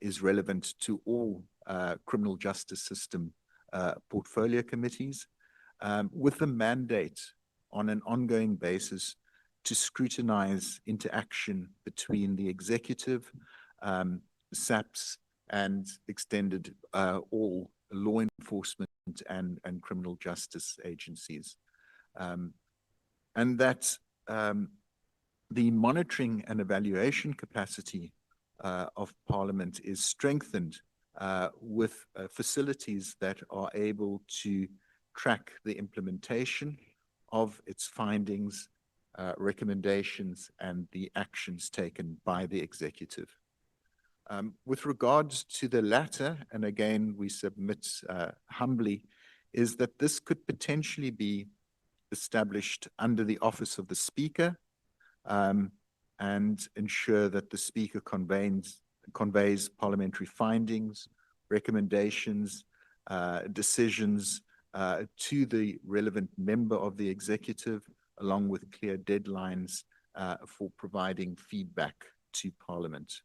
is relevant to all criminal justice system portfolio committees, with the mandate on an ongoing basis to scrutinize interaction between the executive, SAPS, and extended all law enforcement and criminal justice agencies. And that the monitoring and evaluation capacity of Parliament is strengthened with facilities that are able to track the implementation of its findings, recommendations, and the actions taken by the executive. With regards to the latter, and again, we submit humbly, is that this could potentially be established under the office of the Speaker, and ensure that the Speaker conveys parliamentary findings, recommendations, decisions to the relevant member of the executive, along with clear deadlines for providing feedback to Parliament.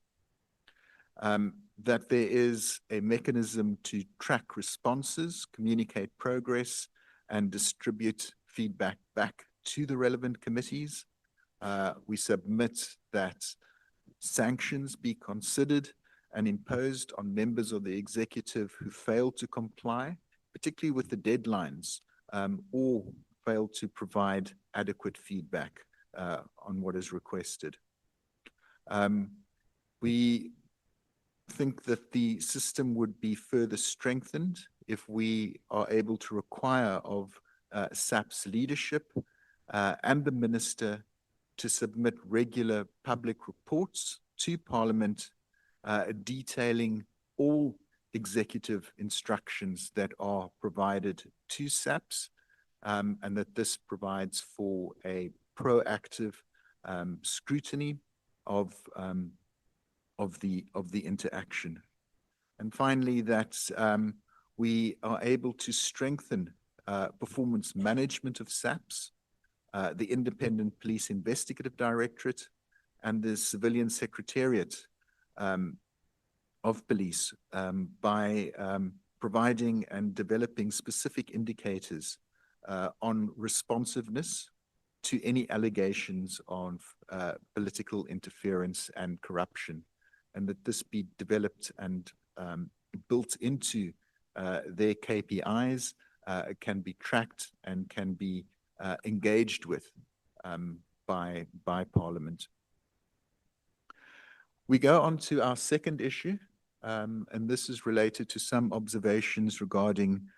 That there is a mechanism to track responses, communicate progress, and distribute feedback back to the relevant committees. We submit that sanctions be considered and imposed on members of the executive who fail to comply, particularly with the deadlines, or fail to provide adequate feedback on what is requested. We think that the system would be further strengthened if we are able to require of SAPS leadership and the Minister to submit regular public reports to Parliament detailing all executive instructions that are provided to SAPS, and that this provides for a proactive scrutiny of the interaction. And finally, that we are able to strengthen performance management of SAPS, the Independent Police Investigative Directorate, and the Civilian Secretariat of Police by providing and developing specific indicators on responsiveness to any allegations of political interference and corruption, and that this be developed and built into their KPIs, can be tracked and can be engaged with by Parliament. We go on to our second issue, and this is related to some observations regarding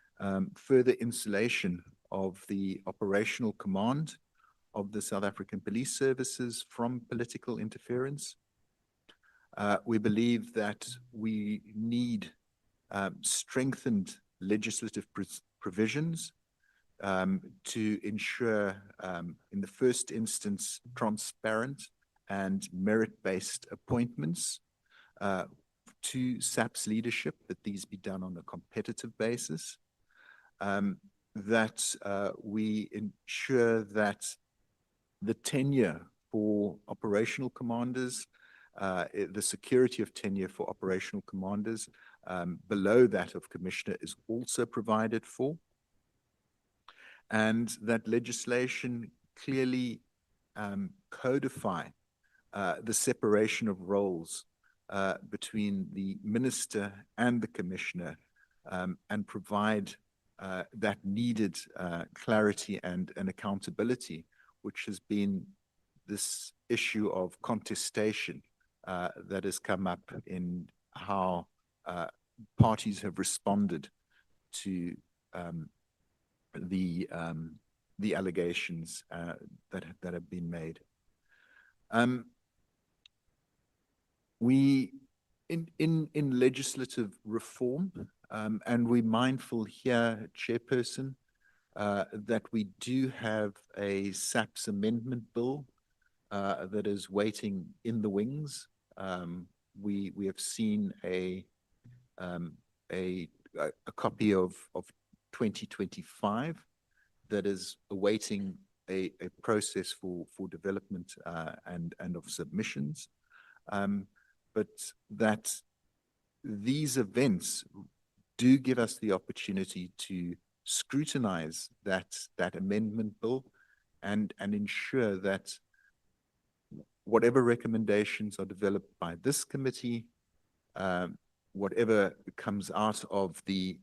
further insulation of the operational command of the South African Police Services from political interference. We believe that we need strengthened legislative provisions to ensure, in the first instance, transparent and merit-based appointments to SAPS leadership, that these be done on a competitive basis, that we ensure that the tenure for operational commanders, the security of tenure for operational commanders below that of commissioner is also provided for, and that legislation clearly codify the separation of roles between the minister and the commissioner, and provide that needed clarity and accountability, which has been this issue of contestation that has come up in how parties have responded to the allegations that have been made. We in legislative reform, and we're mindful here, Chairperson, that we do have a SAPS amendment bill that is waiting in the wings. We have seen a copy of 2025 that is awaiting a process for development and of submissions, but that these events do give us the opportunity to scrutinize that amendment bill and ensure that whatever recommendations are developed by this committee, whatever comes out of the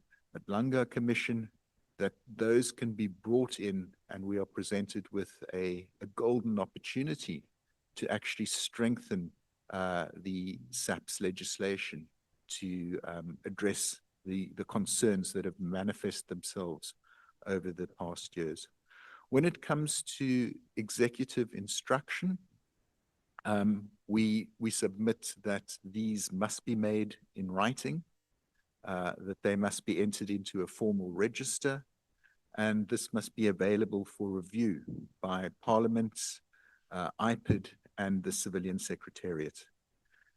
Nhlanhla Commission, that those can be brought in and we are presented with a golden opportunity to actually strengthen the SAPS legislation to address the concerns that have manifested themselves over the past years. When it comes to executive instruction, we submit that these must be made in writing, that they must be entered into a formal register, and this must be available for review by Parliament, IPID, and the Civilian Secretariat.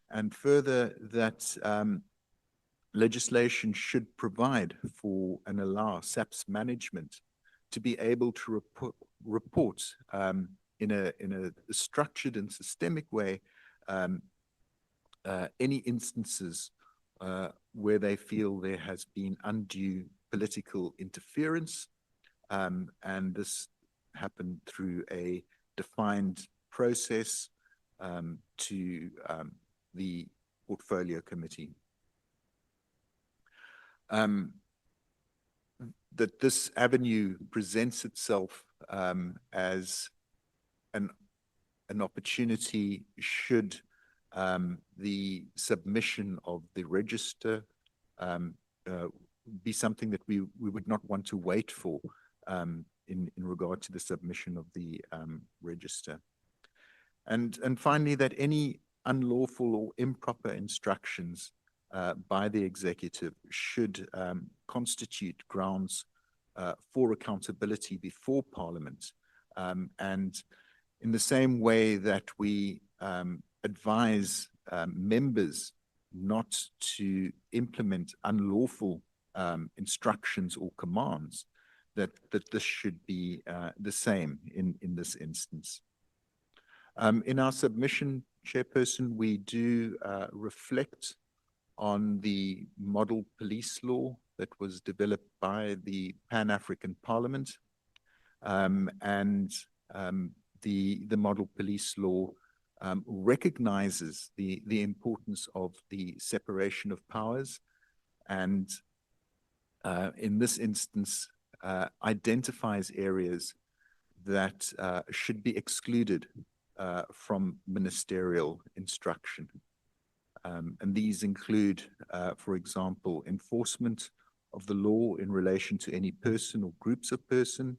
And further, that legislation should provide for and allow SAPS management to be able to report in a structured and systemic way any instances where they feel there has been undue political interference, and this happened through a defined process to the Portfolio Committee. That this avenue presents itself as an opportunity should the submission of the register be something that we would not want to wait for in regard to the submission of the register. And finally, that any unlawful or improper instructions by the executive should constitute grounds for accountability before Parliament. And in the same way that we advise members not to implement unlawful instructions or commands, that this should be the same in this instance. In our submission, Chairperson, we do reflect on the model police law that was developed by the Pan-African Parliament, and the model police law recognizes the importance of the separation of powers, and in this instance identifies areas that should be excluded from ministerial instruction. And these include, for example, enforcement of the law in relation to any person or groups of person,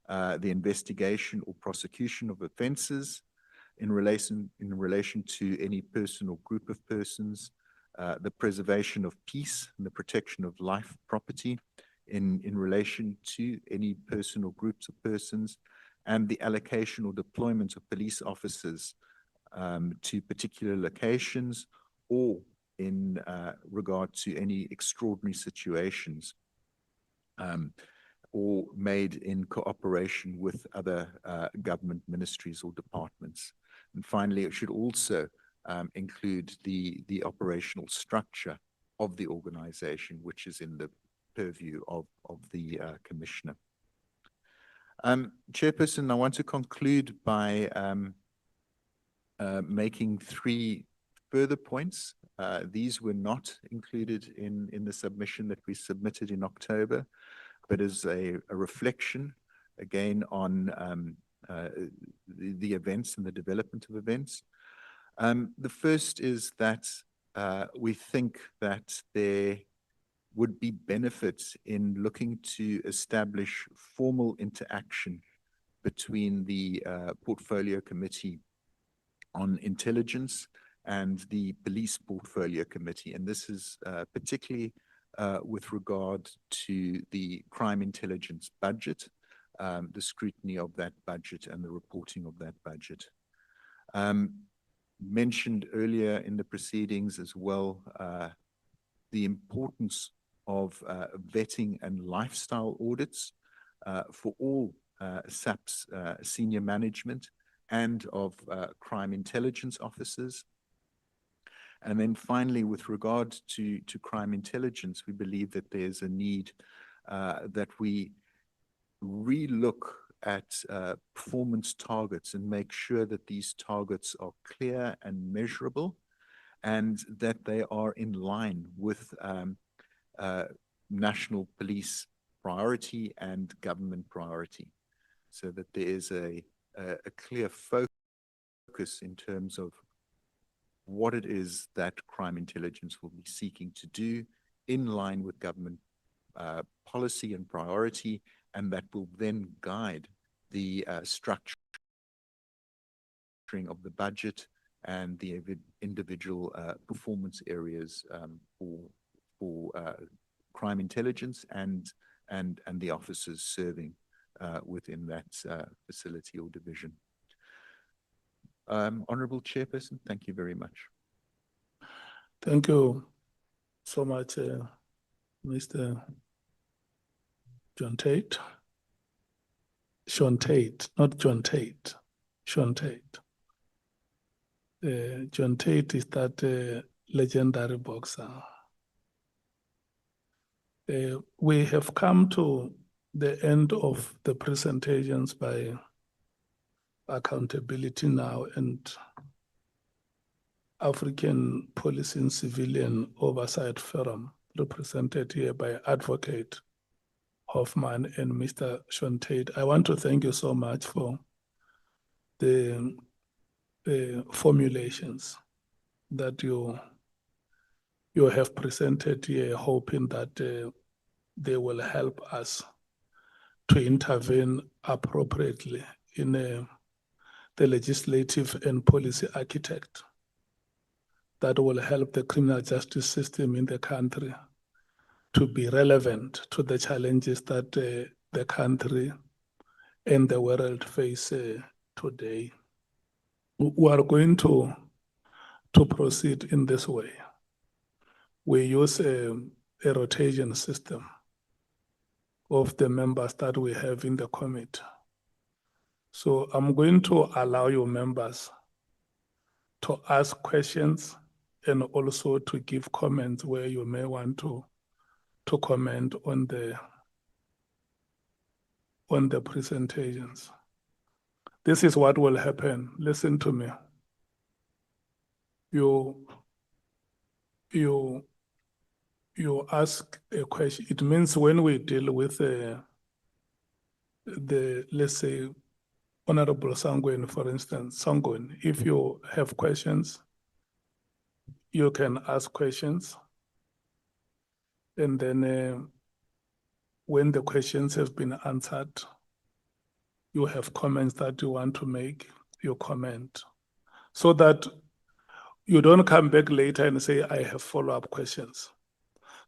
the investigation or prosecution of offences in relation to any person or group of persons, the preservation of peace and the protection of life, property in relation to any person or groups of persons, and the allocation or deployment of police officers to particular locations or in regard to any extraordinary situations, or made in cooperation with other government ministries or departments. And finally, it should also include the operational structure of the organization, which is in the purview of the Commissioner. Chairperson, I want to conclude by making three further points. These were not included in the submission that we submitted in October, but as a reflection, again, on the events and the development of events. The first is that we think that there would be benefits in looking to establish formal interaction between the Portfolio Committee on Intelligence and the Police Portfolio Committee. And this is particularly with regard to the crime intelligence budget, the scrutiny of that budget and the reporting of that budget. Mentioned earlier in the proceedings as well, the importance of vetting and lifestyle audits for all SAPS senior management and of crime intelligence officers. And then finally, with regard to crime intelligence, we believe that there's a need that we relook at performance targets and make sure that these targets are clear and measurable, and that they are in line with national police priority and government priority, so that there is a clear focus in terms of what it is that crime intelligence will be seeking to do in line with government policy and priority, and that will then guide the structuring of the budget and the individual performance areas for crime intelligence and the officers serving within that facility or division. Honorable Chairperson, thank you very much. Thank you so much, Mr. John Tate. Sean Tate, not John Tate. Sean Tate. John Tate is that legendary boxer. We have come to the end of the presentations by Accountability Now and African Police and Civilian Oversight Forum, represented here by Advocate Hoffman and Mr. Sean Tate. I want to thank you so much for the formulations that you have presented here, hoping that they will help us to intervene appropriately in the legislative and policy architect that will help the criminal justice system in the country to be relevant to the challenges that the country and the world face today. We are going to proceed in this way. We use a rotation system of the members that we have in the committee. So I'm going to allow your members to ask questions and also to give comments where you may want to comment on the presentations. This is what will happen. Listen to me. You ask a question. It means when we deal with the let's say, Honorable Sangweni, for instance, Sangweni, if you have questions, you can ask questions. And then when the questions have been answered, you have comments that you want to make, you comment. So that you don't come back later and say, I have follow-up questions.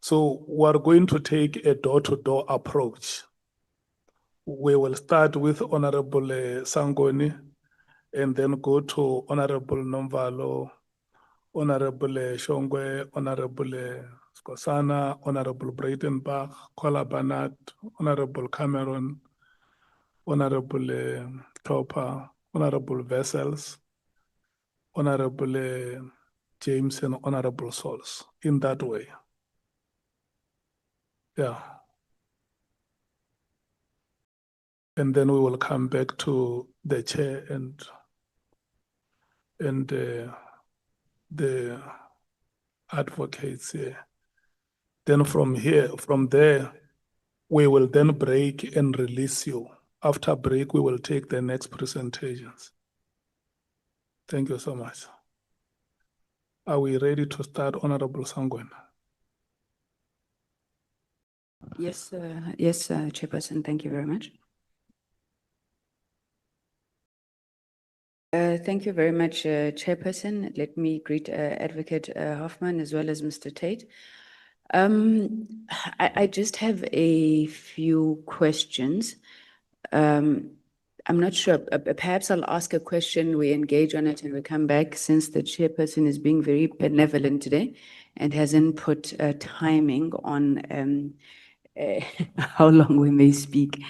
So we're going to take a door-to-door approach. We will start with Honorable Sangweni and then go to Honorable Nomvalo, Honorable Shongwe, Honorable Skosana, Honorable Breitenbach, Kola Banat, Honorable Cameron, Honorable Topper, Honorable Vessels, Honorable James, and Honorable Souls, in that way. Yeah. And then we will come back to the chair and the advocates here. Then from there, we will then break and release you. After break, we will take the next presentations. Thank you so much. Are we ready to start, Honorable Sangweni? Yes, Chairperson, thank you very much. Thank you very much, Chairperson. Let me greet Advocate Hoffman as well as Mr. Tate. I just have a few questions. I'm not sure, perhaps I'll ask a question, we engage on it and we come back, since the Chairperson is being very benevolent today and hasn't put timing on how long we may speak.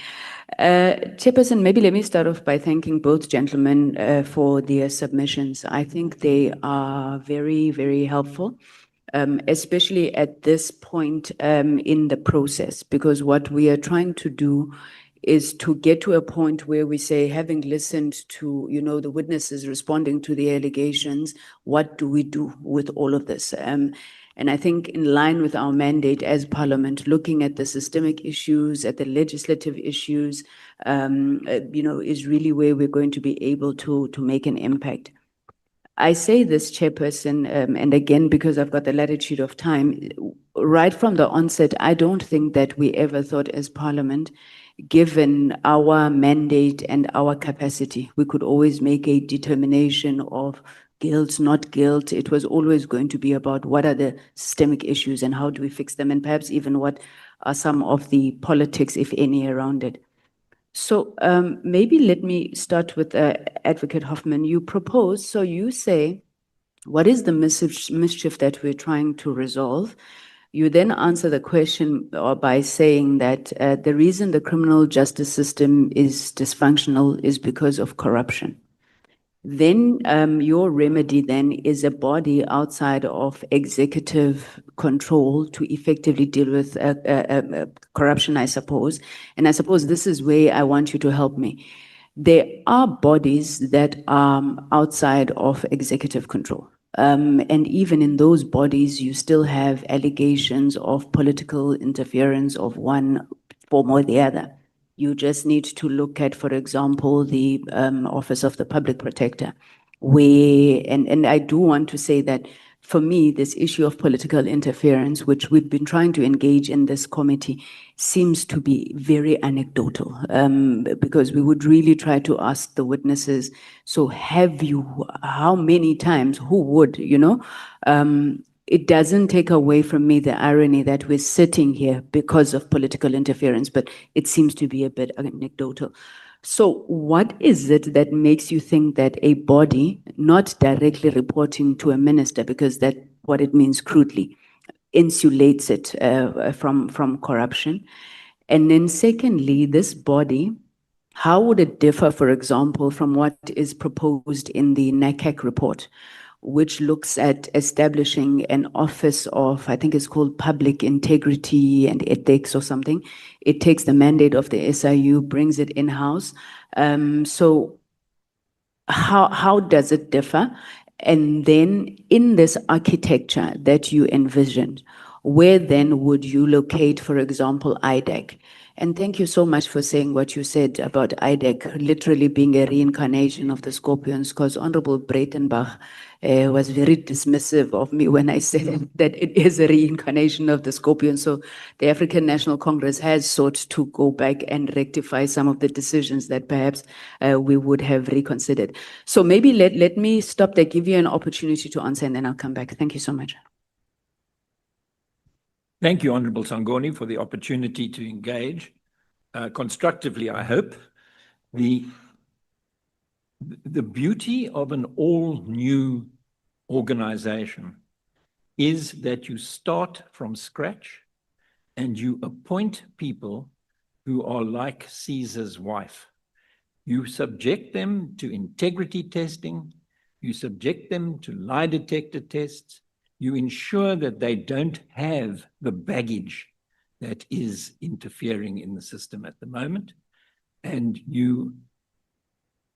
Chairperson, maybe let me start off by thanking both gentlemen for their submissions. I think they are very, very helpful, especially at this point in the process, because what we are trying to do is to get to a point where we say, having listened to, the witnesses responding to the allegations, what do we do with all of this? And I think in line with our mandate as Parliament, looking at the systemic issues, at the legislative issues, is really where we're going to be able to make an impact. I say this, Chairperson, and again, because I've got the latitude of time, right from the onset, I don't think that we ever thought as Parliament, given our mandate and our capacity, we could always make a determination of guilt, not guilt. It was always going to be about what are the systemic issues and how do we fix them, and perhaps even what are some of the politics, if any, around it. So maybe let me start with Advocate Hoffman. You propose, so you say, what is the mischief that we're trying to resolve? You then answer the question by saying that the reason the criminal justice system is dysfunctional is because of corruption. Then your remedy then is a body outside of executive control to effectively deal with corruption, I suppose. And I suppose this is where I want you to help me. There are bodies that are outside of executive control. And even in those bodies, you still have allegations of political interference of one form or the other. You just need to look at, for example, the Office of the Public Protector, where, and I do want to say that for me, this issue of political interference, which we've been trying to engage in this committee, seems to be very anecdotal, because we would really try to ask the witnesses, so have you, how many times, who would, it doesn't take away from me the irony that we're sitting here because of political interference, but it seems to be a bit anecdotal. So what is it that makes you think that a body, not directly reporting to a minister, because that's what it means crudely, insulates it from corruption? And then secondly, this body, how would it differ, for example, from what is proposed in the NACAC report, which looks at establishing an office of, I think it's called Public Integrity and Ethics or something. It takes the mandate of the SIU, brings it in-house. So how does it differ? And then in this architecture that you envisioned, where then would you locate, for example, IDEC? And thank you so much for saying what you said about IDEC literally being a reincarnation of the Scorpions, because Honorable Breitenbach was very dismissive of me when I said that it is a reincarnation of the Scorpions. So the African National Congress has sought to go back and rectify some of the decisions that perhaps we would have reconsidered. So maybe let me stop there, give you an opportunity to answer, and then I'll come back. Thank you so much. Thank you, Honourable Sangoni, for the opportunity to engage constructively, I hope. The beauty of an all-new organization is that you start from scratch and you appoint people who are like Caesar's wife. You subject them to integrity testing, you subject them to lie detector tests, you ensure that they don't have the baggage that is interfering in the system at the moment, and you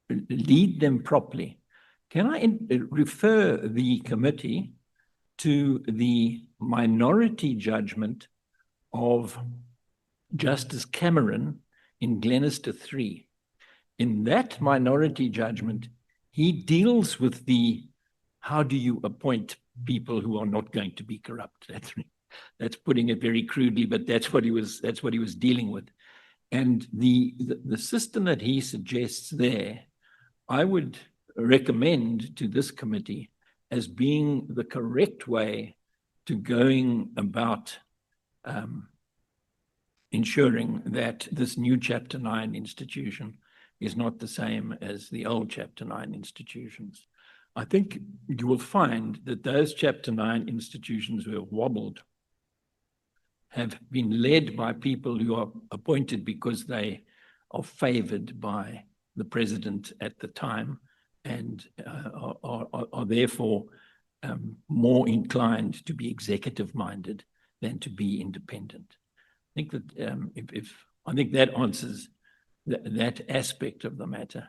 lead them properly. Can I refer the committee to the minority judgment of Justice Cameron in Glenister 3? In that minority judgment, he deals with the how do you appoint people who are not going to be corrupt. That's putting it very crudely, but that's what he was dealing with. And the system that he suggests there, I would recommend to this committee as being the correct way to going about ensuring that this new Chapter 9 institution is not the same as the old Chapter 9 institutions. I think you will find that those Chapter 9 institutions were wobbled have been led by people who are appointed because they are favored by the president at the time and are therefore more inclined to be executive-minded than to be independent. I think that I think that answers that aspect of the matter.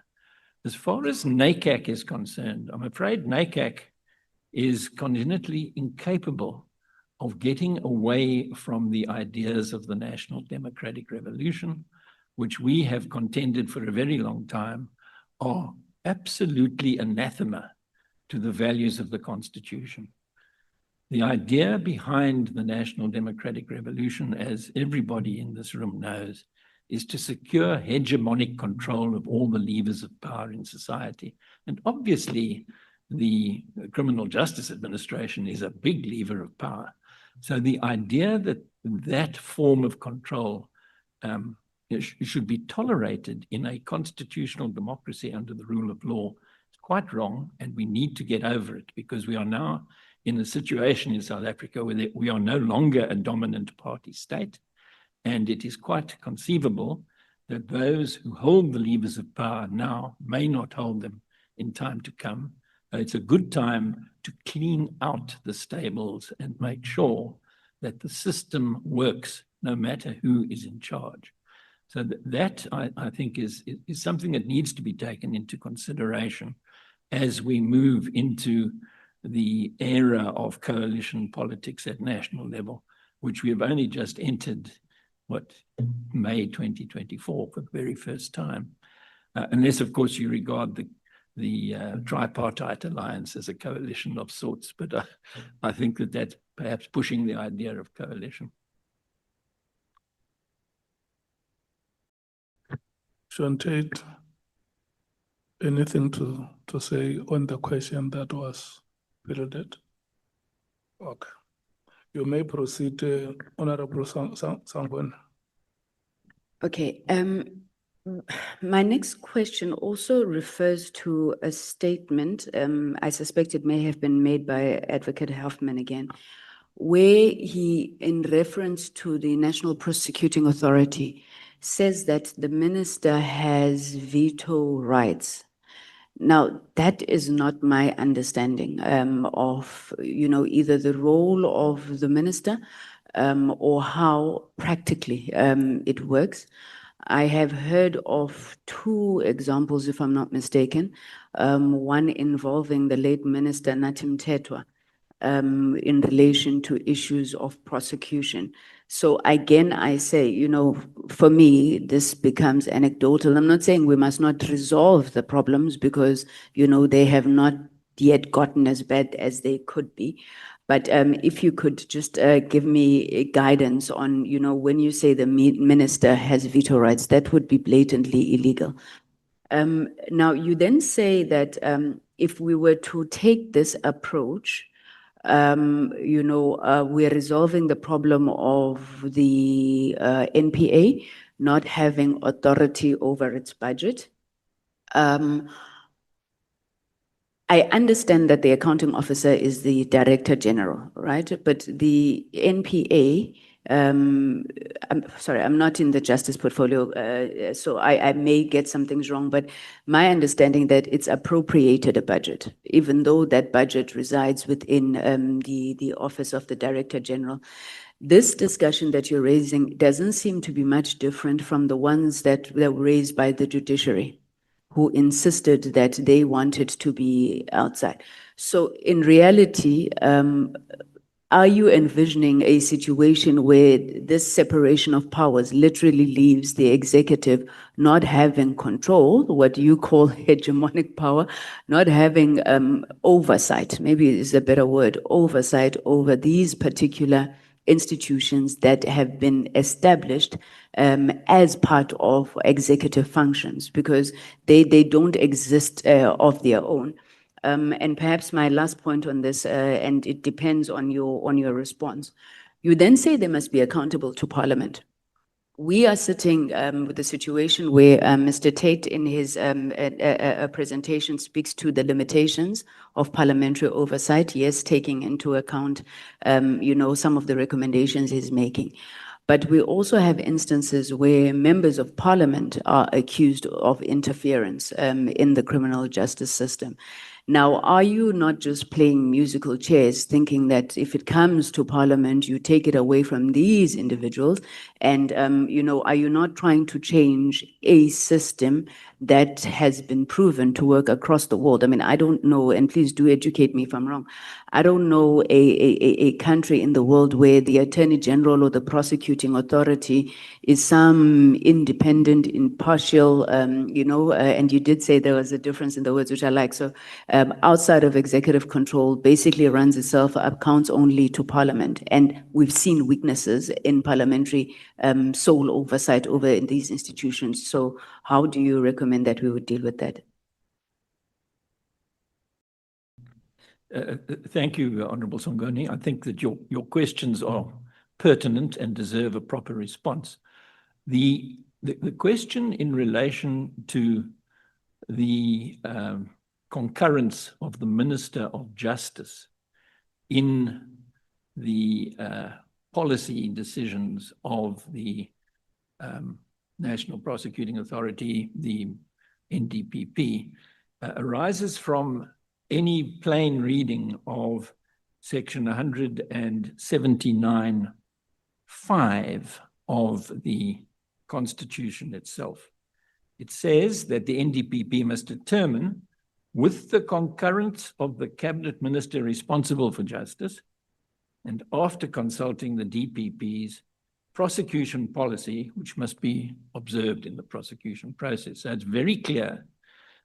As far as NACAC is concerned, I'm afraid NACAC is congenitally incapable of getting away from the ideas of the National Democratic Revolution, which we have contended for a very long time, are absolutely anathema to the values of the Constitution. The idea behind the National Democratic Revolution, as everybody in this room knows, is to secure hegemonic control of all the levers of power in society. And obviously, the Criminal Justice Administration is a big lever of power. So the idea that that form of control should be tolerated in a constitutional democracy under the rule of law is quite wrong, and we need to get over it, because we are now in a situation in South Africa where we are no longer a dominant party state, and it is quite conceivable that those who hold the levers of power now may not hold them in time to come. It's a good time to clean out the stables and make sure that the system works no matter who is in charge. So that I think is something that needs to be taken into consideration as we move into the era of coalition politics at national level, which we have only just entered, May 2024 for the very first time. Unless, of course, you regard the tripartite alliance as a coalition of sorts, but I think that that's perhaps pushing the idea of coalition. Shante, anything to say on the question that was fielded? Okay. You may proceed, Honorable Sangweni. Okay. My next question also refers to a statement, I suspect it may have been made by Advocate Hoffman again, where he, in reference to the National Prosecuting Authority, says that the minister has veto rights. Now, that is not my understanding of, either the role of the minister or how practically it works. I have heard of two examples, if I'm not mistaken, one involving the late Minister Nathi Mthethwa in relation to issues of prosecution. So again, I say, for me, this becomes anecdotal. I'm not saying we must not resolve the problems because, they have not yet gotten as bad as they could be. But if you could just give me guidance on, when you say the minister has veto rights, that would be blatantly illegal. Now, you then say that if we were to take this approach, we're resolving the problem of the NPA not having authority over its budget. I understand that the accounting officer is the Director General, right? But the NPA, I'm sorry, I'm not in the justice portfolio, so I may get some things wrong, but my understanding that it's appropriated a budget, even though that budget resides within the office of the Director General. This discussion that you're raising doesn't seem to be much different from the ones that were raised by the judiciary, who insisted that they wanted to be outside. So in reality, are you envisioning a situation where this separation of powers literally leaves the executive not having control, what you call hegemonic power, not having oversight, maybe is a better word, oversight over these particular institutions that have been established as part of executive functions, because they don't exist of their own. And perhaps my last point on this, and it depends on your response. You then say they must be accountable to Parliament. we are sitting with a situation where Mr. Tate in his presentation speaks to the limitations of parliamentary oversight, yes, taking into account, you know, some of the recommendations he's making. But we also have instances where members of parliament are accused of interference in the criminal justice system. Now, are you not just playing musical chairs, thinking that if it comes to parliament, you take it away from these individuals? And, you know, are you not trying to change a system that has been proven to work across the world? I mean, I don't know, and please do educate me if I'm wrong. I don't know a country in the world where the Attorney General or the prosecuting authority is some independent, impartial, you know, and you did say there was a difference in the words, which I like. So outside of executive control, basically runs itself, accounts only to Parliament. And we've seen weaknesses in parliamentary sole oversight over in these institutions. So how do you recommend that we would deal with that? Thank you, Honourable Songoni. I think that your questions are pertinent and deserve a proper response. The question in relation to the concurrence of the Minister of Justice in the policy decisions of the National Prosecuting Authority, the NDPP, arises from any plain reading of section 179(5) of the Constitution itself. It says that the NDPP must determine, with the concurrence of the cabinet minister responsible for justice, and after consulting the DPP's prosecution policy, which must be observed in the prosecution process. So it's very clear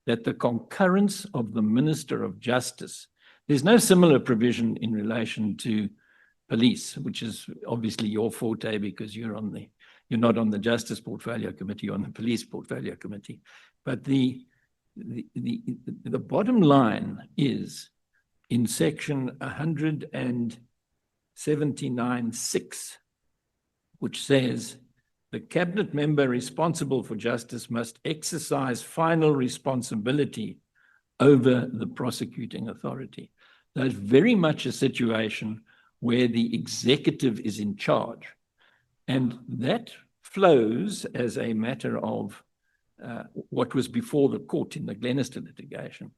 that the concurrence of the Minister of Justice, there's no similar provision in relation to police, which is obviously your forte because you're not on the Justice Portfolio Committee, you're on the Police Portfolio Committee. But the bottom line is in section 179(6), which says the cabinet member responsible for justice must exercise final responsibility over the prosecuting authority. That's very much a situation where the executive is in charge. And that flows as a matter of what was before the court in the Glenister litigation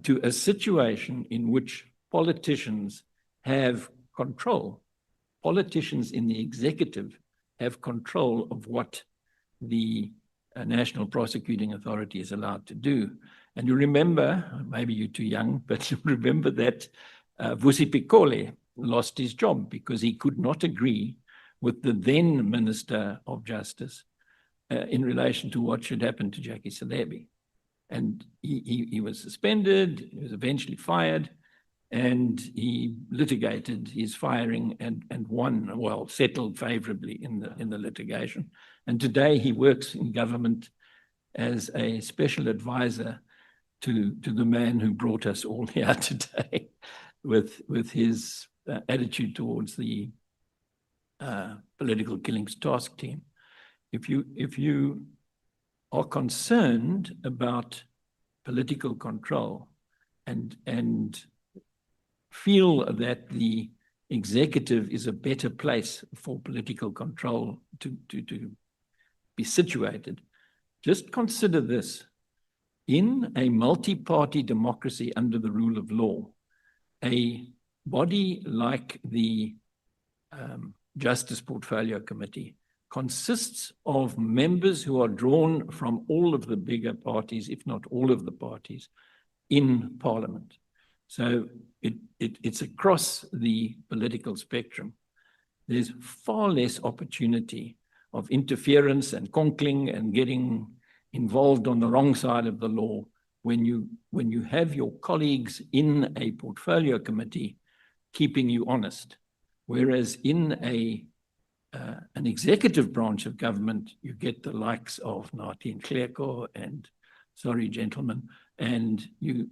to a situation in which politicians have control. Politicians in the executive have control of what the National Prosecuting Authority is allowed to do. And you remember, maybe you're too young, but you remember that Vusi Pikole lost his job because he could not agree with the then Minister of Justice in relation to what should happen to Jackie Selebi. And he was suspended, he was eventually fired, and he litigated his firing and won, well, settled favorably in the litigation. And today he works in government as a special advisor to the man who brought us all here today with his attitude towards the Political Killings Task Team. If you are concerned about political control and feel that the executive is a better place for political control to be situated, just consider this. In a multi-party democracy under the rule of law, a body like the Justice Portfolio Committee consists of members who are drawn from all of the bigger parties, if not all of the parties, in Parliament. So it's across the political spectrum. There's far less opportunity of interference and conkling and getting involved on the wrong side of the law when you have your colleagues in a portfolio committee keeping you honest. Whereas in an executive branch of government, you get the likes of Nathi Nhleko and, sorry, gentlemen, and you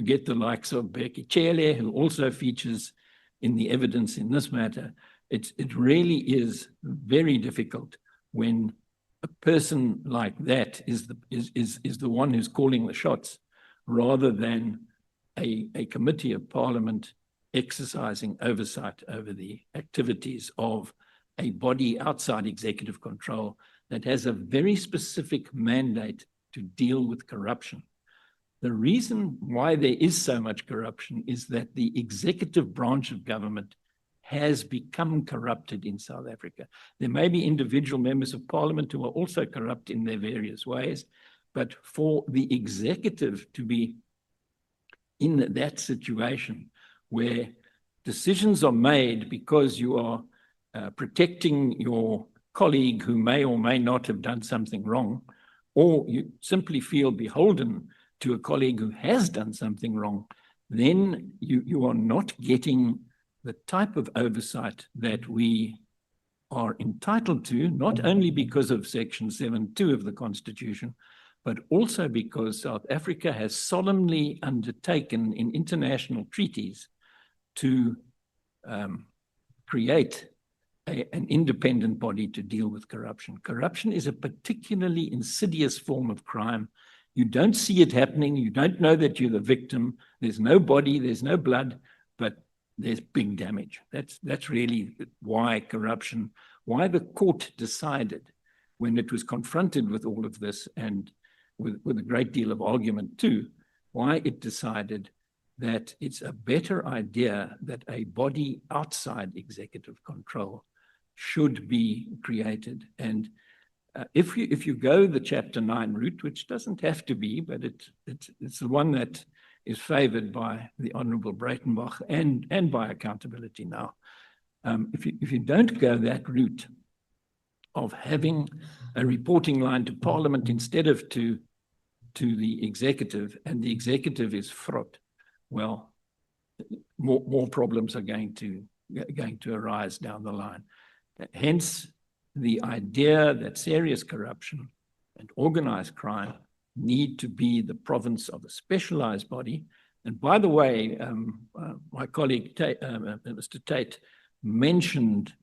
get the likes of Becky Chele, who also features in the evidence in this matter, it really is very difficult when a person like that is the one who's calling the shots, rather than a committee of Parliament exercising oversight over the activities of a body outside executive control that has a very specific mandate to deal with corruption. The reason why there is so much corruption is that the executive branch of government has become corrupted in South Africa. There may be individual members of Parliament who are also corrupt in their various ways, but for the executive to be in that situation where decisions are made because you are protecting your colleague who may or may not have done something wrong, or you simply feel beholden to a colleague who has done something wrong, then you are not getting the type of oversight that we are entitled to, not only because of Section 7.2 of the Constitution, but also because South Africa has solemnly undertaken in international treaties to create an independent body to deal with corruption. Corruption is a particularly insidious form of crime. You don't see it happening. You don't know that you're the victim. There's no body, there's no blood, but there's big damage. That's really why corruption, why the court decided when it was confronted with all of this, and with a great deal of argument too, why it decided that it's a better idea that a body outside executive control should be created. And if you go the Chapter 9 route, which doesn't have to be, but it's the one that is favored by the Honorable Breitenbach and by Accountability Now. If you don't go that route of having a reporting line to Parliament instead of to the executive, and the executive is fraught, well, more problems are going to arise down the line. Hence, the idea that serious corruption and organized crime need to be the province of a specialized body. And by the way, my colleague, Mr. Tate, mentioned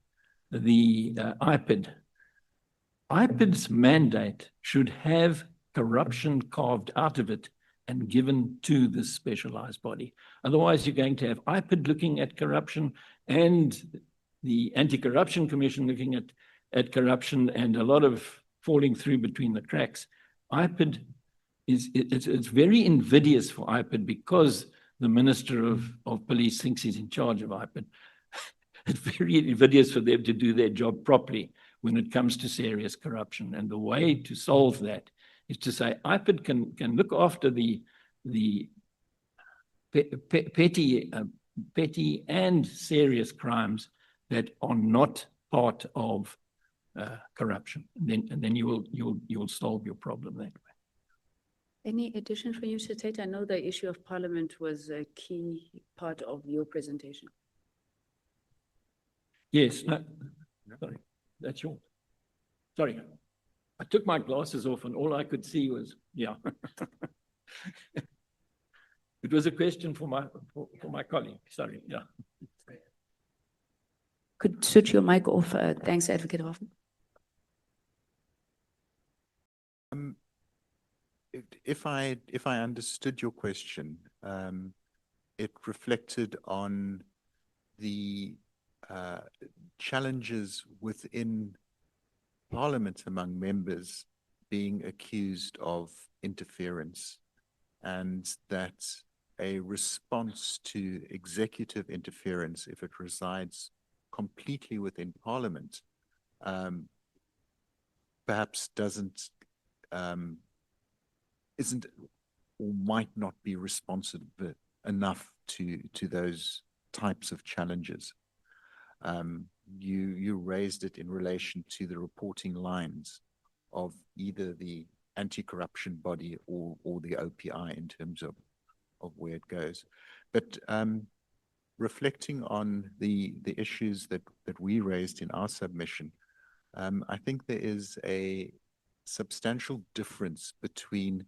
the IPID. IPID's mandate should have corruption carved out of it and given to this specialized body. Otherwise, you're going to have IPID looking at corruption and the Anti-Corruption Commission looking at corruption, and a lot of falling through between the cracks. IPID it's very invidious for IPID because the Minister of Police thinks he's in charge of IPID. It's very invidious for them to do their job properly when it comes to serious corruption. And the way to solve that is to say IPID can look after the petty and serious crimes that are not part of corruption. And then you'll solve your problem that way. Any addition for you, Tate? I know the issue of Parliament was a key part of your presentation. Yes, no, sorry, that's yours. Sorry, I took my glasses off and all I could see was, yeah. It was a question for my colleague, sorry, yeah. Could switch your mic off. Thanks, Advocate Hoffman. If I understood your question, it reflected on the challenges within Parliament among members being accused of interference, and that a response to executive interference, if it resides completely within Parliament, perhaps isn't or might not be responsive enough to those types of challenges. You raised it in relation to the reporting lines of either the anti-corruption body or the OPI in terms of where it goes. But reflecting on the issues that we raised in our submission, I think there is a substantial difference between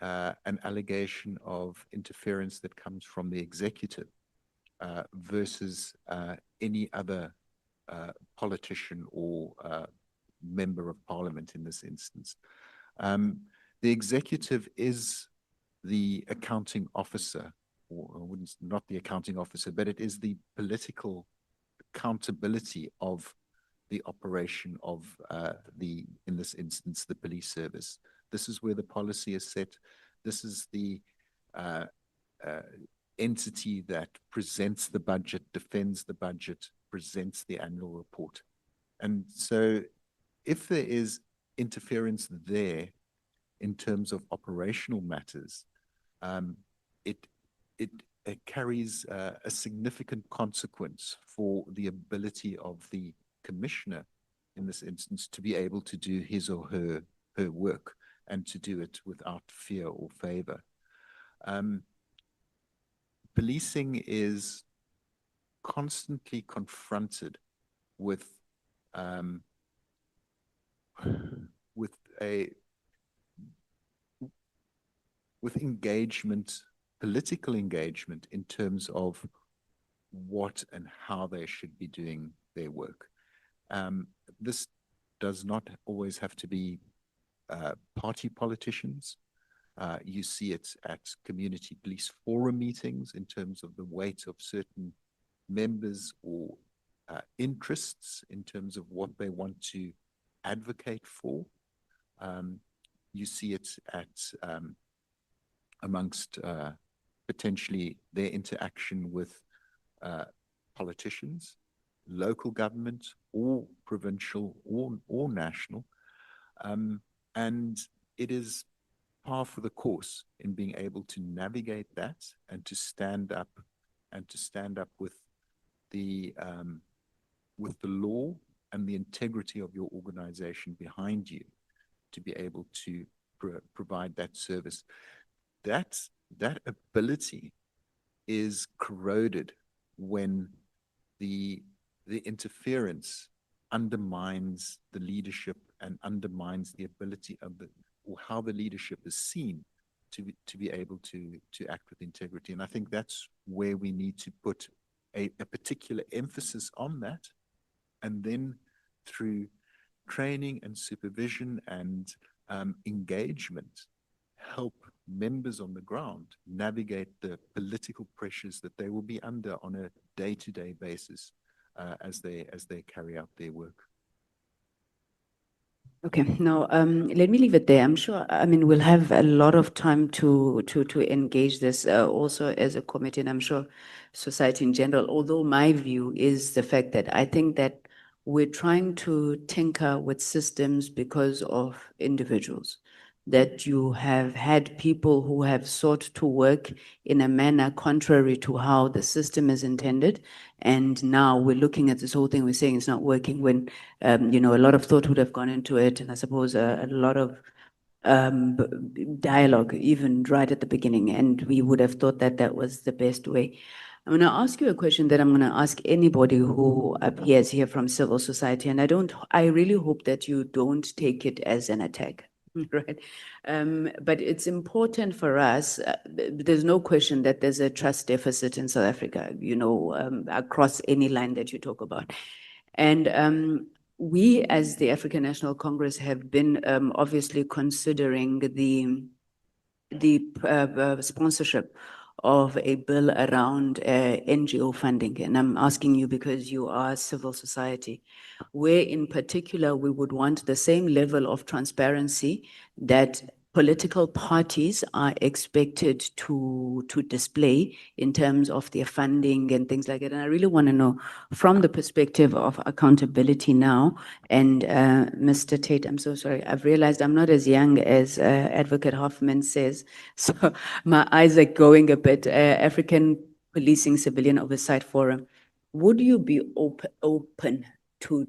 an allegation of interference that comes from the executive versus any other politician or member of parliament in this instance. The executive is the accounting officer, or not the accounting officer, but it is the political accountability of the operation of in this instance, the police service. This is where the policy is set. This is the entity that presents the budget, defends the budget, presents the annual report. And so if there is interference there in terms of operational matters, it carries a significant consequence for the ability of the commissioner in this instance to be able to do his or her work and to do it without fear or favor. Policing is constantly confronted with engagement, political engagement in terms of what and how they should be doing their work. This does not always have to be party politicians. You see it at community police forum meetings in terms of the weight of certain members or interests in terms of what they want to advocate for. You see it at amongst potentially their interaction with politicians, local government or provincial or national. And it is par for the course in being able to navigate that and to stand up with the law and the integrity of your organization behind you to be able to provide that service. That ability is corroded when the interference undermines the leadership and undermines the ability of or how the leadership is seen to be able to act with integrity. And I think that's where we need to put a particular emphasis on that, and then through training and supervision and engagement, help members on the ground navigate the political pressures that they will be under on a day-to-day basis as they carry out their work. Okay, now let me leave it there. I'm sure, I mean, we'll have a lot of time to engage this also as a committee, and I'm sure society in general, although my view is the fact that I think that we're trying to tinker with systems because of individuals, that you have had people who have sought to work in a manner contrary to how the system is intended. And now we're looking at this whole thing, we're saying it's not working when, you know, a lot of thought would have gone into it. And I suppose a lot of dialogue, even right at the beginning. And we would have thought that that was the best way. I'm going to ask you a question that I'm going to ask anybody who appears here from civil society. And I really hope that you don't take it as an attack. Right. But it's important for us. There's no question that there's a trust deficit in South Africa, you know, across any line that you talk about. And we, as the African National Congress, have been obviously considering the sponsorship of a bill around NGO funding. And I'm asking you because you are civil society, where in particular we would want the same level of transparency that political parties are expected to display in terms of their funding and things like that. And I really want to know from the perspective of accountability now. And Mr. Tate, I'm so sorry, I've realized I'm not as young as Advocate Hoffman says, so my eyes are going a bit. African Policing Civilian Oversight Forum, would you be open to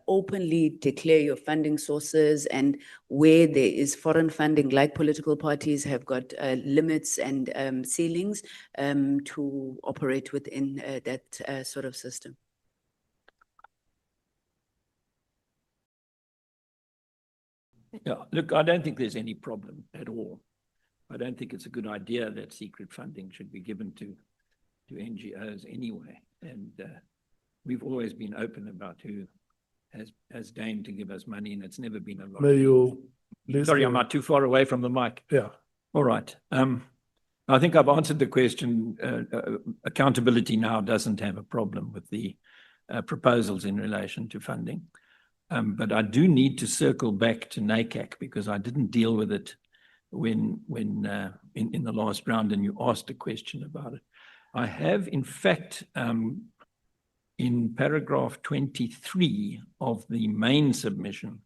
openly declare your funding sources, and where there is foreign funding, like political parties have got limits and ceilings to operate within that sort of system? Yeah, look, I don't think there's any problem at all. I don't think it's a good idea that secret funding should be given to to NGOs anyway. And we've always been open about who has deigned to give us money, and it's never been a lot. May you please Sorry, give- I'm not too far away from the mic. Yeah. All right. I think I've answered the question. Accountability now doesn't have a problem with the proposals in relation to funding. But I do need to circle back to NACAC because I didn't deal with it when in the last round, and you asked a question about it. I have, in fact, in paragraph 23 of the main submission,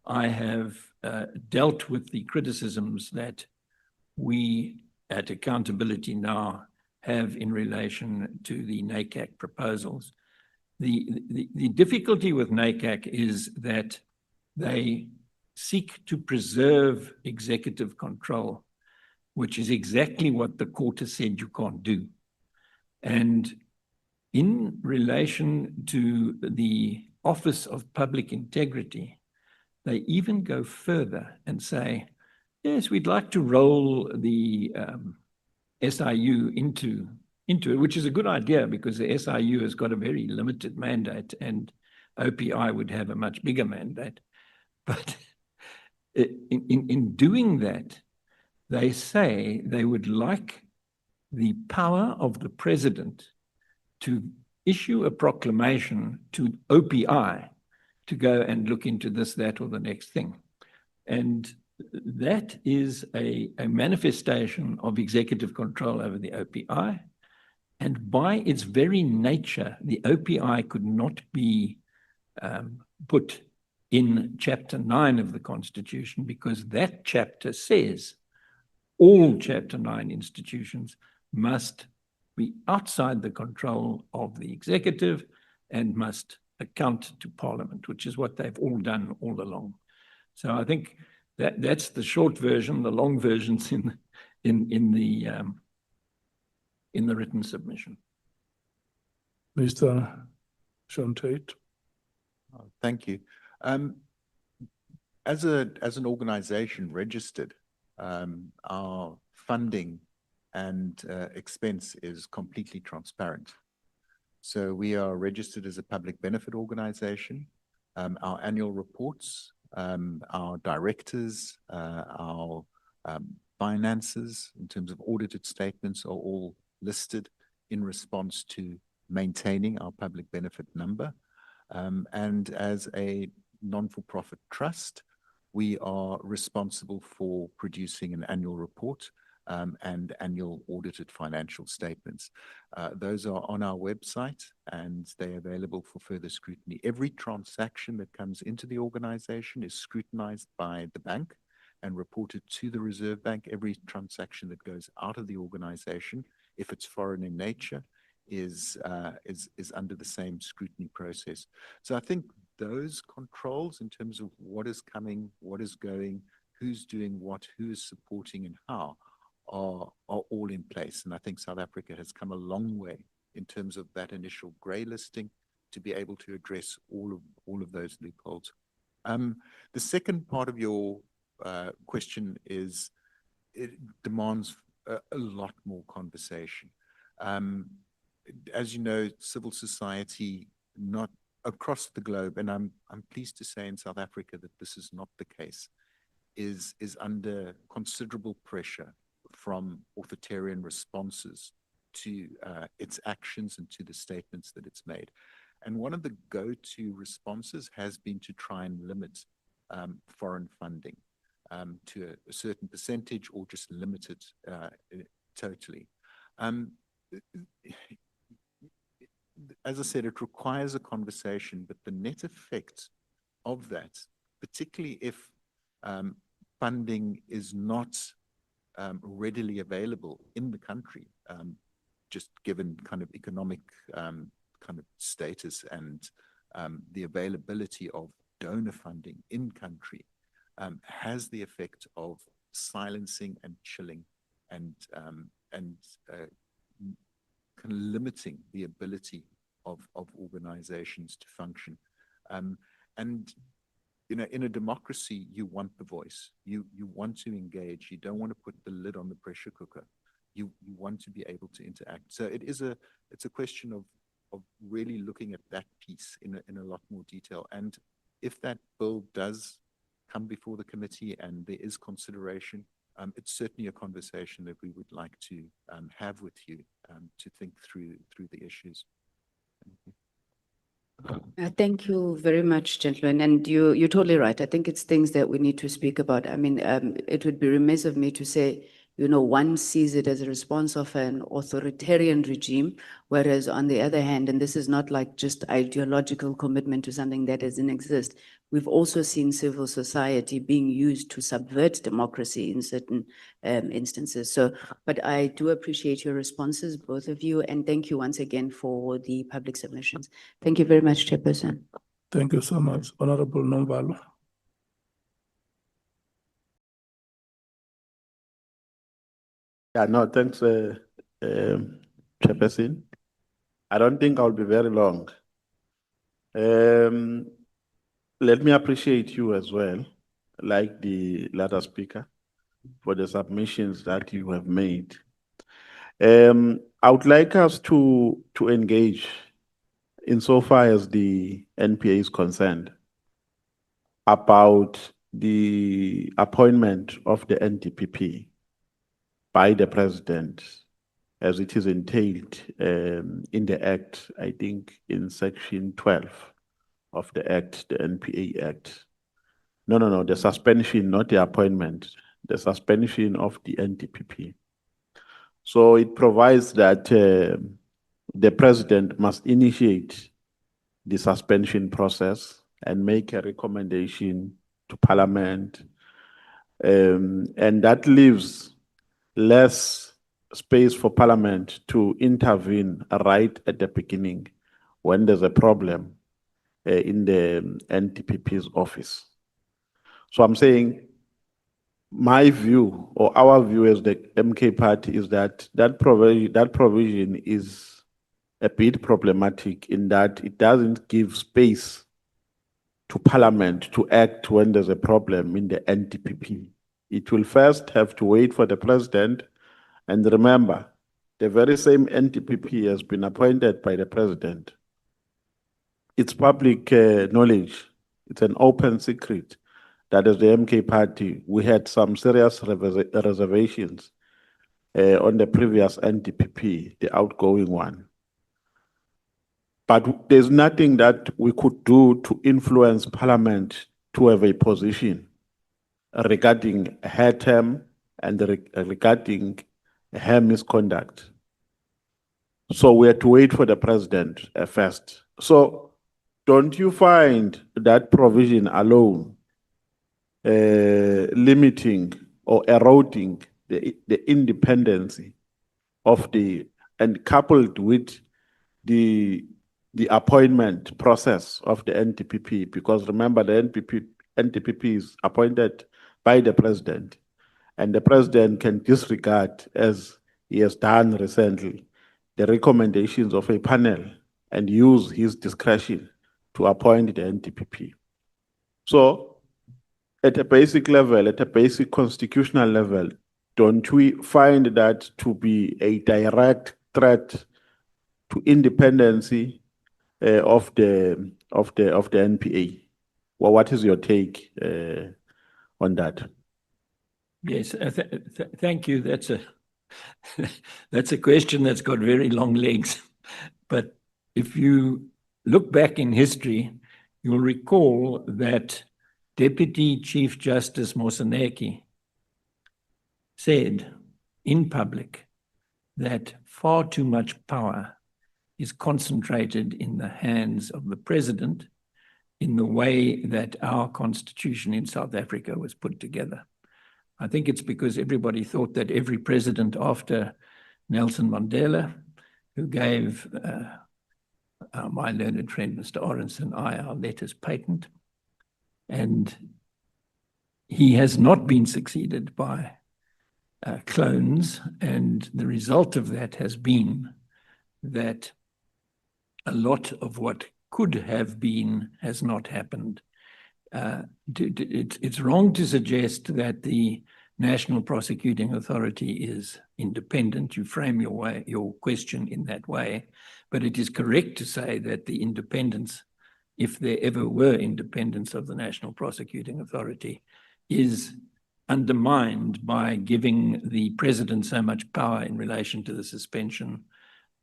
I have dealt with the criticisms that we at Accountability Now have in relation to the NACAC proposals. The difficulty with NACAC is that they seek to preserve executive control, which is exactly what the court has said you can't do. And in relation to the Office of Public Integrity, they even go further and say, yes, we'd like to roll the SIU into it, which is a good idea because the SIU has got a very limited mandate and OPI would have a much bigger mandate. But in doing that, they say they would like the power of the president to issue a proclamation to OPI to go and look into this, that, or the next thing. And that is a manifestation of executive control over the OPI. And by its very nature, the OPI could not be put in Chapter 9 of the Constitution because that chapter says all Chapter 9 institutions must be outside the control of the executive and must account to Parliament, which is what they've all done all along. So I think that's the short version. The long version's in the written submission. Mr. Sean Tate. Thank you. As an organization registered, our funding and expense is completely transparent. So we are registered as a public benefit organization. Our annual reports, our directors, our finances in terms of audited statements are all listed in response to maintaining our public benefit number. And as a non-for-profit trust, we are responsible for producing an annual report and annual audited financial statements. Those are on our website and they're available for further scrutiny. Every transaction that comes into the organization is scrutinized by the bank and reported to the Reserve Bank. Every transaction that goes out of the organization, if it's foreign in nature, is under the same scrutiny process. So I think those controls in terms of what is coming, what is going, who's doing what, who is supporting and how are all in place. And I think South Africa has come a long way in terms of that initial grey listing to be able to address all of those loopholes. The second part of your question is, it demands a lot more conversation. As you know, civil society, not across the globe, and I'm pleased to say in South Africa that this is not the case, is under considerable pressure from authoritarian responses to its actions and to the statements that it's made. And one of the go-to responses has been to try and limit foreign funding to a certain percentage or just limit it totally. As I said, it requires a conversation, but the net effect of that, particularly if funding is not readily available in the country, just given kind of economic kind of status and the availability of donor funding in country, has the effect of silencing and chilling and kind of limiting the ability of organizations to function. And you know, in a democracy, you want the voice. You want to engage. You don't want to put the lid on the pressure cooker. you want to be able to interact. So it's a question of really looking at that piece in a lot more detail. And if that bill does come before the committee and there is consideration, it's certainly a conversation that we would like to have with you to think through the issues. Thank you. Thank you very much, gentlemen. And you're totally right. I think it's things that we need to speak about. I mean, it would be remiss of me to say, one sees it as a response of an authoritarian regime, whereas on the other hand, and this is not like just ideological commitment to something that doesn't exist, we've also seen civil society being used to subvert democracy in certain instances. So, but I do appreciate your responses, both of you, and thank you once again for the public submissions. Thank you very much, Chairperson. Thank you so much, Honorable Nomvalo. Yeah, no, thanks, Chairperson. I don't think I'll be very long. Let me appreciate you as well, like the latter speaker, for the submissions that you have made. I would like us to engage insofar as the NPA is concerned about the appointment of the NDPP by the president, as it is entailed in the Act, I think in Section 12 of the Act, the NPA Act. No, the suspension, not the appointment, the suspension of the NDPP. So it provides that the president must initiate the suspension process and make a recommendation to Parliament, and that leaves less space for Parliament to intervene right at the beginning when there's a problem in the NDPP's office. So I'm saying my view or our view as the MK party is that provision is a bit problematic in that it doesn't give space to Parliament to act when there's a problem in the NDPP. It will first have to wait for the president. And remember, the very same NDPP has been appointed by the president. It's public knowledge. It's an open secret that as the MK party, we had some serious reservations on the previous NDPP, the outgoing one. But there's nothing that we could do to influence Parliament to have a position regarding her term and regarding her misconduct. So we had to wait for the president first. So don't you find that provision alone limiting or eroding the independence of and coupled with the appointment process of the NDPP? Because remember, the NDPP is appointed by the president, and the president can disregard, as he has done recently, the recommendations of a panel and use his discretion to appoint the NDPP. So at a basic level, at a basic constitutional level, don't we find that to be a direct threat to independency of the NPA? Well, what is your take on that? Yes, thank you. That's a question that's got very long legs. But if you look back in history, you'll recall that Deputy Chief Justice Moseneke said in public that far too much power is concentrated in the hands of the president in the way that our constitution in South Africa was put together. I think it's because everybody thought that every president after Nelson Mandela, who gave my learned friend, Mr. Orenson, and I our letters patent, and he has not been succeeded by clones, and the result of that has been that a lot of what could have been has not happened. It's wrong to suggest that the National Prosecuting Authority is independent. You frame your question in that way, but it is correct to say that the independence, if there ever were independence of the National Prosecuting Authority, is undermined by giving the president so much power in relation to the suspension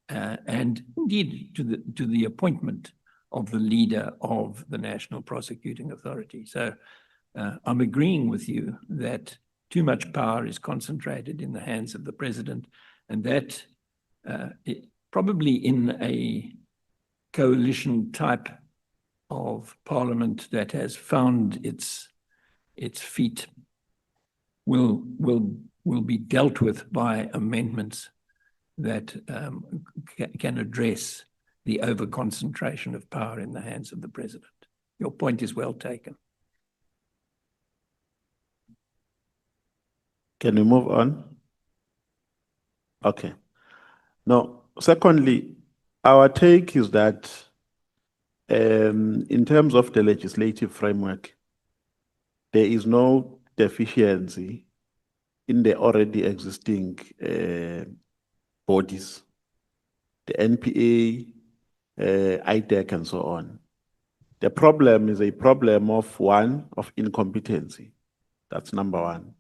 and indeed to the appointment of the leader of the National Prosecuting Authority. So I'm agreeing with you that too much power is concentrated in the hands of the president, and that probably in a coalition type of parliament that has found its feet will be dealt with by amendments that can address the over-concentration of power in the hands of the president. Your point is well taken. Can we move on? Okay. Now, secondly, our take is that in terms of the legislative framework, there is no deficiency in the already existing bodies, the NPA, IDEC, and so on. The problem is a problem of incompetency. That's number one.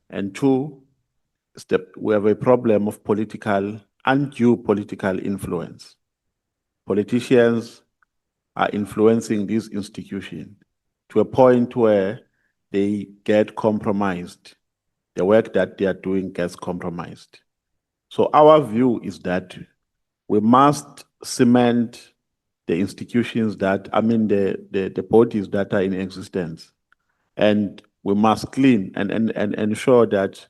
And two, is that we have a problem of undue political influence. Politicians are influencing this institution to a point where they get compromised. The work that they are doing gets compromised. So our view is that we must cement the institutions the bodies that are in existence. And we must clean and ensure that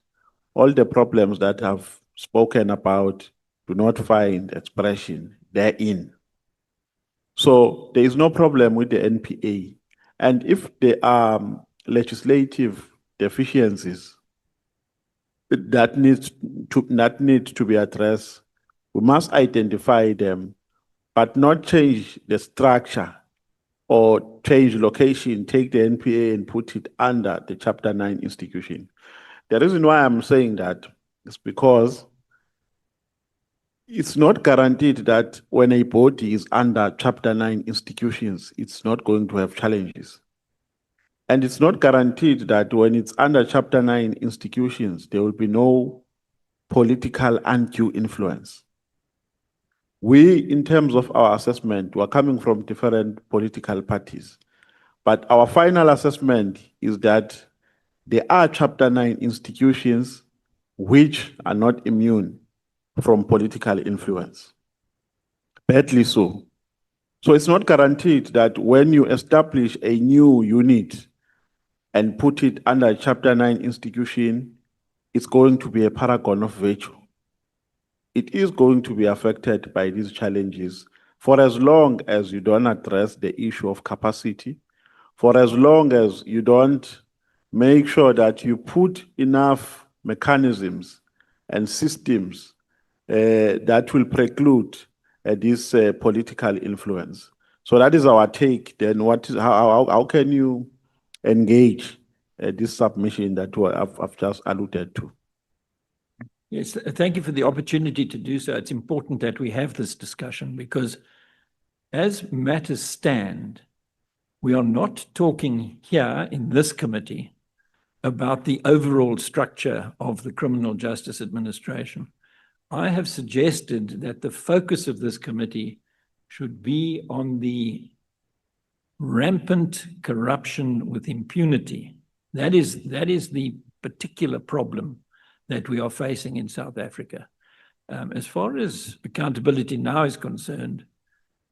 all the problems that I've spoken about do not find expression therein. So there is no problem with the NPA. And if there are legislative deficiencies that need to be addressed, we must identify them, but not change the structure or change location, take the NPA and put it under the Chapter 9 institution. The reason why I'm saying that is because it's not guaranteed that when a body is under Chapter 9 institutions, it's not going to have challenges. And it's not guaranteed that when it's under Chapter 9 institutions, there will be no political undue influence. We, in terms of our assessment, we're coming from different political parties. But our final assessment is that there are Chapter 9 institutions which are not immune from political influence. Badly so. So it's not guaranteed that when you establish a new unit and put it under a Chapter 9 institution, it's going to be a paragon of virtue. It is going to be affected by these challenges for as long as you don't address the issue of capacity, for as long as you don't make sure that you put enough mechanisms and systems that will preclude this political influence. So that is our take. Then how can you engage this submission that I've just alluded to? Yes, thank you for the opportunity to do so. It's important that we have this discussion because as matters stand, we are not talking here in this committee about the overall structure of the criminal justice administration. I have suggested that the focus of this committee should be on the rampant corruption with impunity. That is the particular problem that we are facing in South Africa. As far as accountability now is concerned,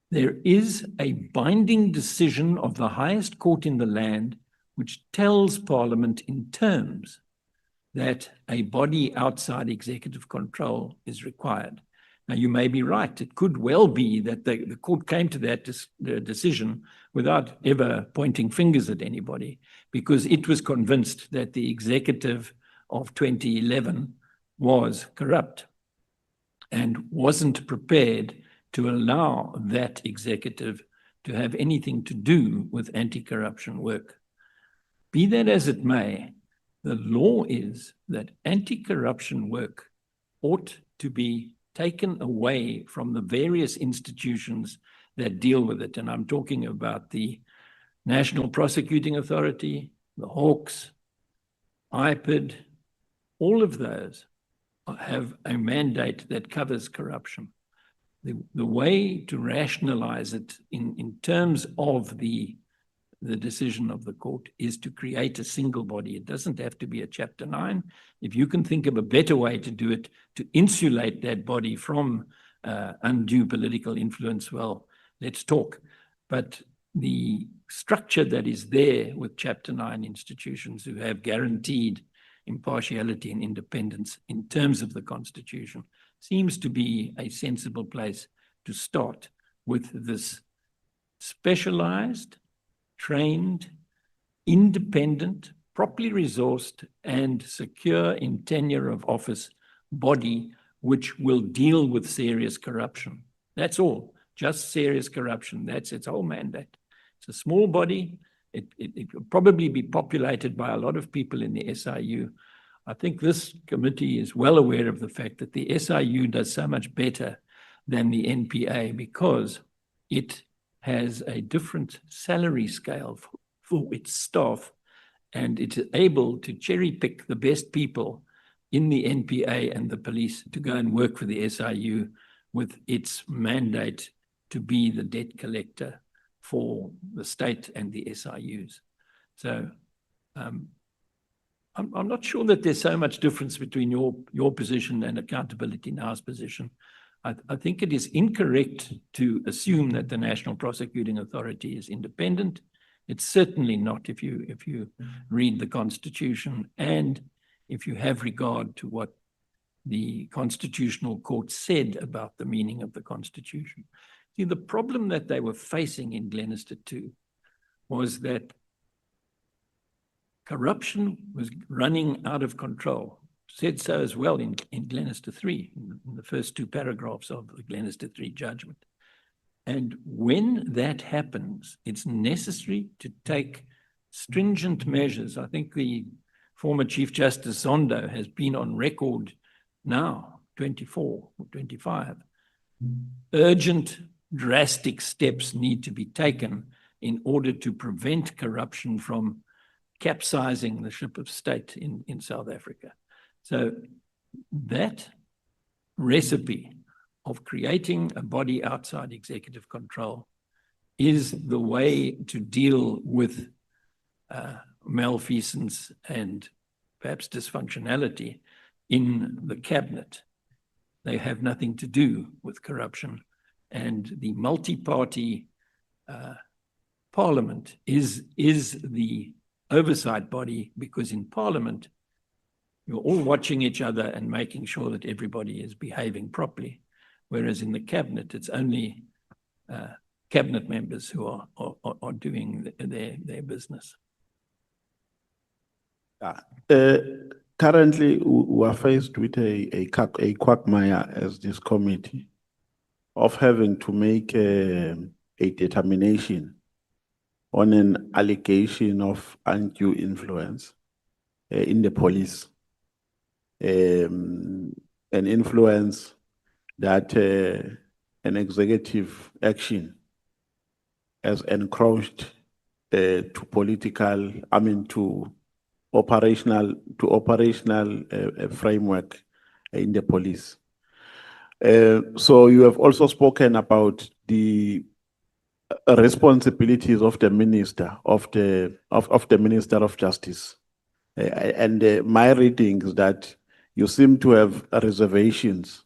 there is a binding decision of the highest court in the land which tells Parliament in terms that a body outside executive control is required. Now, you may be right. It could well be that the court came to that decision without ever pointing fingers at anybody, because it was convinced that the executive of 2011 was corrupt and wasn't prepared to allow that executive to have anything to do with anti-corruption work. Be that as it may, The law is that anti-corruption work ought to be taken away from the various institutions that deal with it. And I'm talking about the National Prosecuting Authority, the Hawks, IPID, all of those have a mandate that covers corruption. The way to rationalize it in terms of the decision of the court is to create a single body. It doesn't have to be a Chapter 9. If you can think of a better way to do it, to insulate that body from undue political influence, well, let's talk. But the structure that is there with Chapter 9 institutions who have guaranteed impartiality and independence in terms of the Constitution seems to be a sensible place to start with this specialized, trained, independent, properly resourced, and secure in tenure of office body which will deal with serious corruption. That's all, just serious corruption. That's its whole mandate. It's a small body. It will probably be populated by a lot of people in the SIU. I think this committee is well aware of the fact that the SIU does so much better than the NPA because it has a different salary scale for its staff, and it's able to cherry pick the best people in the NPA and the police to go and work for the SIU with its mandate to be the debt collector for the state and the SIUs. So I'm not sure that there's so much difference between your position and Accountability Now's position. I think it is incorrect to assume that the National Prosecuting Authority is independent. It's certainly not if you read the Constitution and if you have regard to what the Constitutional Court said about the meaning of the Constitution. See, the problem that they were facing in Glenister 2 was that corruption was running out of control. Said so as well in Glenister 3, in the first two paragraphs of the Glenister 3 judgment. And when that happens, it's necessary to take stringent measures. I think the former Chief Justice Zondo has been on record now, 24 or 25. Urgent, drastic steps need to be taken in order to prevent corruption from capsizing the ship of state in South Africa. So that recipe of creating a body outside executive control is the way to deal with malfeasance and perhaps dysfunctionality in the cabinet. They have nothing to do with corruption, and the multi-party parliament is the oversight body, because in parliament you're all watching each other and making sure that everybody is behaving properly, whereas in the cabinet it's only cabinet members who are doing their business. Currently, we are faced with a quagmire as this committee of having to make a determination on an allegation of undue influence in the police. An influence that an executive action has encroached to operational framework in the police. So you have also spoken about the responsibilities of the Minister of Minister of Justice, and my reading is that you seem to have reservations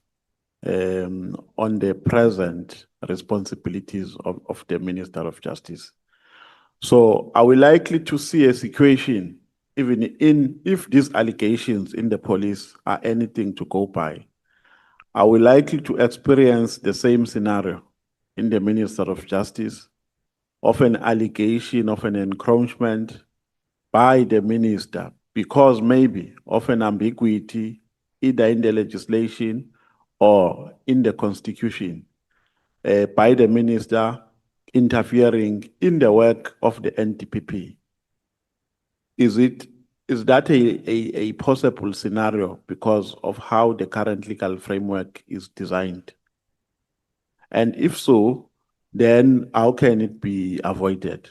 on the present responsibilities of the Minister of Justice. So are we likely to see a situation, even if these allegations in the police are anything to go by, are we likely to experience the same scenario in the Minister of Justice of an allegation of an encroachment by the minister because maybe of an ambiguity either in the legislation or in the Constitution by the minister interfering in the work of the NDPP? Is it Is that a possible scenario because of how the current legal framework is designed? And if so, then how can it be avoided?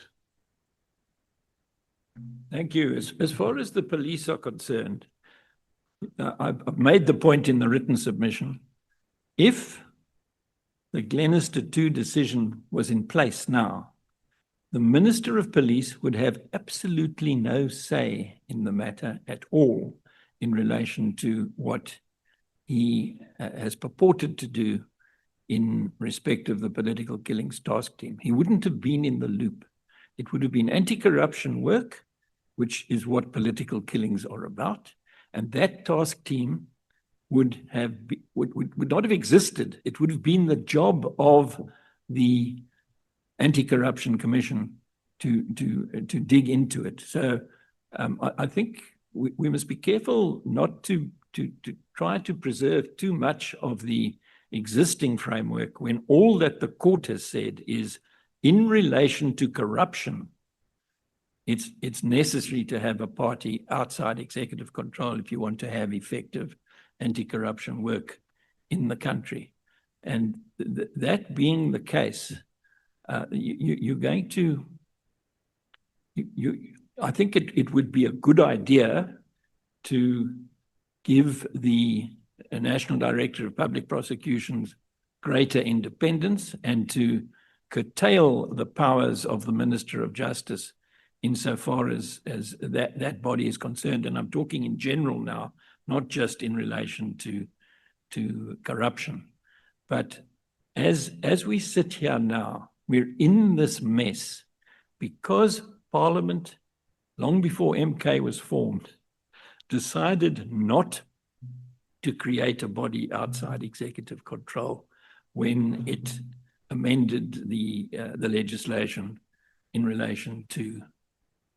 Thank you. As far as the police are concerned, I've made the point in the written submission. If the Glenister 2 decision was in place now, the Minister of Police would have absolutely no say in the matter at all in relation to what he has purported to do in respect of the political killings task team. He wouldn't have been in the loop. It would have been anti-corruption work, which is what political killings are about. And that task team would not have existed. It would have been the job of the Anti-Corruption Commission to dig into it. So I think we must be careful not to try to preserve too much of the existing framework when all that the court has said is in relation to corruption, it's necessary to have a party outside executive control if you want to have effective anti-corruption work in the country. And that being the case, you're going to, I think it would be a good idea to give the National Director of Public Prosecutions greater independence and to curtail the powers of the Minister of Justice insofar as that body is concerned. And I'm talking in general now, not just in relation to corruption. But as we sit here now, we're in this mess because Parliament, long before MK was formed, decided not to create a body outside executive control when it amended the legislation in relation to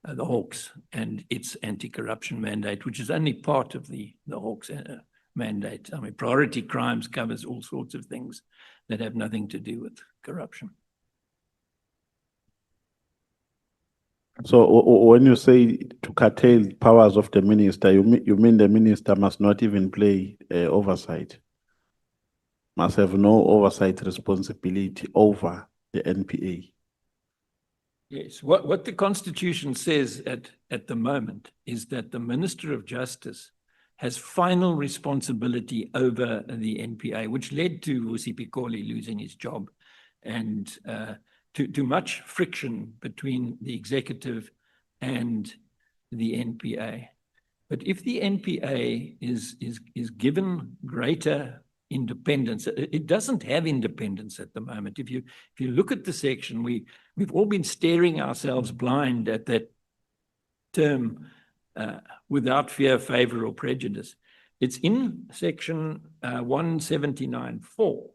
the Hawks and its anti-corruption mandate, which is only part of the Hawks mandate. I mean, priority crimes covers all sorts of things that have nothing to do with corruption. So when you say to curtail powers of the minister, you mean the minister must not even play oversight, must have no oversight responsibility over the NPA? Yes, what the Constitution says at the moment is that the Minister of Justice has final responsibility over the NPA, which led to Vusi Pikoli losing his job and to much friction between the executive and the NPA. But if the NPA is given greater independence, it doesn't have independence at the moment. If you look at the section, we've all been staring ourselves blind at that term without fear, favor, or prejudice. It's in section 179(4).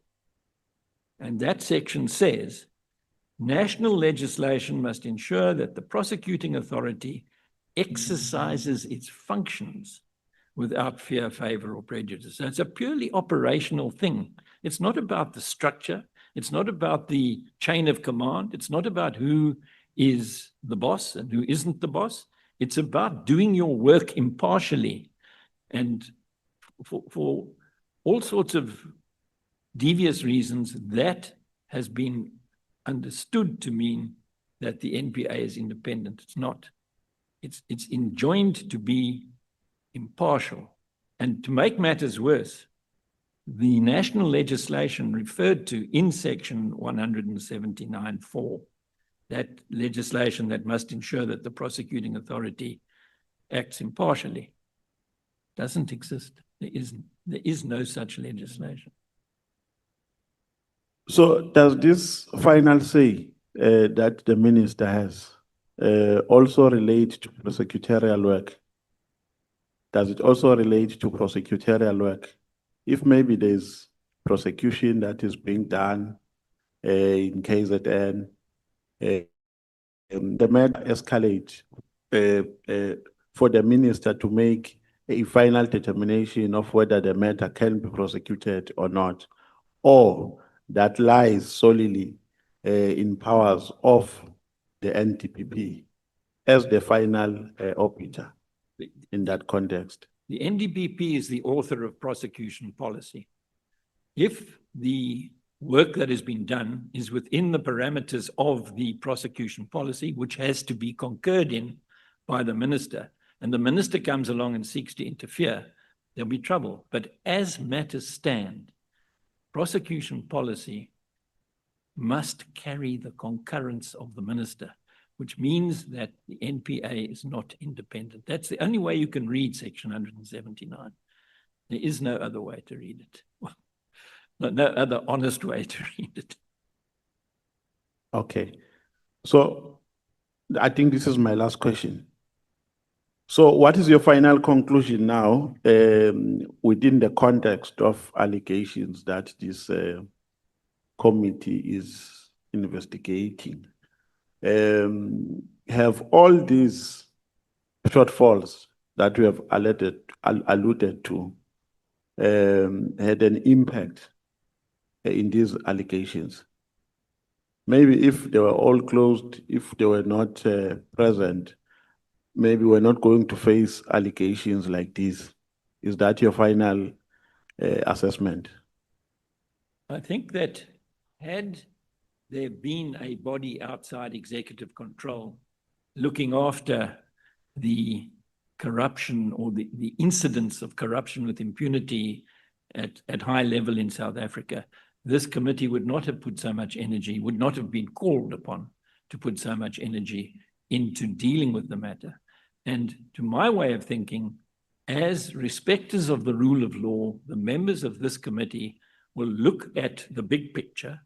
And that section says, national legislation must ensure that the prosecuting authority exercises its functions without fear, favor, or prejudice. So it's a purely operational thing. It's not about the structure. It's not about the chain of command. It's not about who is the boss and who isn't the boss. It's about doing your work impartially. And for all sorts of devious reasons, that has been understood to mean that the NPA is independent. It's not. It's enjoined to be impartial. And to make matters worse, the national legislation referred to in section 179(4), that legislation that must ensure that the prosecuting authority acts impartially, doesn't exist. There is no such legislation. So does this final say that the minister has also relate to prosecutorial work? Does it also relate to prosecutorial work? If maybe there's prosecution that is being done in KZN, the matter escalate for the minister to make a final determination of whether the matter can be prosecuted or not, or that lies solely in powers of the NTPP as the final arbiter. in that context? The NDPP is the author of prosecution policy. If the work that has been done is within the parameters of the prosecution policy, which has to be concurred in by the minister, and the minister comes along and seeks to interfere, there'll be trouble. But as matters stand, prosecution policy must carry the concurrence of the minister, which means that the NPA is not independent. That's the only way you can read Section 179. There is no other way to read it. Well, no other honest way to read it. Okay. So I think this is my last question. So what is your final conclusion now within the context of allegations that this committee is investigating? Have all these shortfalls that we have alluded to had an impact in these allegations? Maybe if they were all closed, if they were not present, maybe we're not going to face allegations like this. Is that your final assessment? I think that had there been a body outside executive control looking after the corruption or the incidents of corruption with impunity at high level in South Africa, this committee would not have put so much energy, would not have been called upon to put so much energy into dealing with the matter. And to my way of thinking, as respecters of the rule of law, the members of this committee will look at the big picture,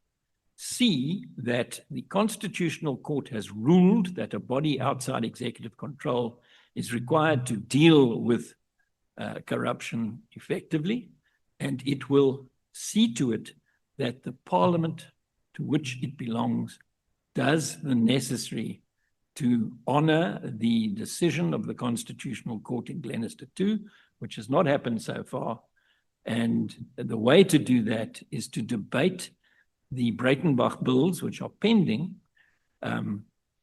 see that the Constitutional Court has ruled that a body outside executive control is required to deal with corruption effectively, and it will see to it that the parliament to which it belongs does the necessary to honor the decision of the Constitutional Court in Glenister 2, which has not happened so far. And the way to do that is to debate the Breitenbach bills, which are pending,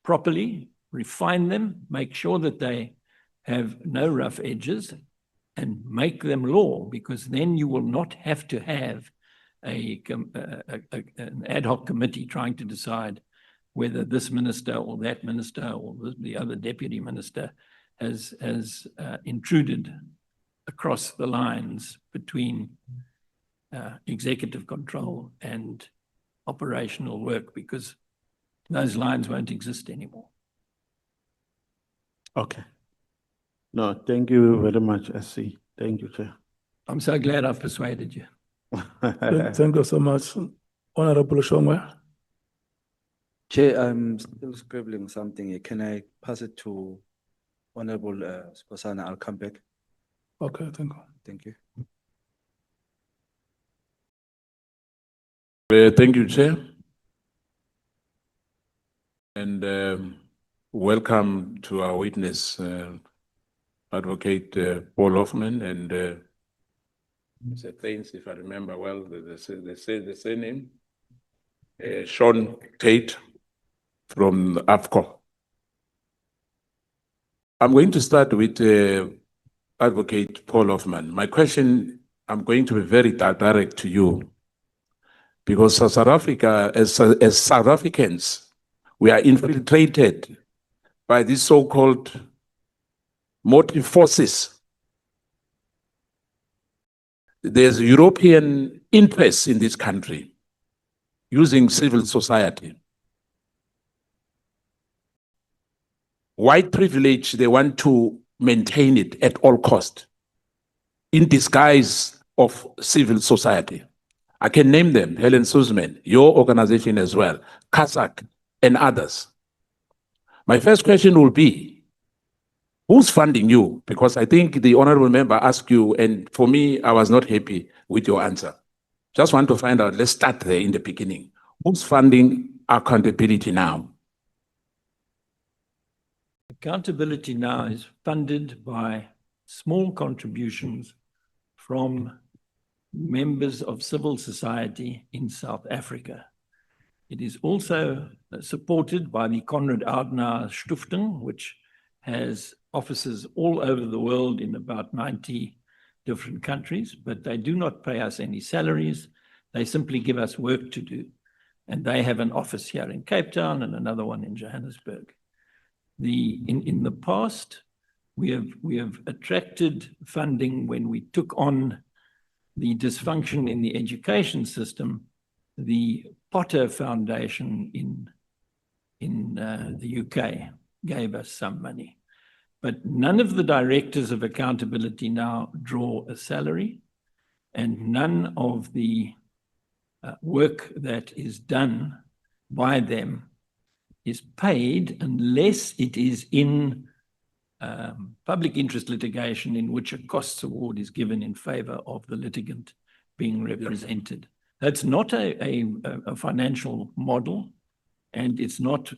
properly, refine them, make sure that they have no rough edges, and make them law, because then you will not have to have an ad hoc committee trying to decide whether this minister or that minister or the other deputy minister has intruded across the lines between executive control and operational work, because those lines won't exist anymore. Okay. No, thank you very much, SC. Thank you, Chair. I'm so glad I've persuaded you. Thank you so much. Honorable Shongwe. Chair, I'm still scribbling something here. Can I pass it to Honorable Sposana? I'll come back. Okay, thank you. Thank you. Thank you, Chair. And welcome to our witness, Advocate Paul Hoffman and Mr. Thames, if I remember well, the surname, Sean Tate from AFCO. I'm going to start with Advocate Paul Hoffman. My question, I'm going to be very direct to you, because South Africa, as South Africans, we are infiltrated by these so-called motive forces. There's European interests in this country using civil society. White privilege, they want to maintain it at all cost in disguise of civil society. I can name them: Helen Suzman, your organization as well, Kazakh, and others. My first question will be, who's funding you? Because I think the honorable member asked you, and for me, I was not happy with your answer. Just want to find out, let's start there in the beginning. Who's funding Accountability Now? Accountability Now is funded by small contributions from members of civil society in South Africa. It is also supported by the Konrad Adenauer Stiftung, which has offices all over the world in about 90 different countries, but they do not pay us any salaries. They simply give us work to do. And they have an office here in Cape Town and another one in Johannesburg. In the past, we have attracted funding when we took on the dysfunction in the education system. The Potter Foundation in the UK gave us some money. But none of the directors of accountability now draw a salary, and none of the work that is done by them is paid unless it is in public interest litigation in which a costs award is given in favor of the litigant being represented. That's not a financial model, and it's not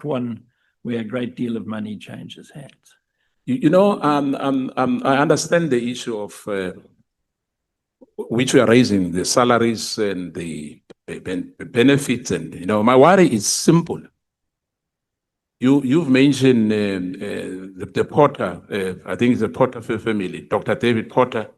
one where a great deal of money changes hands. I understand the issue of which we are raising, the salaries and the benefits, and my worry is simple. You've mentioned the Potter, I think it's the Potter family, Dr. David Potter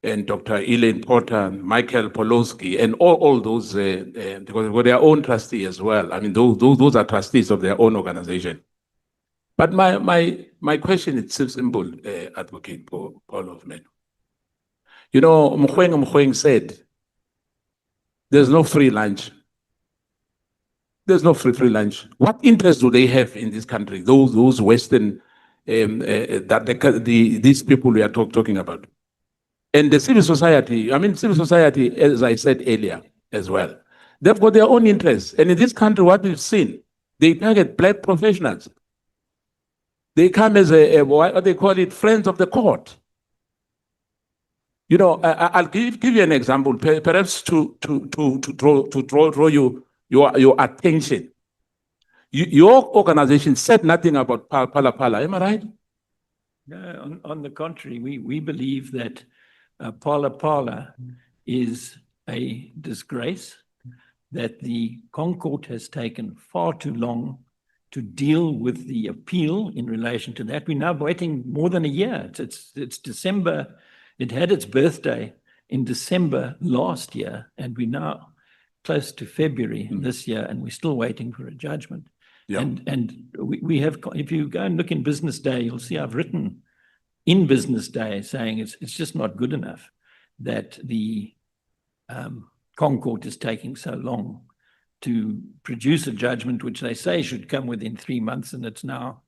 and Dr. Elaine Potter, Michael Polowski, and all those, because they've got their own trustee as well. I mean, those are trustees of their own organization. But my question is simple, Advocate Paul of Men. Mkhwanazi said, there's no free lunch. There's no free lunch. What interest do they have in this country? Those Western, these people we are talking about. And the civil society, as I said earlier as well, they've got their own interests. And in this country, what we've seen, they target black professionals. They come as what they call it, friends of the court. I'll give you an example, perhaps to draw your attention. Your organization said nothing about Phala, am I right? No, on the contrary, we believe that Phala is a disgrace, that the ConCourt has taken far too long to deal with the appeal in relation to that. We're now waiting more than a year. It's December. It had its birthday in December last year, and we're now close to February this year, and we're still waiting for a judgment. Yeah. And we have, if you go and look in Business Day, you'll see I've written in Business Day saying it's just not good enough that the ConCourt is taking so long to produce a judgment, which they say should come within 3 months, and it's now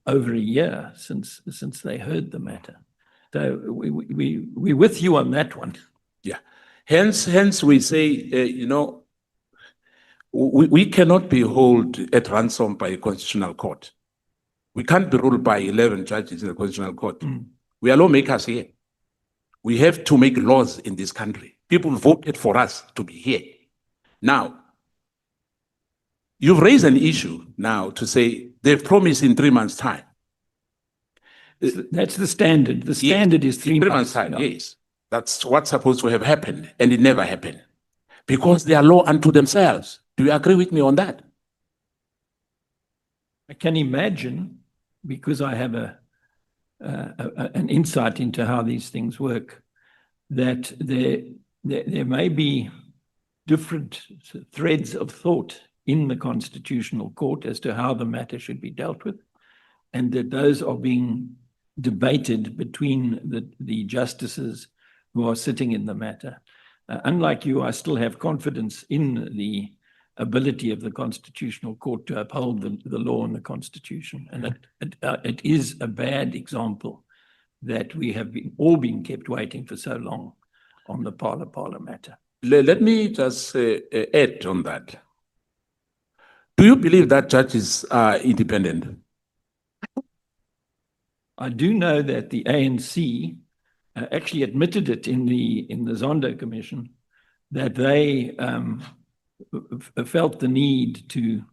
over a year since they heard the matter. So we're with you on that one. Yeah. Hence we say, we cannot be held at ransom by a constitutional court. We can't be ruled by 11 judges in the constitutional court. We are lawmakers here. We have to make laws in this country. People voted for us to be here. Now, you've raised an issue now to say they've promised in 3 months' time. That's the standard. The standard is 3 months. 3 months' time, yes. That's what's supposed to have happened, and it never happened. Because they are law unto themselves. Do you agree with me on that? I can imagine, because I have an insight into how these things work, that there may be different threads of thought in the Constitutional Court as to how the matter should be dealt with, and that those are being debated between the justices who are sitting in the matter. Unlike you, I still have confidence in the ability of the Constitutional Court to uphold the law and the Constitution. And it is a bad example that we have all been kept waiting for so long on the Phala matter. Let me just add on that. Do you believe that judges are independent? I do know that the ANC actually admitted it in the Zondo Commission, that they felt the need to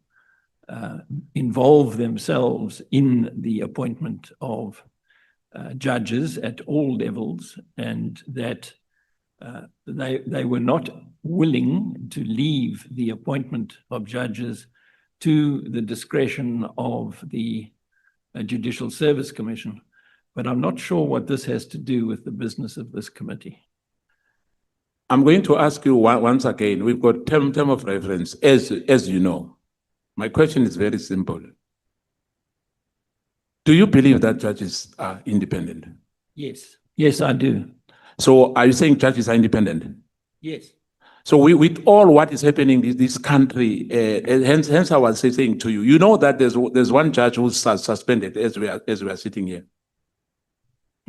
involve themselves in the appointment of judges at all levels, and that they were not willing to leave the appointment of judges to the discretion of the Judicial Service Commission, but I'm not sure what this has to do with the business of this committee. I'm going to ask you once again, we've got term of reference, as you know. My question is very simple. Do you believe that judges are independent? Yes. Yes, I do. So are you saying judges are independent? Yes. So with all what is happening in this country, hence I was saying to you, you know that there's one judge who's suspended as we are sitting here.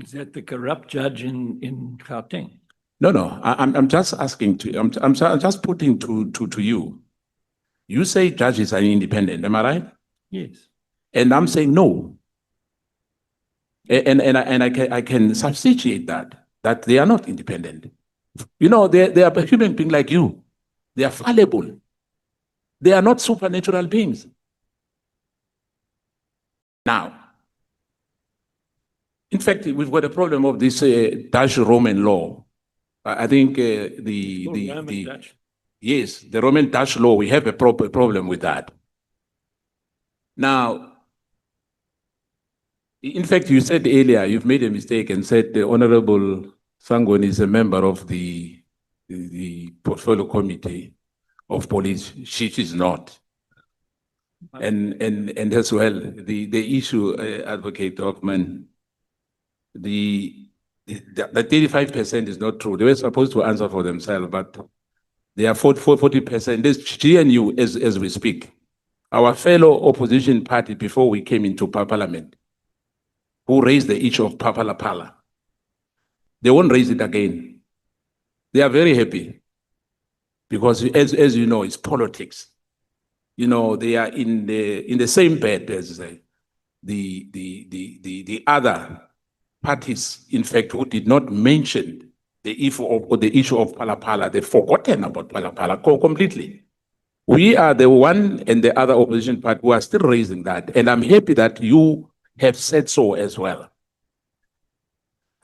Is that the corrupt judge in Gauteng? No, I'm just asking to you. I'm just putting to you. You say judges are independent, am I right? Yes. And I'm saying no. And I can substantiate that they are not independent. You know, they are a human being like you. They are fallible. They are not supernatural beings. Now, in fact, we've got a problem of this Dutch Roman law. I think yes, the Roman Dutch law, we have a problem with that. Now, in fact, you said earlier, you've made a mistake and said the Honorable Sangweni is a member of the Portfolio Committee of Police. She is not. And as well, the issue, Advocate Hoffman, the 35% is not true. They were supposed to answer for themselves, but they are 40%. There's GNU as we speak. Our fellow opposition party before we came into Parliament, who raised the issue of Papalapala. They won't raise it again. They are very happy because, as you know, it's politics. You know, they are in the same bed as the other parties, in fact, who did not mention the issue of Palapala. They've forgotten about Palapala completely. We are the one and the other opposition party who are still raising that, and I'm happy that you have said so as well.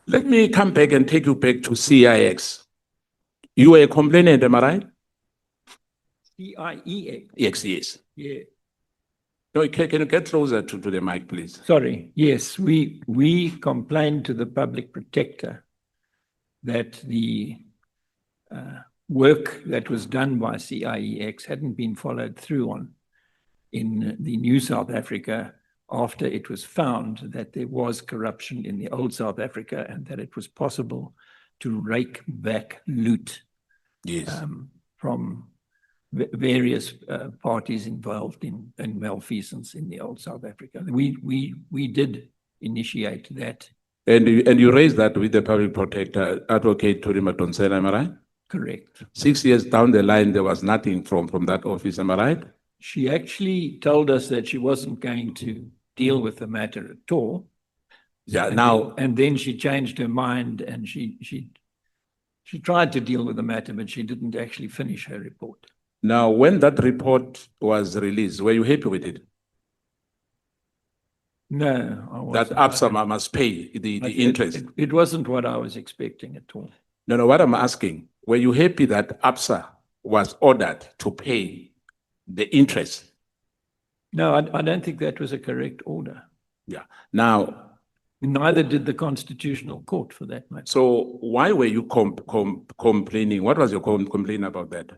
Let me come back and take you back to CIX. You were a complainant, am I right? CIEX? Yes. Yeah. No, can you get closer to the mic, please? Sorry. Yes, we complained to the public protector that the work that was done by CIEX hadn't been followed through on in the new South Africa after it was found that there was corruption in the old South Africa and that it was possible to rake back loot from various parties involved in malfeasance in the old South Africa. We did initiate that. And you raised that with the public protector, Advocate Tuli Madonsela, am I right? Correct. 6 years down the line, there was nothing from that office, am I right? She actually told us that she wasn't going to deal with the matter at all. Yeah, and then she changed her mind and she tried to deal with the matter, but she didn't actually finish her report. Now, when that report was released, were you happy with it? No, I wasn't. That ABSA must pay the interest. It wasn't what I was expecting at all. No, what I'm asking, were you happy that ABSA was ordered to pay the interest? No, I don't think that was a correct order. Yeah. Now, neither did the Constitutional Court, for that matter. So why were you complaining? What was your complaint about that?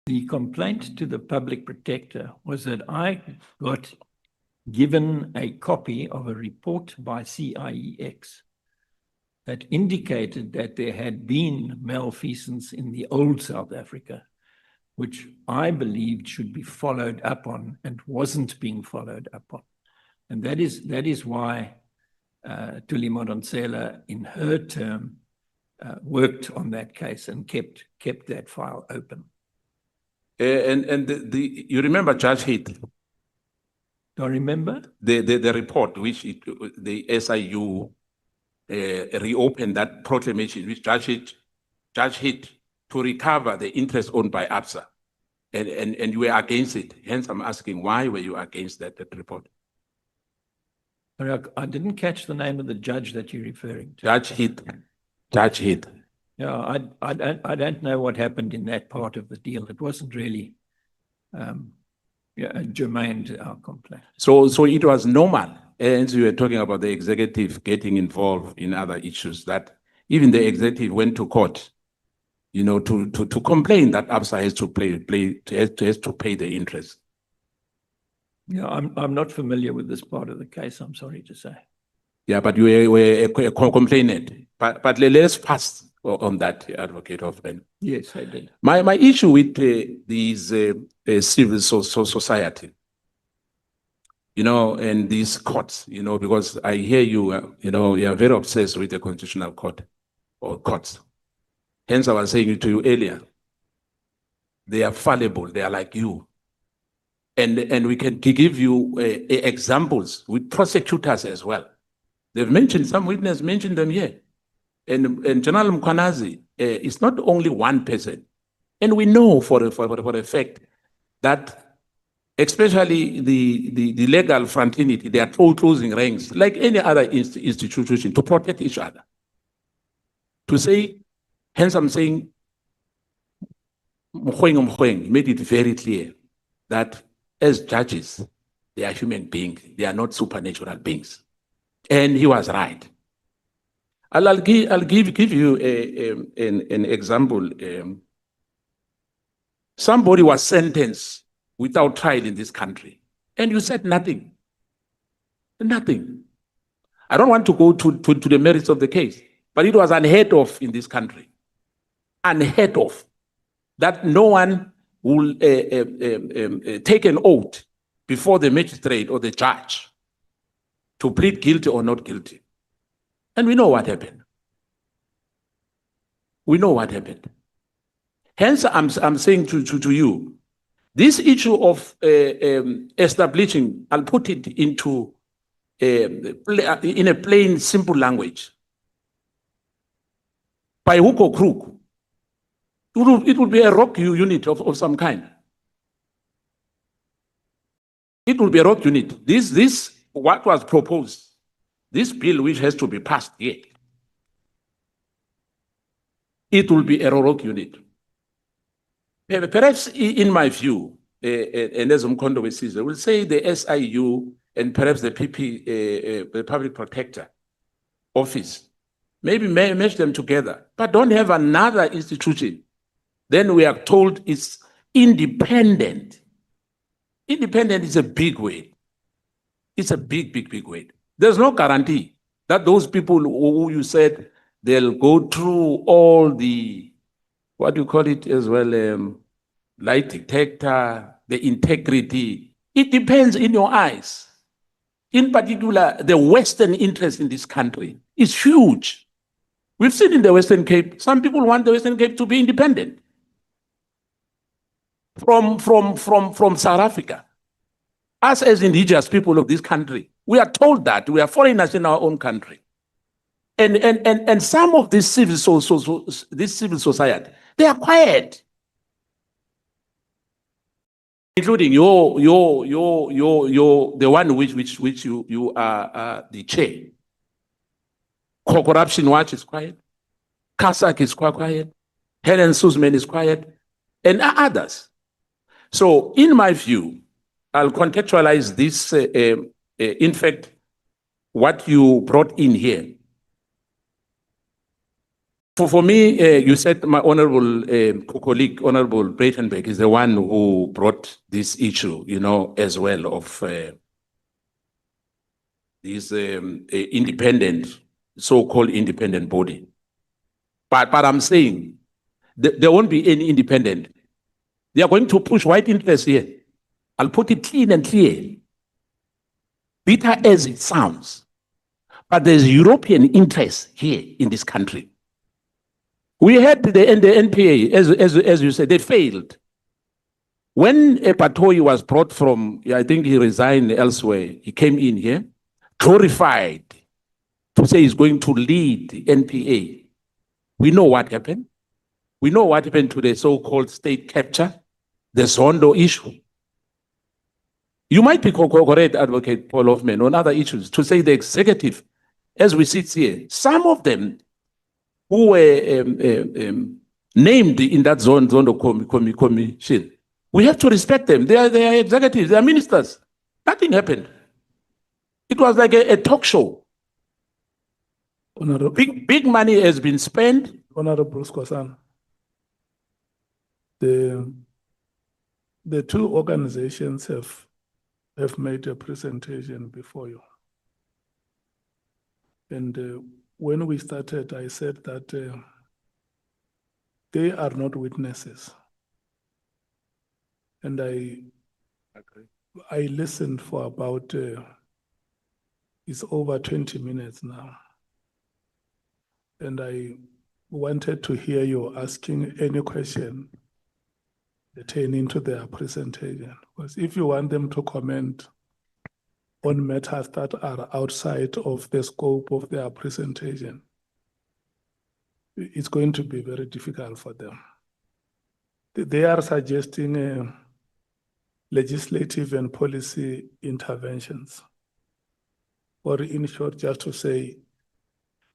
The complaint to the public protector was that I got given a copy of a report by CIEX that indicated that there had been malfeasance in the old South Africa, which I believed should be followed up on and wasn't being followed up on. And that is why Tuli Madonsela, in her term, worked on that case and kept that file open. And you remember Judge Heath? Do I remember? The report which the SIU reopened that proclamation, which Judge Heath to recover the interest owned by ABSA, and you were against it. Hence, I'm asking, why were you against that report? I didn't catch the name of the judge that you're referring to. Judge Heath. Yeah, I don't know what happened in that part of the deal. It wasn't really germane to our complaint. So it was normal, and you were talking about the executive getting involved in other issues, that even the executive went to court, you know, to complain that ABSA has to has to pay the interest. Yeah, I'm not familiar with this part of the case, I'm sorry to say. Yeah, but you were a complainant. But let's pass on that, Advocate Hoffman. Yes, I did. My issue with these civil society, you know, and these courts, you know, because I hear you, you know, you are very obsessed with the constitutional court or courts. Hence, I was saying to you earlier, they are fallible, they are like you. And we can give you examples with prosecutors as well. They've mentioned, some witness mentioned them here. And General Mkhwanazi is not only one person. And we know for a fact that especially the legal fraternity, they are closing ranks like any other institution to protect each other. To say, hence I'm saying, Mkhwanazi made it very clear that as judges, they are human beings. They are not supernatural beings. And he was right. I'll give you an example. Somebody was sentenced without trial in this country, and you said nothing. Nothing. I don't want to go to the merits of the case, but it was unheard of in this country. Unheard of. That no one will take an oath before the magistrate or the judge to plead guilty or not guilty. And we know what happened. We know what happened. Hence, I'm saying to you, this issue of establishing, I'll put it into in a plain, simple language. By hook or crook, it would be a rock unit of some kind. It will be a rock unit. This what was proposed, this bill which has to be passed here, it will be a rock unit. Perhaps in my view, and as Mkondo says, I will say the SIU and perhaps the PP, the Public Protector Office, maybe mesh them together, but don't have another institution. Then we are told it's independent. Independent is a big word. It's a big word. There's no guarantee that those people who you said they'll go through all the, what do you call it as well, light detector, the integrity. It depends in your eyes. In particular, the Western interest in this country is huge. We've seen in the Western Cape, some people want the Western Cape to be independent from South Africa. Us as indigenous people of this country, we are told that we are foreigners in our own country. And some of this civil society, they are quiet. Including the one which you are the chair. Corruption Watch is quiet. Kasak is quite quiet. Helen Suzman is quiet. And others. So in my view, I'll contextualize this, in fact, what you brought in here. For me, you said my honorable colleague, Honorable Breitenberg, is the one who brought this issue, you know, as well of this independent, so-called independent body. But I'm saying there won't be any independent. They are going to push white interests here. I'll put it clean and clear. Bitter as it sounds, but there's European interest here in this country. We had the NPA, as you said, they failed. When Patoi was brought from, I think he resigned elsewhere, he came in here, glorified to say he's going to lead the NPA. We know what happened. We know what happened to the so-called state capture, the Zondo issue. You might be correct, Advocate Paul Hoffman, on other issues, to say the executive, as we sit here, some of them, who were named in that zone commission. We have to respect them. They are executives, they are ministers. Nothing happened. It was like a talk show. Honorable, Big money has been spent. Honorable Skhosana, the two organizations have made a presentation before you. And when we started, I said that they are not witnesses. And I listened for about, it's over 20 minutes now. And I wanted to hear you asking any question pertaining to their presentation. Because if you want them to comment on matters that are outside of the scope of their presentation, it's going to be very difficult for them. They are suggesting legislative and policy interventions. Or in short, just to say,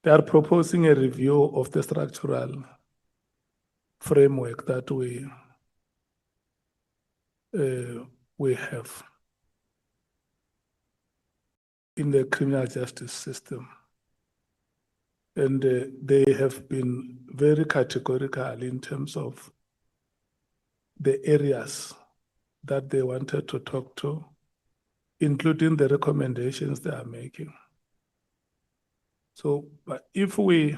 they are proposing a review of the structural framework that we have in the criminal justice system. And they have been very categorical in terms of the areas that they wanted to talk to, including the recommendations they are making. So, but if we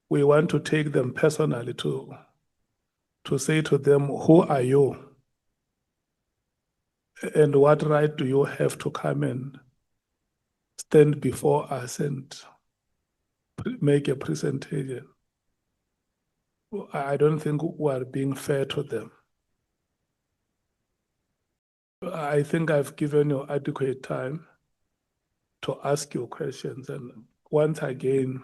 want to take them personally to say to them, who are you? And what right do you have to come and stand before us and make a presentation? I don't think we are being fair to them. I think I've given you adequate time to ask your questions. And once again,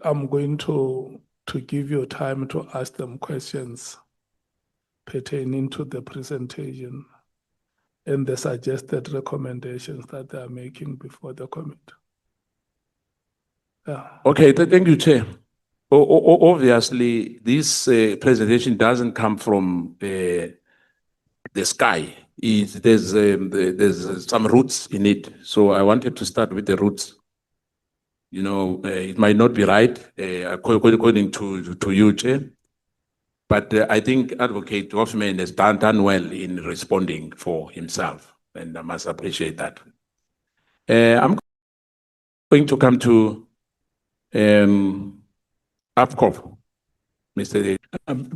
I'm going to give you time to ask them questions pertaining to the presentation and the suggested recommendations that they are making before the committee. Yeah. Okay, thank you, Chair. Obviously, this presentation doesn't come from the sky. There's some roots in it. So I wanted to start with the roots. You know, it might not be right, according to you, Chair. But I think Advocate Hoffman has done well in responding for himself, and I must appreciate that. I'm going to come to AFCOP, Mr.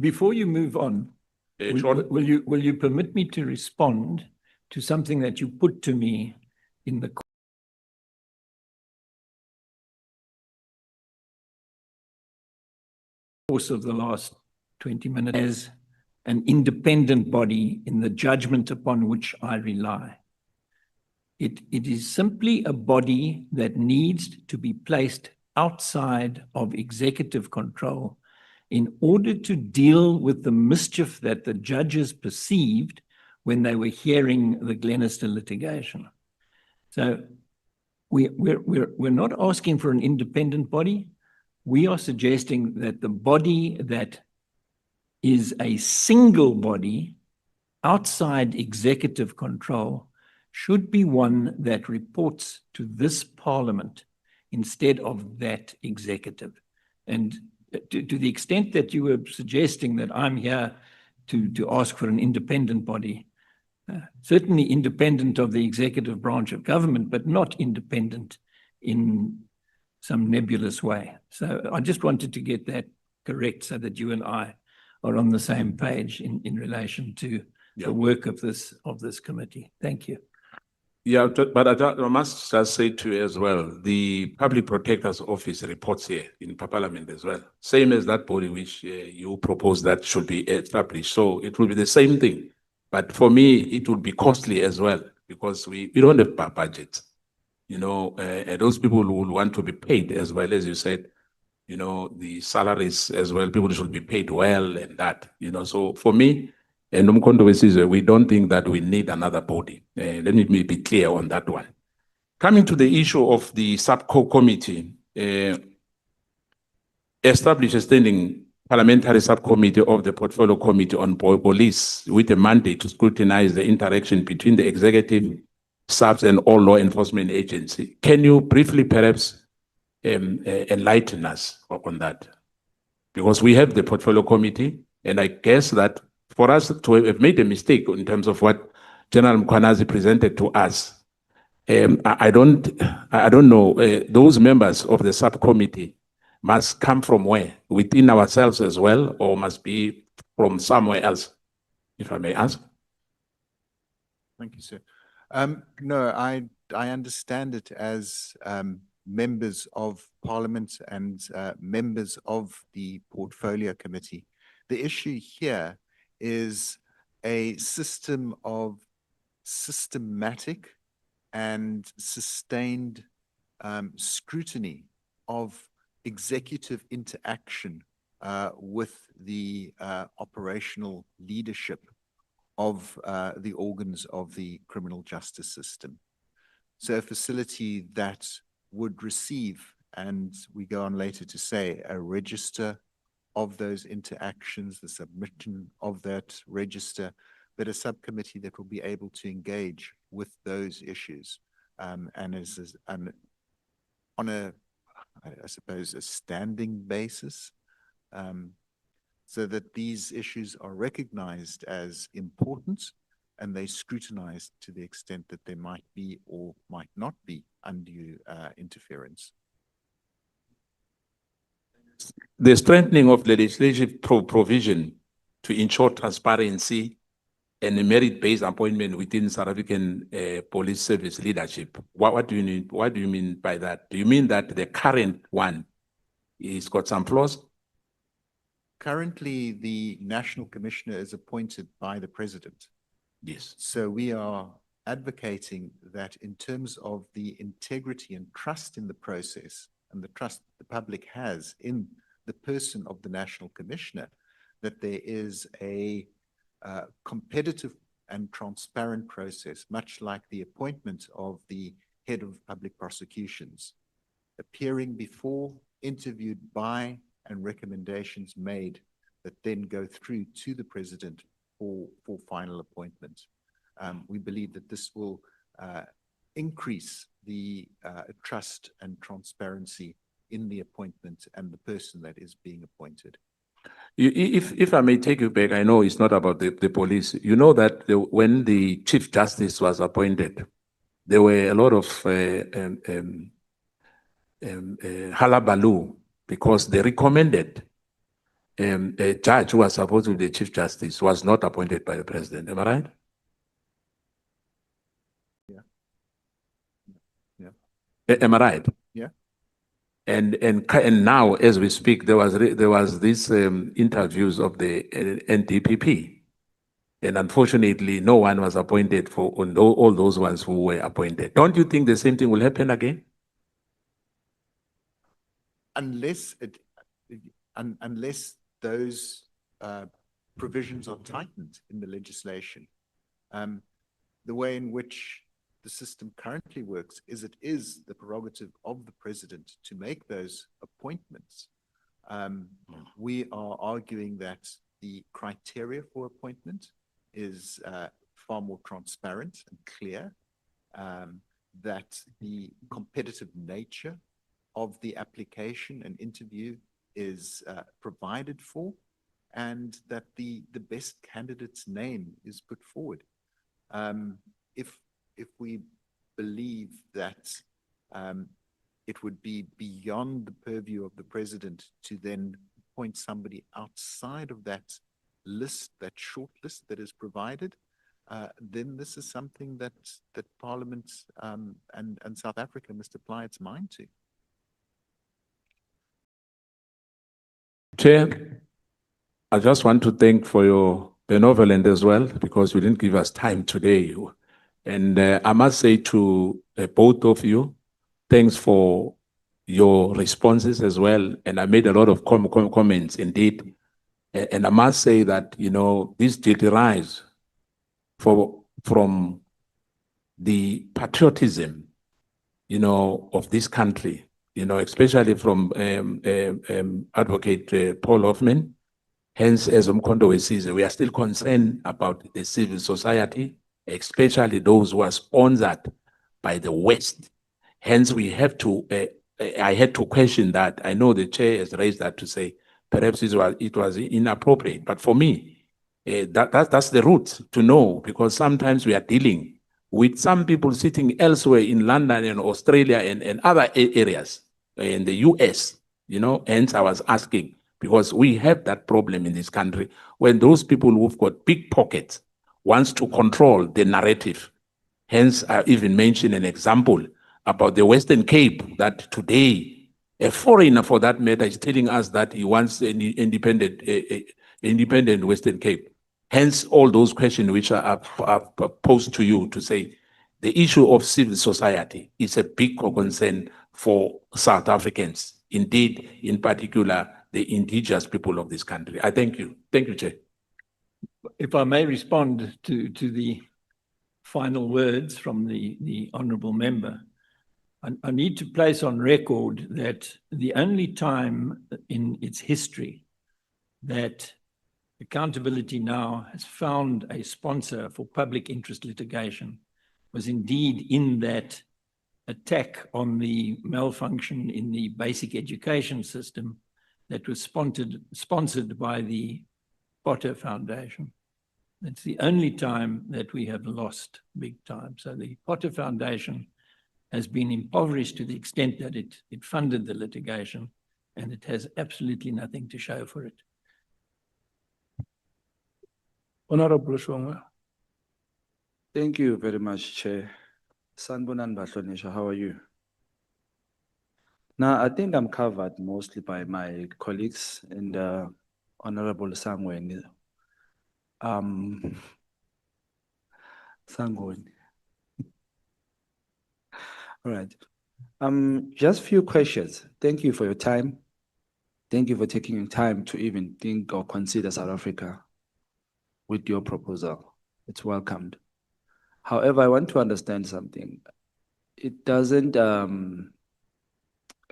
Before you move on, will you permit me to respond to something that you put to me in the course of the last 20 minutes as an independent body in the judgment upon which I rely? It is simply a body that needs to be placed outside of executive control in order to deal with the mischief that the judges perceived when they were hearing the Glenister litigation. So we're not asking for an independent body. We are suggesting that the body that is a single body outside executive control should be one that reports to this Parliament instead of that executive. And to the extent that you were suggesting that I'm here to ask for an independent body, certainly independent of the executive branch of government, but not independent in some nebulous way. So I just wanted to get that correct so that you and I are on the same page in relation to the work of this committee. Thank you. Yeah, but I must just say to you as well, the Public Protector's Office reports here in Parliament as well, same as that body which you propose that should be established. So it will be the same thing. But for me, it would be costly as well because we don't have budgets. You know, and those people who will want to be paid as well, as you said, you know, the salaries as well, people should be paid well and that, you know. So for me, and we don't think that we need another body. Let me be clear on that one. Coming to the issue of the SAPS committee, establish a standing parliamentary subcommittee of the Portfolio Committee on Police with a mandate to scrutinize the interaction between the executive, SAPS, and all law enforcement agencies. Can you briefly perhaps enlighten us on that? Because we have the Portfolio Committee, and I guess that for us to have made a mistake in terms of what General Mkhwanazi presented to us, I don't know, those members of the subcommittee must come from where? Within ourselves as well, or must be from somewhere else, if I may ask? Thank you, sir. No, I understand it as members of Parliament and members of the Portfolio Committee. The issue here is a system of systematic and sustained scrutiny of executive interaction with the operational leadership of the organs of the criminal justice system. So a facility that would receive, and we go on later to say, a register of those interactions, the submission of that register, but a subcommittee that will be able to engage with those issues and on a, I suppose, a standing basis, so that these issues are recognized as important and they scrutinized to the extent that there might be or might not be undue interference. The strengthening of legislative provision to ensure transparency and a merit-based appointment within South African police service leadership. What do you mean? What do you mean by that? Do you mean that the current one is got some flaws? Currently, the National Commissioner is appointed by the President. Yes. So we are advocating that in terms of the integrity and trust in the process and the trust the public has in the person of the National Commissioner, that there is a competitive and transparent process, much like the appointment of the head of public prosecutions, appearing before, interviewed by, and recommendations made that then go through to the President for final appointment. We believe that this will increase the trust and transparency in the appointment and the person that is being appointed. If I may take you back, I know it's not about the police. You know that when the Chief Justice was appointed, there were a lot of hullabaloo because they recommended a judge who was supposed to be the Chief Justice was not appointed by the President. Am I right? Yeah. Yeah. Am I right? Yeah. And now, as we speak, there was these interviews of the NDPP, and unfortunately, no one was appointed for all those ones who were appointed. Don't you think the same thing will happen again? Unless those provisions are tightened in the legislation. The way in which the system currently works is it is the prerogative of the President to make those appointments. We are arguing that the criteria for appointment is far more transparent and clear, that the competitive nature of the application and interview is provided for, and that the best candidate's name is put forward. If we believe that it would be beyond the purview of the President to then appoint somebody outside of that list, that short list that is provided, then this is something that Parliament and South Africa must apply its mind to. Chair, I just want to thank for your benevolence as well, because you didn't give us time today. And I must say to both of you, thanks for your responses as well. And I made a lot of comments indeed. And I must say that, you know, this did rise from the patriotism of this country, especially from Advocate Paul Hoffman. Hence, as Umkhonto says, we are still concerned about the civil society, especially those who are sponsored by the West. Hence, we have to, I had to question that. I know the chair has raised that to say, perhaps it was inappropriate. But for me, that's the route to know, because sometimes we are dealing with some people sitting elsewhere in London and Australia and other areas in the US, hence I was asking, because we have that problem in this country when those people who've got big pockets wants to control the narrative. Hence, I even mentioned an example about the Western Cape, that today, a foreigner for that matter is telling us that he wants an independent Western Cape. Hence, all those questions which are posed to you to say, the issue of civil society is a big concern for South Africans. Indeed, in particular, the indigenous people of this country. I thank you. Thank you, Chair. If I may respond to the final words from the honourable member, I need to place on record that the only time in its history that Accountability Now has found a sponsor for public interest litigation was indeed in that attack on the malfunction in the basic education system that was sponsored by the Potter Foundation. It's the only time that we have lost big time. So the Potter Foundation has been impoverished to the extent that it funded the litigation, and it has absolutely nothing to show for it. Honorable Shongwe. Thank you very much, Chair. Sanbonan Bahlonisha, how are you? Now, I think I'm covered mostly by my colleagues and Honorable Sangweni. Sangweni. All right. Just few questions. Thank you for your time. Thank you for taking your time to even think or consider South Africa with your proposal. It's welcomed. However, I want to understand something. It doesn't,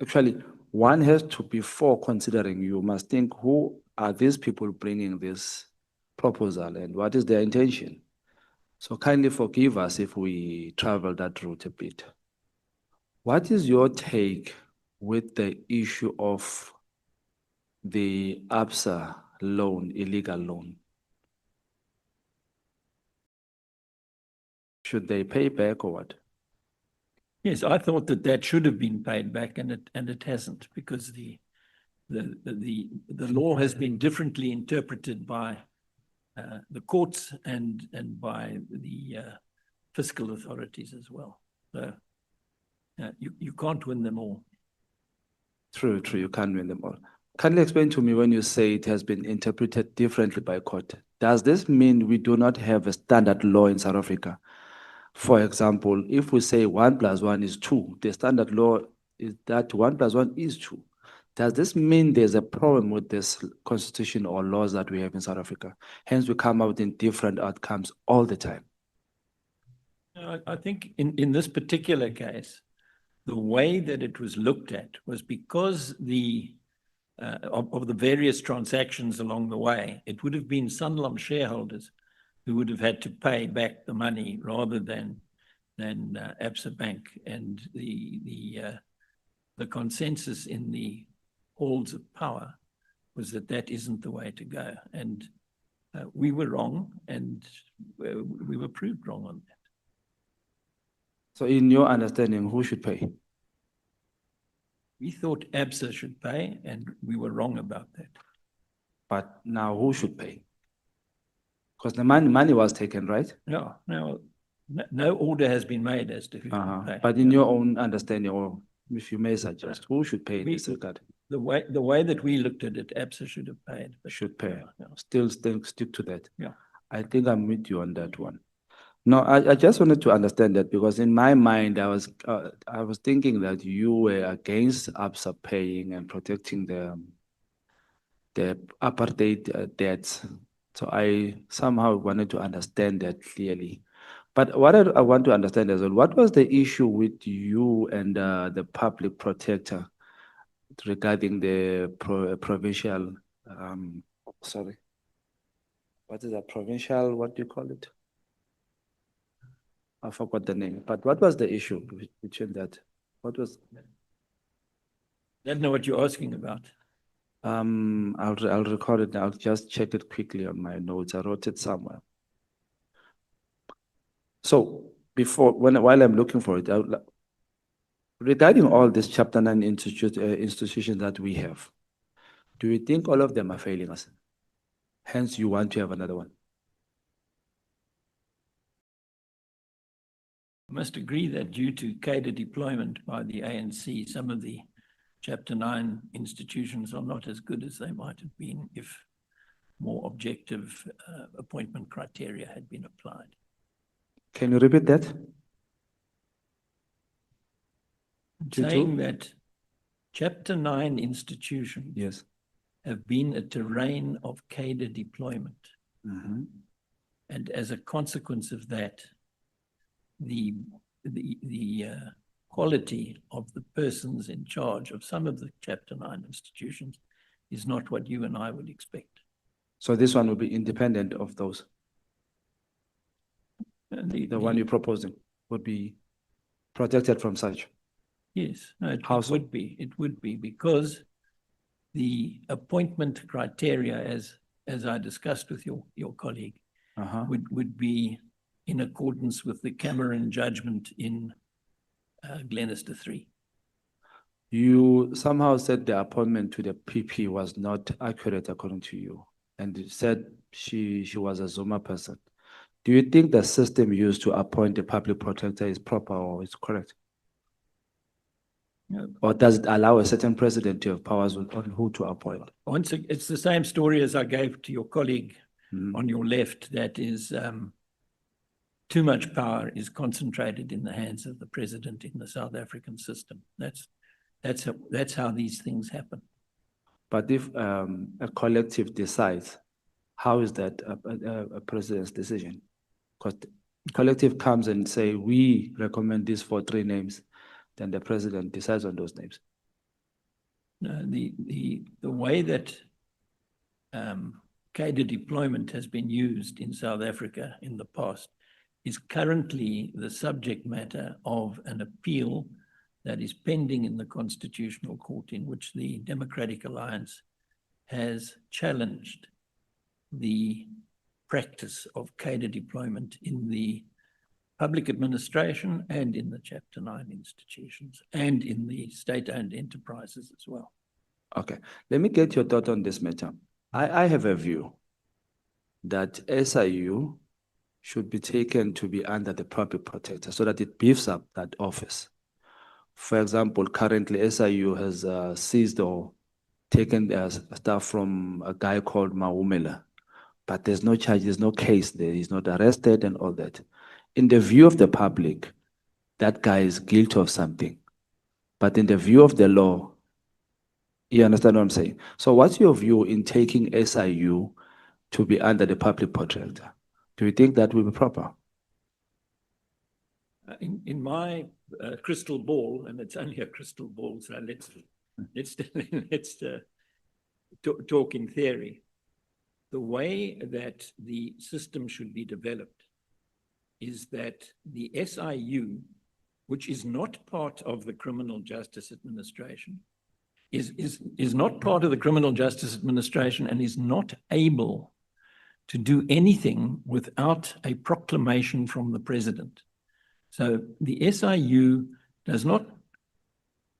actually, one has to, before considering, you must think, who are these people bringing this proposal and what is their intention? So kindly forgive us if we travel that route a bit. What is your take with the issue of the ABSA loan, illegal loan? Should they pay back or what? Yes, I thought that should have been paid back, and it hasn't, because the law has been differently interpreted by the courts and by the fiscal authorities as well. So you can't win them all. True, you can't win them all. Kindly explain to me, when you say it has been interpreted differently by court, does this mean we do not have a standard law in South Africa? For example, if we say 1 + 1 is 2, the standard law is that 1 + 1 is 2. Does this mean there's a problem with this constitution or laws that we have in South Africa? Hence, we come out in different outcomes all the time. I think in this particular case, the way that it was looked at was because of the various transactions along the way, it would have been Sanlam shareholders who would have had to pay back the money rather than Absa Bank, and the consensus in the halls of power was that isn't the way to go, and we were wrong, and we were proved wrong on that. So in your understanding, who should pay? We thought Absa should pay, and we were wrong about that. But now who should pay? Because the money was taken, right? No order has been made as to who should pay. But in your own understanding, or if you may suggest, who should pay in this regard? The way that we looked at it, Absa should have paid. Should pay. Yeah. Still stick to that. Yeah. I think I'm with you on that one. No, I just wanted to understand that, because in my mind, I was thinking that you were against Absa paying and protecting the apartheid debts. So I somehow wanted to understand that clearly. But what I want to understand as well, what was the issue with you and the public protector regarding the provincial, sorry, what is that, provincial, what do you call it? I forgot the name, but what was the issue between that? What was? I don't know what you're asking about. I'll record it now. I'll just check it quickly on my notes. I wrote it somewhere. So while I'm looking for it, regarding all these Chapter 9 institutions that we have, do you think all of them are failing us? Hence, you want to have another one? I must agree that due to cadre deployment by the ANC, some of the Chapter 9 institutions are not as good as they might have been if more objective appointment criteria had been applied. Can you repeat that? Saying that Chapter 9 institutions Yes. have been a terrain of cadre deployment. Mm-hmm. And as a consequence of that, the quality of the persons in charge of some of the Chapter 9 institutions is not what you and I would expect. So this one will be independent of those? The one you're proposing would be protected from such? Yes, no, it How so? would be. It would be because the appointment criteria, as I discussed with your colleague, would be in accordance with the Cameron judgment in Glenister 3. You somehow said the appointment to the PP was not accurate according to you, and you said she was a Zuma person. Do you think the system used to appoint a public protector is proper or is correct? No. Or does it allow a certain president to have powers on who to appoint? Once it's the same story as I gave to your colleague on your left, that is too much power is concentrated in the hands of the president in the South African system. That's how these things happen. But if a collective decides, how is that a president's decision? Because the collective comes and say, we recommend this for 3 names, then the president decides on those names. The way that cadre deployment has been used in South Africa in the past is currently the subject matter of an appeal that is pending in the Constitutional Court, in which the Democratic Alliance has challenged the practice of cadre deployment in the public administration and in the Chapter 9 institutions and in the state-owned enterprises as well. Okay, let me get your thought on this matter. I have a view that SIU should be taken to be under the public protector so that it beefs up that office. For example, currently SIU has seized or taken stuff from a guy called Maumela, but there's no charge, there's no case there, he's not arrested and all that. In the view of the public, that guy is guilty of something. But in the view of the law, you understand what I'm saying? So what's your view in taking SIU to be under the public protector? Do you think that will be proper? In my crystal ball, and it's only a crystal ball, so let's talk in theory. The way that the system should be developed is that the SIU, which is not part of the Criminal Justice Administration, is not part of the Criminal Justice Administration and is not able to do anything without a proclamation from the president. So the SIU does not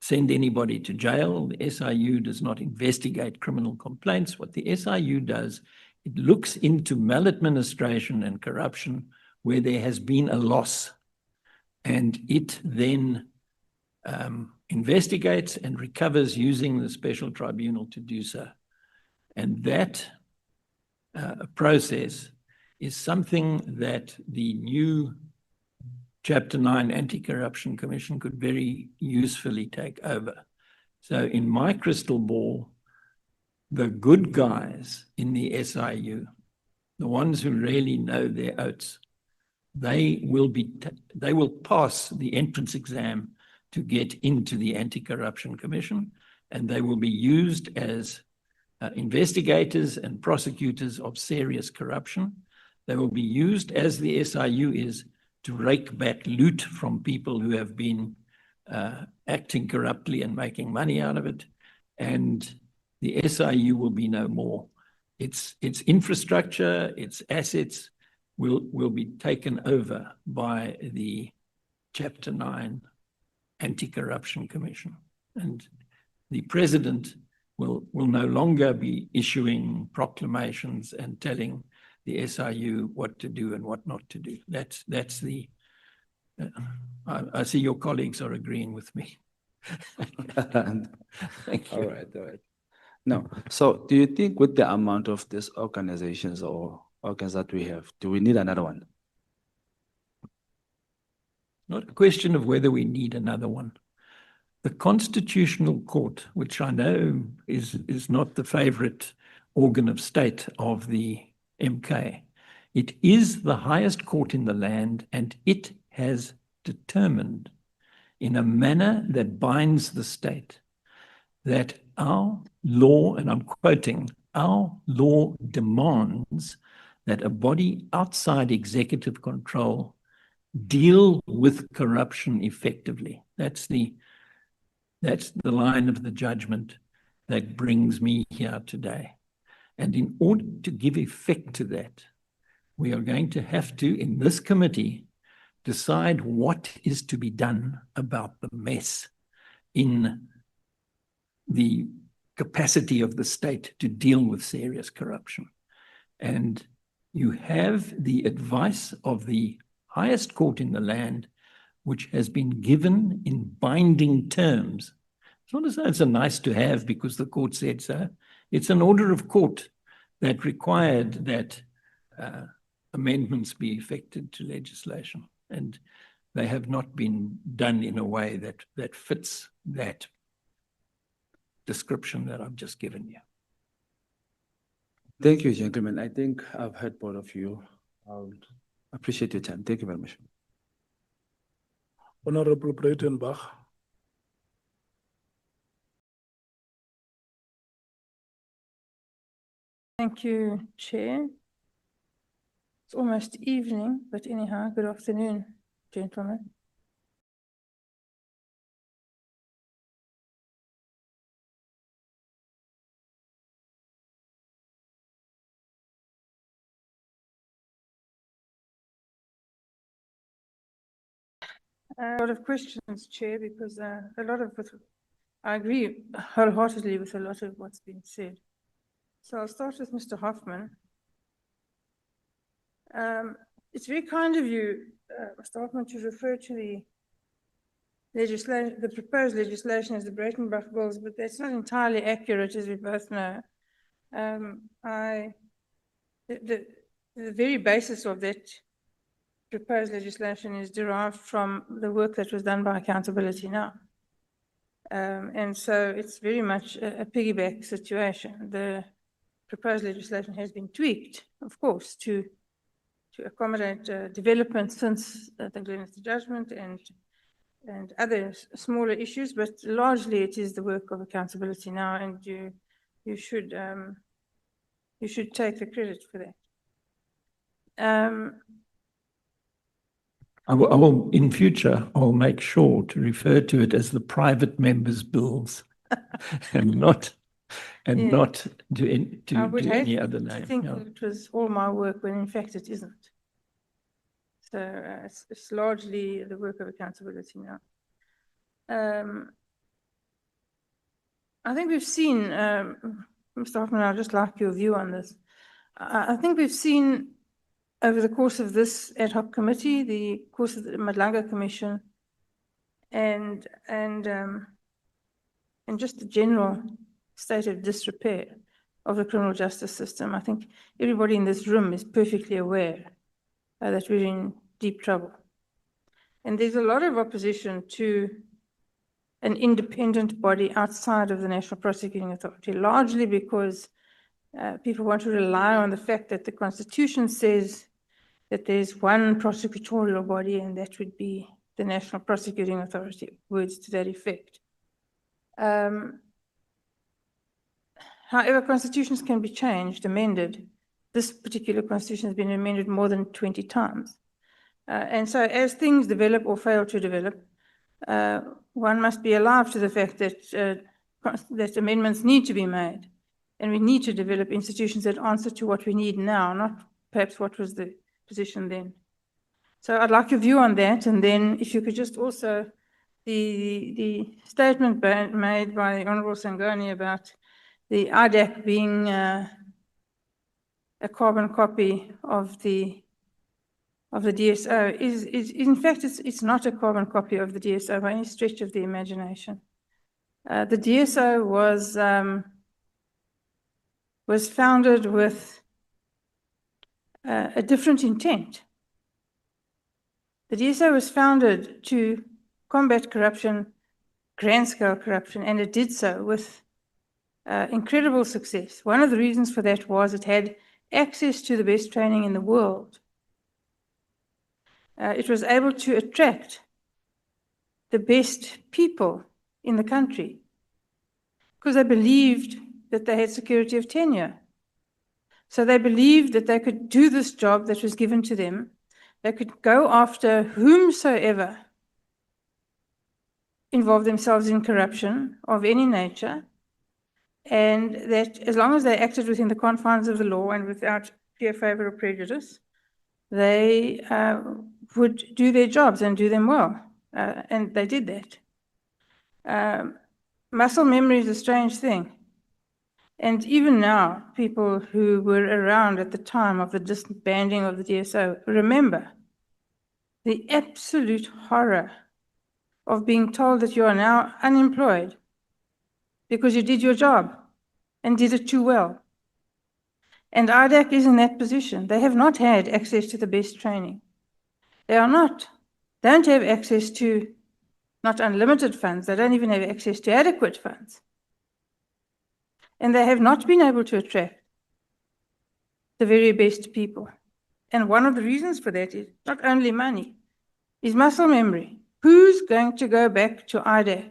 send anybody to jail. The SIU does not investigate criminal complaints. What the SIU does, it looks into maladministration and corruption where there has been a loss, and it then investigates and recovers using the special tribunal to do so. And that process is something that the new Chapter 9 Anti-Corruption Commission could very usefully take over. So in my crystal ball, the good guys in the SIU, the ones who really know their oats, they will pass the entrance exam to get into the Anti-Corruption Commission, and they will be used as investigators and prosecutors of serious corruption. They will be used, as the SIU is, to rake back loot from people who have been acting corruptly and making money out of it. And the SIU will be no more. Its infrastructure, its assets will be taken over by the Chapter 9 Anti-Corruption Commission. And the president will no longer be issuing proclamations and telling the SIU what to do and what not to do. That's the, I see your colleagues are agreeing with me. Thank you. All right. No, so do you think with the amount of these organizations or organs that we have, do we need another one? Not a question of whether we need another one. The Constitutional Court, which I know is not the favorite organ of state of the MK, it is the highest court in the land, and it has determined in a manner that binds the state that our law, and I'm quoting, our law demands that a body outside executive control deal with corruption effectively. That's the line of the judgment that brings me here today. And in order to give effect to that, we are going to have to, in this committee, decide what is to be done about the mess in the capacity of the state to deal with serious corruption. And you have the advice of the highest court in the land, which has been given in binding terms. It's not as though it's a nice to have because the court said so. It's an order of court that required that amendments be effected to legislation. And they have not been done in a way that fits that description that I've just given you. Thank you, gentlemen. I think I've heard both of you. I appreciate your time. Thank you very much. Honorable Breitenbach. Thank you, Chair. It's almost evening, but anyhow, good afternoon, gentlemen. A lot of questions, Chair, because I agree wholeheartedly with a lot of what's been said. So I'll start with Mr. Hoffman. It's very kind of you, Mr. Hoffman, to refer to the legislation, the proposed legislation as the Breitenbach bills, but that's not entirely accurate, as we both know. The very basis of that proposed legislation is derived from the work that was done by Accountability Now. And so it's very much a piggyback situation. The proposed legislation has been tweaked, of course, to accommodate development since the Glenathan judgment and other smaller issues, but largely it is the work of Accountability Now, and you should take the credit for that. I will, in future, I'll make sure to refer to it as the private members' bills and not to any other name. I think that it was all my work when in fact it isn't. So it's largely the work of Accountability Now. I think we've seen, Mr. Hoffman, I'd just like your view on this. I think we've seen over the course of this ad hoc committee, the course of the Nhlanhla Commission, and just the general state of disrepair of the criminal justice system. I think everybody in this room is perfectly aware that we're in deep trouble. And there's a lot of opposition to an independent body outside of the National Prosecuting Authority, largely because people want to rely on the fact that the Constitution says that there's one prosecutorial body, and that would be the National Prosecuting Authority, words to that effect. However, constitutions can be changed, amended. This particular constitution has been amended more than 20 times. And so as things develop or fail to develop, one must be alive to the fact that, that amendments need to be made. And we need to develop institutions that answer to what we need now, not perhaps what was the position then. So I'd like your view on that. And then if you could just also, the statement made by the Honorable Sangoni about the IDAC being a carbon copy of the DSO is in fact, it's not a carbon copy of the DSO by any stretch of the imagination. The DSO was founded with a different intent. The DSO was founded to combat corruption, grand-scale corruption, and it did so with incredible success. One of the reasons for that was it had access to the best training in the world. It was able to attract the best people in the country because they believed that they had security of tenure. So they believed that they could do this job that was given to them. They could go after whomsoever involved themselves in corruption of any nature, and that as long as they acted within the confines of the law and without fear, favor, or prejudice, they would do their jobs and do them well. And they did that. Muscle memory is a strange thing. And even now, people who were around at the time of the disbanding of the DSO remember the absolute horror of being told that you are now unemployed because you did your job and did it too well. And IDAC is in that position. They have not had access to the best training. They don't have access to not unlimited funds. They don't even have access to adequate funds. And they have not been able to attract the very best people. And one of the reasons for that is not only money, is muscle memory. Who's going to go back to IDAC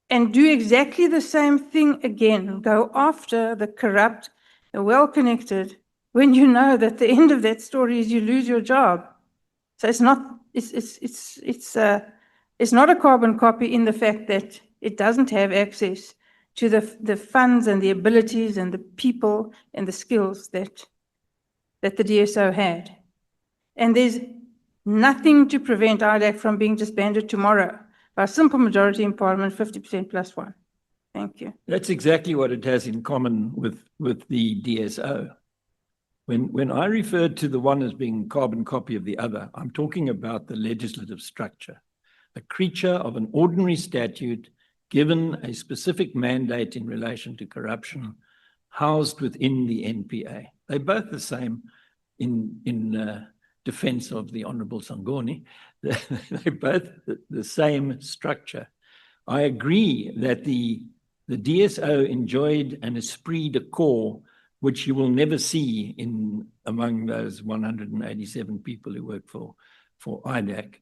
and do exactly the same thing again, go after the corrupt, the well-connected, when you know that the end of that story is you lose your job? So it's not a carbon copy in the fact that it doesn't have access to the funds and the abilities and the people and the skills that the DSO had. And there's nothing to prevent IDAC from being disbanded tomorrow by a simple majority in Parliament, 50% plus one. Thank you. That's exactly what it has in common with the DSO. When I referred to the one as being carbon copy of the other, I'm talking about the legislative structure, a creature of an ordinary statute given a specific mandate in relation to corruption, housed within the NPA. They're both the same in defense of the Honorable Sangoni. They're both the same structure. I agree that the DSO enjoyed an esprit de corps which you will never see among those 187 people who work for IDAC.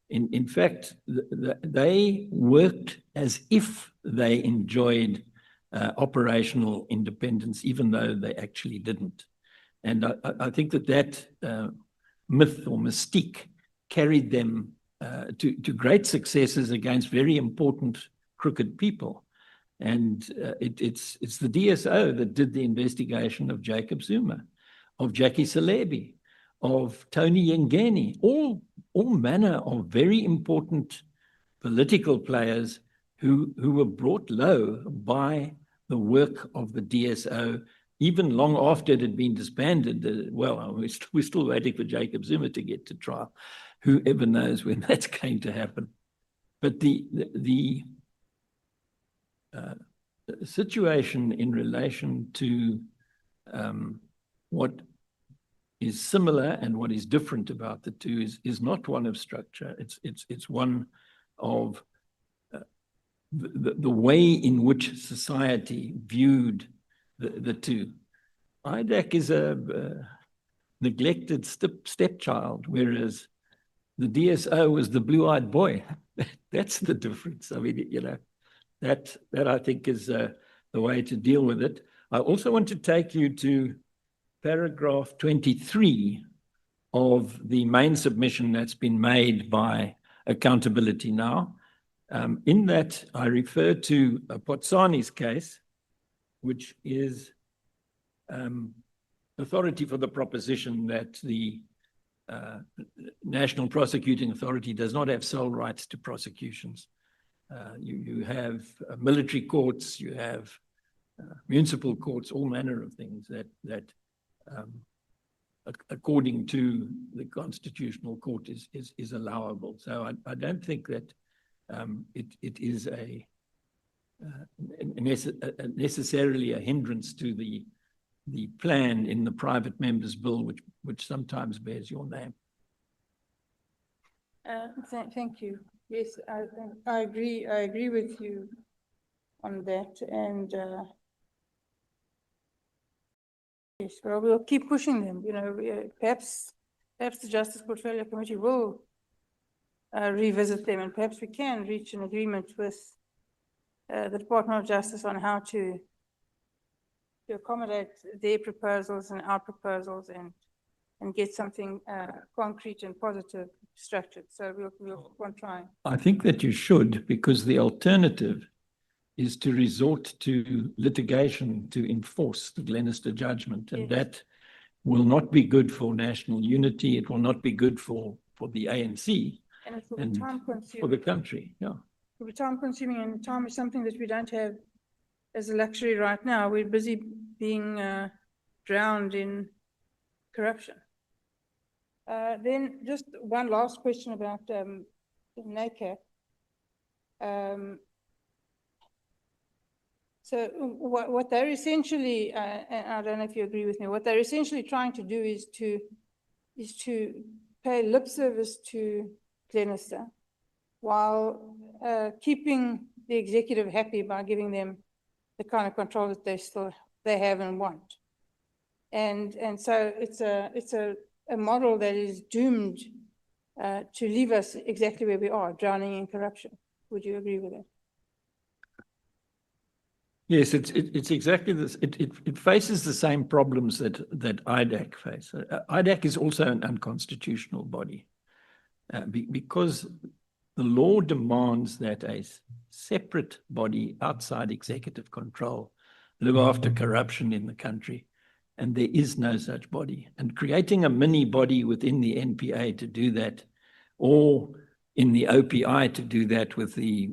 In fact, they worked as if they enjoyed operational independence, even though they actually didn't. And I think that myth or mystique carried them to great successes against very important crooked people. And it's the DSO that did the investigation of Jacob Zuma, of Jackie Salebi, of Tony Yengeni, all manner of very important political players who were brought low by the work of the DSO, even long after it had been disbanded. Well, we're still waiting for Jacob Zuma to get to trial. Whoever knows when that's going to happen. But the situation in relation to what is similar and what is different about the two is not one of structure. It's one of the way in which society viewed the two. IDAC is neglected stepchild, whereas the DSO was the blue-eyed boy. That's the difference. I mean, you know, that I think is the way to deal with it. I also want to take you to paragraph 23 of the main submission that's been made by Accountability Now. In that, I refer to Potsani's case, which is authority for the proposition that the National Prosecuting Authority does not have sole rights to prosecutions. You have military courts, you have municipal courts, all manner of things that according to the Constitutional Court is allowable. So I don't think that it is necessarily a hindrance to the plan in the private members' bill, which sometimes bears your name. Thank you. Yes, I agree with you on that, and yes, well, we'll keep pushing them. You know, perhaps the Justice Portfolio Committee will revisit them, and perhaps we can reach an agreement with the Department of Justice on how to accommodate their proposals and our proposals and get something concrete and positive structured. So we'll keep on trying. I think that you should, because the alternative is to resort to litigation to enforce the Glenister judgment, and that will not be good for national unity. It will not be good for the ANC and it will be time consuming for the country. Yeah, it will be time consuming, and time is something that we don't have as a luxury right now. We're busy being drowned in corruption. Then just one last question about NACAP. So what they're essentially, and I don't know if you agree with me, what they're essentially trying to do is to pay lip service to Glenister while keeping the executive happy by giving them the kind of control that they have and want. And so it's a model that is doomed to leave us exactly where we are, drowning in corruption. Would you agree with that? Yes, it's exactly this. It faces the same problems that IDAC face. IDAC is also an unconstitutional body because the law demands that a separate body outside executive control look after corruption in the country, and there is no such body. And creating a mini body within the NPA to do that, or in the OPI to do that with the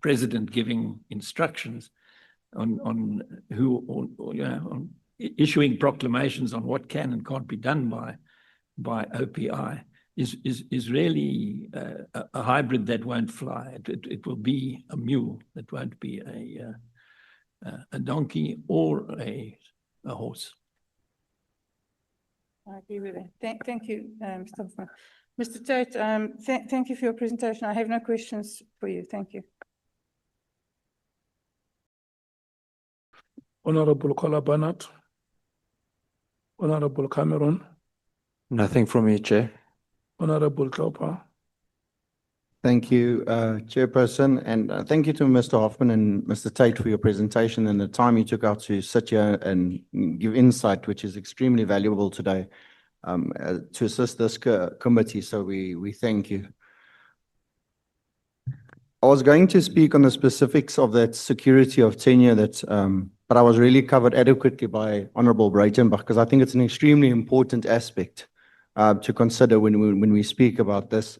president giving instructions on issuing proclamations on what can and can't be done by OPI is really a hybrid that won't fly. It will be a mule. It won't be a donkey or a horse. I agree with that. Thank you, Mr. Hoffman. Mr. Tate, thank you for your presentation. I have no questions for you. Thank you. Honorable Kola Barnett. Honorable Cameron. Nothing from me, Chair. Honorable Klopa. Thank you, Chairperson, and thank you to Mr. Hoffman and Mr. Tate for your presentation and the time you took out to sit here and give insight, which is extremely valuable today to assist this committee. So we thank you. I was going to speak on the specifics of that security of tenure, but I was really covered adequately by Honorable Breitenbach, because I think it's an extremely important aspect to consider when we speak about this.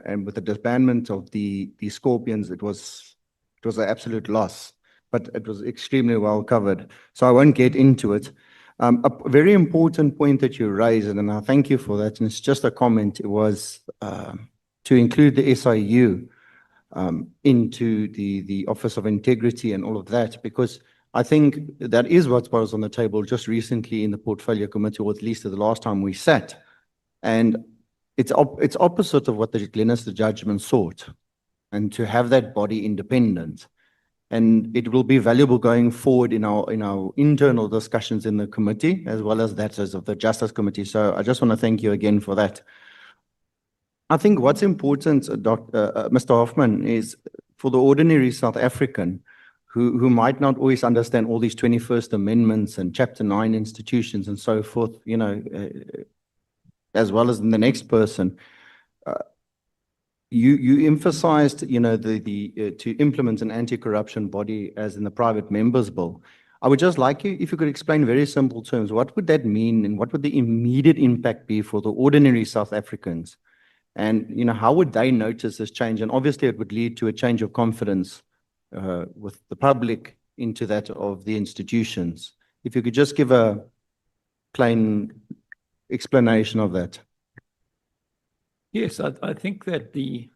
And with the disbandment of the Scorpions, it was an absolute loss, but it was extremely well covered. So I won't get into it. A very important point that you raised, and I thank you for that, and it's just a comment, it was to include the SIU into the Office of Integrity and all of that, because I think that is what was on the table just recently in the Portfolio Committee, or at least the last time we sat. And it's opposite of what the Glenister judgment sought, and to have that body independent And it will be valuable going forward in our internal discussions in the committee, as well as that as of the Justice Committee. So I just want to thank you again for that. I think what's important, Mr. Hoffman, is for the ordinary South African who might not always understand all these 21st Amendments and Chapter 9 institutions and so forth, you know, as well as in the next person. You emphasized, you know, to implement an anti-corruption body as in the private members bill. I would just like you, if you could explain in very simple terms, what would that mean and what would the immediate impact be for the ordinary South Africans? And, you know, how would they notice this change? And obviously it would lead to a change of confidence with the public into that of the institutions. If you could just give a plain explanation of that. Yes, I think that the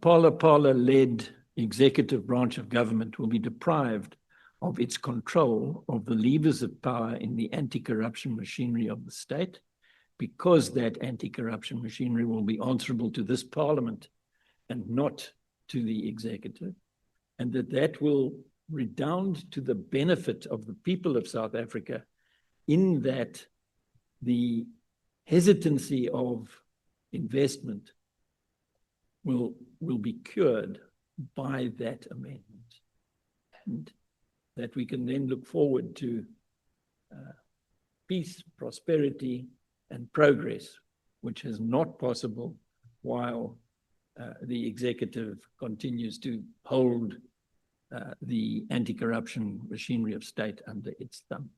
Parler-led executive branch of government will be deprived of its control of the levers of power in the anti-corruption machinery of the state, because that anti-corruption machinery will be answerable to this parliament and not to the executive, and that will redound to the benefit of the people of South Africa, in that the hesitancy of investment will be cured by that amendment, and that we can then look forward to peace, prosperity, and progress, which is not possible while the executive continues to hold the anti-corruption machinery of state under its thumb.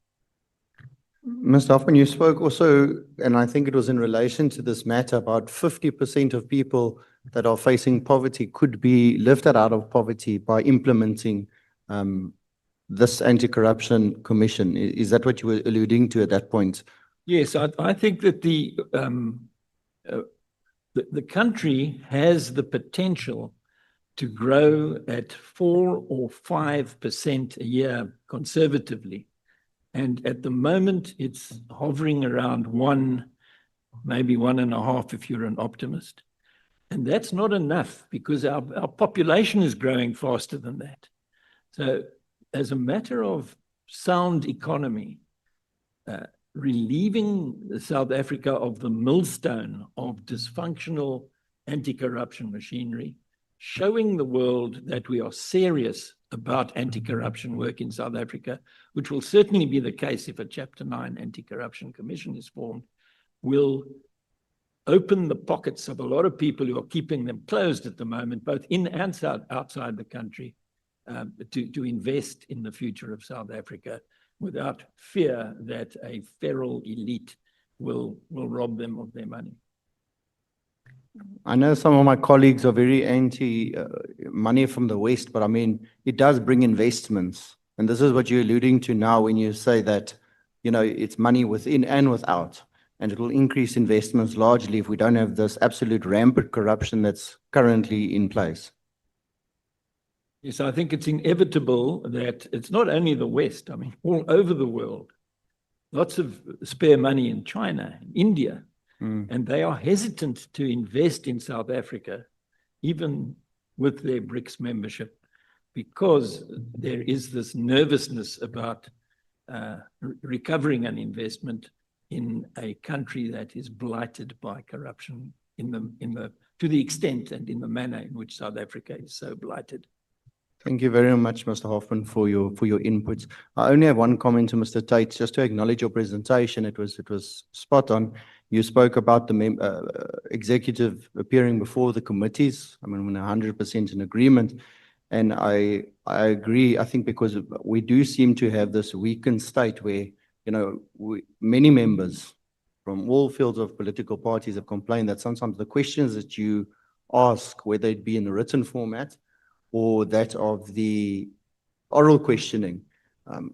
Mr. Hoffman, you spoke also, and I think it was in relation to this matter, about 50% of people that are facing poverty could be lifted out of poverty by implementing this anti-corruption commission. Is that what you were alluding to at that point? Yes, I think that the country has the potential to grow at 4 or 5% a year conservatively. And at the moment, it's hovering around 1, maybe 1.5 if you're an optimist. And that's not enough, because our population is growing faster than that. So as a matter of sound economy, relieving South Africa of the millstone of dysfunctional anti-corruption machinery, showing the world that we are serious about anti-corruption work in South Africa, which will certainly be the case if a Chapter 9 anti-corruption commission is formed, will open the pockets of a lot of people who are keeping them closed at the moment, both in and outside the country, to invest in the future of South Africa without fear that a feral elite will rob them of their money. I know some of my colleagues are very anti money from the West, but I mean, it does bring investments. And this is what you're alluding to now when you say that, you know, it's money within and without, and it will increase investments largely if we don't have this absolute rampant corruption that's currently in place. Yes, I think it's inevitable that it's not only the West, I mean, all over the world, lots of spare money in China, India, and they are hesitant to invest in South Africa, even with their BRICS membership, because there is this nervousness about recovering an investment in a country that is blighted by corruption to the extent and in the manner in which South Africa is so blighted. Thank you very much, Mr. Hoffman, for your inputs. I only have one comment to Mr. Tate, just to acknowledge your presentation. It was spot on. You spoke about the executive appearing before the committees. I mean, we're 100% in agreement. And I agree, I think, because we do seem to have this weakened state where, you know, many members from all fields of political parties have complained that sometimes the questions that you ask, whether it be in the written format or that of the oral questioning,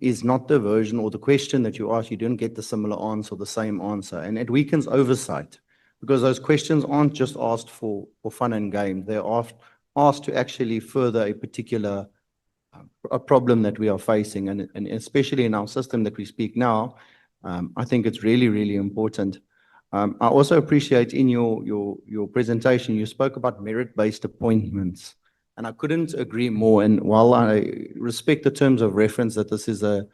is not the version or the question that you ask. You don't get the similar answer or the same answer. And it weakens oversight, because those questions aren't just asked for fun and game. They're asked to actually further a particular a problem that we are facing. And especially in our system that we speak now, I think it's really, really important. I also appreciate in your presentation, you spoke about merit-based appointments. And I couldn't agree more. And while I respect the terms of reference that this is a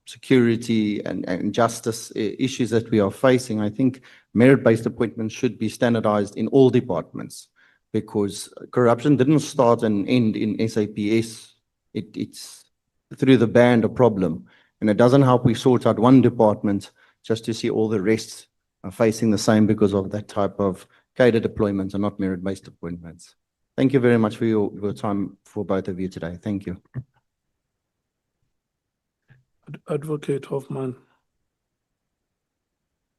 security and justice issues that we are facing, I think merit-based appointments should be standardized in all departments, because corruption didn't start and end in SAPS. It's through the band a problem. And it doesn't help we sort out one department just to see all the rest are facing the same because of that type of cadre deployments and not merit-based appointments. Thank you very much for your time for both of you today. Thank you. Advocate Hoffman,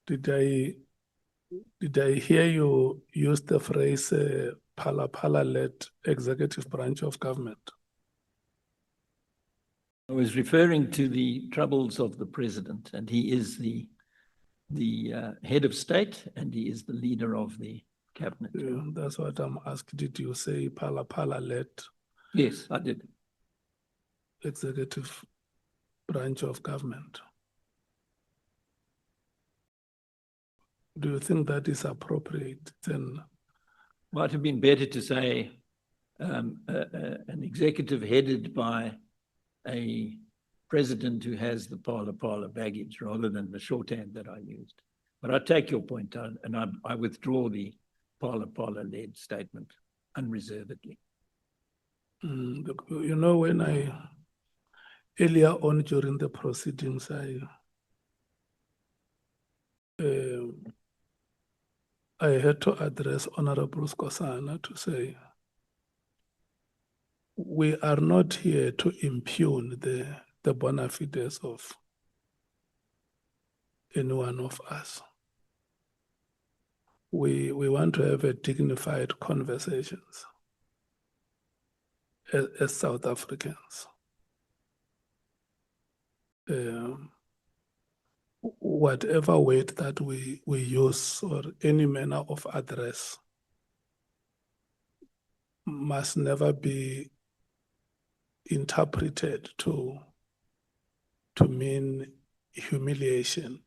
did I hear you use the phrase phala-led executive branch of government? I was referring to the troubles of the president, and he is the head of state, and he is the leader of the cabinet. Yeah, that's what I'm asking. Did you say phala-led? Yes, I did. Executive branch of government. Do you think that is appropriate? Then Might have been better to say an executive headed by a president who has the phala baggage rather than the shorthand that I used. But I take your point, and I withdraw the phala-led statement unreservedly. You know, when earlier on during the proceedings, I had to address Honorable Skosana to say, we are not here to impugn the bona fides of any one of us. We want to have a dignified conversations as South Africans. Whatever weight that we use or any manner of address must never be interpreted to mean humiliation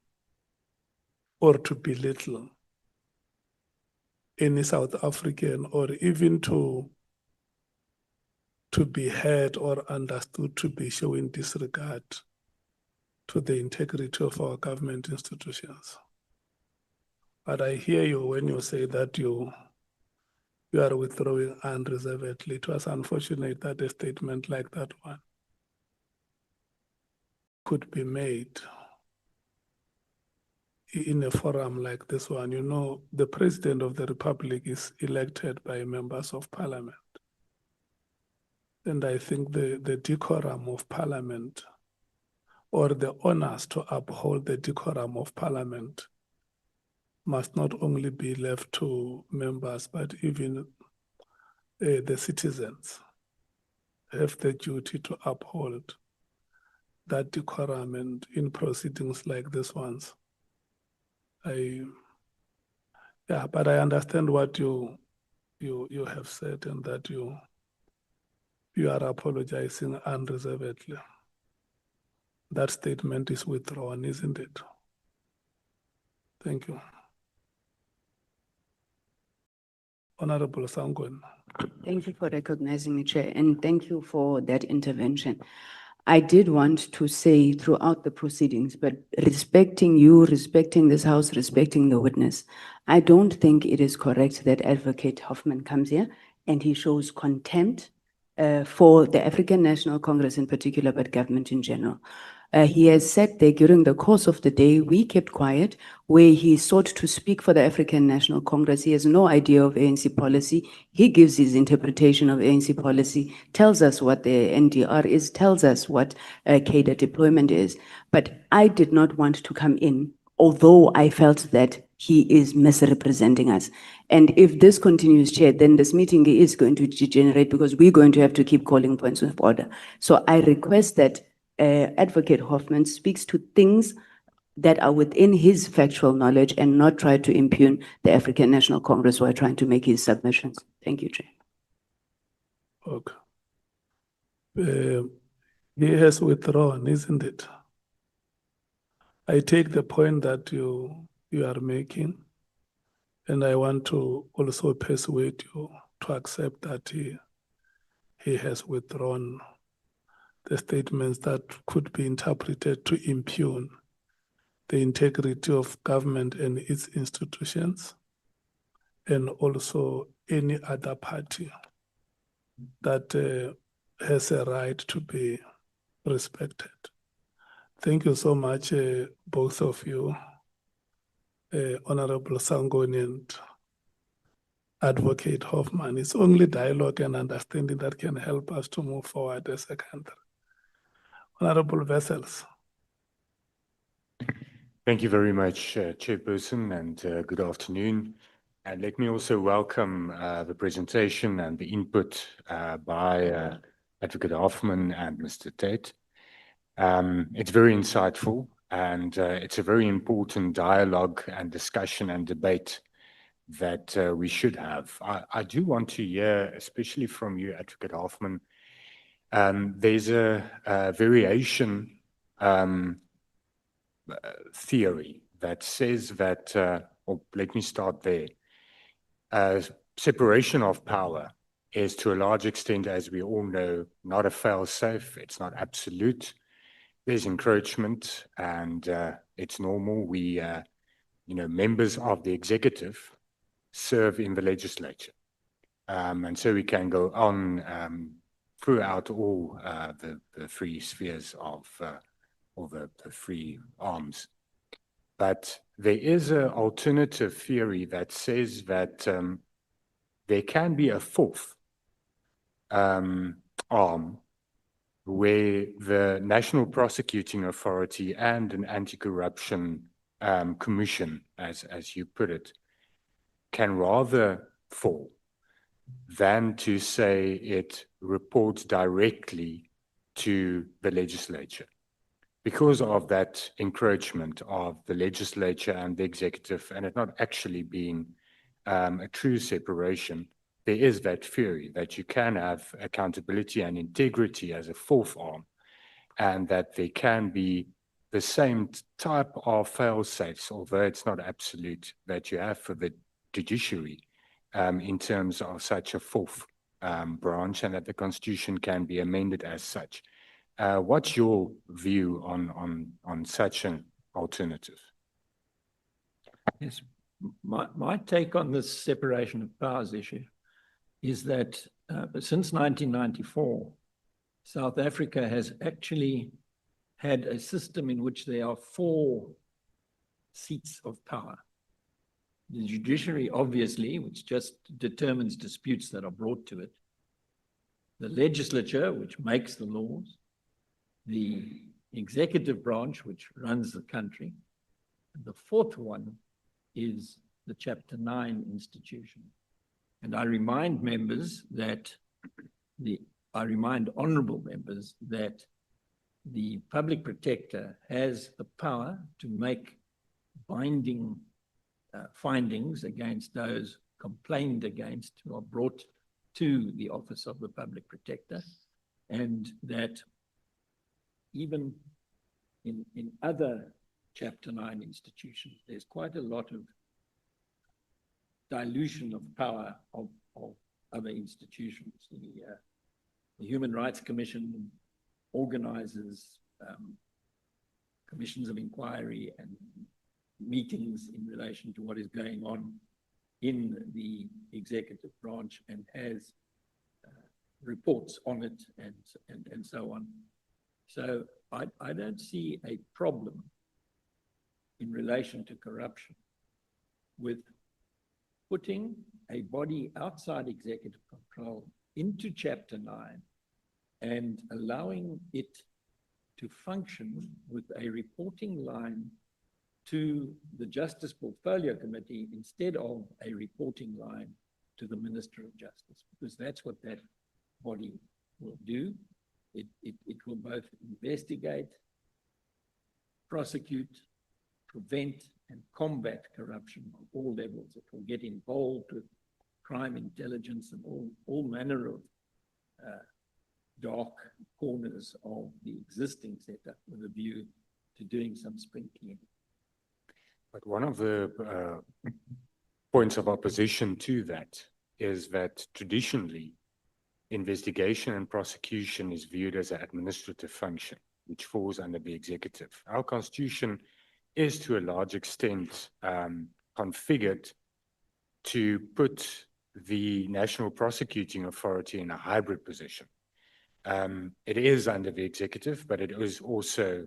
or to belittle any South African, or even to be heard or understood to be showing disregard to the integrity of our government institutions. But I hear you when you say that you are withdrawing unreservedly. It was unfortunate that a statement like that one could be made in a forum like this one. You know, the President of the Republic is elected by members of Parliament. And I think the decorum of Parliament, or the honors to uphold the decorum of Parliament, must not only be left to members, but even the citizens have the duty to uphold that decorum. And in proceedings like this ones, but I understand what you have said, and that you are apologizing unreservedly. That statement is withdrawn, isn't it? Thank you. Honorable Sangwen. Thank you for recognizing me, Chair, and thank you for that intervention. I did want to say throughout the proceedings, but respecting you, respecting this House, respecting the witness, I don't think it is correct that Advocate Hoffman comes here and he shows contempt for the African National Congress in particular, but government in general. He has said there during the course of the day, we kept quiet, where he sought to speak for the African National Congress. He has no idea of ANC policy. He gives his interpretation of ANC policy, tells us what the NDR is, tells us what cadre deployment is. But I did not want to come in, although I felt that he is misrepresenting us. And if this continues, Chair, then this meeting is going to degenerate, because we're going to have to keep calling points of order. So I request that Advocate Hoffman speaks to things that are within his factual knowledge and not try to impugn the African National Congress while trying to make his submissions. Thank you, Chair. Okay. He has withdrawn, isn't it? I take the point that you are making, and I want to also persuade you to accept that he has withdrawn the statements that could be interpreted to impugn the integrity of government and its institutions, and also any other party that has a right to be respected. Thank you so much, both of you, Honorable Sangoni and Advocate Hoffman. It's only dialogue and understanding that can help us to move forward as a country. Honorable Vessels. Thank you very much, Chairperson, and good afternoon. And let me also welcome the presentation and the input by Advocate Hoffman and Mr. Tate. It's very insightful, and it's a very important dialogue and discussion and debate that we should have. I do want to hear, especially from you, Advocate Hoffman, there's a variation theory that says that, or let me start there, separation of power is to a large extent, as we all know, not a fail-safe, it's not absolute. There's encroachment, and it's normal. We, members of the executive serve in the legislature. And so we can go on throughout all the three spheres of the three arms. But there is an alternative theory that says that there can be a fourth arm where the National Prosecuting Authority and an anti-corruption commission, as you put it, can rather fall than to say it reports directly to the legislature. Because of that encroachment of the legislature and the executive, and it not actually being a true separation, there is that theory that you can have accountability and integrity as a fourth arm, and that there can be the same type of fail-safes, although it's not absolute, that you have for the judiciary in terms of such a fourth branch, and that the Constitution can be amended as such. What's your view on such an alternative? Yes, my take on this separation of powers issue is that since 1994, South Africa has actually had a system in which there are 4 seats of power. The judiciary, obviously, which just determines disputes that are brought to it. The legislature, which makes the laws. The executive branch, which runs the country. And the 4th one is the Chapter 9 institution. And I remind honorable members that the public protector has the power to make binding findings against those complained against who are brought to the office of the public protector, and that even in other Chapter 9 institutions, there's quite a lot of dilution of power of other institutions. The Human Rights Commission organizes commissions of inquiry and meetings in relation to what is going on in the executive branch, and has reports on it and so on. So I don't see a problem in relation to corruption with putting a body outside executive control into Chapter 9 and allowing it to function with a reporting line to the Justice Portfolio Committee instead of a reporting line to the Minister of Justice, because that's what that body will do. It will both investigate, prosecute, prevent, and combat corruption on all levels. It will get involved with crime intelligence and all manner of dark corners of the existing setup with a view to doing some spring cleaning. But one of the points of opposition to that is that traditionally investigation and prosecution is viewed as an administrative function, which falls under the executive. Our constitution is to a large extent configured to put the National Prosecuting Authority in a hybrid position. It is under the executive, but it is also,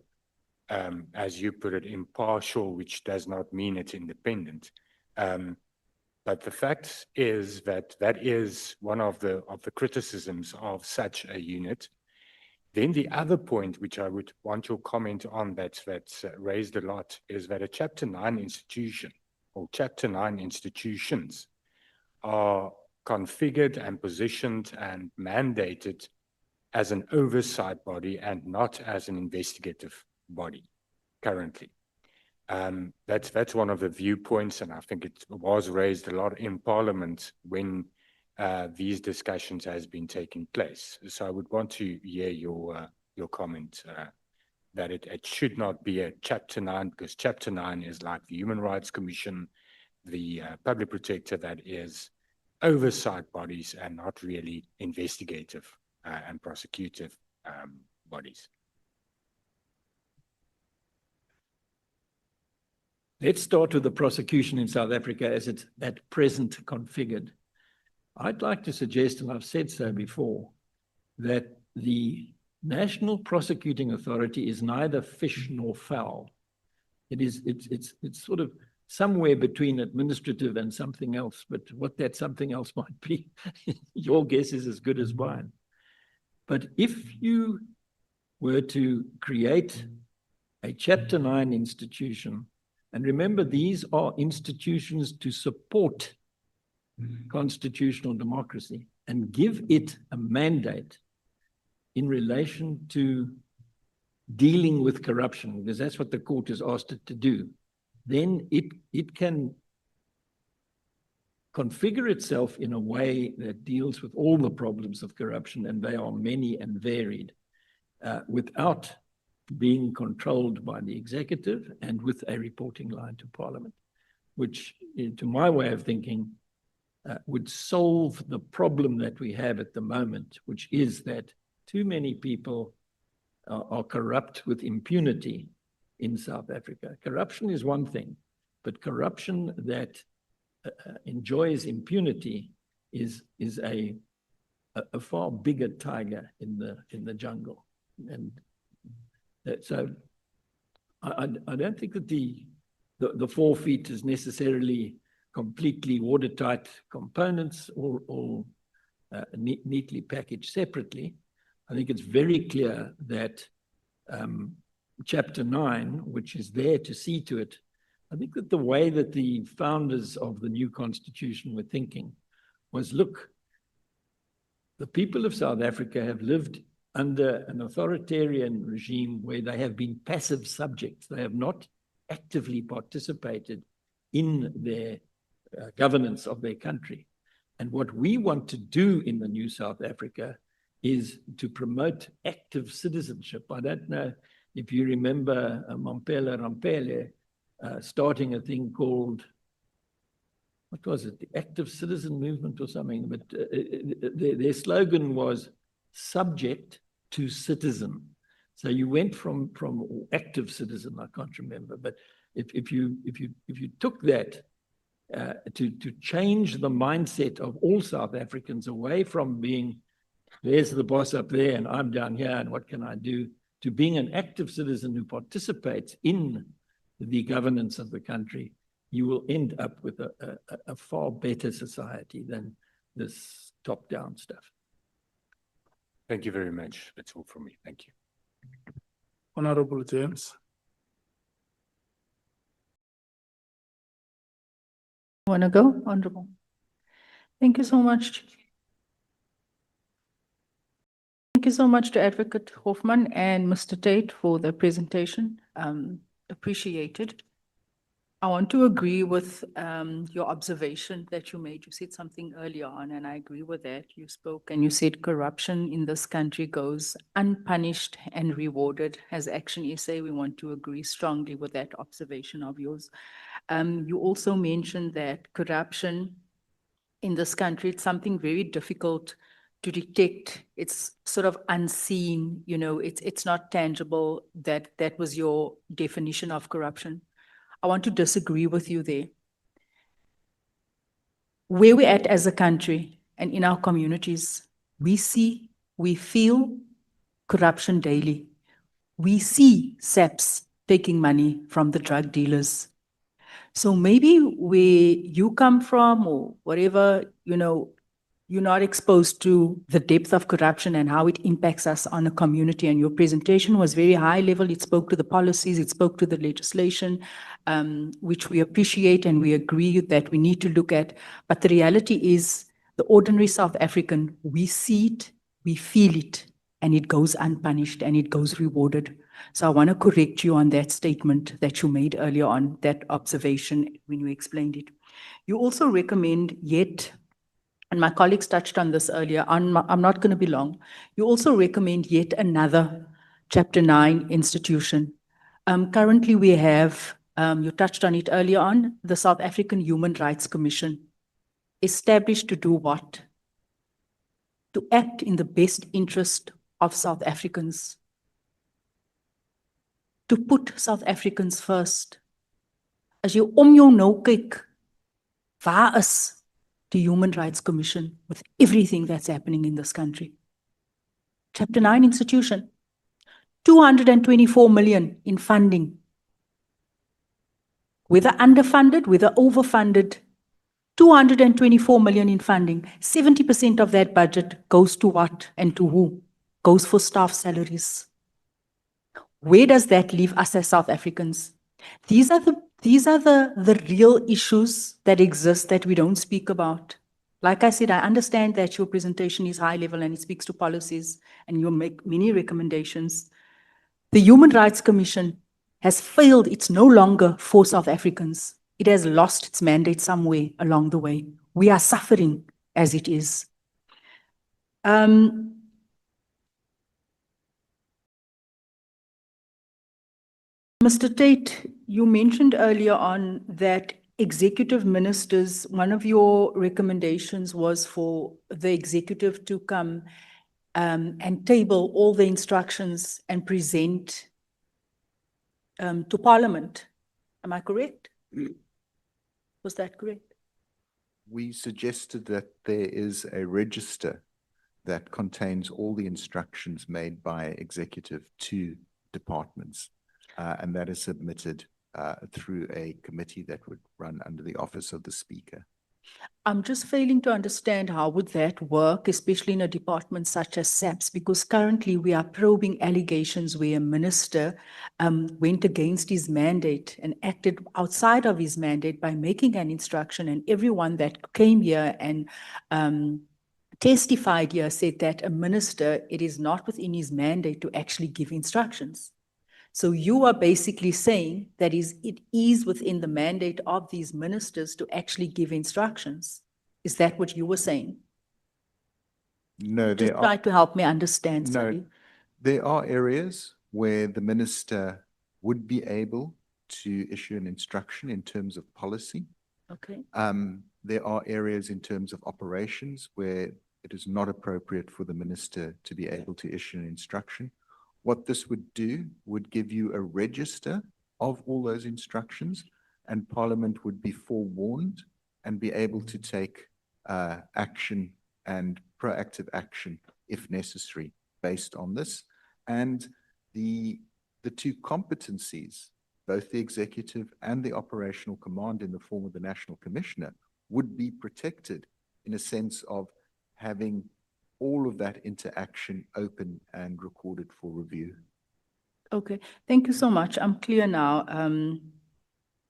as you put it, impartial, which does not mean it's independent. But the fact is that that is one of the criticisms of such a unit. Then the other point, which I would want your comment on, that's raised a lot, is that a Chapter 9 institution or Chapter 9 institutions are configured and positioned and mandated as an oversight body and not as an investigative body currently. That's one of the viewpoints, and I think it was raised a lot in Parliament when these discussions has been taking place. So I would want to hear your comment that it should not be a Chapter 9, because Chapter 9 is like the Human Rights Commission, the Public Protector, that is oversight bodies and not really investigative and prosecutive bodies. Let's start with the prosecution in South Africa as it's at present configured. I'd like to suggest, and I've said so before, that the National Prosecuting Authority is neither fish nor fowl. It's sort of somewhere between administrative and something else, but what that something else might be, your guess is as good as mine. But if you were to create a Chapter 9 institution, and remember, these are institutions to support constitutional democracy, and give it a mandate in relation to dealing with corruption, because that's what the court has asked it to do, then it can configure itself in a way that deals with all the problems of corruption, and they are many and varied, without being controlled by the executive and with a reporting line to Parliament, which, to my way of thinking, would solve the problem that we have at the moment, which is that too many people are corrupt with impunity in South Africa. Corruption is one thing, but corruption that enjoys impunity is a far bigger tiger in the jungle. And so I don't think that the 4 feet is necessarily completely watertight components or neatly packaged separately. I think it's very clear that Chapter 9, which is there to see to it, I think that the way that the founders of the new constitution were thinking was, look, the people of South Africa have lived under an authoritarian regime where they have been passive subjects. They have not actively participated in their governance of their country. And what we want to do in the new South Africa is to promote active citizenship. I don't know if you remember Mampela Rampele starting a thing called, what was it, the Active Citizen Movement or something, but their slogan was subject to citizen. So you went from active citizen, I can't remember, but if you took that to change the mindset of all South Africans away from being, there's the boss up there and I'm down here and what can I do, to being an active citizen who participates in the governance of the country, you will end up with a far better society than this top-down stuff. Thank you very much. That's all from me. Thank you. Honorable James. Want to go, Honorable? Thank you so much. Thank you so much to Advocate Hoffman and Mr. Tate for the presentation. Appreciated. I want to agree with your observation that you made. You said something earlier on, and I agree with that. You spoke and you said corruption in this country goes unpunished and rewarded. As Action SA, we want to agree strongly with that observation of yours. You also mentioned that corruption in this country, it's something very difficult to detect. It's sort of unseen, you know, it's not tangible. That was your definition of corruption. I want to disagree with you there. Where we're at as a country and in our communities, we see, we feel corruption daily. We see SAPS taking money from the drug dealers. So maybe where you come from or whatever, you know, you're not exposed to the depth of corruption and how it impacts us on a community. And your presentation was very high level. It spoke to the policies, it spoke to the legislation, which we appreciate and we agree that we need to look at. But the reality is the ordinary South African, we see it, we feel it, and it goes unpunished and it goes rewarded. So I want to correct you on that statement that you made earlier on, that observation when you explained it. You also recommend yet, and my colleagues touched on this earlier, I'm not going to be long. You also recommend yet another Chapter 9 institution. Currently we have, you touched on it earlier on, the South African Human Rights Commission, established to do what? To act in the best interest of South Africans, to put South Africans first. As jy om jou nou kyk, waar is the Human Rights Commission with everything that's happening in this country? Chapter 9 institution, 224 million in funding. Whether underfunded, whether overfunded, 224 million in funding. 70% of that budget goes to what and to who? Goes for staff salaries. Where does that leave us as South Africans? These are the real issues that exist that we don't speak about. Like I said, I understand that your presentation is high level and it speaks to policies and you make many recommendations. The Human Rights Commission has failed. It's no longer for South Africans. It has lost its mandate somewhere along the way. We are suffering as it is. Mr. Tate, you mentioned earlier on that executive ministers, one of your recommendations was for the executive to come and table all the instructions and present to Parliament. Am I correct? Was that correct? We suggested that there is a register that contains all the instructions made by executive to departments. And that is submitted through a committee that would run under the office of the Speaker. I'm just failing to understand how would that work, especially in a department such as SAPS, because currently we are probing allegations where a minister went against his mandate and acted outside of his mandate by making an instruction, and everyone that came here and testified here said that a minister, it is not within his mandate to actually give instructions. So you are basically saying that it is within the mandate of these ministers to actually give instructions. Is that what you were saying? No, Just try to help me understand. No, sorry. there are areas where the minister would be able to issue an instruction in terms of policy. Okay. There are areas in terms of operations where it is not appropriate for the minister to be able to issue an instruction. What this would do would give you a register of all those instructions, and Parliament would be forewarned and be able to take action and proactive action if necessary based on this. And the two competencies, both the executive and the operational command in the form of the National Commissioner, would be protected in a sense of having all of that interaction open and recorded for review. Okay, thank you so much. I'm clear now.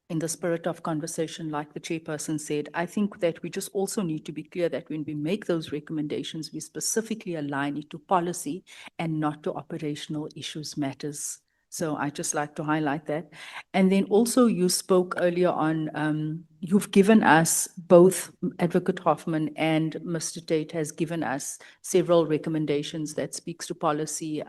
In the spirit of conversation, like the chairperson said, I think that we just also need to be clear that when we make those recommendations, we specifically align it to policy and not to operational issues matters. So I just like to highlight that. And then also you spoke earlier on, you've given us, both Advocate Hoffman and Mr. Tate has given us several recommendations that speaks to policy.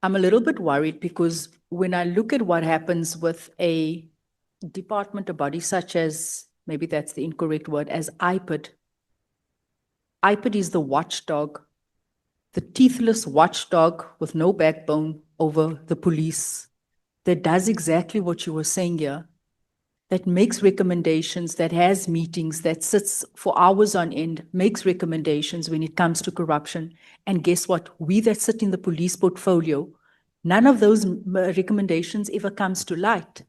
I'm a little bit worried because when I look at what happens with a department, a body such as, maybe that's the incorrect word, as IPID, IPID is the watchdog, the teethless watchdog with no backbone over the police that does exactly what you were saying here, that makes recommendations, that has meetings, that sits for hours on end, makes recommendations when it comes to corruption. And guess what? We that sit in the police portfolio, none of those recommendations ever comes to light.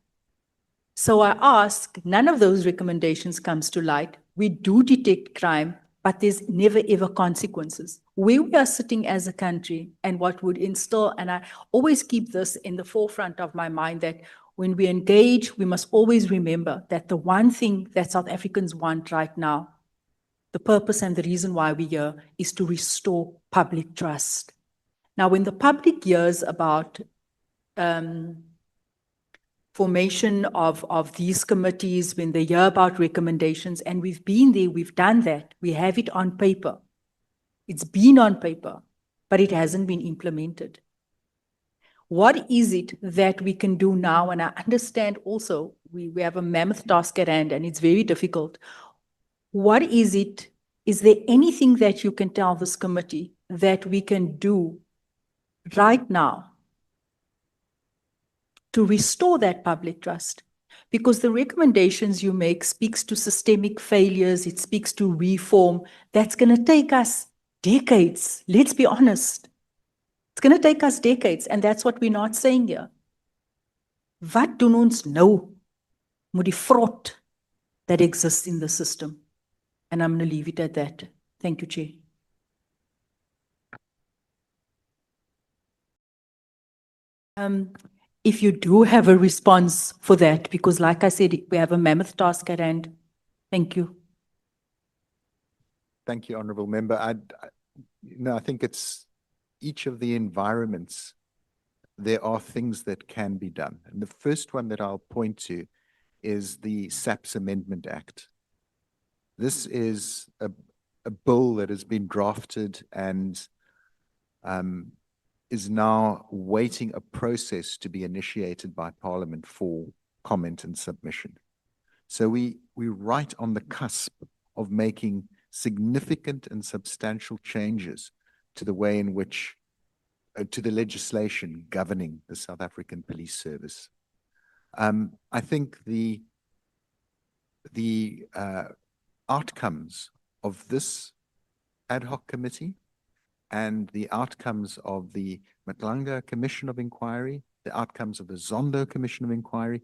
So I ask, none of those recommendations comes to light. We do detect crime, but there's never ever consequences. Where we are sitting as a country and what would instill, and I always keep this in the forefront of my mind, that when we engage, we must always remember that the one thing that South Africans want right now, the purpose and the reason why we're here, is to restore public trust. Now, when the public hears about formation of these committees, when they hear about recommendations, and we've been there, we've done that, we have it on paper. It's been on paper, but it hasn't been implemented. What is it that we can do now? And I understand also we have a mammoth task at hand and it's very difficult. What is it? Is there anything that you can tell this committee that we can do right now to restore that public trust? Because the recommendations you make speaks to systemic failures, it speaks to reform. That's going to take us decades. Let's be honest. It's going to take us decades, and that's what we're not saying here. Wat doen ons nou met die frot that exists in the system? And I'm going to leave it at that. Thank you, Chair. If you do have a response for that, because like I said, we have a mammoth task at hand. Thank you. Thank you, Honourable Member. I think it's each of the environments, there are things that can be done. And the first one that I'll point to is the SAPS Amendment Act. This is a bill that has been drafted and is now waiting a process to be initiated by Parliament for comment and submission. So we're right on the cusp of making significant and substantial changes to the way in which, to the legislation governing the South African Police Service. I think the outcomes of this ad hoc committee and the outcomes of the Nhlanhla Commission of Inquiry, the outcomes of the Zondo Commission of Inquiry,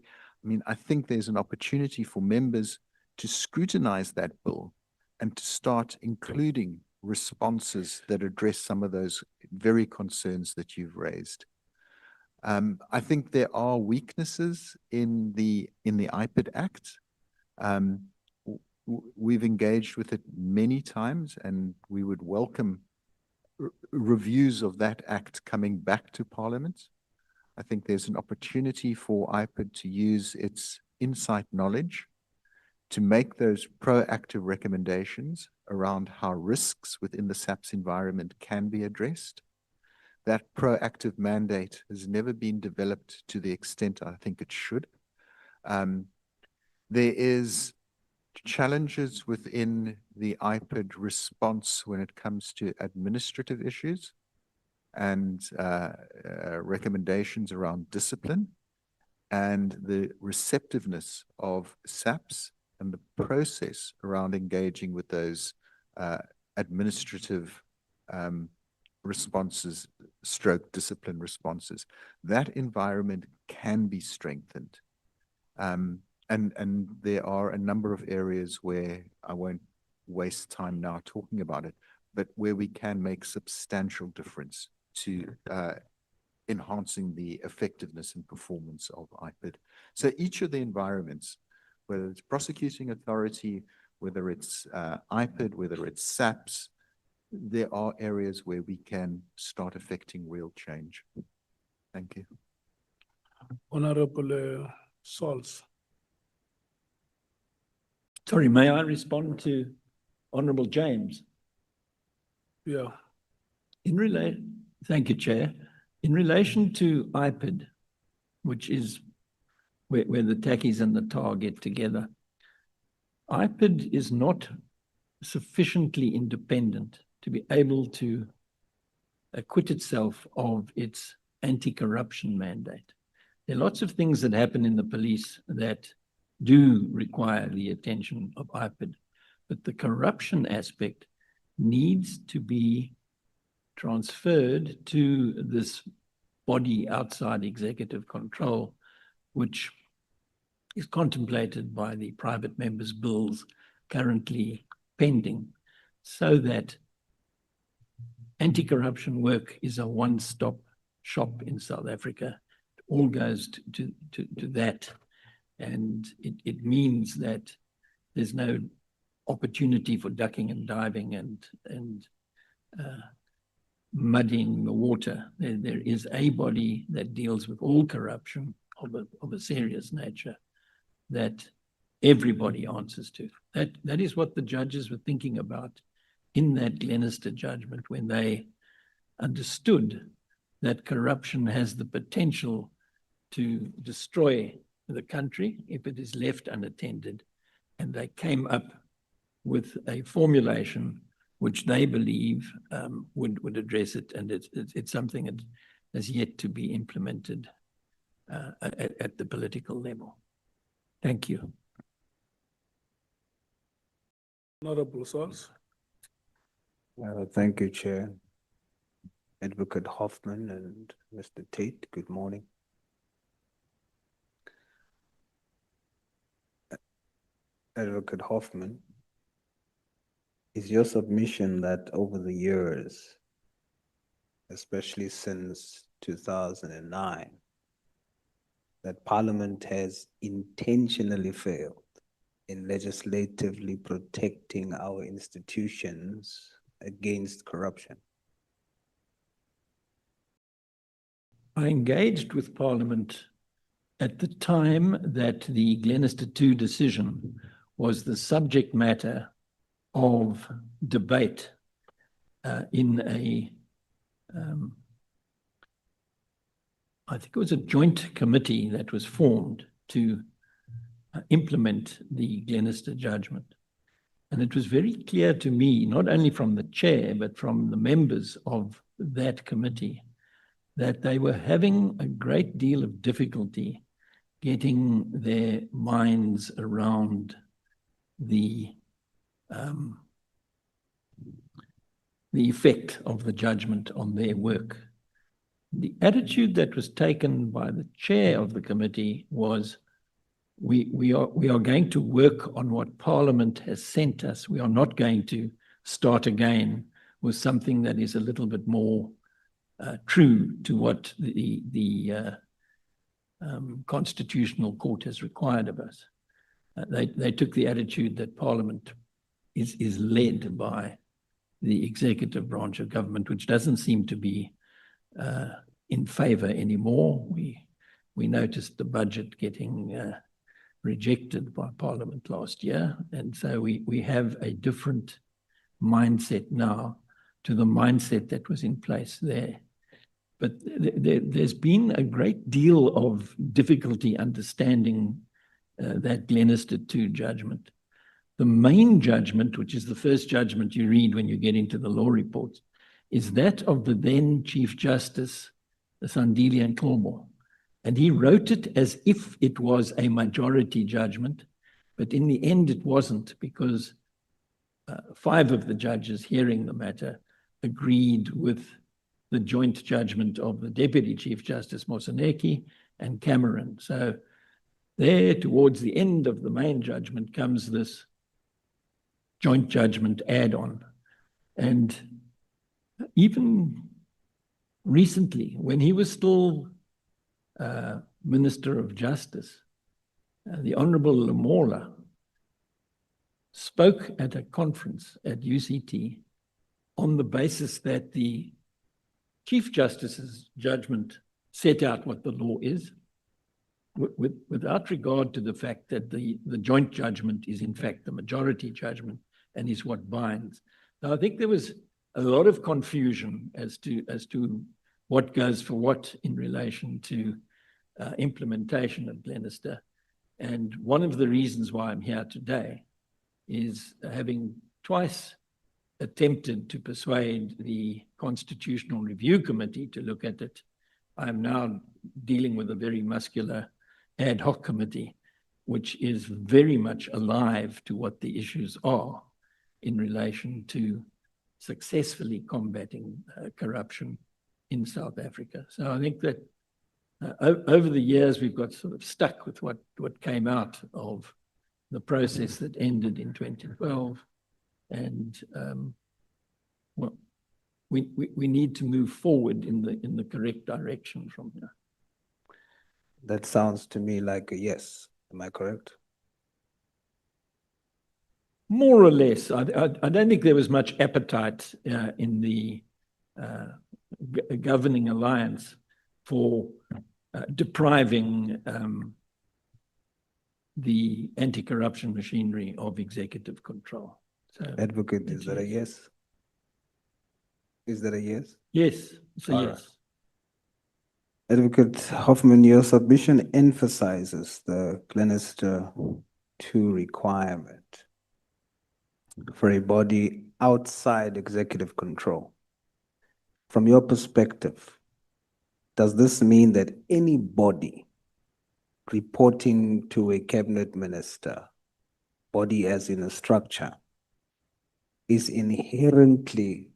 I think there's an opportunity for members to scrutinize that bill and to start including responses that address some of those very concerns that you've raised. I think there are weaknesses in the IPID Act. We've engaged with it many times, and we would welcome reviews of that act coming back to Parliament. I think there's an opportunity for IPID to use its insight knowledge to make those proactive recommendations around how risks within the SAPS environment can be addressed. That proactive mandate has never been developed to the extent I think it should. There is challenges within the IPID response when it comes to administrative issues and recommendations around discipline, and the receptiveness of SAPS and the process around engaging with those administrative responses, stroke discipline responses. That environment can be strengthened. And there are a number of areas where I won't waste time now talking about it, but where we can make substantial difference to enhancing the effectiveness and performance of IPID. So each of the environments, whether it's prosecuting authority, whether it's IPID, whether it's SAPS, there are areas where we can start affecting real change. Thank you. Honorable Sauls. Sorry, may I respond to Honourable James? Yeah. Thank you, Chair. In relation to IPID, which is where the tackies and the tar get together, IPID is not sufficiently independent to be able to acquit itself of its anti-corruption mandate. There are lots of things that happen in the police that do require the attention of IPID, but the corruption aspect needs to be transferred to this body outside executive control, which is contemplated by the private members' bills currently pending, so that anti-corruption work is a one-stop shop in South Africa. It all goes to that, and it means that there's no opportunity for ducking and diving and muddying the water. There is a body that deals with all corruption of a serious nature that everybody answers to. That is what the judges were thinking about in that Glenister judgment when they understood that corruption has the potential to destroy the country if it is left unattended. And they came up with a formulation which they believe would address it. And it's something that has yet to be implemented at the political level. Thank you. Honorable Source. Thank you, Chair. Advocate Hoffman and Mr. Tate, good morning. Advocate Hoffman, is your submission that over the years, especially since 2009, that Parliament has intentionally failed in legislatively protecting our institutions against corruption? I engaged with Parliament at the time that the Glenister 2 decision was the subject matter of debate in a, I think it was a joint committee that was formed to implement the Glenister judgment. And it was very clear to me, not only from the chair, but from the members of that committee, that they were having a great deal of difficulty getting their minds around the effect of the judgment on their work. The attitude that was taken by the chair of the committee was, we are going to work on what Parliament has sent us. We are not going to start again with something that is a little bit more true to what the Constitutional Court has required of us. They took the attitude that Parliament is led by the executive branch of government, which doesn't seem to be in favor anymore. We noticed the budget getting rejected by Parliament last year, and so we have a different mindset now to the mindset that was in place there. But there's been a great deal of difficulty understanding that Glenister 2 judgment. The main judgment, which is the first judgment you read when you get into the law reports, is that of the then Chief Justice, Sandile Nhlomo. And he wrote it as if it was a majority judgment, but in the end it wasn't, because 5 of the judges hearing the matter agreed with the joint judgment of the Deputy Chief Justice Moseneke and Cameron. So there, towards the end of the main judgment, comes this joint judgment add-on. And even recently, when he was still Minister of Justice, the Honorable Lamola spoke at a conference at UCT on the basis that the Chief Justice's judgment set out what the law is, without regard to the fact that the joint judgment is in fact the majority judgment and is what binds. Now, I think there was a lot of confusion as to what goes for what in relation to implementation of Glenister. And one of the reasons why I'm here today is having twice attempted to persuade the Constitutional Review Committee to look at it. I'm now dealing with a very muscular Ad Hoc Committee, which is very much alive to what the issues are in relation to successfully combating corruption in South Africa. So I think that over the years, we've got sort of stuck with what came out of the process that ended in 2012. And well, we need to move forward in the correct direction from here. That sounds to me like a yes. Am I correct? More or less. I don't think there was much appetite in the governing alliance for depriving the anti-corruption machinery of executive control. So, Advocate, is that a yes? Is that a yes? yes, it's a All yes. right. Advocate Hoffman, your submission emphasizes the Glenister 2 requirement for a body outside executive control. From your perspective, does this mean that any body reporting to a cabinet minister, body as in a structure, is inherently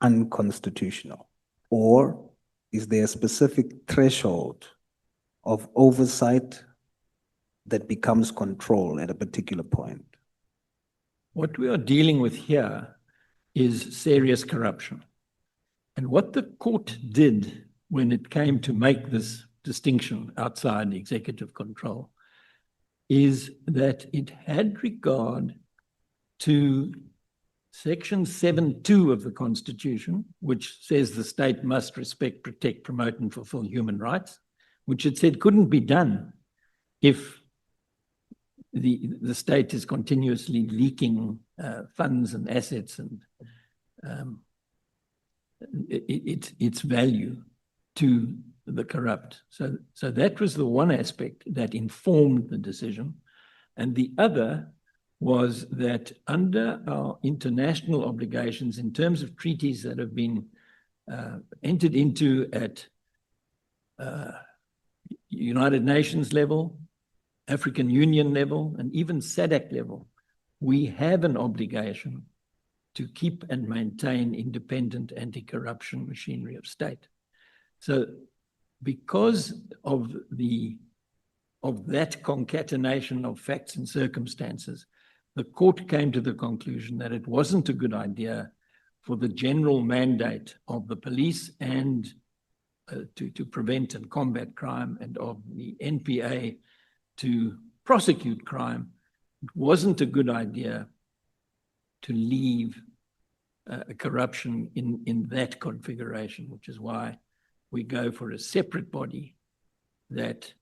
unconstitutional? Or is there a specific threshold of oversight that becomes control at a particular point? What we are dealing with here is serious corruption. And what the court did when it came to make this distinction outside executive control is that it had regard to Section 7.2 of the Constitution, which says the state must respect, protect, promote, and fulfill human rights, which it said couldn't be done if the state is continuously leaking funds and assets and its value to the corrupt. So that was the one aspect that informed the decision. And the other was that under our international obligations, in terms of treaties that have been entered into at United Nations level, African Union level, and even SADC level, we have an obligation to keep and maintain independent anti-corruption machinery of state. So because of that concatenation of facts and circumstances, the court came to the conclusion that it wasn't a good idea for the general mandate of the police and to prevent and combat crime, and of the NPA to prosecute crime. It wasn't a good idea to leave corruption in that configuration, which is why we go for a separate body that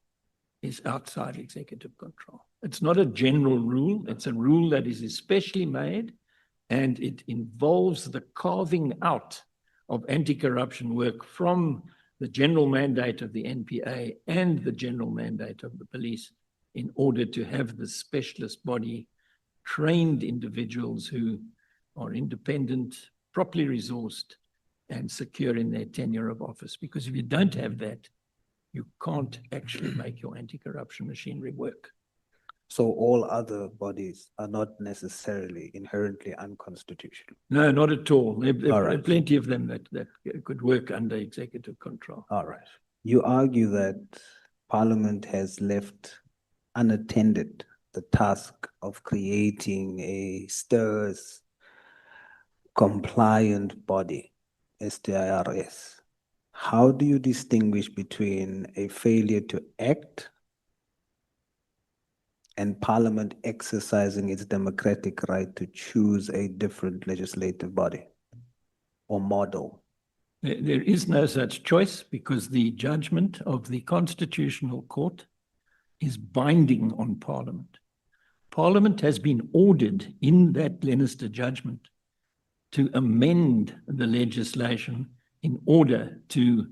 is outside executive control. It's not a general rule, it's a rule that is especially made, and it involves the carving out of anti-corruption work from the general mandate of the NPA and the general mandate of the police, in order to have the specialist body, trained individuals who are independent, properly resourced, and secure in their tenure of office. Because if you don't have that, you can't actually make your anti-corruption machinery work. So all other bodies are not necessarily inherently unconstitutional? No, not at all. There are right. plenty of them that could work under executive control. All right. You argue that Parliament has left unattended the task of creating a STIRS compliant body, STIRS. How do you distinguish between a failure to act and Parliament exercising its democratic right to choose a different legislative body or model? There is no such choice, because the judgment of the Constitutional Court is binding on Parliament. Parliament has been ordered in that Glenister judgment to amend the legislation in order to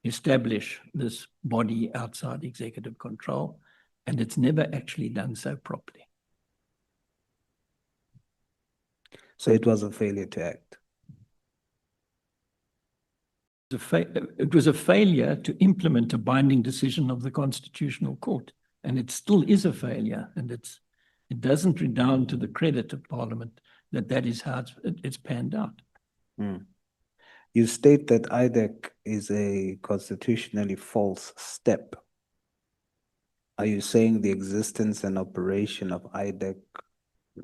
establish this body outside executive control, and it's never actually done so properly. So it was a failure to act. It was a failure to implement a binding decision of the Constitutional Court, and it still is a failure, and it doesn't redound to the credit of Parliament that is how it's panned out. You state that IDEC is a constitutionally false step. Are you saying the existence and operation of IDEC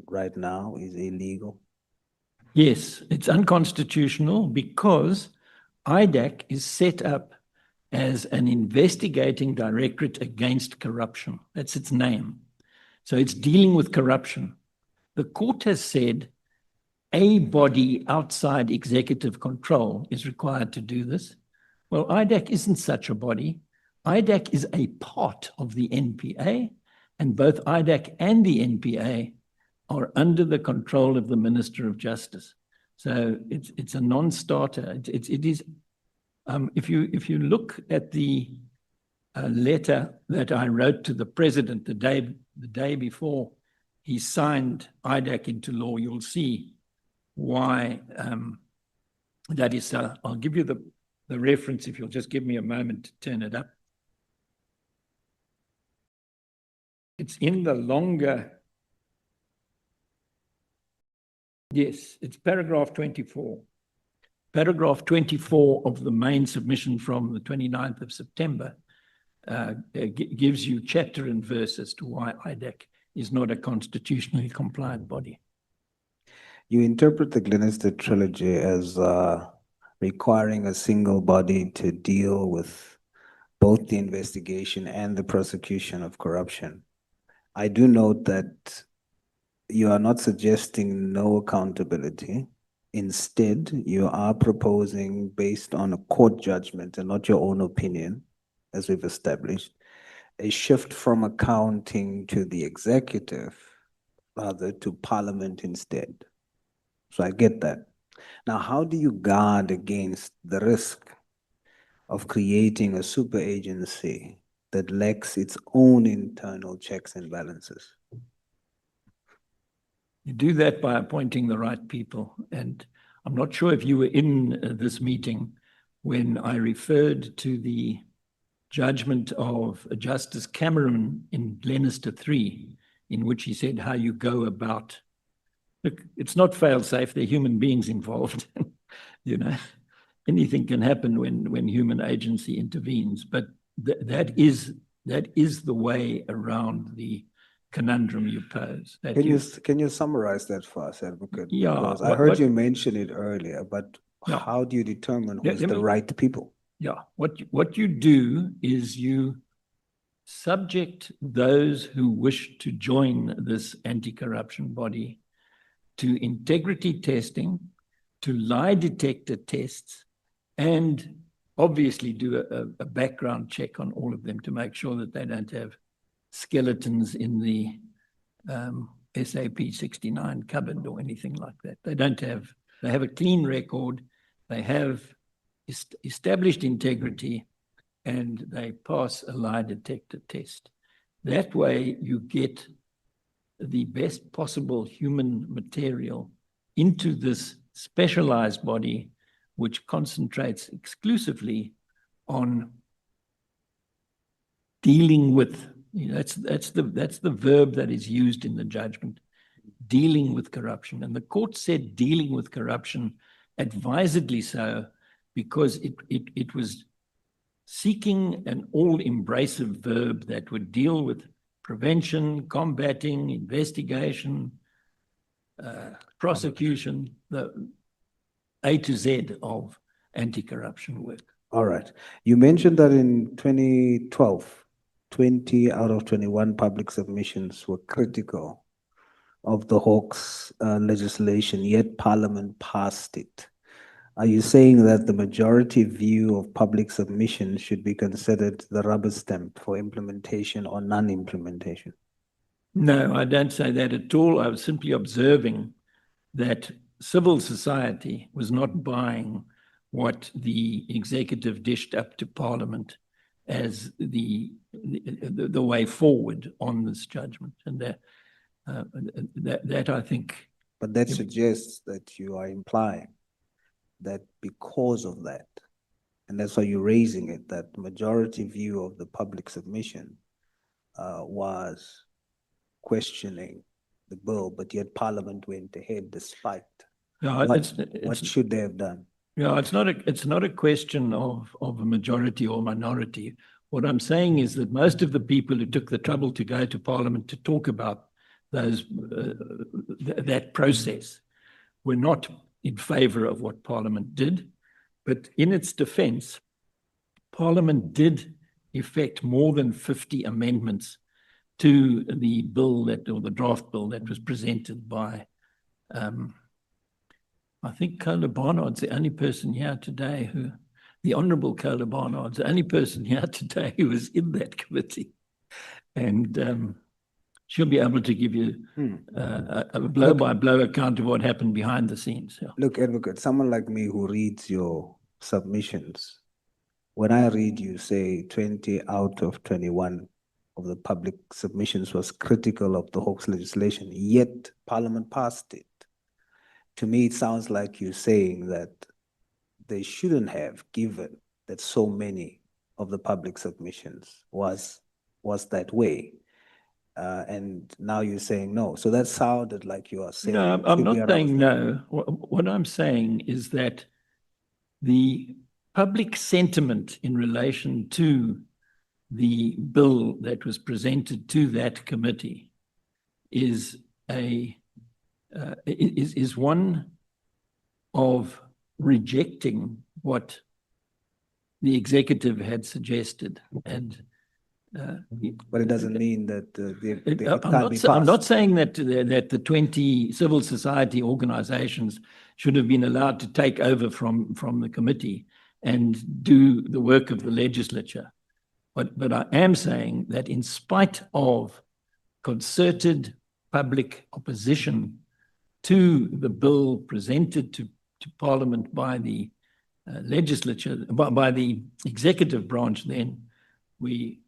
right now is illegal? Yes, it's unconstitutional because IDEC is set up as an investigating directorate against corruption. That's its name. So it's dealing with corruption. The court has said a body outside executive control is required to do this. Well, IDEC isn't such a body. IDEC is a part of the NPA, and both IDEC and the NPA are under the control of the Minister of Justice. So it's a non-starter. It is. If you look at the letter that I wrote to the president the day before he signed IDEC into law, you'll see why that is so. I'll give you the reference if you'll just give me a moment to turn it up. It's in the longer. Yes, it's paragraph 24. Paragraph 24 of the main submission from the 29th of September gives you chapter and verse as to why IDEC is not a constitutionally compliant body. You interpret the Glenister Trilogy as requiring a single body to deal with both the investigation and the prosecution of corruption. I do note that you are not suggesting no accountability. Instead, you are proposing, based on a court judgment and not your own opinion, as we've established, a shift from accounting to the executive, rather to Parliament instead. So I get that. Now, how do you guard against the risk of creating a super agency that lacks its own internal checks and balances? You do that by appointing the right people. And I'm not sure if you were in this meeting when I referred to the judgment of Justice Cameron in Glenister 3, in which he said how you go about. Look, it's not fail-safe, there are human beings involved. You know, anything can happen when human agency intervenes, but that is the way around the conundrum you pose. Can you summarize that for us, Advocate? Yeah. Because I heard you mention it earlier, but yeah. How do you determine who's the right people? Yeah, what you do is you subject those who wish to join this anti-corruption body to integrity testing, to lie detector tests, and obviously do a background check on all of them to make sure that they don't have skeletons in the SAP 69 cupboard or anything like that. They have a clean record, they have established integrity, and they pass a lie detector test. That way you get the best possible human material into this specialized body, which concentrates exclusively on dealing with, that's the verb that is used in the judgment, dealing with corruption. And the court said dealing with corruption, advisedly so, because it was seeking an all-embracive verb that would deal with prevention, combating, investigation, prosecution, the A to Z of anti-corruption work. All right. You mentioned that in 2012, 20 out of 21 public submissions were critical of the Hawks legislation, yet Parliament passed it. Are you saying that the majority view of public submission should be considered the rubber stamp for implementation or non-implementation? No, I don't say that at all. I was simply observing that civil society was not buying what the executive dished up to Parliament as the way forward on this judgment. And that I think But that suggests that you are implying that because of that, and that's why you're raising it, that majority view of the public submission was questioning the bill, but yet Parliament went ahead despite. Yeah, What should they have done? Yeah, it's not a question of a majority or minority. What I'm saying is that most of the people who took the trouble to go to Parliament to talk about that process were not in favour of what Parliament did. But in its defence, Parliament did effect more than 50 amendments to the bill or the draft bill that was presented by, I think Kola Barnard's the only person here today the Honourable Kola Barnard's the only person here today who was in that committee. And she'll be able to give you a blow-by-blow account of what happened behind the scenes. Yeah. Look, Advocate, someone like me who reads your submissions, when I read you say 20 out of 21 of the public submissions was critical of the Hawks legislation, yet Parliament passed it. To me, it sounds like you're saying that they shouldn't have, given that so many of the public submissions was that way. And now you're saying no. So that sounded like you are saying. No, I'm not saying no. What I'm saying is that the public sentiment in relation to the bill that was presented to that committee is one of rejecting what the executive had suggested. And but it doesn't mean that I'm not saying that the 20 civil society organizations should have been allowed to take over from the committee and do the work of the legislature. But I am saying that in spite of concerted public opposition to the bill presented to Parliament by the legislature, by the executive branch then, we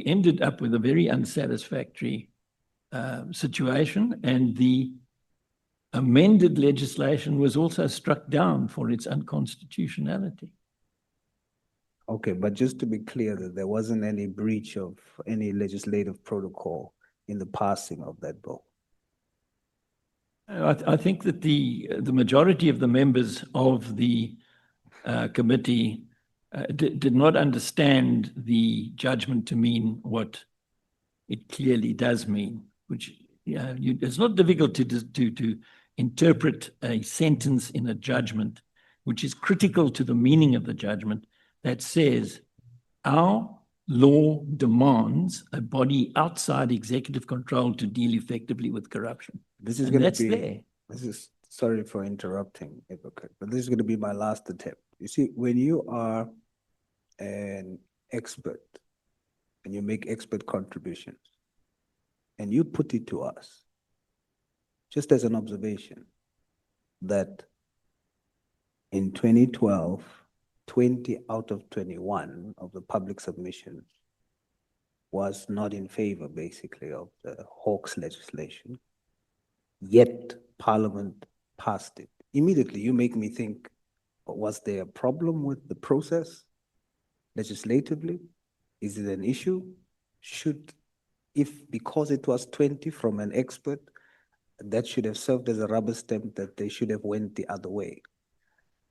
ended up with a very unsatisfactory situation, and the amended legislation was also struck down for its unconstitutionality. Okay, but just to be clear that there wasn't any breach of any legislative protocol in the passing of that bill. I think that the majority of the members of the committee did not understand the judgment to mean what it clearly does mean, which it's not difficult to interpret a sentence in a judgment which is critical to the meaning of the judgment that says our law demands a body outside executive control to deal effectively with corruption. This is going to be, sorry for interrupting, Advocate, but this is going to be my last attempt. You see, when you are an expert and you make expert contributions and you put it to us, just as an observation, that in 2012, 20 out of 21 of the public submissions was not in favor, basically, of the Hawks legislation, yet Parliament passed it. Immediately, you make me think, was there a problem with the process legislatively? Is it an issue? Because it was 20 from an expert, that should have served as a rubber stamp that they should have went the other way.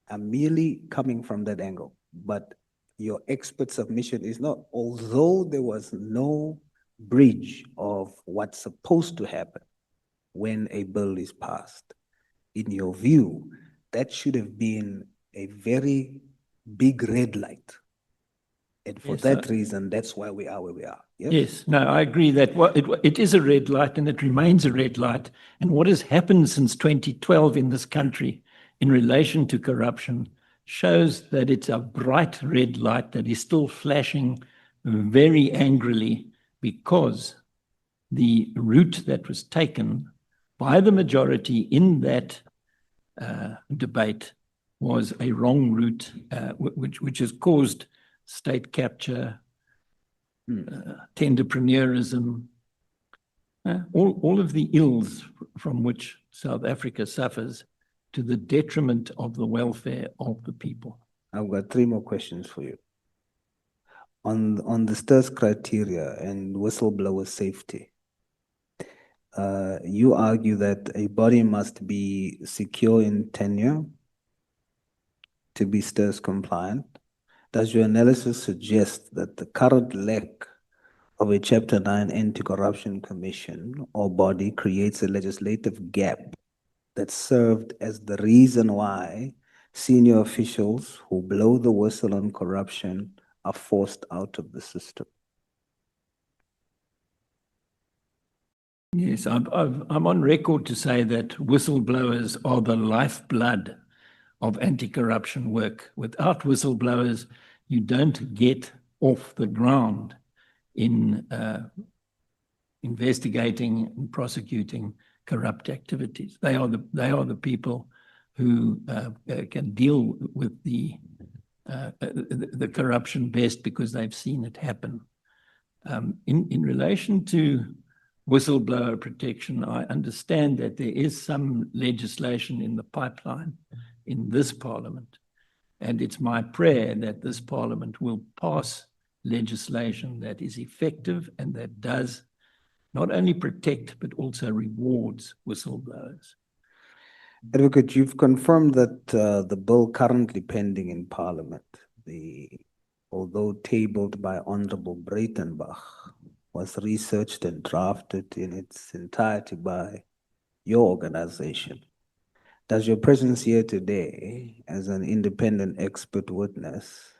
I'm merely coming from that angle, but your expert submission is not, although there was no breach of what's supposed to happen when a bill is passed, in your view, that should have been a very big red light. And for that reason, that's why we are where we are. Yes, yes, no, I agree that it is a red light and it remains a red light. And what has happened since 2012 in this country in relation to corruption shows that it's a bright red light that is still flashing very angrily, because the route that was taken by the majority in that debate was a wrong route, which has caused state capture, tenderpreneurism, all of the ills from which South Africa suffers to the detriment of the welfare of the people. I've got 3 more questions for you. On the STIRS criteria and whistleblower safety, you argue that a body must be secure in tenure to be STIRS compliant. Does your analysis suggest that the current lack of a Chapter 9 Anti-Corruption Commission or body creates a legislative gap that served as the reason why senior officials who blow the whistle on corruption are forced out of the system? Yes, I'm on record to say that whistleblowers are the lifeblood of anti-corruption work. Without whistleblowers, you don't get off the ground in investigating and prosecuting corrupt activities. They are the people who can deal with the corruption best because they've seen it happen. In relation to whistleblower protection, I understand that there is some legislation in the pipeline in this Parliament, and it's my prayer that this Parliament will pass legislation that is effective and that does not only protect but also rewards whistleblowers. Advocate, you've confirmed that the bill currently pending in Parliament, although tabled by Honorable Breitenbach, was researched and drafted in its entirety by your organization. Does your presence here today as an independent expert witness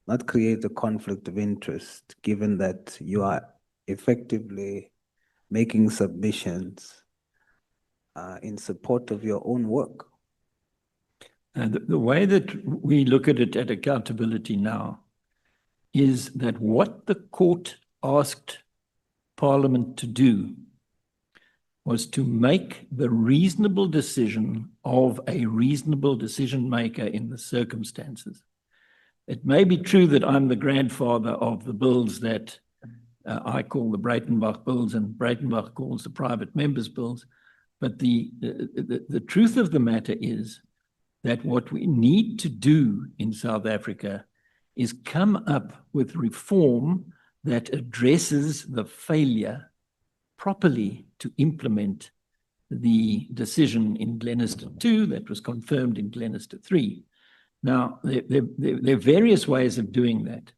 not create a conflict of interest, given that you are effectively making submissions in support of your own work? The way that we look at it at accountability now is that what the court asked Parliament to do was to make the reasonable decision of a reasonable decision maker in the circumstances. It may be true that I'm the grandfather of the bills that I call the Breitenbach bills and Breitenbach calls the private members bills, but the truth of the matter is that what we need to do in South Africa is come up with reform that addresses the failure properly to implement the decision in Glenister 2 that was confirmed in Glenister 3. Now, there are various ways of doing that.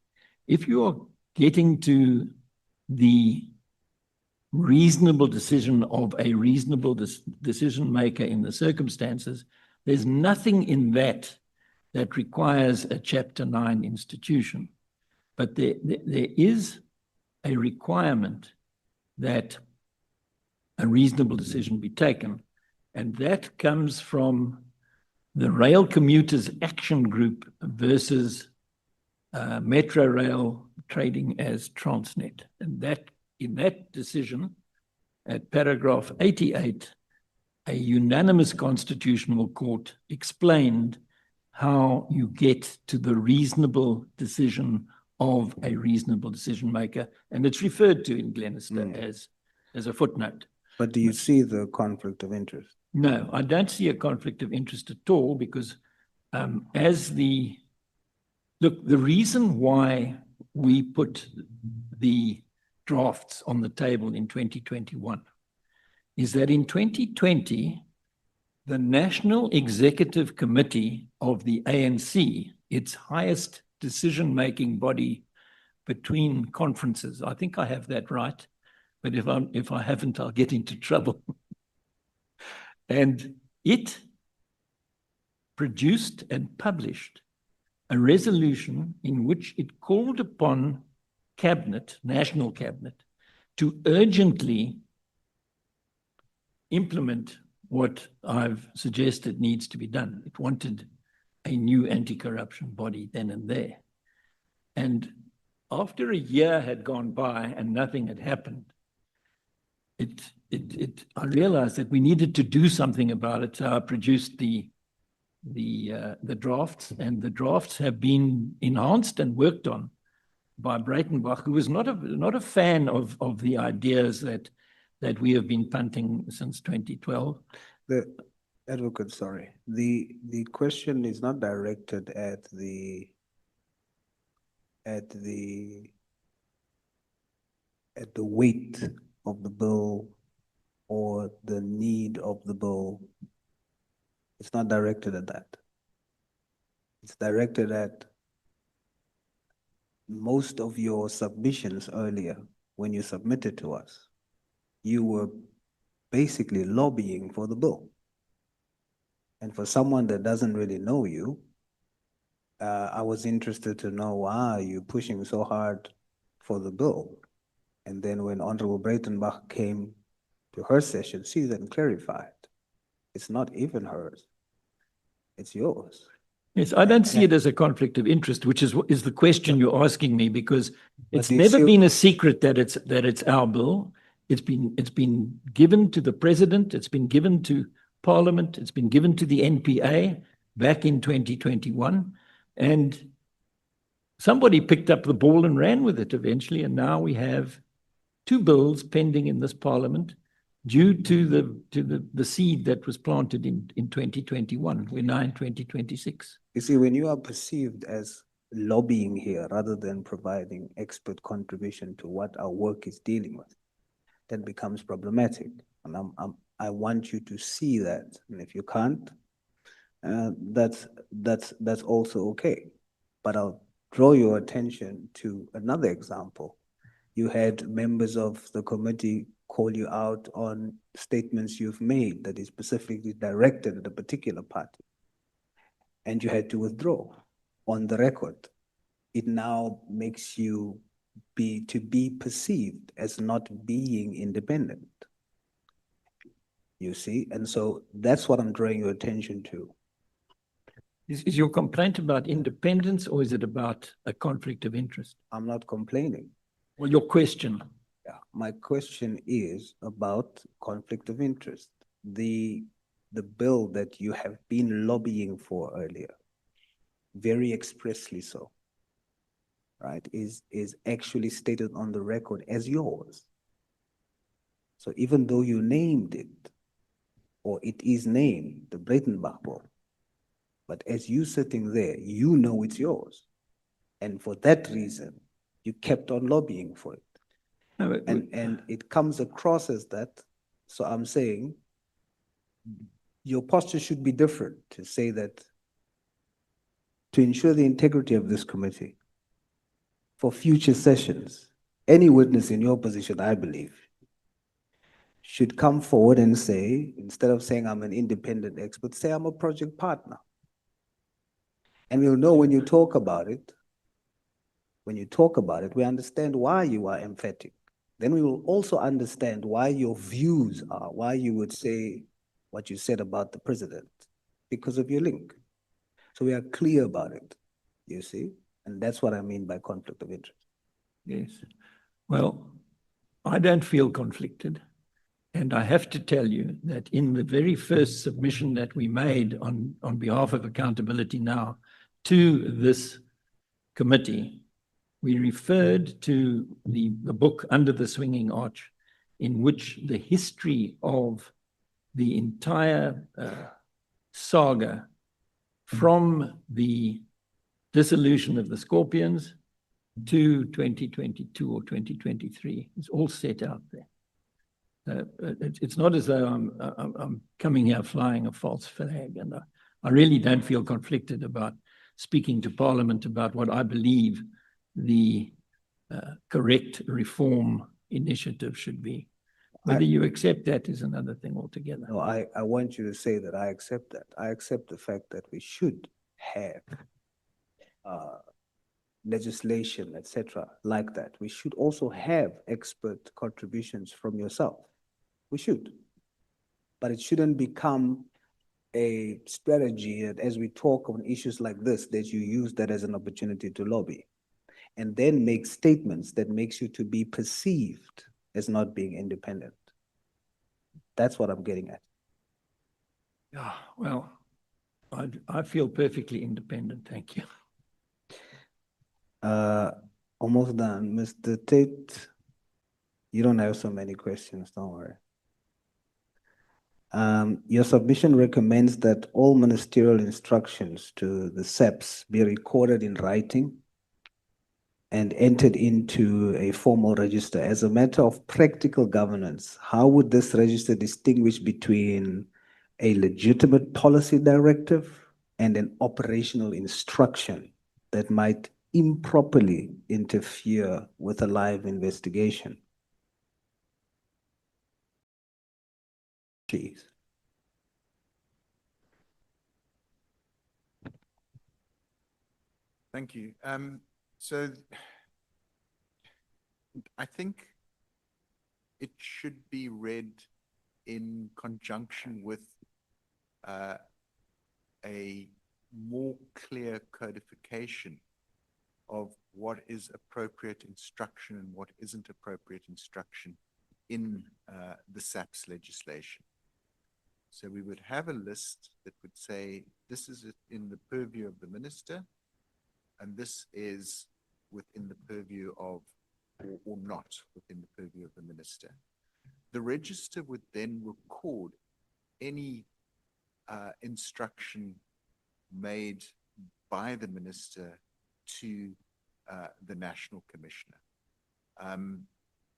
If you are getting to the reasonable decision of a reasonable decision maker in the circumstances, there's nothing in that that requires a Chapter 9 institution. But there is a requirement that a reasonable decision be taken. And that comes from the Rail Commuters Action Group versus Metro Rail trading as Transnet. And that in that decision, at paragraph 88, a unanimous constitutional court explained how you get to the reasonable decision of a reasonable decision maker. And it's referred to in Glenister as a footnote. But do you see the conflict of interest? No, I don't see a conflict of interest at all because the reason why we put the drafts on the table in 2021 is that in 2020, the National Executive Committee of the ANC, its highest decision-making body between conferences, I think I have that right, but if I haven't, I'll get into trouble. And it produced and published a resolution in which it called upon Cabinet, National Cabinet, to urgently implement what I've suggested needs to be done. It wanted a new anti-corruption body then and there. And after a year had gone by and nothing had happened, I realized that we needed to do something about it. So I produced the drafts, and the drafts have been enhanced and worked on by Breitenbach, who was not a fan of the ideas that that we have been punting since 2012. The advocate, sorry, the question is not directed at the weight of the bill or the need of the bill. It's not directed at that. It's directed at most of your submissions earlier when you submitted to us. You were basically lobbying for the bill. And for someone that doesn't really know you, I was interested to know why you're pushing so hard for the bill. And then when Honorable Breitenbach came to her session, she then clarified, it's not even hers, it's yours. Yes, I don't see it as a conflict of interest, which is the question you're asking me, because it's never been a secret that it's our bill. It's been given to the president, it's been given to Parliament, it's been given to the NPA back in 2021, and somebody picked up the ball and ran with it eventually, and now we have two bills pending in this Parliament due to the seed that was planted in 2021. We're now in 2026. You see, when you are perceived as lobbying here rather than providing expert contribution to what our work is dealing with, that becomes problematic. And I want you to see that. And if you can't, that's also okay. But I'll draw your attention to another example. You had members of the committee call you out on statements you've made that is specifically directed at a particular party, and you had to withdraw on the record. It now makes you to be perceived as not being independent. You see, and so that's what I'm drawing your attention to. Is your complaint about independence, or is it about a conflict of interest? I'm not complaining. Well, your question. Yeah, my question is about conflict of interest. The bill that you have been lobbying for earlier, very expressly so, right, is actually stated on the record as yours. So even though you named it, or it is named the Breitenbach bill, but as you sitting there, you know it's yours. And for that reason, you kept on lobbying for it. No, and it comes across as that. So I'm saying your posture should be different to say that to ensure the integrity of this committee for future sessions, any witness in your position, I believe, should come forward and say, instead of saying I'm an independent expert, say I'm a project partner. And we'll know when you talk about it, we understand why you are emphatic. Then we will also understand why your views are, why you would say what you said about the president, because of your link. So we are clear about it, you see? And that's what I mean by conflict of interest. Yes. Well, I don't feel conflicted. And I have to tell you that in the very first submission that we made on behalf of Accountability Now to this committee, we referred to the book Under the Swinging Arch, in which the history of the entire saga from the dissolution of the Scorpions to 2022 or 2023 is all set out there. It's not as though I'm coming here flying a false flag, and I really don't feel conflicted about speaking to Parliament about what I believe the correct reform initiative should be. Whether you accept that is another thing altogether. No, I want you to say that I accept that. I accept the fact that we should have legislation, etc., like that. We should also have expert contributions from yourself. We should. But it shouldn't become a strategy that as we talk on issues like this, that you use that as an opportunity to lobby and then make statements that makes you to be perceived as not being independent. That's what I'm getting at. Yeah, well, I feel perfectly independent, thank you. Almost done. Mr. Tate. You don't have so many questions, don't worry. Your submission recommends that all ministerial instructions to the SAPS be recorded in writing and entered into a formal register. As a matter of practical governance, how would this register distinguish between a legitimate policy directive and an operational instruction that might improperly interfere with a live investigation? Please. Thank you. So I think it should be read in conjunction with a more clear codification of what is appropriate instruction and what isn't appropriate instruction in the SAPS legislation. So we would have a list that would say, this is in the purview of the minister, and this is within the purview of, or not within the purview of the minister. The register would then record any instruction made by the minister to the National Commissioner.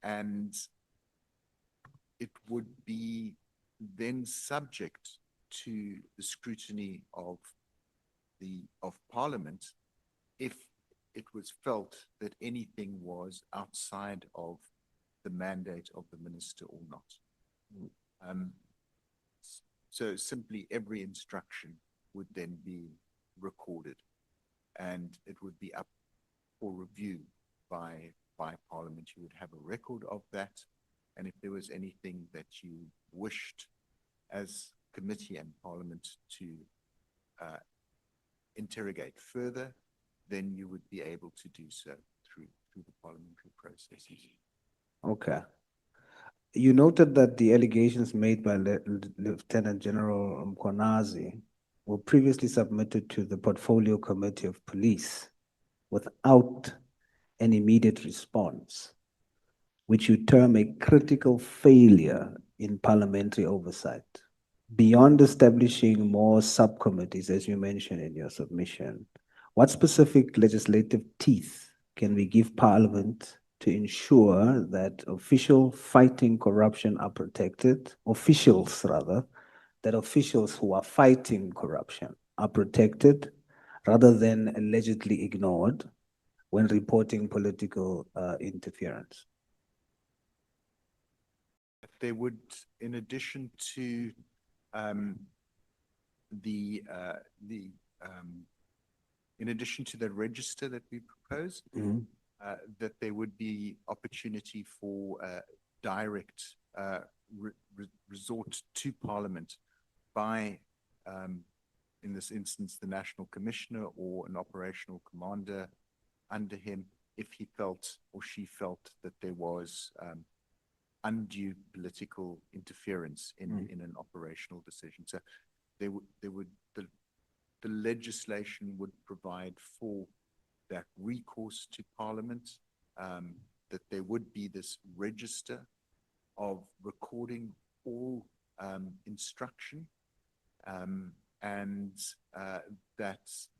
And it would be then subject to the scrutiny of Parliament if it was felt that anything was outside of the mandate of the minister or not. So simply every instruction would then be recorded, and it would be up for review by Parliament. You would have a record of that, and if there was anything that you wished as committee and Parliament to interrogate further, then you would be able to do so through the parliamentary processes. Okay. You noted that the allegations made by Lieutenant General Mkhwanazi were previously submitted to the Portfolio Committee of Police without an immediate response, which you term a critical failure in parliamentary oversight. Beyond establishing more subcommittees, as you mentioned in your submission, what specific legislative teeth can we give Parliament to ensure that officials fighting corruption are protected, that officials who are fighting corruption are protected rather than allegedly ignored when reporting political interference? They would, in addition to in addition to the register that we propose, that there would be opportunity for direct resort to Parliament by, in this instance, the National Commissioner or an operational commander under him, if he felt or she felt that there was undue political interference in an operational decision. So the legislation would provide for that recourse to Parliament, that there would be this register of recording all instruction, and that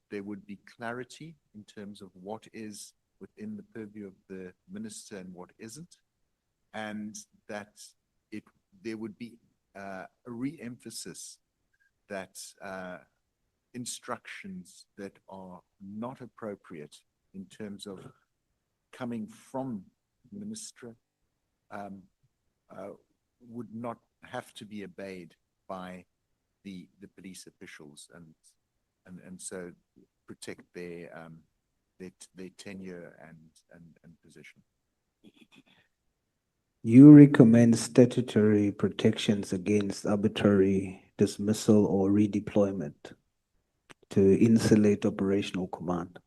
there would be clarity in terms of what is within the purview of the minister and what isn't, and that there would be a re-emphasis that instructions that are not appropriate in terms of coming from the minister would not have to be obeyed by the police officials, and so protect their tenure and position. You recommend statutory protections against arbitrary dismissal or redeployment to insulate operational command.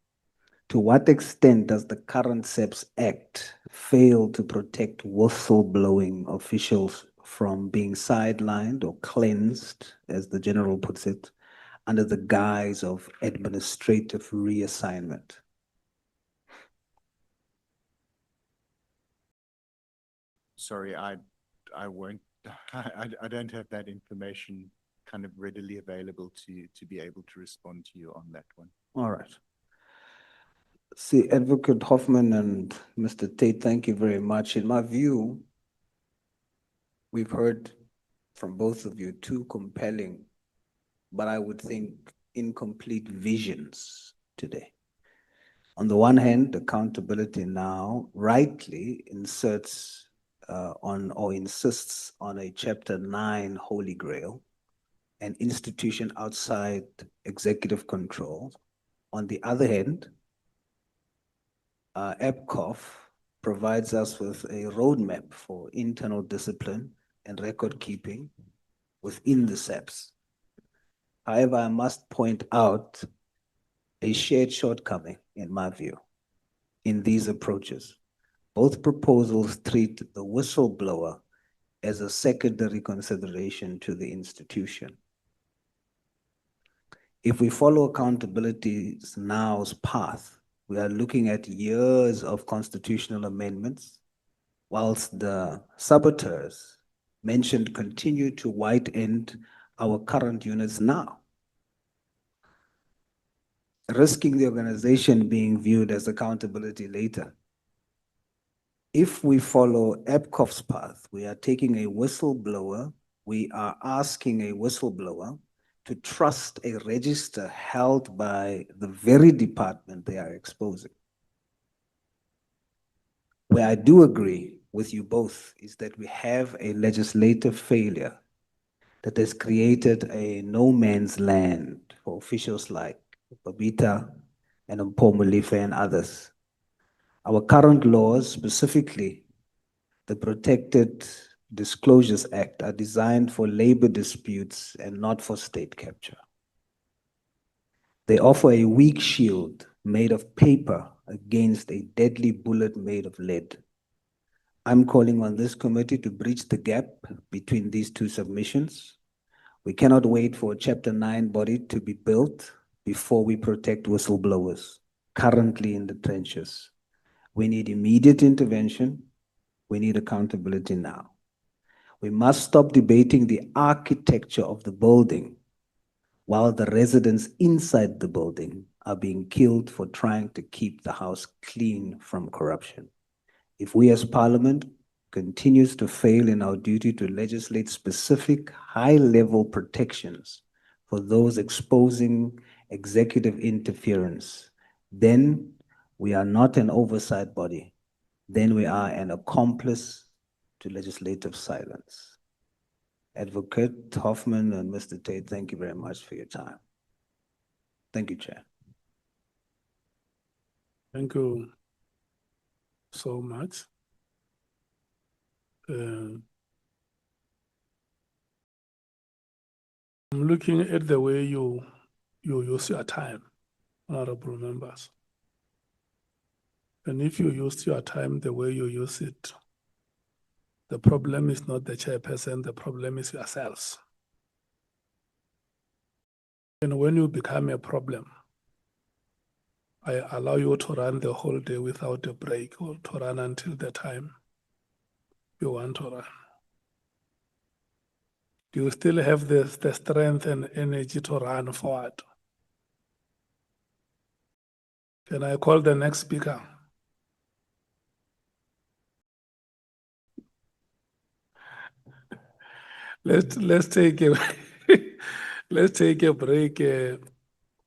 To what extent does the current SAPS Act fail to protect whistleblowing officials from being sidelined or cleansed, as the general puts it, under the guise of administrative reassignment? Sorry, I won't, I don't have that information kind of readily available to be able to respond to you on that one. All right. See, Advocate Hoffman and Mr. Tate, thank you very much. In my view, we've heard from both of you two compelling, but I would think incomplete visions today. On the one hand, accountability now rightly inserts on or insists on a Chapter 9 Holy Grail, an institution outside executive control. On the other hand, APCOF provides us with a roadmap for internal discipline and record keeping within the SAPS. However, I must point out a shared shortcoming, in my view, in these approaches. Both proposals treat the whistleblower as a secondary consideration to the institution. If we follow accountability now's path, we are looking at years of constitutional amendments, whilst the saboteurs mentioned continue to white-end our current units now, risking the organization being viewed as accountability later. If we follow APCOF's path, we are taking a whistleblower, we are asking a whistleblower to trust a register held by the very department they are exposing. Where I do agree with you both is that we have a legislative failure that has created a no man's land for officials like Babita and Mpomolife and others. Our current laws, specifically the Protected Disclosures Act, are designed for labor disputes and not for state capture. They offer a weak shield made of paper against a deadly bullet made of lead. I'm calling on this committee to bridge the gap between these two submissions. We cannot wait for a Chapter 9 body to be built before we protect whistleblowers currently in the trenches. We need immediate intervention. We need accountability now. We must stop debating the architecture of the building while the residents inside the building are being killed for trying to keep the house clean from corruption. If we as Parliament continues to fail in our duty to legislate specific high-level protections for those exposing executive interference, then we are not an oversight body. Then we are an accomplice to legislative silence. Advocate Hoffman and Mr. Tate, thank you very much for your time. Thank you, Chair. Thank you so much. I'm looking at the way you use your time, honorable members. And if you use your time the way you use it, the problem is not the chairperson, the problem is yourselves. And when you become a problem, I allow you to run the whole day without a break or to run until the time you want to run. Do you still have the strength and energy to run forward? Can I call the next speaker? Let's take a let's take a break,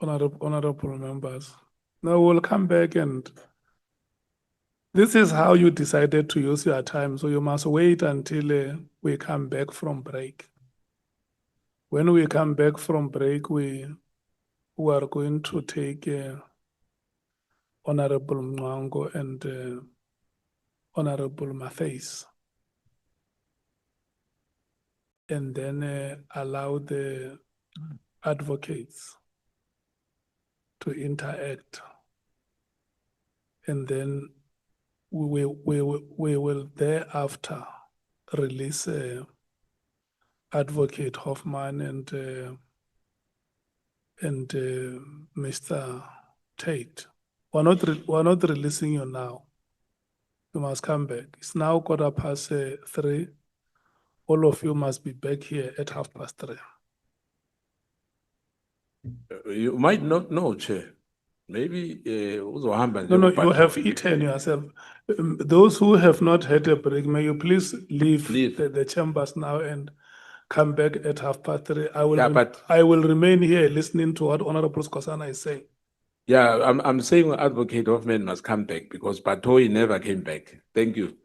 honorable members. Now we'll come back, and this is how you decided to use your time. So you must wait until we come back from break. When we come back from break, we are going to take Honorable Mwango and Honorable Matthys, and then allow the advocates to interact. And then we will thereafter release Advocate Hoffman and Mr. Tate. We're not releasing you now. You must come back. It's now 3:15. All of you must be back here at 3:30. You might not know, Chair. Maybe uzohamba No, nje you have eaten yourself. Those who have not had a break, may you please leave the chambers now and come back at 3:30. Yeah, I will remain here listening to what Honorable Skosana is saying. Yeah, I'm saying Advocate Hoffman must come back because Batoi never came back. Thank you.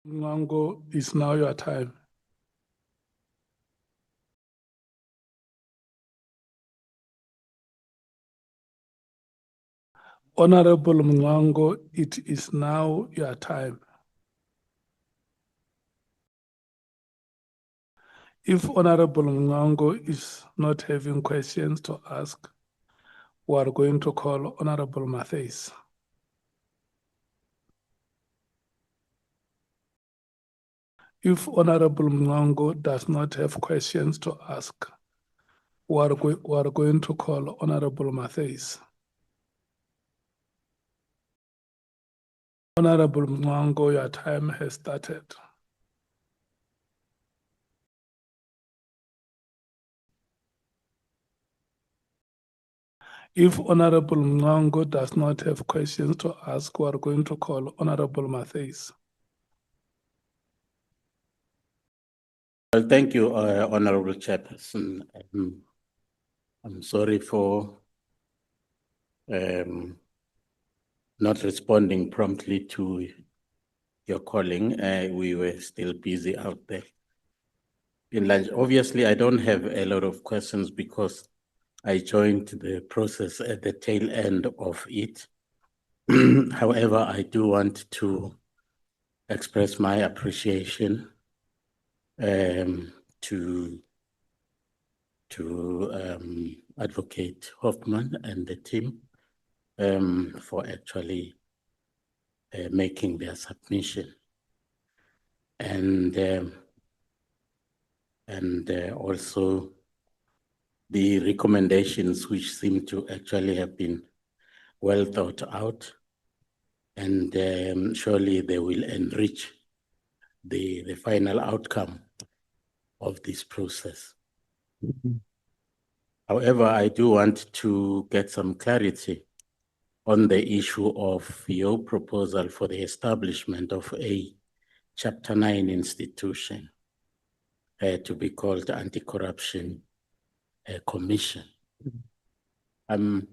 Ngango, it's now your time. Honorable Mngango, it is now your time. If Honorable Mngango is not having questions to ask, we are going to call Honorable Matthys. If Honorable Mngango does not have questions to ask, we are going to call Honorable Matthys. Honorable Mngango, your time has started. If Honorable Mngango does not have questions to ask, we are going to call Honorable Matthys. Well, thank you, Honorable Chairperson. I'm sorry for not responding promptly to your calling. We were still busy out there. Obviously, I don't have a lot of questions because I joined the process at the tail end of it. However, I do want to express my appreciation to Advocate Hoffman and the team for actually making their submission. And also the recommendations which seem to actually have been well thought out, and surely they will enrich the final outcome of this process. However, I do want to get some clarity on the issue of your proposal for the establishment of a Chapter 9 institution to be called Anti-Corruption Commission. I'm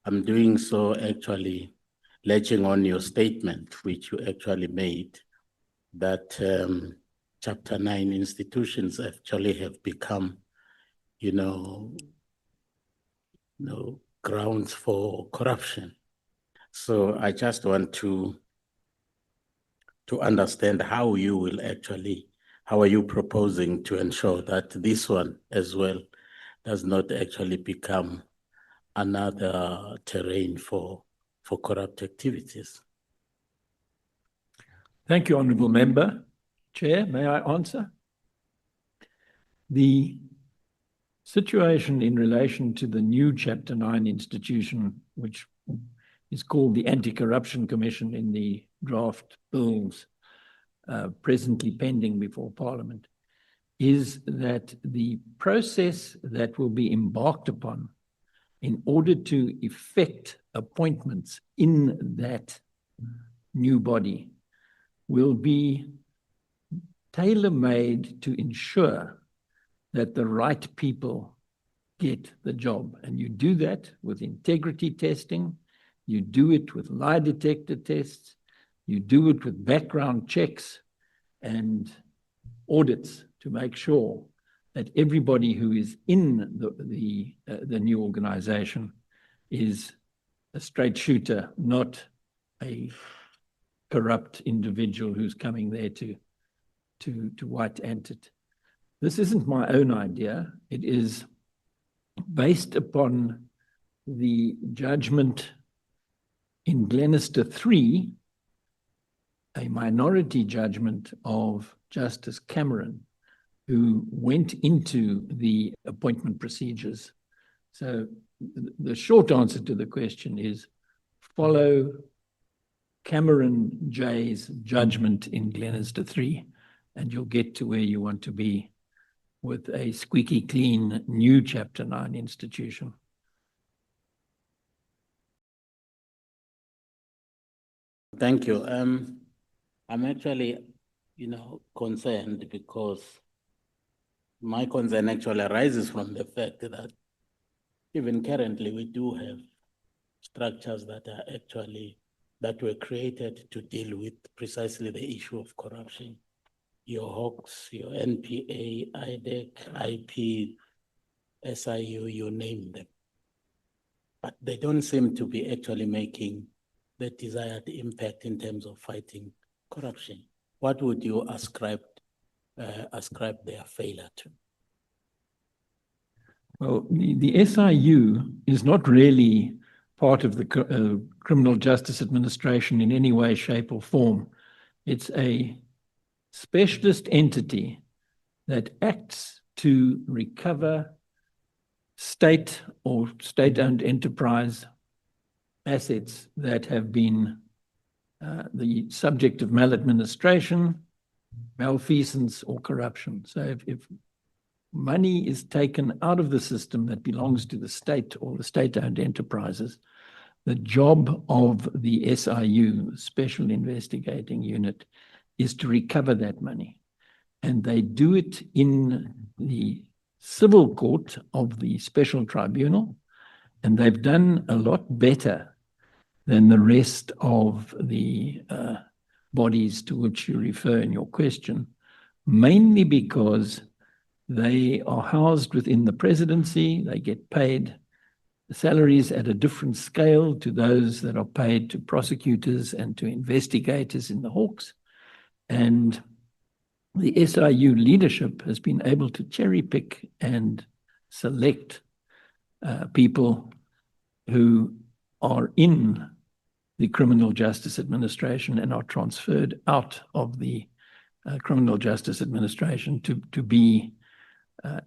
doing so actually latching on your statement, which you actually made, that Chapter 9 institutions actually have become, grounds for corruption. So I just want to understand how you will actually, how are you proposing to ensure that this one as well does not actually become another terrain for corrupt activities? Thank you, Honourable Member. Chair, may I answer? The situation in relation to the new Chapter 9 institution, which is called the Anti-Corruption Commission in the draft bills presently pending before Parliament, is that the process that will be embarked upon in order to effect appointments in that new body will be tailor-made to ensure that the right people get the job. And you do that with integrity testing, you do it with lie detector tests, you do it with background checks and audits to make sure that everybody who is in the new organization is a straight shooter, not a corrupt individual who's coming there to white ant it. This isn't my own idea. It is based upon the judgment in Glenister 3, a minority judgment of Justice Cameron, who went into the appointment procedures. So the short answer to the question is follow Cameron J's judgment in Glenister 3, and you'll get to where you want to be with a squeaky clean new Chapter 9 institution. Thank you. I'm actually, concerned because my concern actually arises from the fact that even currently we do have structures that are actually that were created to deal with precisely the issue of corruption. Your Hawks, your NPA, IDEC, IP, SIU, you name them. But they don't seem to be actually making the desired impact in terms of fighting corruption. What would you ascribe their failure to? Well, the SIU is not really part of the criminal justice administration in any way, shape, or form. It's a specialist entity that acts to recover state or state-owned enterprise assets that have been the subject of maladministration, malfeasance, or corruption. So if money is taken out of the system that belongs to the state or the state-owned enterprises, the job of the SIU, Special Investigating Unit, is to recover that money. And they do it in the civil court of the special tribunal, and they've done a lot better than the rest of the bodies to which you refer in your question, mainly because they are housed within the presidency. They get paid salaries at a different scale to those that are paid to prosecutors and to investigators in the Hawks. And the SIU leadership has been able to cherry pick and select people who are in the criminal justice administration and are transferred out of the criminal justice administration to be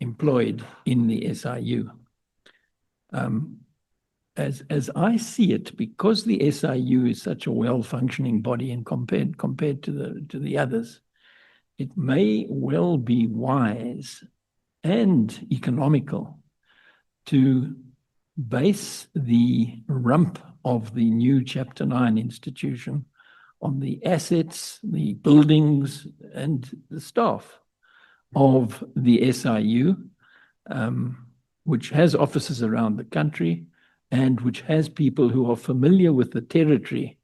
employed in the SIU. As I see it, because the SIU is such a well-functioning body and compared to the others, it may well be wise and economical to base the rump of the new Chapter 9 institution on the assets, the buildings, and the staff of the SIU, which has offices around the country and which has people who are familiar with the territory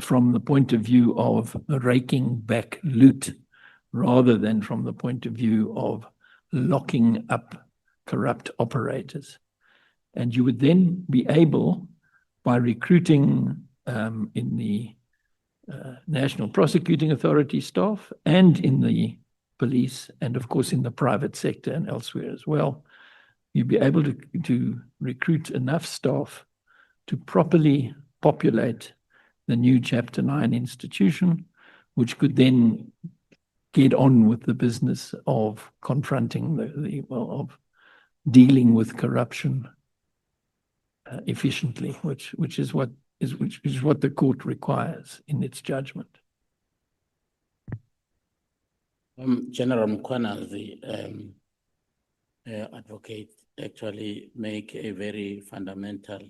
from the point of view of raking back loot, rather than from the point of view of locking up corrupt operators. And you would then be able, by recruiting in the National Prosecuting Authority staff and in the police, and of course in the private sector and elsewhere as well, you'd be able to recruit enough staff to properly populate the new Chapter 9 institution, which could then get on with the business of confronting of dealing with corruption efficiently, which is what the court requires in its judgment. General Mkhwanazi, advocate, actually make a very fundamental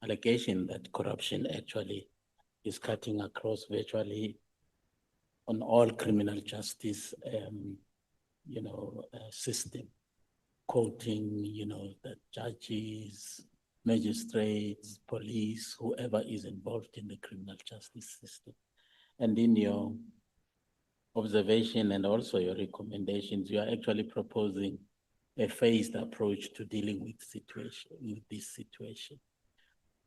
allegation that corruption actually is cutting across virtually on all criminal justice, system, quoting, that judges, magistrates, police, whoever is involved in the criminal justice system. And in your observation and also your recommendations, you are actually proposing a phased approach to dealing with this situation.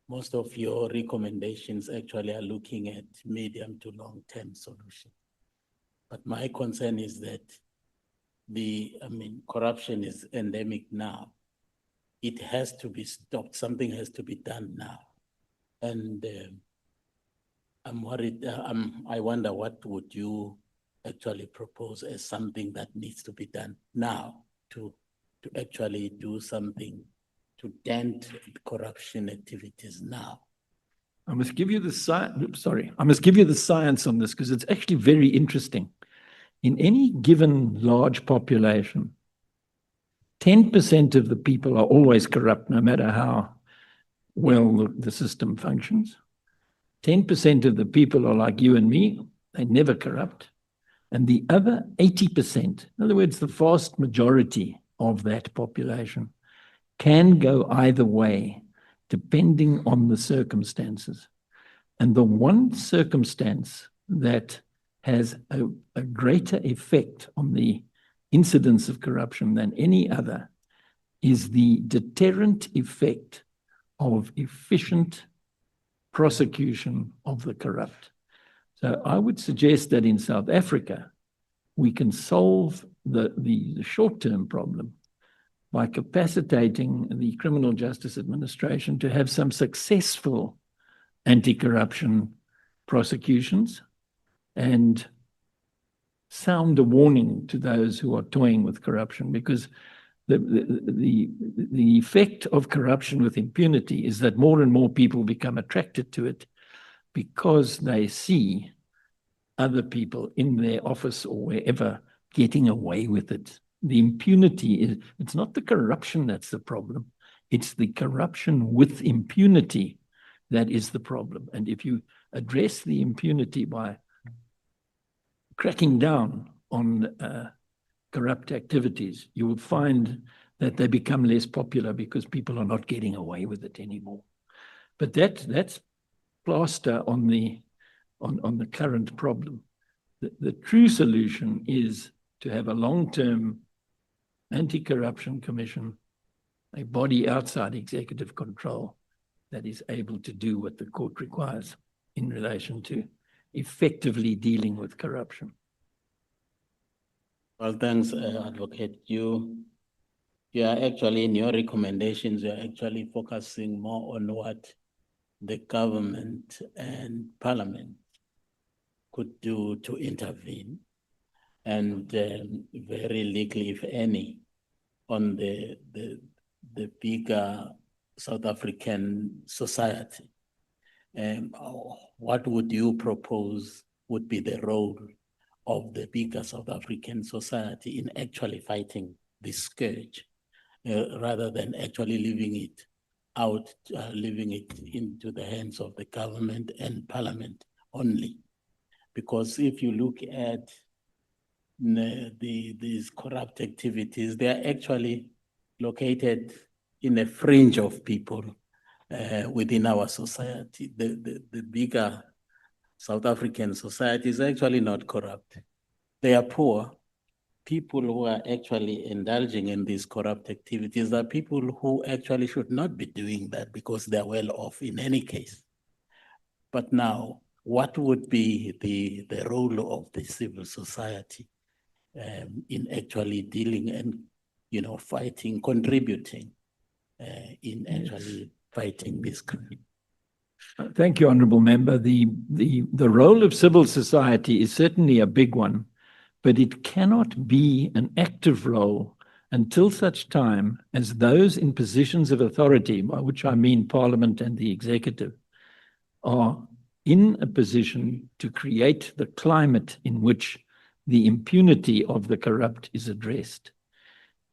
Most of your recommendations actually are looking at medium to long-term solutions. But my concern is that corruption is endemic now. It has to be stopped. Something has to be done now. And I'm worried, I wonder what would you actually propose as something that needs to be done now to actually do something to dent corruption activities now. I must give you the science. I must give you the science on this because it's actually very interesting. In any given large population, 10% of the people are always corrupt, no matter how well the system functions. 10% of the people are like you and me, they never corrupt. And the other 80%, in other words, the vast majority of that population, can go either way, depending on the circumstances. And the one circumstance that has a greater effect on the incidence of corruption than any other is the deterrent effect of efficient prosecution of the corrupt. So I would suggest that in South Africa, we can solve the short-term problem by capacitating the Criminal Justice Administration to have some successful anti-corruption prosecutions and sound a warning to those who are toying with corruption, because the effect of corruption with impunity is that more and more people become attracted to it because they see other people in their office or wherever getting away with it. The impunity it's not the corruption that's the problem, it's the corruption with impunity that is the problem. And if you address the impunity by cracking down on corrupt activities, you will find that they become less popular because people are not getting away with it anymore. But that's plaster on the current problem. The true solution is to have a long-term anti-corruption commission, a body outside executive control that is able to do what the court requires in relation to effectively dealing with corruption. Well, thanks, Advocate. You are actually, in your recommendations, you're actually focusing more on what the government and parliament could do to intervene, and very little, if any, on the bigger South African society. What would you propose would be the role of the bigger South African society in actually fighting this scourge, rather than actually leaving it out, leaving it into the hands of the government and parliament only? Because if you look at these corrupt activities, they are actually located in a fringe of people within our society. The bigger South African society is actually not corrupt. They are poor. People who are actually indulging in these corrupt activities are people who actually should not be doing that because they're well off in any case. But now, what would be the role of the civil society in actually dealing and fighting, contributing in actually fighting this crime? Thank you, Honourable Member. The role of civil society is certainly a big one, but it cannot be an active role until such time as those in positions of authority, by which I mean Parliament and the Executive, are in a position to create the climate in which the impunity of the corrupt is addressed.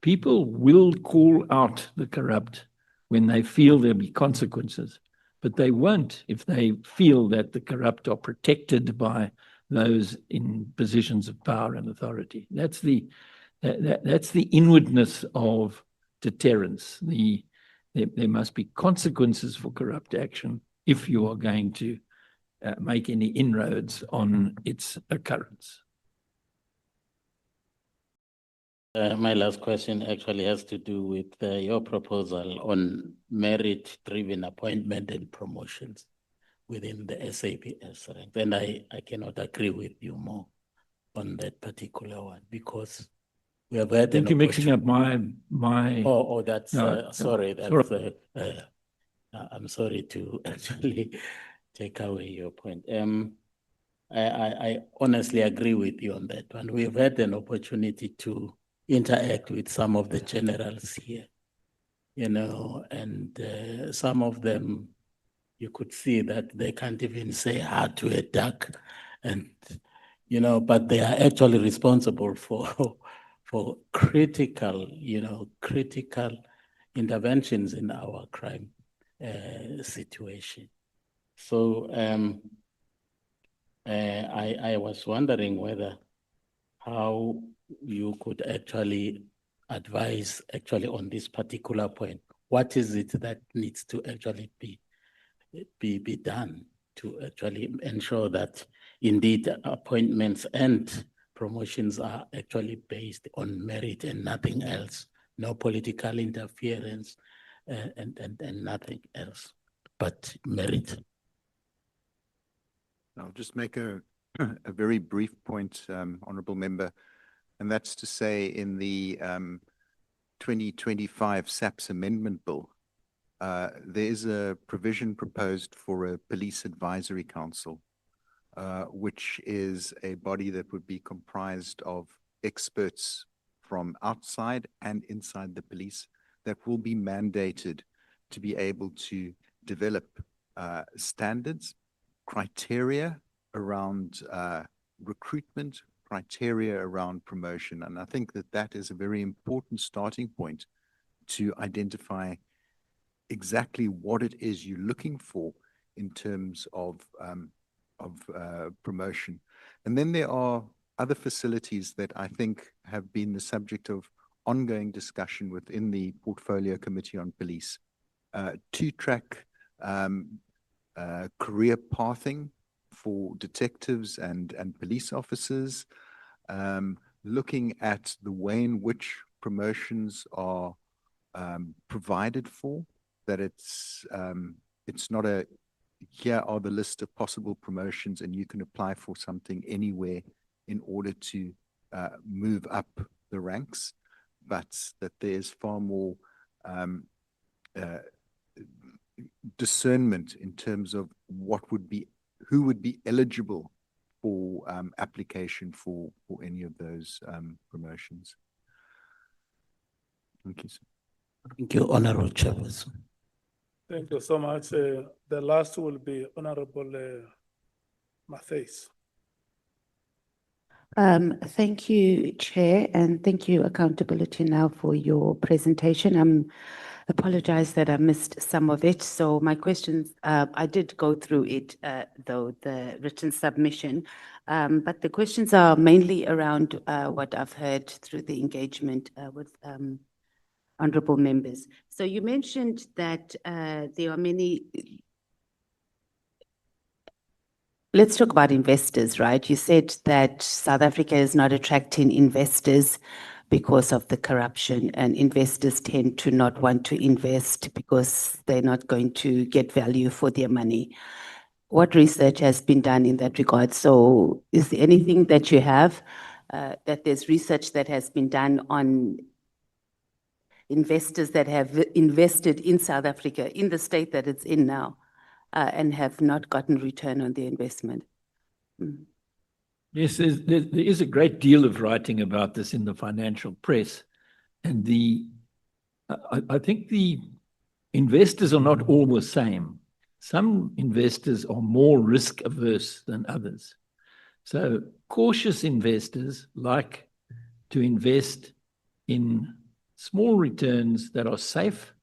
People will call out the corrupt when they feel there'll be consequences, but they won't if they feel that the corrupt are protected by those in positions of power and authority. That's the inwardness of deterrence. There must be consequences for corrupt action if you are going to make any inroads on its occurrence. My last question actually has to do with your proposal on merit-driven appointment and promotions within the SAPS ranks. And I cannot agree with you more on that particular one, because we have had. I think you're mixing up my. Oh, that's No, sorry. no, That's I'm sorry to actually take away your point. I honestly agree with you on that one. We've had an opportunity to interact with some of the generals here, and some of them, you could see that they can't even say hi to a duck, and but they are actually responsible for critical interventions in our crime situation. So I was wondering how you could actually advise on this particular point. What is it that needs to actually be done to actually ensure that indeed appointments and promotions are actually based on merit and nothing else, no political interference and nothing else but merit. I'll just make a very brief point, Honourable Member, and that's to say in the 2025 SAPS Amendment Bill, there is a provision proposed for a Police Advisory Council, which is a body that would be comprised of experts from outside and inside the police that will be mandated to be able to develop standards, criteria around recruitment, criteria around promotion. And I think that that is a very important starting point to identify exactly what it is you're looking for in terms of promotion. And then there are other facilities that I think have been the subject of ongoing discussion within the Portfolio Committee on Police. Two-track career pathing for detectives and police officers, looking at the way in which promotions are provided for, that it's not a, here are the list of possible promotions and you can apply for something anywhere in order to move up the ranks, but that there's far more discernment in terms of who would be eligible for application for any of those promotions. Thank you, sir. Thank you, Honourable Chairperson. Thank you so much. The last will be Honourable Matthys. Thank you, Chair, and thank you, Accountability Now, for your presentation. Apologize that I missed some of it. So my questions, I did go through it, though, the written submission, but the questions are mainly around what I've heard through the engagement with honourable members. So you mentioned that there are many. Let's talk about investors, right? You said that South Africa is not attracting investors because of the corruption, and investors tend to not want to invest because they're not going to get value for their money. What research has been done in that regard? So is there anything that you have, that there's research that has been done on investors that have invested in South Africa, in the state that it's in now, and have not gotten return on their investment? Yes, there is a great deal of writing about this in the financial press. And I think the investors are not all the same. Some investors are more risk averse than others. So cautious investors like to invest in small returns that are safe,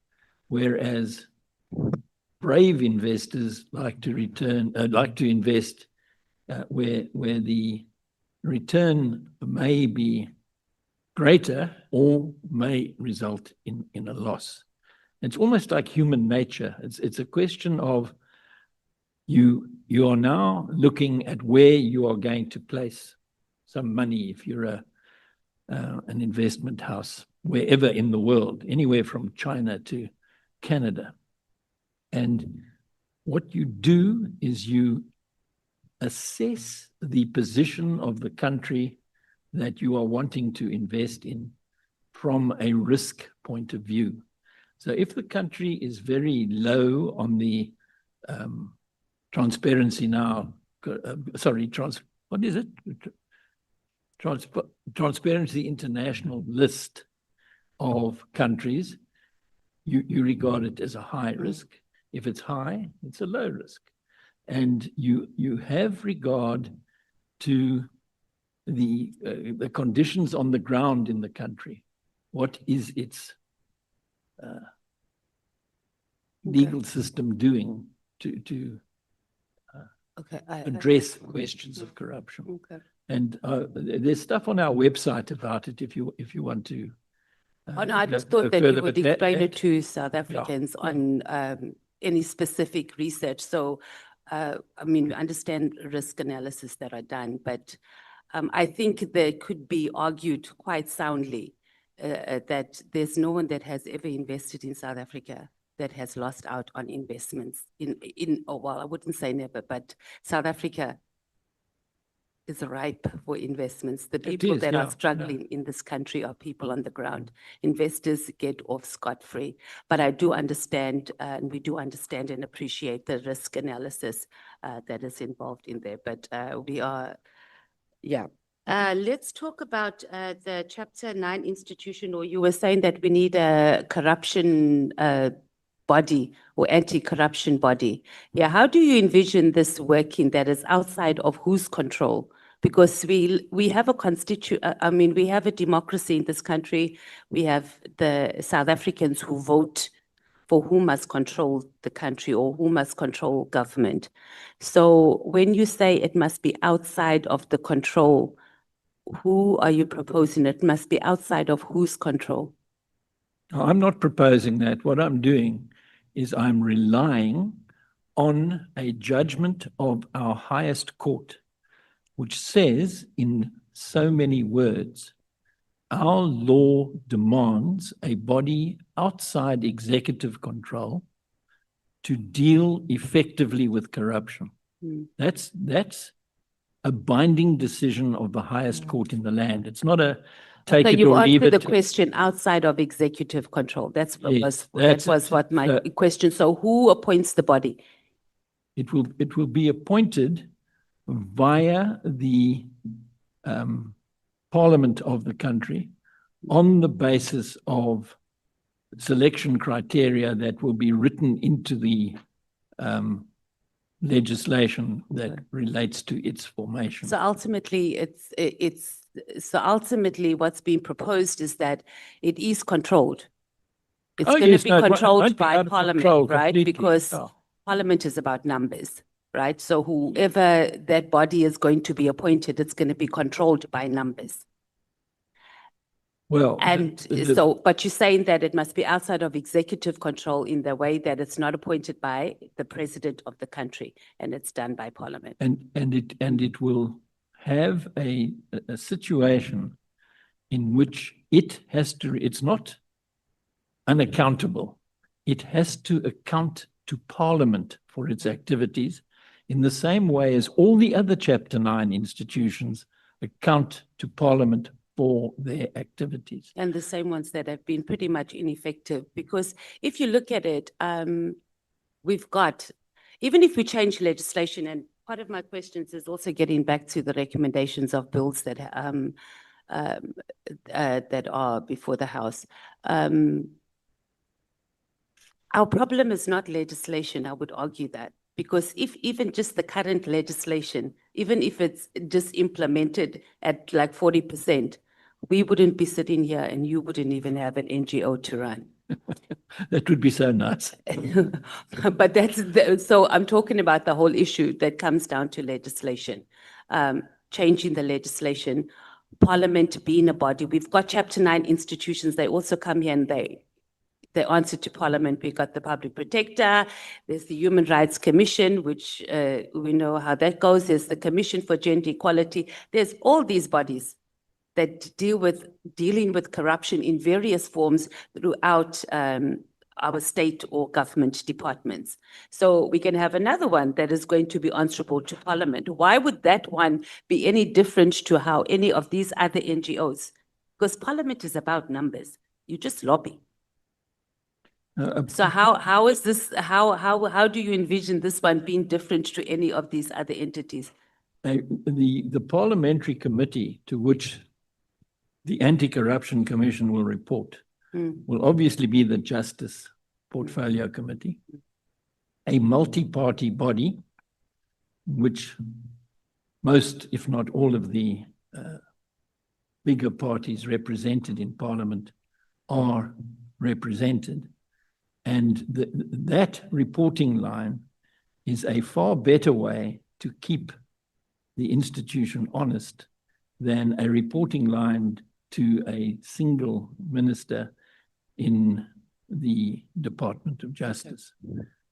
whereas brave investors like to invest where the return may be greater or may result in a loss. It's almost like human nature. It's a question of you are now looking at where you are going to place some money if you're an investment house, wherever in the world, anywhere from China to Canada. And what you do is you assess the position of the country that you are wanting to invest in from a risk point of view. So if the country is very low on the Transparency Now, what is it? Transparency International list of countries, you regard it as a high risk. If it's high, it's a low risk. And you have regard to the conditions on the ground in the country. What is its legal system doing to address questions of corruption? Okay. And there's stuff on our website about it if you want to. Oh, no, I just thought that you would explain it to South Africans on any specific research. So I mean, we understand risk analysis that are done, but I think there could be argued quite soundly that there's no one that has ever invested in South Africa that has lost out on investments well, I wouldn't say never, but South Africa is ripe for investments. The people is, that yeah, are struggling in this country are people on the ground. Investors get off scot-free. But I do understand, and we do understand and appreciate the risk analysis that is involved in there. But we are, yeah. Let's talk about the Chapter 9 institution, or you were saying that we need a corruption body or anti-corruption body. Yeah, how do you envision this working that is outside of whose control? Because we have we have a democracy in this country. We have the South Africans who vote for who must control the country or who must control government. So when you say it must be outside of the control, who are you proposing it must be outside of whose control? I'm not proposing that. What I'm doing is I'm relying on a judgment of our highest court, which says in so many words, our law demands a body outside executive control to deal effectively with corruption. That's a binding decision of the highest court in the land. It's not a take it or leave it. So you've answered the question outside of executive control. That was what my question. So who appoints the body? It will be appointed via the parliament of the country on the basis of selection criteria that will be written into the legislation that relates to its formation. So ultimately, what's being proposed is that it is controlled. It's going to be controlled by Parliament, right? Because Parliament is about numbers, right? So whoever that body is going to be appointed, it's going to be controlled by numbers. Well, but you're saying that it must be outside of executive control in the way that it's not appointed by the president of the country and it's done by Parliament. And it will have a situation in which it has to, it's not unaccountable. It has to account to Parliament for its activities in the same way as all the other Chapter 9 institutions account to Parliament for their activities. And the same ones that have been pretty much ineffective, because if you look at it, we've got, even if we change legislation, and part of my questions is also getting back to the recommendations of bills that that are before the House. Our problem is not legislation, I would argue that, because if even just the current legislation, even if it's just implemented at like 40%, we wouldn't be sitting here and you wouldn't even have an NGO to run. That would be so nice. But so I'm talking about the whole issue that comes down to legislation, changing the legislation, Parliament being a body. We've got Chapter 9 institutions, they also come here and they answer to Parliament. We've got the Public Protector, there's the Human Rights Commission, which we know how that goes. There's the Commission for Gender Equality. There's all these bodies that dealing with corruption in various forms throughout our state or government departments. So we can have another one that is going to be answerable to Parliament. Why would that one be any different to how any of these other NGOs? Because Parliament is about numbers. You just lobby. So how is this? How do you envision this one being different to any of these other entities? The parliamentary committee to which the Anti-Corruption Commission will report will obviously be the Justice Portfolio Committee, a multi-party body, which most, if not all of the bigger parties represented in Parliament are represented. And that reporting line is a far better way to keep the institution honest than a reporting line to a single minister in the Department of Justice.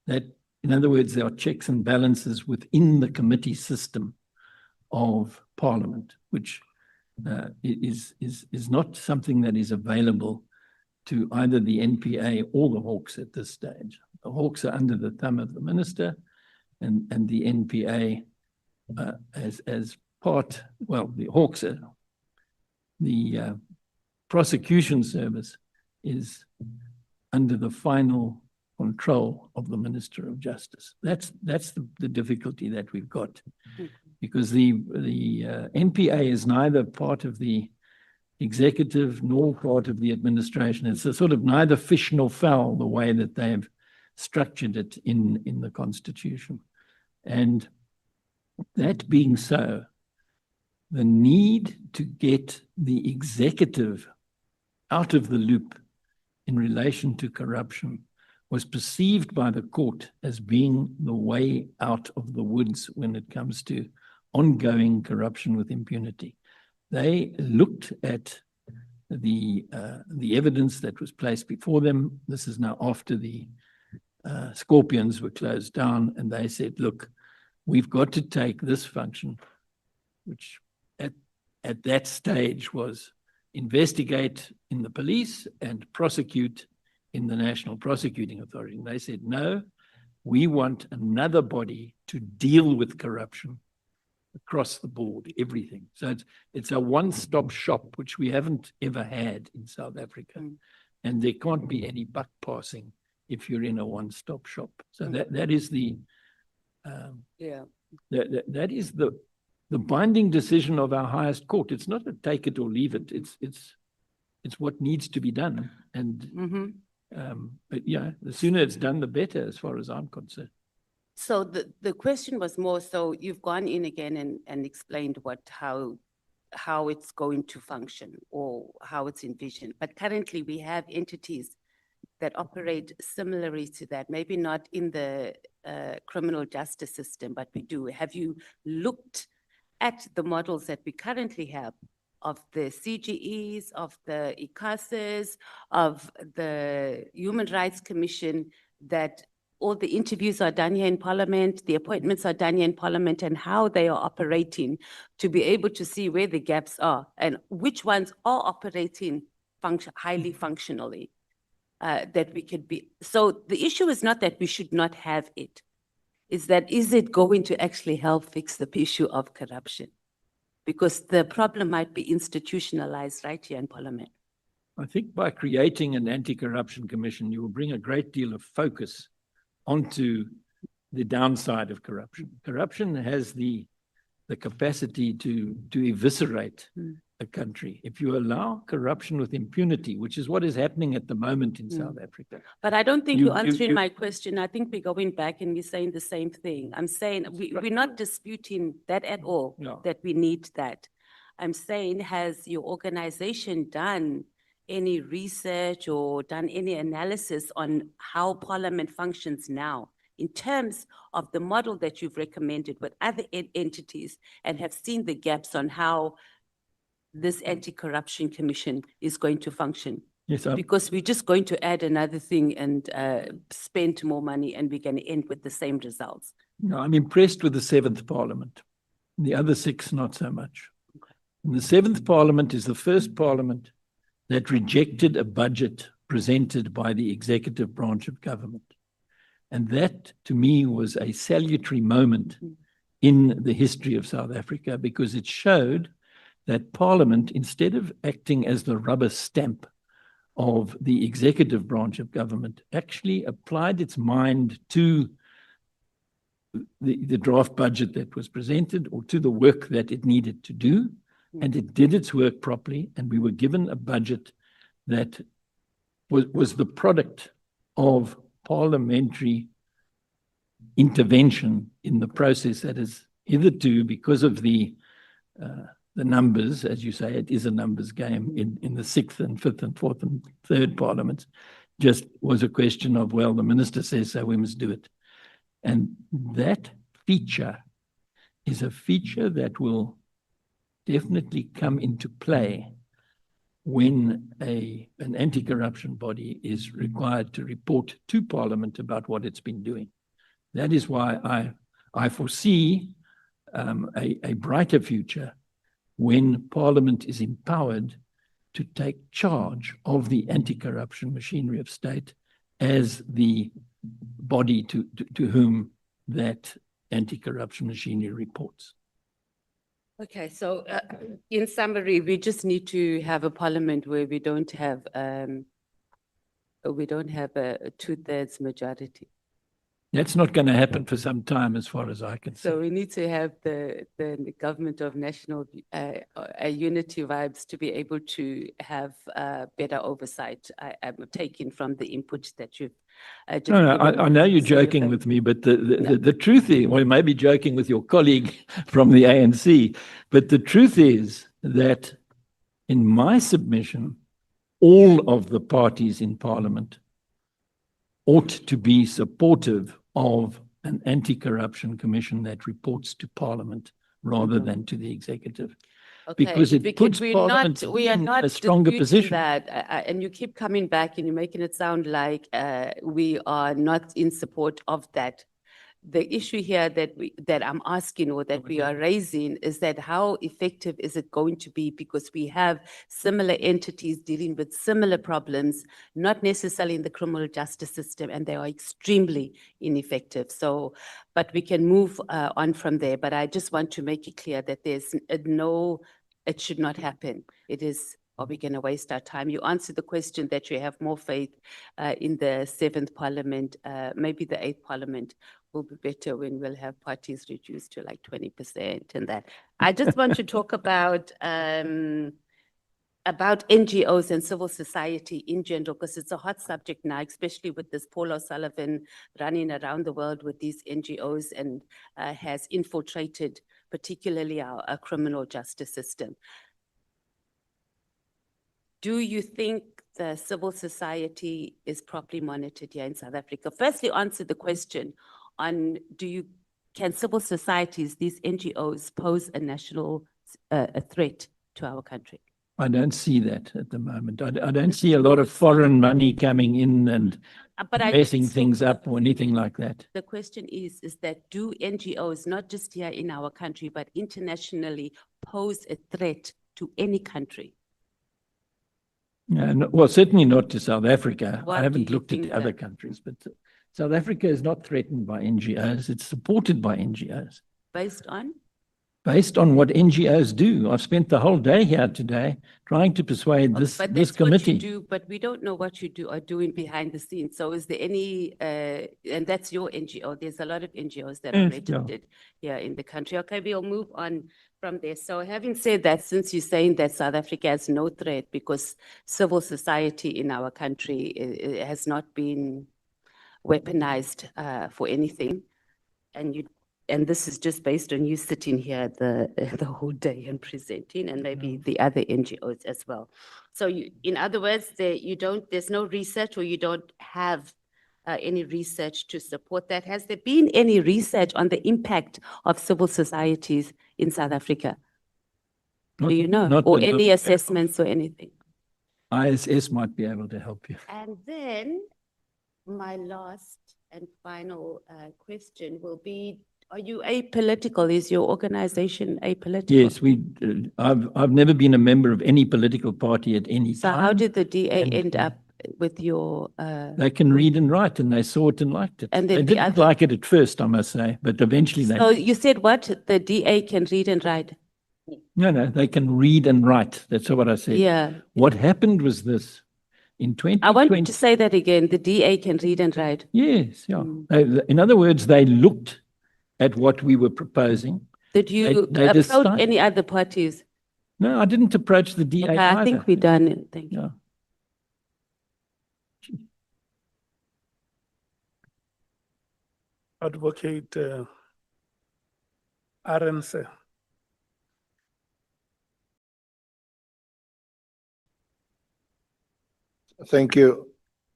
That In other words, there are checks and balances within the committee system of Parliament, which is not something that is available to either the NPA or the Hawks at this stage. The Hawks are under the thumb of the minister, and the NPA as part, well, the Hawks are, the prosecution service is under the final control of the Minister of Justice. That's the difficulty that we've got, because the NPA is neither part of the executive nor part of the administration. It's a sort of neither fish nor fowl, the way that they've structured it in the Constitution. And that being so, the need to get the executive out of the loop in relation to corruption was perceived by the court as being the way out of the woods when it comes to ongoing corruption with impunity. They looked at the evidence that was placed before them. This is now after the Scorpions were closed down, and they said, look, we've got to take this function, which at that stage was investigate in the police and prosecute in the National Prosecuting Authority. And they said, no, we want another body to deal with corruption across the board, everything. So it's a one-stop shop, which we haven't ever had in South Africa. And there can't be any buck passing if you're in a one-stop shop. So that is the that is the binding decision of our highest court. It's not a take it or leave it. It's what needs to be done. And but yeah, the sooner it's done, the better, as far as I'm concerned. So the question was more, so you've gone in again and explained how it's going to function or how it's envisioned. But currently we have entities that operate similarly to that, maybe not in the criminal justice system, but we do. Have you looked at the models that we currently have of the CGEs, of the ICASs, of the Human Rights Commission, that all the interviews are done here in Parliament, the appointments are done here in Parliament, and how they are operating, to be able to see where the gaps are and which ones are operating highly functionally, that we could be. So the issue is not that we should not have it, is that is it going to actually help fix the issue of corruption? Because the problem might be institutionalized right here in Parliament. I think by creating an anti-corruption commission, you will bring a great deal of focus onto the downside of corruption. Corruption has the capacity to eviscerate a country. If you allow corruption with impunity, which is what is happening at the moment in South Africa. But I don't think you're answering my question. I think we're going back and we're saying the same thing. I'm saying we're not disputing that at all, that we need that. I'm saying, has your organization done any research or done any analysis on how Parliament functions now in terms of the model that you've recommended with other entities, and have seen the gaps on how this anti-corruption commission is going to function? Yes, because we're just going to add another thing and spend more money, and we're going to end with the same results. No, I'm impressed with the 7th Parliament. The other 6, not so much. And the 7th Parliament is the first Parliament that rejected a budget presented by the executive branch of government. And that, to me, was a salutary moment in the history of South Africa, because it showed that Parliament, instead of acting as the rubber stamp of the executive branch of government, actually applied its mind to the draft budget that was presented, or to the work that it needed to do. And it did its work properly, and we were given a budget that was the product of parliamentary intervention in the process that has hitherto, because of the numbers, as you say, it is a numbers game in the 6th and 5th and 4th and 3rd parliaments, just was a question of, well, the minister says so, we must do it. And that feature is a feature that will definitely come into play when an anti-corruption body is required to report to Parliament about what it's been doing. That is why I foresee a brighter future when Parliament is empowered to take charge of the anti-corruption machinery of state as the body to whom that anti-corruption machinery reports. Okay, so in summary, we just need to have a parliament where we don't have a 2/3 majority. That's not going to happen for some time, as far as I can see. So we need to have the government of national unity vibes to be able to have better oversight. I'm taking from the input that you've just No, given. I know you're So joking with me, but the truth is, well, you may be joking with your colleague from the ANC, but the truth is that in my submission, all of the parties in Parliament ought to be supportive of an anti-corruption commission that reports to Parliament rather than to the executive. Okay, Because it puts Parliament we are in not a stronger disputing position. that, and you keep coming back and you're making it sound like we are not in support of that. The issue here that I'm asking or that we are raising is that how effective is it going to be, because we have similar entities dealing with similar problems, not necessarily in the criminal justice system, and they are extremely ineffective. So, but we can move on from there. But I just want to make it clear that there's it should not happen. It is, are we going to waste our time? You answered the question that you have more faith in the 7th Parliament, maybe the 8th Parliament will be better when we'll have parties reduced to like 20% and that. I just want to talk about NGOs and civil society in general, because it's a hot subject now, especially with this Paul O'Sullivan running around the world with these NGOs and has infiltrated particularly our criminal justice system. Do you think the civil society is properly monitored here in South Africa? Firstly, answer the question on can civil societies, these NGOs, pose a national a threat to our country? I don't see that at the moment. I don't see a lot of foreign money coming in and messing things up or anything like that. The question is that do NGOs, not just here in our country, but internationally, pose a threat to any country? Well, certainly not to South Africa. Why I do haven't you looked at think the other that? countries, but South Africa is not threatened by NGOs. It's supported by NGOs. Based on? Based on what NGOs do. I've spent the whole day here today trying to persuade this committee. What you do, but we don't know what you are doing behind the scenes. So is there any, and that's your NGO, there's a lot of NGOs that are Yes, registered here in the country. Okay, we'll move on from there. So having said that, since you're saying that South Africa has no threat because civil society in our country has not been weaponized for anything, and this is just based on you sitting here the whole day and presenting, and maybe the other NGOs as well. So in other words, there's no research, or you don't have any research to support that. Has there been any research on the impact of civil societies in South Africa? Do you know? Or any assessments or anything? ISS might be able to help you. And then my last and final question will be, are you apolitical? Is your organization apolitical? Yes, I've never been a member of any political party at any time. So how did the DA end up with your... They can read and write, and they saw it and liked it. And they then didn't like it at first, I must say, but eventually they... So you said what? The DA can read and write? No, they can read and write. That's what I said. Yeah. What happened was this. In 2020... I want you to say that again. The DA can read and write? Yes, yeah. In other words, they looked at what we were proposing. Did you approach any other parties? No, I didn't approach the DA Okay, either. I think we're done. Thank you. Yeah. Advocate Arendse. Thank you,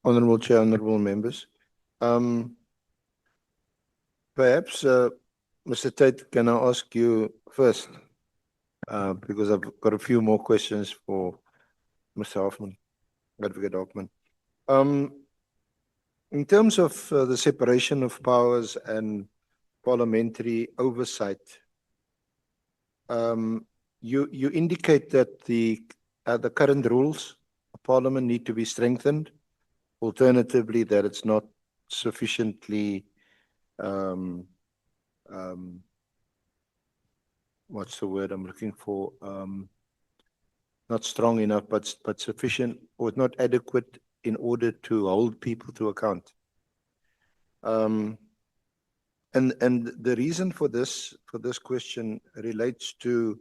Honorable Chair, honorable members. Perhaps, Mr. Tate, can I ask you first? Because I've got a few more questions for Mr. Hoffman, Advocate Hoffman. In terms of the separation of powers and parliamentary oversight, you indicate that the current rules of Parliament need to be strengthened. Alternatively, that it's not sufficiently what's the word I'm looking for? Not strong enough, but sufficient or not adequate in order to hold people to account. And the reason for this question relates to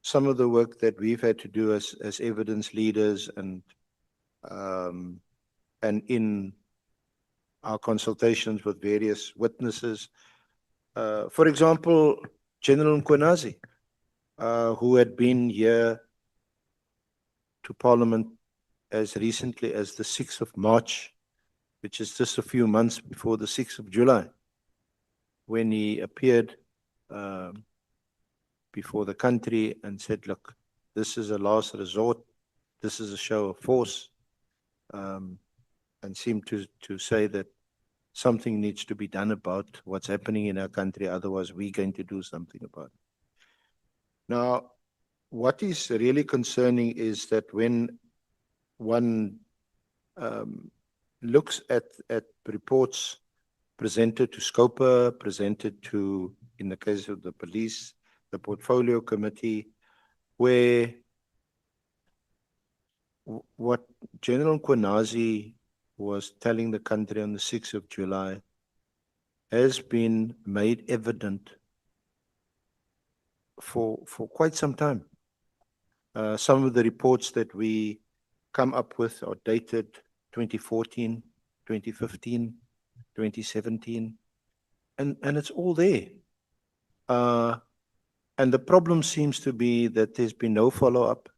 some of the work that we've had to do as evidence leaders and in our consultations with various witnesses. For example, General Mkhwanazi, who had been here to Parliament as recently as the 6th of March, which is just a few months before the 6th of July, when he appeared before the country and said, look, this is a last resort, this is a show of force, and seemed to say that something needs to be done about what's happening in our country, otherwise we're going to do something about it. Now, what is really concerning is that when one looks at reports presented to SCOPA, presented to, in the case of the police, the Portfolio Committee, where what General Mkhwanazi was telling the country on the 6th of July has been made evident for quite some time. Some of the reports that we come up with are dated 2014, 2015, 2017, and it's all there. And the problem seems to be that there's been no follow-up,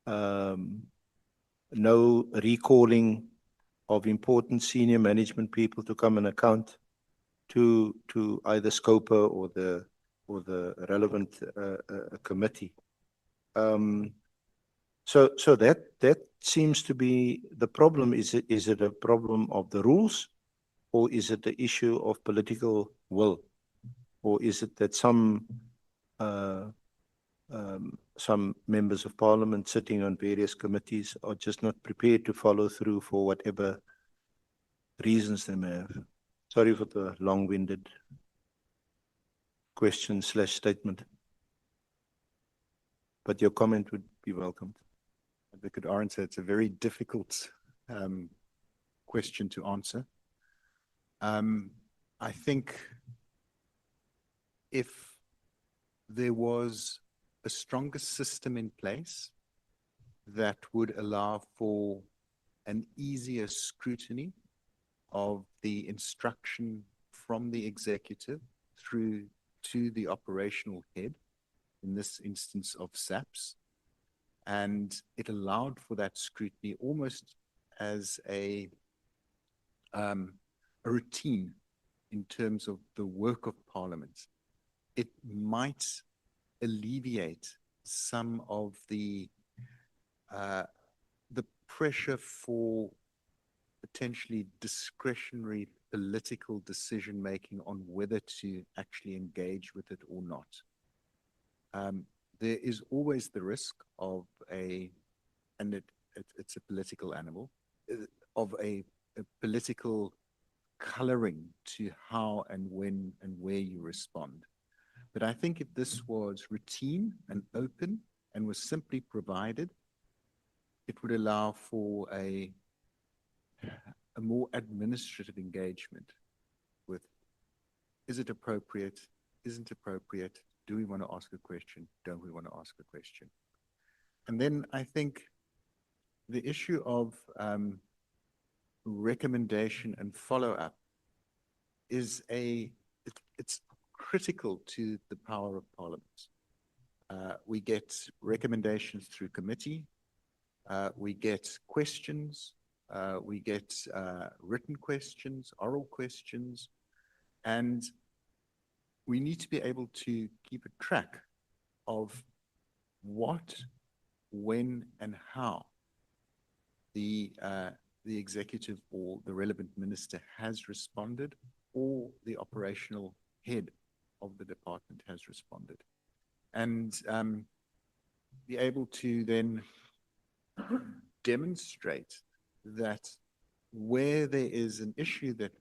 no recalling of important senior management people to come and account to either SCOPA or the relevant committee. So that seems to be the problem. Is it a problem of the rules, or is it the issue of political will, or is it that some members of Parliament sitting on various committees are just not prepared to follow through for whatever reasons they may have? Sorry for the long-winded question/statement, but your comment would be welcomed. Advocate Arendse, it's a very difficult question to answer. I think if there was a stronger system in place that would allow for an easier scrutiny of the instruction from the executive through to the operational head, in this instance of SAPS, and it allowed for that scrutiny almost as a routine in terms of the work of Parliament, it might alleviate some of the pressure for potentially discretionary political decision-making on whether to actually engage with it or not. There is always the risk of and it's a political animal, of a political coloring to how and when and where you respond. But I think if this was routine and open and was simply provided, it would allow for a more administrative engagement with, is it appropriate, isn't appropriate, do we want to ask a question, don't we want to ask a question? And then I think the issue of recommendation and follow-up is it's critical to the power of Parliament. We get recommendations through committee, we get questions, we get written questions, oral questions, and we need to be able to keep a track of what, when, and how the the executive or the relevant minister has responded, or the operational head of the department has responded. And be able to then demonstrate that where there is an issue that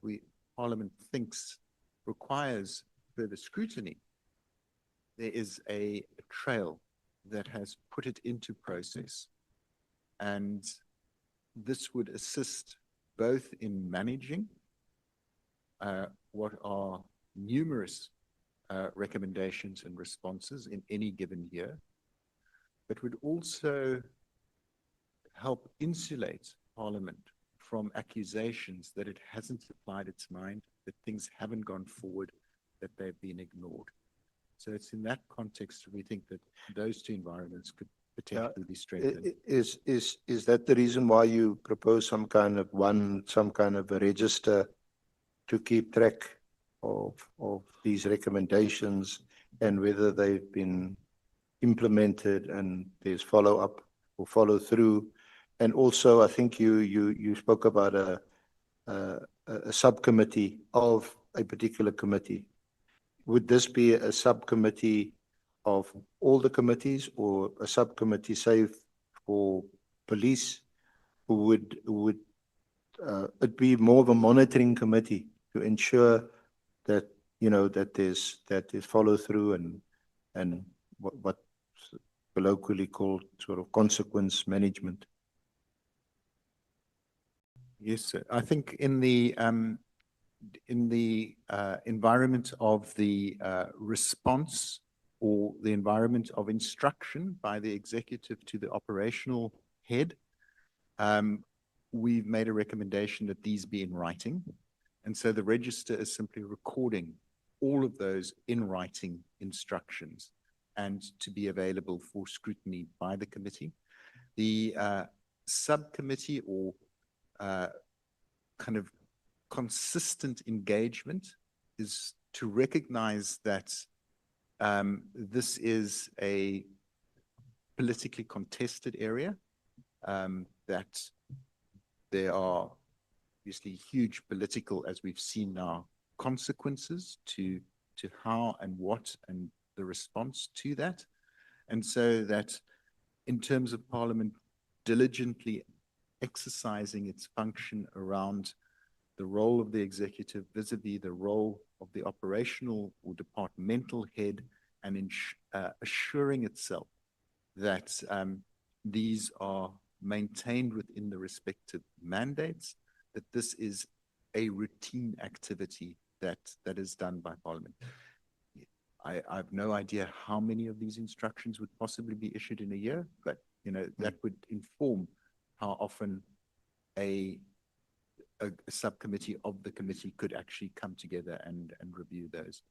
Parliament thinks requires further scrutiny, there is a trail that has put it into process. And this would assist both in managing what are numerous recommendations and responses in any given year, but would also help insulate Parliament from accusations that it hasn't applied its mind, that things haven't gone forward, that they've been ignored. So it's in that context we think that those two environments could potentially be strengthened. Is that the reason why you propose some kind of a register to keep track of these recommendations and whether they've been implemented and there's follow-up or follow-through? And also, I think you spoke about a subcommittee of a particular committee. Would this be a subcommittee of all the committees, or a subcommittee, say, for police? Would it be more of a monitoring committee to ensure that that there's follow-through and what's colloquially called sort of consequence management? Yes, sir. I think in the environment of the response or the environment of instruction by the executive to the operational head, we've made a recommendation that these be in writing. And so the register is simply recording all of those in writing instructions and to be available for scrutiny by the committee. The subcommittee or kind of consistent engagement is to recognize that this is a politically contested area, that there are obviously huge political, as we've seen now, consequences to how and what and the response to that. And so that in terms of Parliament diligently exercising its function around the role of the executive vis-a-vis the role of the operational or departmental head, and assuring itself that these are maintained within the respective mandates, that this is a routine activity that is done by Parliament. I have no idea how many of these instructions would possibly be issued in a year, but that would inform how often a subcommittee of the committee could actually come together and review those.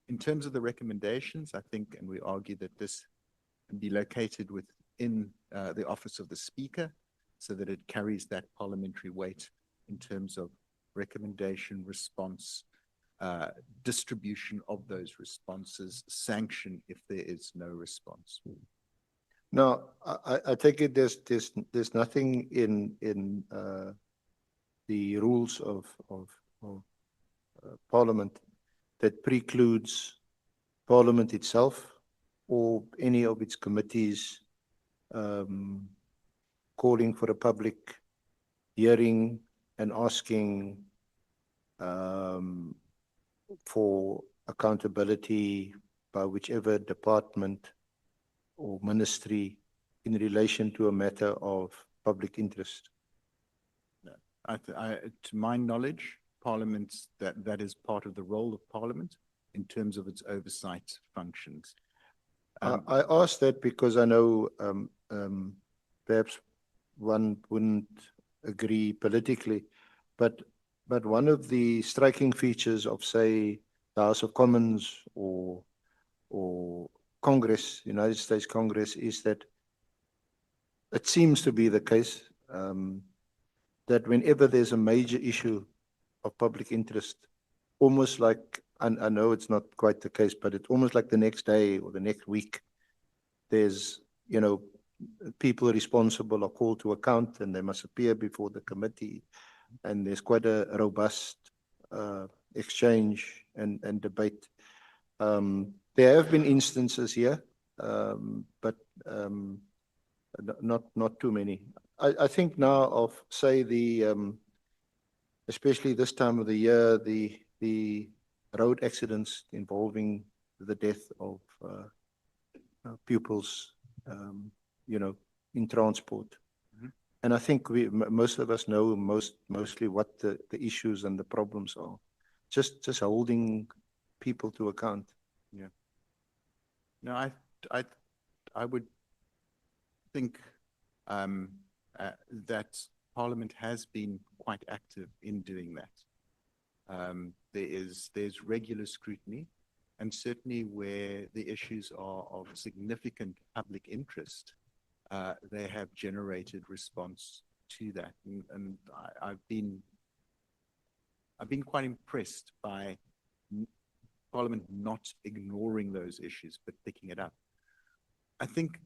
In terms of the recommendations, I think, and we argue that this can be located within the office of the Speaker so that it carries that parliamentary weight in terms of recommendation, response, distribution of those responses, sanction if there is no response. Now, I take it there's nothing in the rules of Parliament that precludes Parliament itself or any of its committees calling for a public hearing and asking for accountability by whichever department or ministry in relation to a matter of public interest. To my knowledge, Parliament, that is part of the role of Parliament in terms of its oversight functions. I ask that because I know perhaps one wouldn't agree politically, but one of the striking features of, say, the House of Commons or Congress, United States Congress, is that it seems to be the case that whenever there's a major issue of public interest, almost like, and I know it's not quite the case, but it's almost like the next day or the next week, there's, people responsible are called to account and they must appear before the committee. And there's quite a robust exchange and debate. There have been instances here, but not too many. I think now of, say, especially this time of the year, the road accidents involving the death of pupils, in transport. And I think most of us know mostly what the issues and the problems are. Just holding people to account. Yeah. No, I would think that Parliament has been quite active in doing that. There's regular scrutiny, and certainly where the issues are of significant public interest, they have generated response to that. And I've been quite impressed by Parliament not ignoring those issues, but picking it up. I think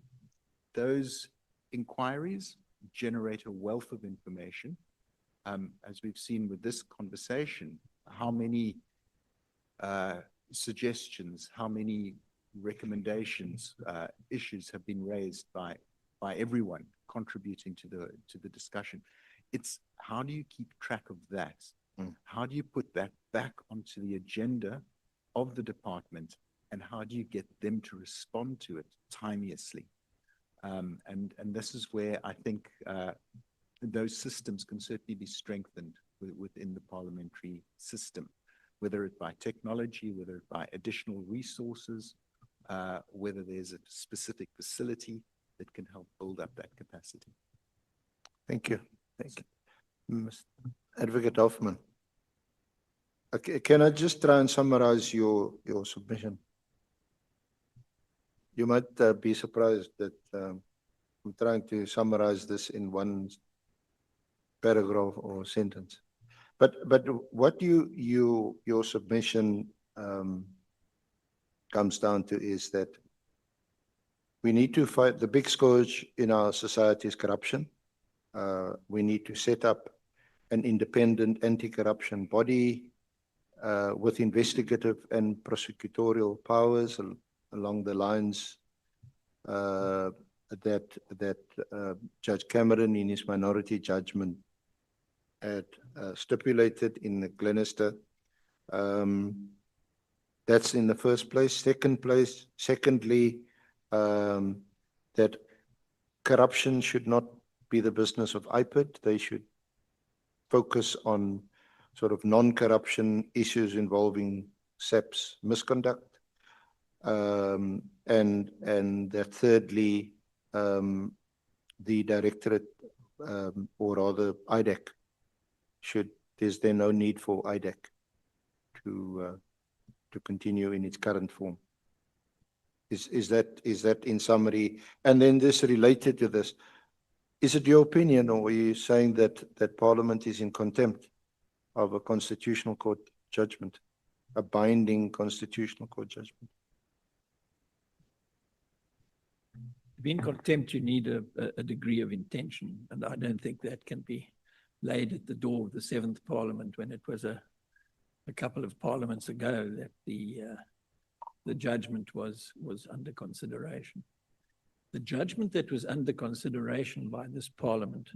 those inquiries generate a wealth of information. As we've seen with this conversation, how many suggestions, how many recommendations, issues have been raised by everyone contributing to the discussion. It's how do you keep track of that? How do you put that back onto the agenda of the department, and how do you get them to respond to it timeously? And this is where I think those systems can certainly be strengthened within the parliamentary system, whether it by technology, whether it by additional resources, whether there's a specific facility that can help build up that capacity. Thank you. Thank you. Mr. Advocate Hoffman. Okay, can I just try and summarize your submission? You might be surprised that I'm trying to summarize this in one paragraph or sentence. But what your submission comes down to is that we need to fight the big scourge in our society is corruption. We need to set up an independent anti-corruption body with investigative and prosecutorial powers along the lines that Judge Cameron in his minority judgment had stipulated in the Glenister. That's in the first place. Secondly, that corruption should not be the business of IPID. They should focus on sort of non-corruption issues involving SAPS misconduct. And that thirdly, the directorate, or rather IDEC, there's there no need for IDEC to continue in its current form. Is that in summary? And then this related to this, is it your opinion, or are you saying that Parliament is in contempt of a constitutional court judgment, a binding constitutional court judgment? To be in contempt, you need a degree of intention, and I don't think that can be laid at the door of the 7th Parliament when it was a couple of parliaments ago that the judgment was under consideration. The judgment that was under consideration by this Parliament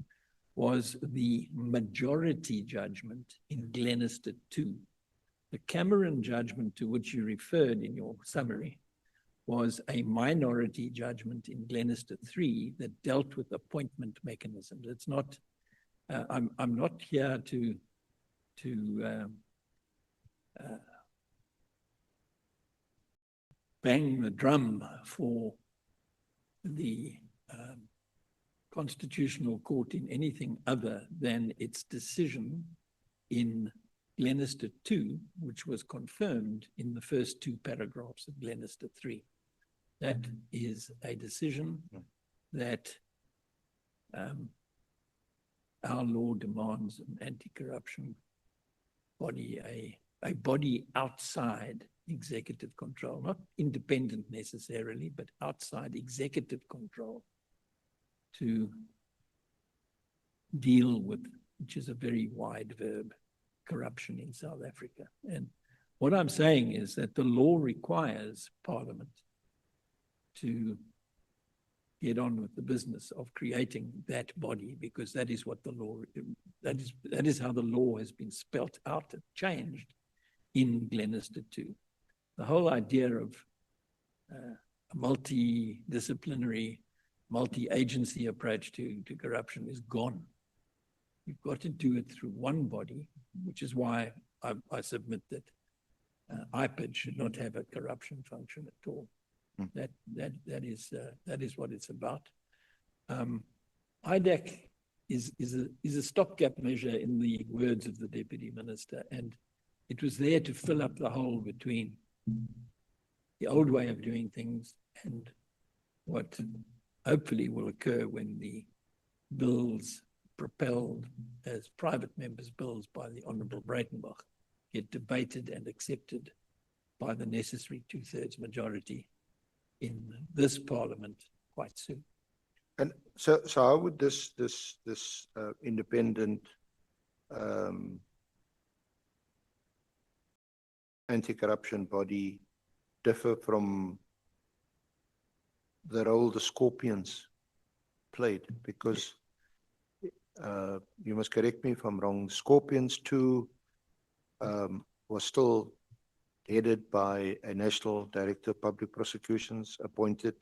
was the majority judgment in Glenister 2. The Cameron judgment to which you referred in your summary was a minority judgment in Glenister 3 that dealt with appointment mechanisms. It's not, I'm not here to bang the drum for the Constitutional Court in anything other than its decision in Glenister 2, which was confirmed in the first 2 paragraphs of Glenister 3. That is a decision that our law demands an anti-corruption body, a body outside executive control, not independent necessarily, but outside executive control, to deal with, which is a very wide verb, corruption in South Africa. And what I'm saying is that the law requires Parliament to get on with the business of creating that body, because that is what the law, that is how the law has been spelt out and changed in Glenister 2. The whole idea of a multidisciplinary, multi-agency approach to corruption is gone. You've got to do it through one body, which is why I submit that IPID should not have a corruption function at all. That is what it's about. IDAC is a stopgap measure, in the words of the Deputy Minister, and it was there to fill up the hole between the old way of doing things and what hopefully will occur when the bills propelled as private members' bills by the Honourable Breitenbach get debated and accepted by the necessary 2/3 majority in this Parliament quite soon. And so how would this independent anti-corruption body differ from the role the Scorpions played? Because you must correct me if I'm wrong, Scorpions 2 was still headed by a National Director of Public Prosecutions appointed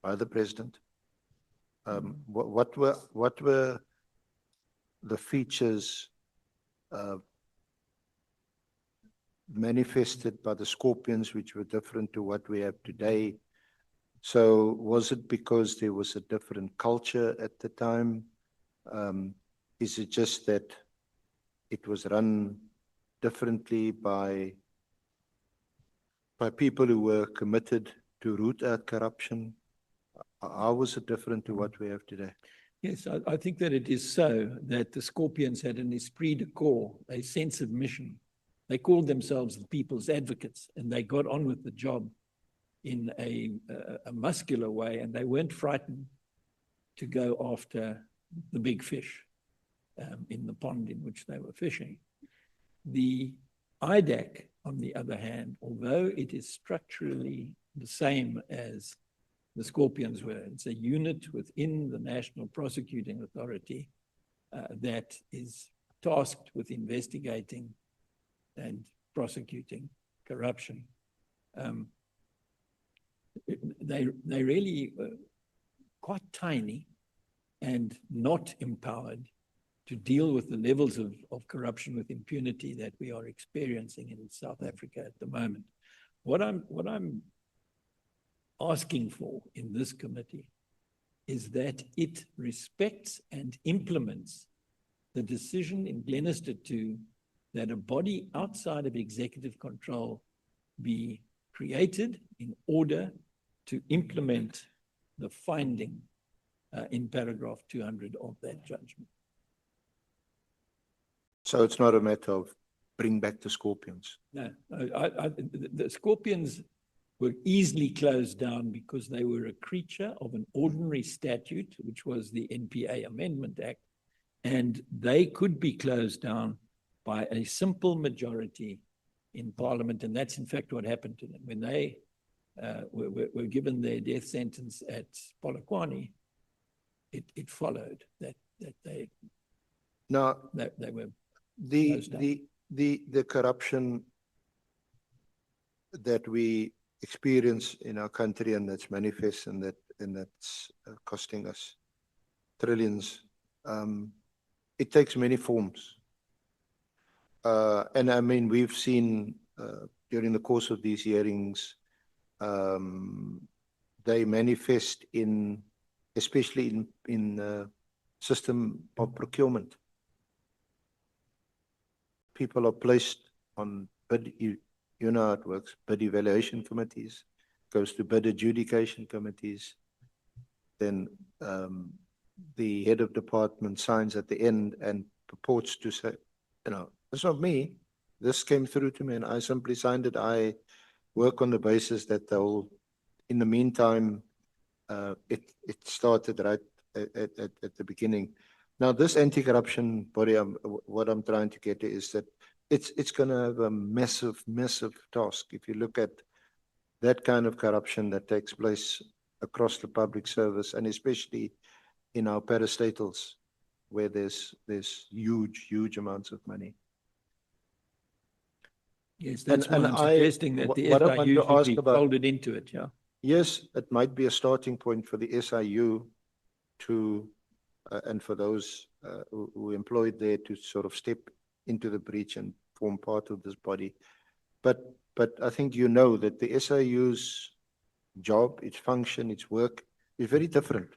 by the President. What were the features manifested by the Scorpions which were different to what we have today? So was it because there was a different culture at the time? Is it just that it was run differently by people who were committed to root out corruption? How was it different to what we have today? Yes, I think that it is so that the Scorpions had an esprit de corps, a sense of mission. They called themselves the people's advocates, and they got on with the job in a muscular way, and they weren't frightened to go after the big fish in the pond in which they were fishing. The IDAC, on the other hand, although it is structurally the same as the Scorpions were, it's a unit within the National Prosecuting Authority that is tasked with investigating and prosecuting corruption. They really quite tiny and not empowered to deal with the levels of corruption with impunity that we are experiencing in South Africa at the moment. What I'm asking for in this committee is that it respects and implements the decision in Glenister 2 that a body outside of executive control be created in order to implement the finding in paragraph 200 of that judgment. So it's not a matter of bring back the Scorpions? No, the Scorpions were easily closed down because they were a creature of an ordinary statute, which was the NPA Amendment Act, and they could be closed down by a simple majority in Parliament, and that's in fact what happened to them. When they were given their death sentence at Polokwane, it followed that they were the corruption that we experience in our country and that's manifest and that's costing us trillions. It takes many forms. And I mean, we've seen during the course of these hearings, they manifest especially in system of procurement. People are placed on bid, you know how it works, bid evaluation committees, goes to bid adjudication committees. Then the head of department signs at the end and purports to say, it's not me. This came through to me and I simply signed it. I work on the basis that they'll, in the meantime, it started right at the beginning. Now, this anti-corruption body, what I'm trying to get to is that it's going to have a massive task. If you look at that kind of corruption that takes place across the public service, and especially in our parastatals, where there's huge amounts of money. Yes, that's why I'm suggesting that the SIU should be folded into it, yeah. Yes, it might be a starting point for the SIU to, and for those who employed there to sort of step into the breach and form part of this body. But I think you know that the SIU's job, its function, its work is very different.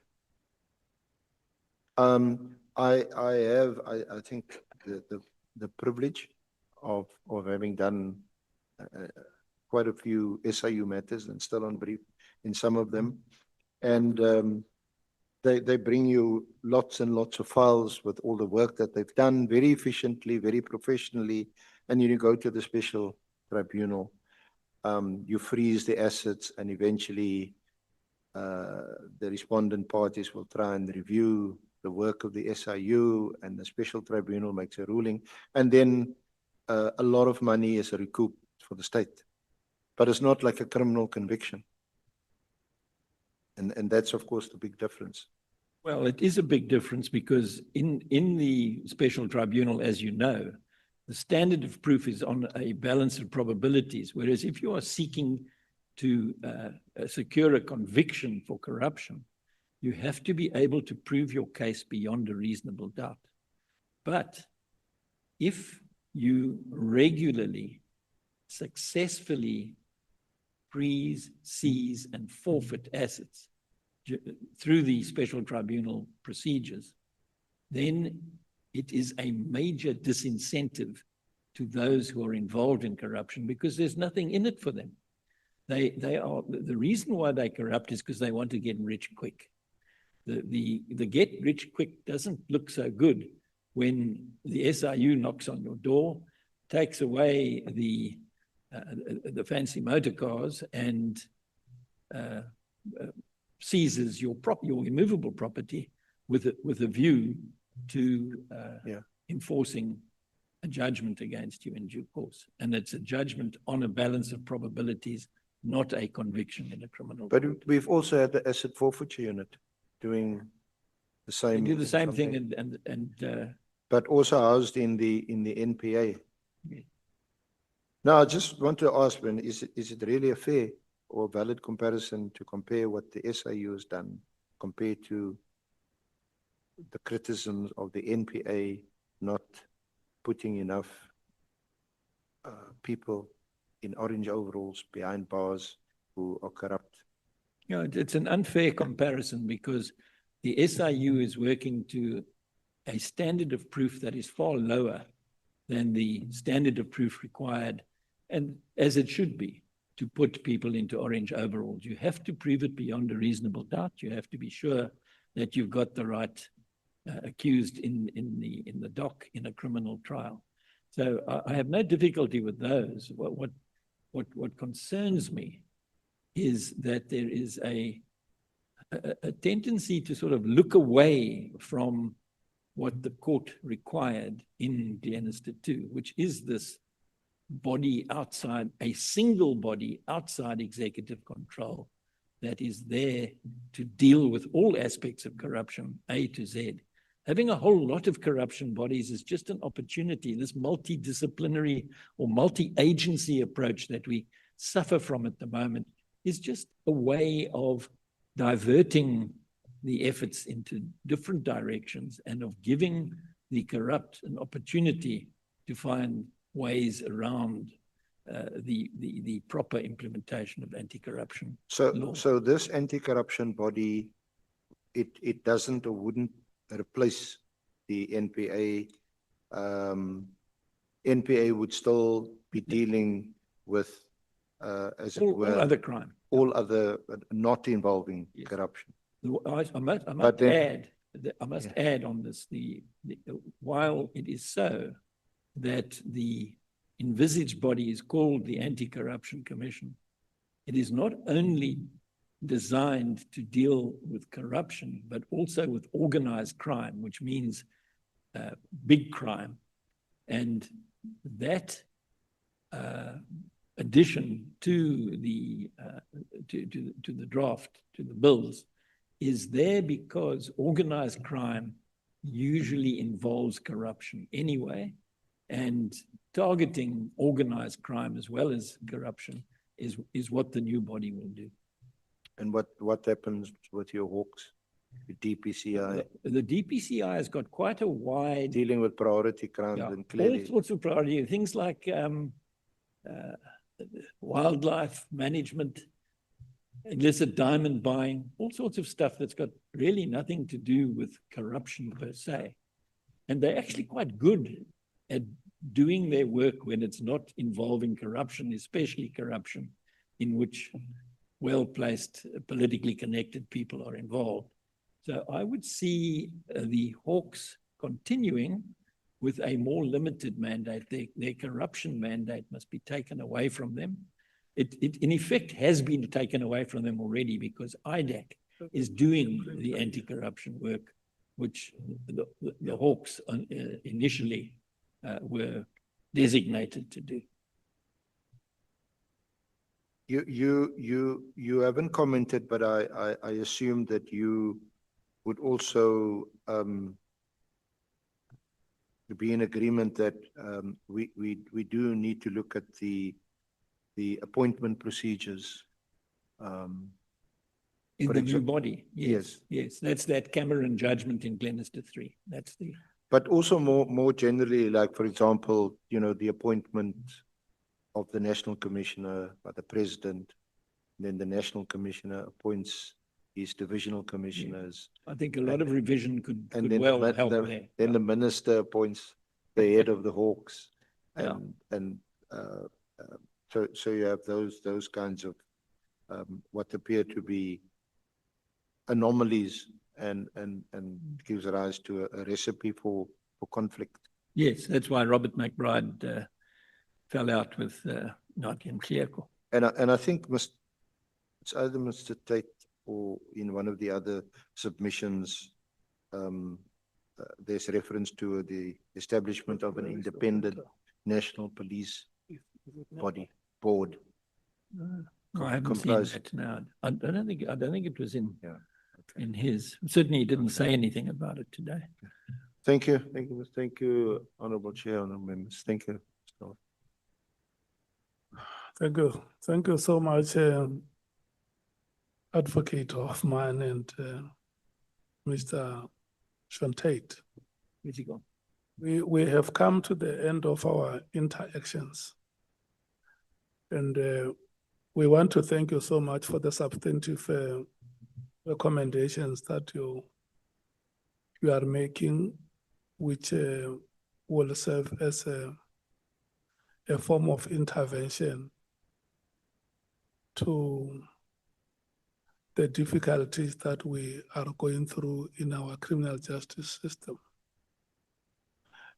I think the privilege of having done quite a few SIU matters and still on brief in some of them, and they bring you lots and lots of files with all the work that they've done very efficiently, very professionally, and you go to the special tribunal, you freeze the assets, and eventually the respondent parties will try and review the work of the SIU, and the special tribunal makes a ruling, and then a lot of money is recouped for the state. But it's not like a criminal conviction. And that's, of course, the big difference. Well, it is a big difference because in the special tribunal, as you know, the standard of proof is on a balance of probabilities, whereas if you are seeking to secure a conviction for corruption, you have to be able to prove your case beyond a reasonable doubt. But if you regularly, successfully freeze, seize, and forfeit assets through the special tribunal procedures, then it is a major disincentive to those who are involved in corruption because there's nothing in it for them. They are, the reason why they corrupt is because they want to get rich quick. The get rich quick doesn't look so good when the SIU knocks on your door, takes away the fancy motor cars, and seizes your immovable property with a view to enforcing a judgment against you in due course. And it's a judgment on a balance of probabilities, not a conviction in a criminal But court. we've also had the asset forfeiture unit doing the same. They do the same thing, and but also housed in the NPA. Yeah. Now, I just want to ask, Ben, is it really a fair or valid comparison to compare what the SIU has done compared to the criticisms of the NPA not putting enough people in orange overalls behind bars who are corrupt? You know, it's an unfair comparison because the SIU is working to a standard of proof that is far lower than the standard of proof required, and as it should be, to put people into orange overalls. You have to prove it beyond a reasonable doubt. You have to be sure that you've got the right accused in the dock in a criminal trial. So I have no difficulty with those. What concerns me is that there is a tendency to sort of look away from what the court required in Glenister 2, which is this body outside, a single body outside executive control that is there to deal with all aspects of corruption, A to Z. Having a whole lot of corruption bodies is just an opportunity. This multidisciplinary or multi-agency approach that we suffer from at the moment is just a way of diverting the efforts into different directions and of giving the corrupt an opportunity to find ways around the proper implementation of anti-corruption law. So this anti-corruption body, it doesn't or wouldn't replace the NPA. NPA would still be dealing with, as it were, all other crime. All other, not involving corruption. I must add on this, while it is so that the envisaged body is called the Anti-Corruption Commission, it is not only designed to deal with corruption, but also with organized crime, which means big crime. And that addition to the draft, to the bills, is there because organized crime usually involves corruption anyway, and targeting organized crime as well as corruption is what the new body will do. And what happens with your hawks, the DPCI? The DPCI has got quite a wide... Dealing with priority crimes and clearly... all sorts of priority, things like wildlife management, illicit diamond buying, all sorts of stuff that's got really nothing to do with corruption per se. And they're actually quite good at doing their work when it's not involving corruption, especially corruption in which well-placed, politically connected people are involved. So I would see the Hawks continuing with a more limited mandate. Their corruption mandate must be taken away from them. It in effect has been taken away from them already because IDAC is doing the anti-corruption work, which the Hawks initially were designated to do. You haven't commented, but I assume that you would also be in agreement that we do need to look at the appointment procedures. In the new body, yes. That's that Cameron judgment in Glenister 3. That's the. But also more generally, like for example, the appointment of the National Commissioner by the President, then the National Commissioner appoints his divisional commissioners. I think a lot of revision could well help there. Then the Minister appoints the head of the Hawks, and so you have those kinds of what appear to be anomalies and gives rise to a recipe for conflict. Yes, that's why Robert McBride fell out with Nhlanhla Mkhwanazi. And I think it's either Mr. Tate or in one of the other submissions, there's reference to the establishment of an independent national police board. I haven't seen that now. I don't think it was in his. Certainly, he didn't say anything about it today. Thank you, thank you, Honourable Chair, honourable members. Thank you. Thank you so much, Advocate Hoffman and Mr. Tate. Where's he gone? We have come to the end of our interactions. And we want to thank you so much for the substantive recommendations that you are making, which will serve as a form of intervention to the difficulties that we are going through in our criminal justice system.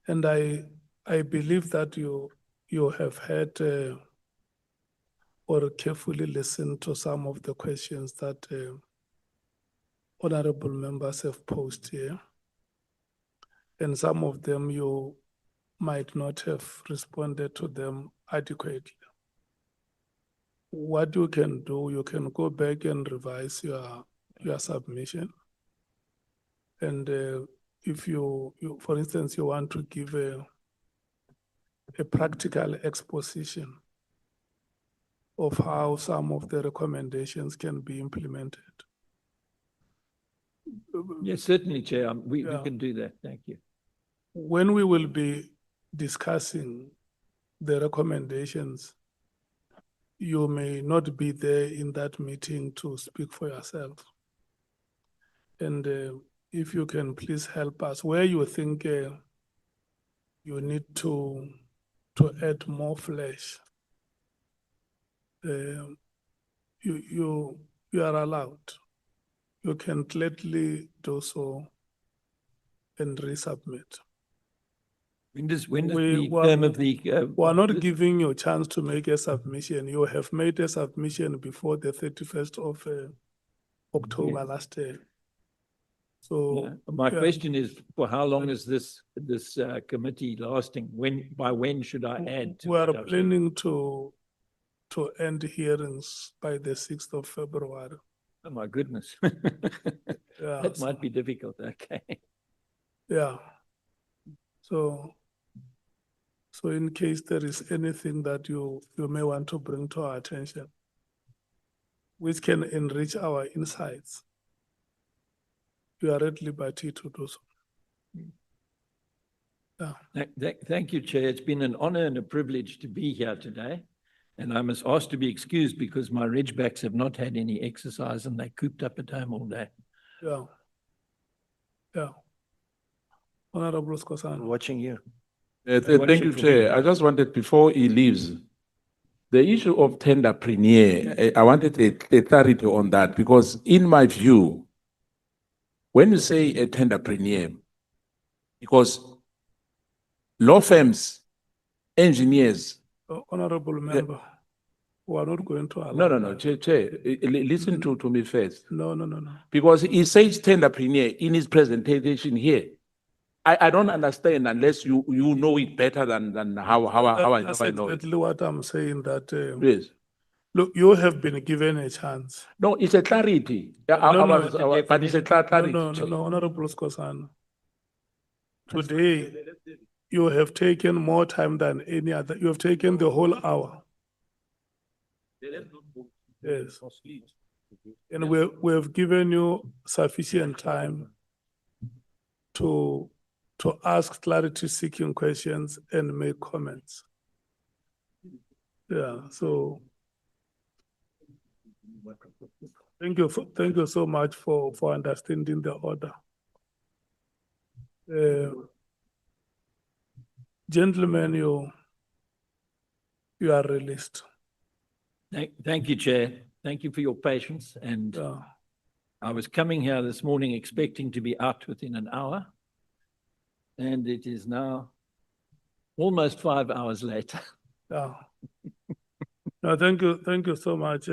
And I believe that you have had or carefully listened to some of the questions that honorable members have posed here. And some of them you might not have responded to them adequately. What you can do, you can go back and revise your submission. And if you, for instance, you want to give a practical exposition of how some of the recommendations can be implemented. Yes, certainly, Chair. We can do that. Thank you. When we will be discussing the recommendations, you may not be there in that meeting to speak for yourself. And if you can please help us where you think you need to add more flesh, you are allowed. You can gladly do so and resubmit. When does the term of the... we are not giving you a chance to make a submission. You have made a submission before the 31st of October last year. So My yeah. question is, for how long is this committee lasting? By when should I add? We are planning to end hearings by the 6th of February. Oh, my goodness. Yeah, That might be difficult, okay. Yeah. So in case there is anything that you may want to bring to our attention, which can enrich our insights, you are at liberty to do so. Yeah. Thank you, Chair. It's been an honor and a privilege to be here today. And I must ask to be excused because my ridgebacks have not had any exercise and they're cooped up at home all day. Yeah. Yeah. Honorable Skosana. Watching you. Thank you, Chair. I just wanted, before he leaves, the issue of tenderpreneur, I wanted a clarity on that because in my view, when you say a tenderpreneur, because law firms, engineers. Honorable member, we are not going to allow. No, Chair, listen to me first. No. Because he says tenderpreneur in his presentation here. I don't understand unless you know it better than how I know That's it. exactly what I'm saying. That Yes. look, you have been given a chance. No, it's a clarity. But it's a clarity. No, Honorable Skosana. Today, you have taken more time than any other. You have taken the whole hour. Yes. And we have given you sufficient time to ask clarity-seeking questions and make comments. Yeah, so thank you so much for understanding the order. Gentlemen, you are released. Thank you, Chair. Thank you for your patience. And I was coming here this morning expecting to be out within an hour. And it is now almost 5 hours later. Yeah. No, thank you so much.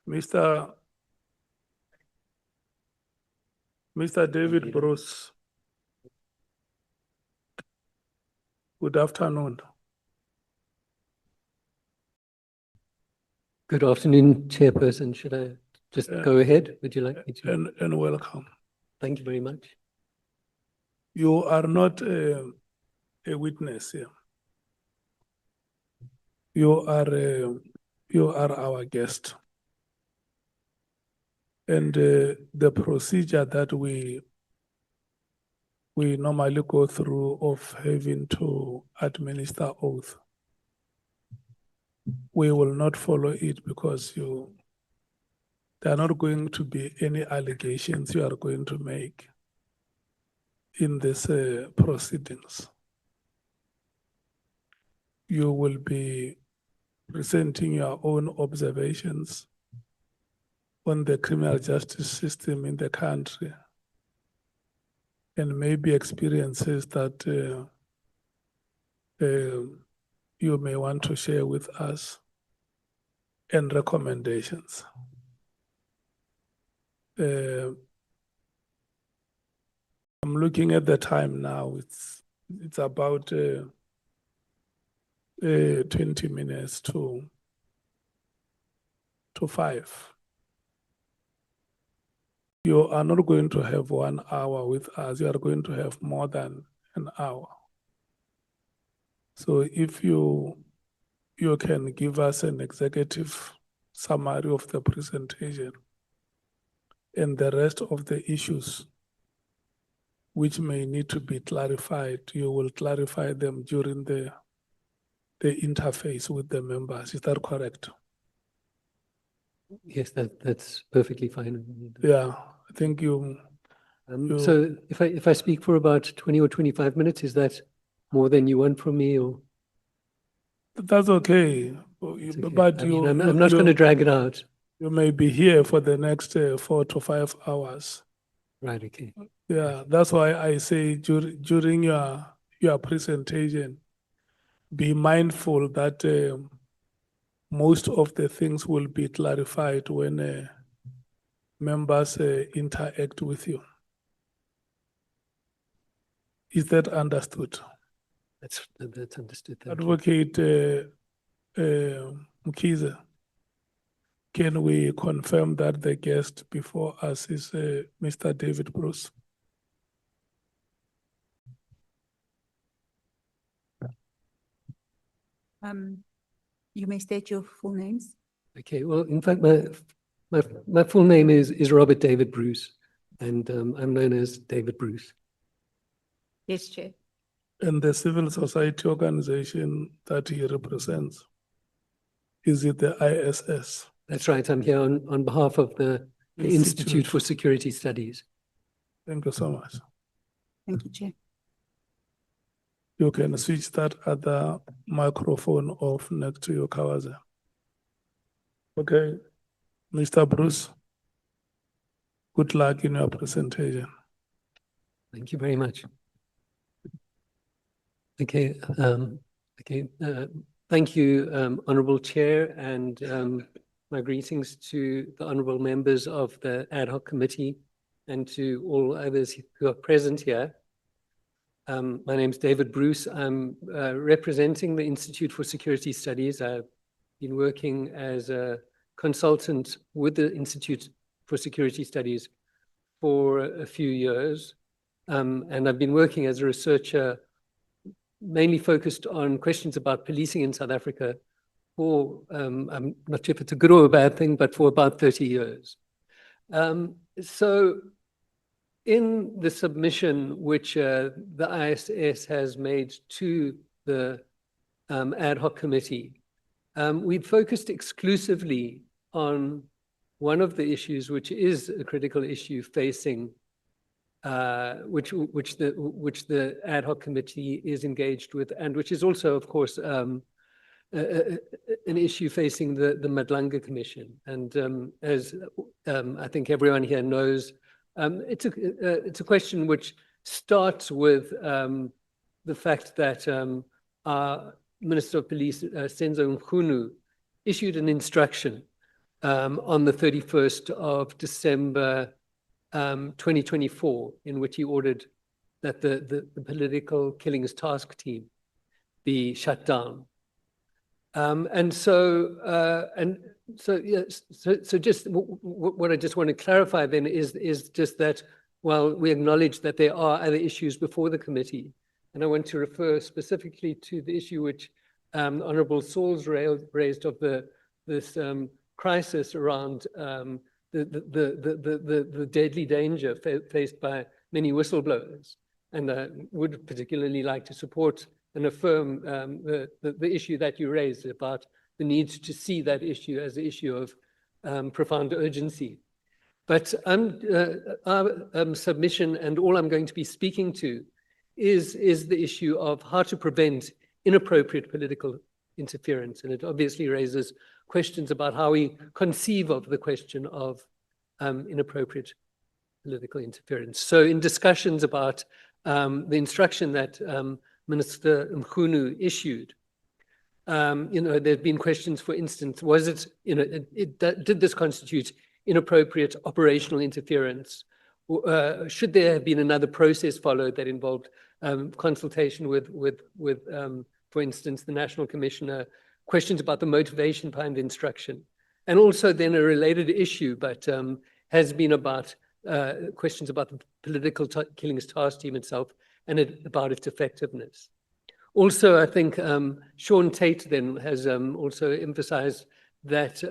Mr. David Bruce. Good afternoon. Good afternoon, Chairperson. Should I just go ahead? Would you like me to? And welcome. Thank you very much. You are not a witness here. You are our guest. And the procedure that we normally go through of having to administer oath, we will not follow it because there are not going to be any allegations you are going to make in this proceedings. You will be presenting your own observations on the criminal justice system in the country and maybe experiences that you may want to share with us and recommendations. I'm looking at the time now. It's about 20 minutes to 5. You are not going to have 1 hour with us. You are going to have more than an hour. So if you can give us an executive summary of the presentation and the rest of the issues which may need to be clarified, you will clarify them during the interface with the members. Is that correct? Yes, that's perfectly fine. Yeah, I think you. So if I speak for about 20 or 25 minutes, is that more than you want from me, or? That's okay. But I'm not going to drag it out. You may be here for the next 4 to 5 hours. Right, okay. Yeah, that's why I say during your presentation, be mindful that most of the things will be clarified when members interact with you. Is that understood? That's understood. Thank you. Advocate Mkhize, can we confirm that the guest before us is Mr. David Bruce? You may state your full names. Okay, well, in fact, my full name is Robert David Bruce, and I'm known as David Bruce. Yes, Chair. And the civil society organization that he represents, is it the ISS? That's right, I'm here on behalf of the Institute for Security Studies. Thank you so much. Thank you, Chair. You can switch that other microphone off next to your Kawaza. Okay, Mr. Bruce, good luck in your presentation. Thank you very much. Okay, thank you, Honorable Chair, and my greetings to the honorable members of the Ad Hoc Committee and to all others who are present here. My name is David Bruce. I'm representing the Institute for Security Studies. I've been working as a consultant with the Institute for Security Studies for a few years. And I've been working as a researcher mainly focused on questions about policing in South Africa for, I'm not sure if it's a good or a bad thing, but for about 30 years. So in the submission which the ISS has made to the Ad Hoc Committee, we've focused exclusively on one of the issues which is a critical issue facing which the Ad Hoc Committee is engaged with, and which is also, of course, an issue facing the Madlanga Commission. And as I think everyone here knows, it's a question which starts with the fact that our Minister of Police, Senzo Mkhunu, issued an instruction on the 31st of December 2024, in which he ordered that the political killings task team be shut down. Just what I just want to clarify then is just that while we acknowledge that there are other issues before the committee, and I want to refer specifically to the issue which Honorable Sauls raised of this crisis around the deadly danger faced by many whistleblowers. And I would particularly like to support and affirm the issue that you raised about the need to see that issue as an issue of profound urgency. But our submission and all I'm going to be speaking to is the issue of how to prevent inappropriate political interference. And it obviously raises questions about how we conceive of the question of inappropriate political interference. So in discussions about the instruction that Minister Mkhunu issued, there have been questions, for instance, was it, did this constitute inappropriate operational interference? Should there have been another process followed that involved consultation with for instance, the National Commissioner, questions about the motivation behind the instruction. And also then a related issue, but has been about questions about the political killings task team itself and about its effectiveness. Also, I think Sean Tate then has also emphasized that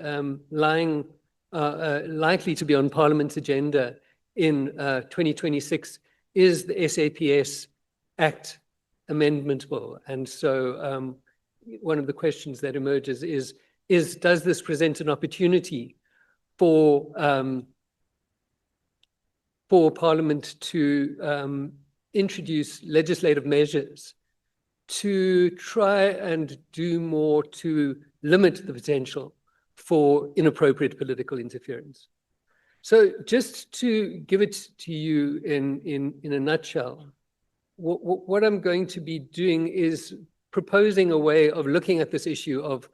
likely to be on Parliament's agenda in 2026 is the SAPS Act Amendment Bill. And so one of the questions that emerges is does this present an opportunity for Parliament to introduce legislative measures to try and do more to limit the potential for inappropriate political interference? So just to give it to you in a nutshell, what I'm going to be doing is proposing a way of looking at this issue of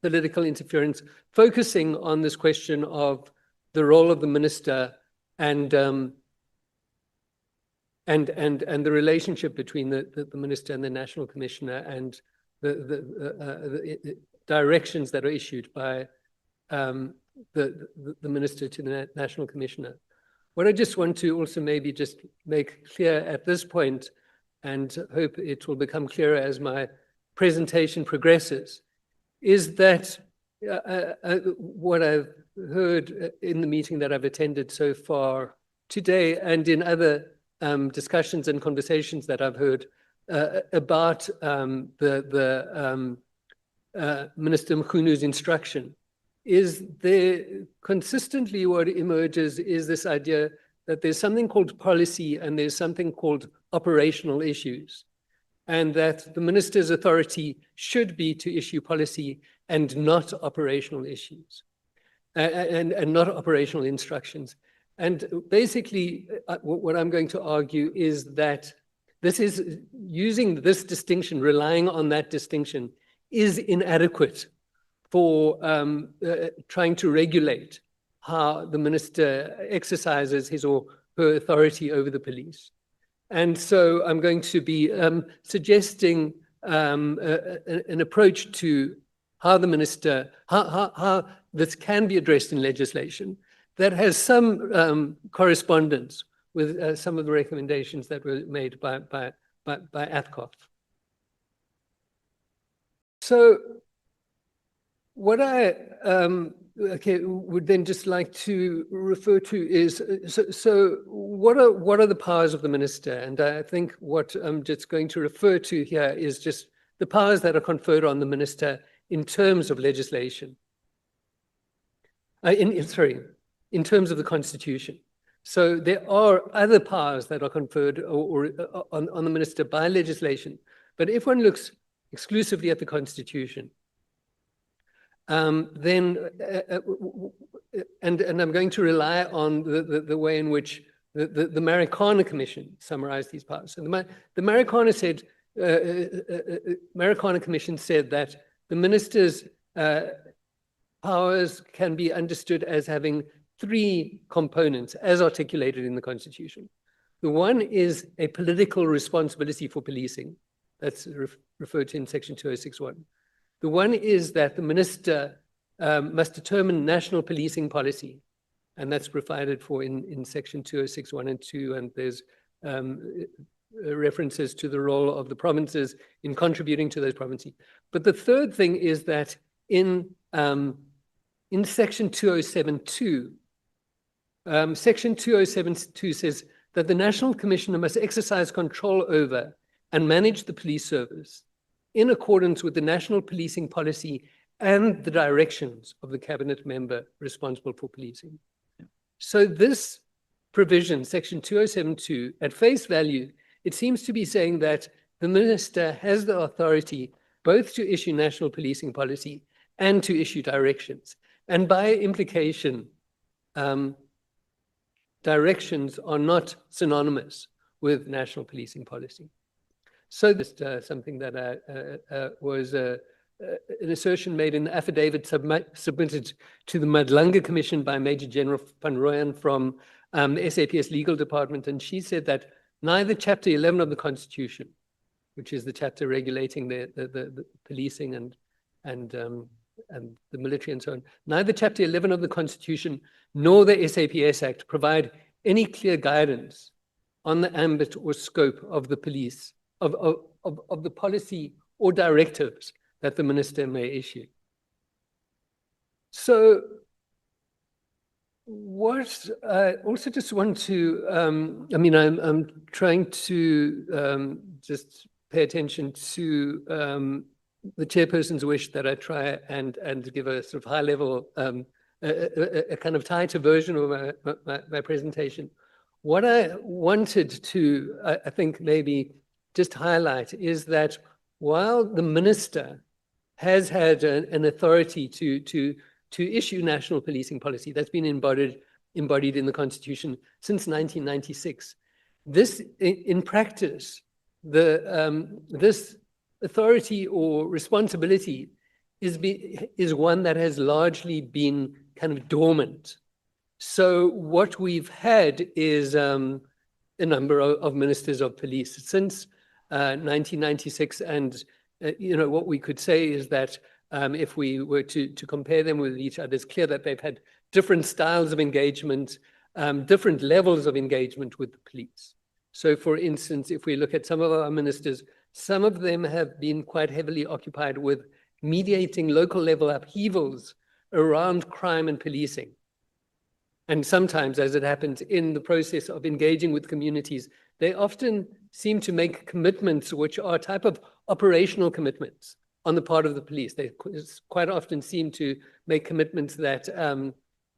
political interference, focusing on this question of the role of the minister and the relationship between the minister and the national commissioner, and the directions that are issued by the minister to the national commissioner. What I just want to also maybe just make clear at this point, and hope it will become clearer as my presentation progresses, is that what I've heard in the meeting that I've attended so far today, and in other discussions and conversations that I've heard about Minister Mkhwanazi's instruction, is there consistently what emerges is this idea that there's something called policy and there's something called operational issues, and that the minister's authority should be to issue policy and not operational issues, and not operational instructions. And basically, what I'm going to argue is that this is using this distinction, relying on that distinction, is inadequate for trying to regulate how the minister exercises his or her authority over the police. And so I'm going to be suggesting an approach to how the minister, how this can be addressed in legislation that has some correspondence with some of the recommendations that were made by AFCOF. So what I would then just like to refer to is, so what are the powers of the minister? And I think what I'm just going to refer to here is just the powers that are conferred on the minister in terms of legislation. In terms of the Constitution. So there are other powers that are conferred on the minister by legislation. But if one looks exclusively at the Constitution, then, and I'm going to rely on the way in which the Marikana Commission summarized these powers. So the Marikana Commission said that the minister's powers can be understood as having three components as articulated in the Constitution. The one is a political responsibility for policing. That's referred to in Section 2061. The one is that the minister must determine national policing policy, and that's provided for in Section 2061 and 2, and there's references to the role of the provinces in contributing to those provinces. But the third thing is that in Section 2072, Section 2072 says that the National Commissioner must exercise control over and manage the police service in accordance with the national policing policy and the directions of the cabinet member responsible for policing. So this provision, Section 2072, at face value, it seems to be saying that the minister has the authority both to issue national policing policy and to issue directions. And by implication, directions are not synonymous with national policing policy. So this something that was an assertion made in the affidavit submitted to the Madlanga Commission by Major General Van Rooyen from the SAPS legal department. And she said that neither Chapter 11 of the Constitution, which is the chapter regulating the policing and the military and so on, neither Chapter 11 of the Constitution nor the SAPS Act provide any clear guidance on the ambit or scope of the police, of the policy or directives that the minister may issue. So what I also just want to, I'm trying to just pay attention to the chairperson's wish that I try and give a sort of high level, a kind of tighter version of my presentation. What I wanted to, I think maybe just highlight is that while the minister has had an authority to to issue national policing policy. That's been embodied in the Constitution since 1996. This, in practice, this authority or responsibility is one that has largely been kind of dormant. So what we've had is a number of ministers of police since 1996, and what we could say is that if we were to compare them with each other, it's clear that they've had different styles of engagement, different levels of engagement with the police. So for instance, if we look at some of our ministers, some of them have been quite heavily occupied with mediating local level upheavals around crime and policing. And sometimes, as it happens in the process of engaging with communities, they often seem to make commitments which are a type of operational commitments on the part of the police. They quite often seem to make commitments that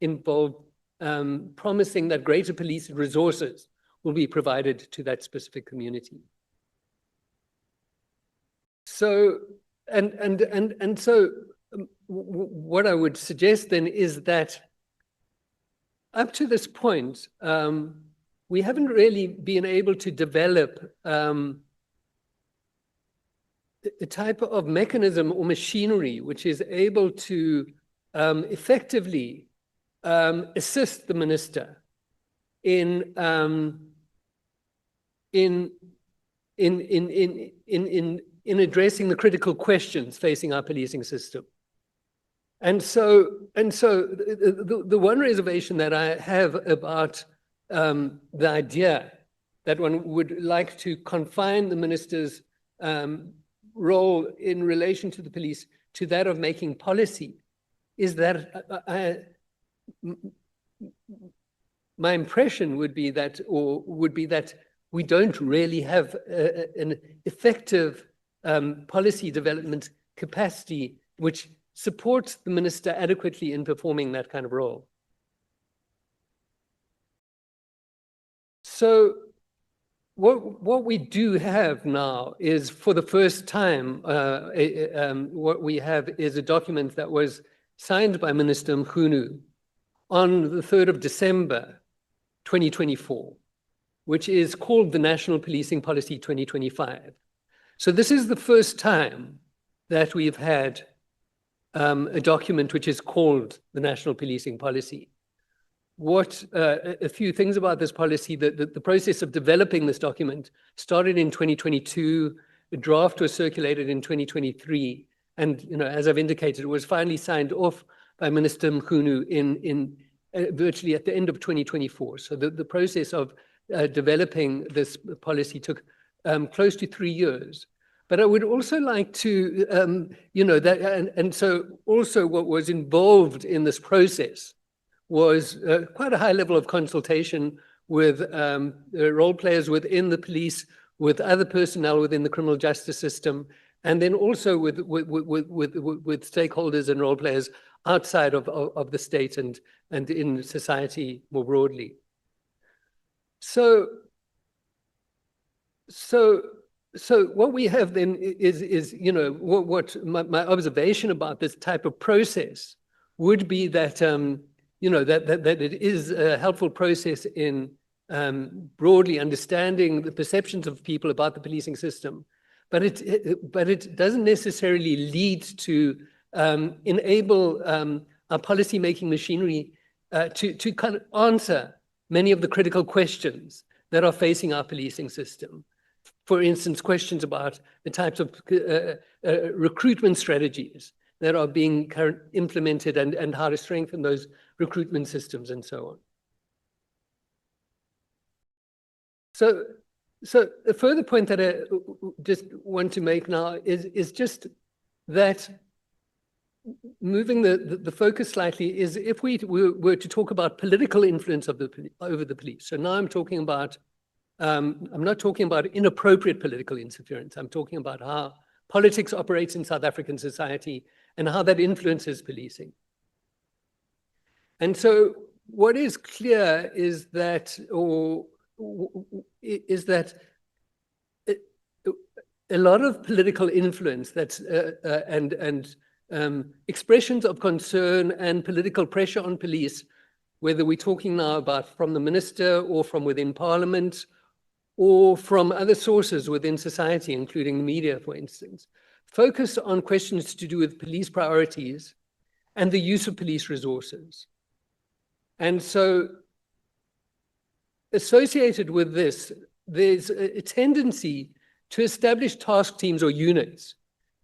involve promising that greater police resources will be provided to that specific community. So, and so what I would suggest then is that up to this point, we haven't really been able to develop a type of mechanism or machinery which is able to effectively assist the minister in addressing the critical questions facing our policing system. And so the one reservation that I have about the idea that one would like to confine the minister's role in relation to the police to that of making policy is that my impression would be that, we don't really have an effective policy development capacity which supports the minister adequately in performing that kind of role. So what we do have now is, for the first time, what we have is a document that was signed by Minister Mkhwanazi on the 3rd of December, 2024, which is called the National Policing Policy 2025. So this is the first time that we've had a document which is called the National Policing Policy. A few things about this policy: the process of developing this document started in 2022, a draft was circulated in 2023, and as I've indicated, it was finally signed off by Minister Mkhwanazi in virtually at the end of 2024. So the process of developing this policy took close to 3 years. But I would also like to, and so also what was involved in this process was quite a high level of consultation with role players within the police, with other personnel within the criminal justice system, and then also with stakeholders and role players outside of the state and in society more broadly. So what we have then is what my observation about this type of process would be that that it is a helpful process in broadly understanding the perceptions of people about the policing system, but it doesn't necessarily lead to enable our policy-making machinery to kind of answer many of the critical questions that are facing our policing system. For instance, questions about the types of recruitment strategies that are being implemented and how to strengthen those recruitment systems and so on. So a further point that I just want to make now is just that moving the focus slightly is if we were to talk about political influence over the police. So now I'm talking about, I'm not talking about inappropriate political interference. I'm talking about how politics operates in South African society and how that influences policing. And so what is clear is that, a lot of political influence that's and expressions of concern and political pressure on police, whether we're talking now about from the minister or from within parliament or from other sources within society, including the media, for instance, focus on questions to do with police priorities and the use of police resources. And so associated with this, there's a tendency to establish task teams or units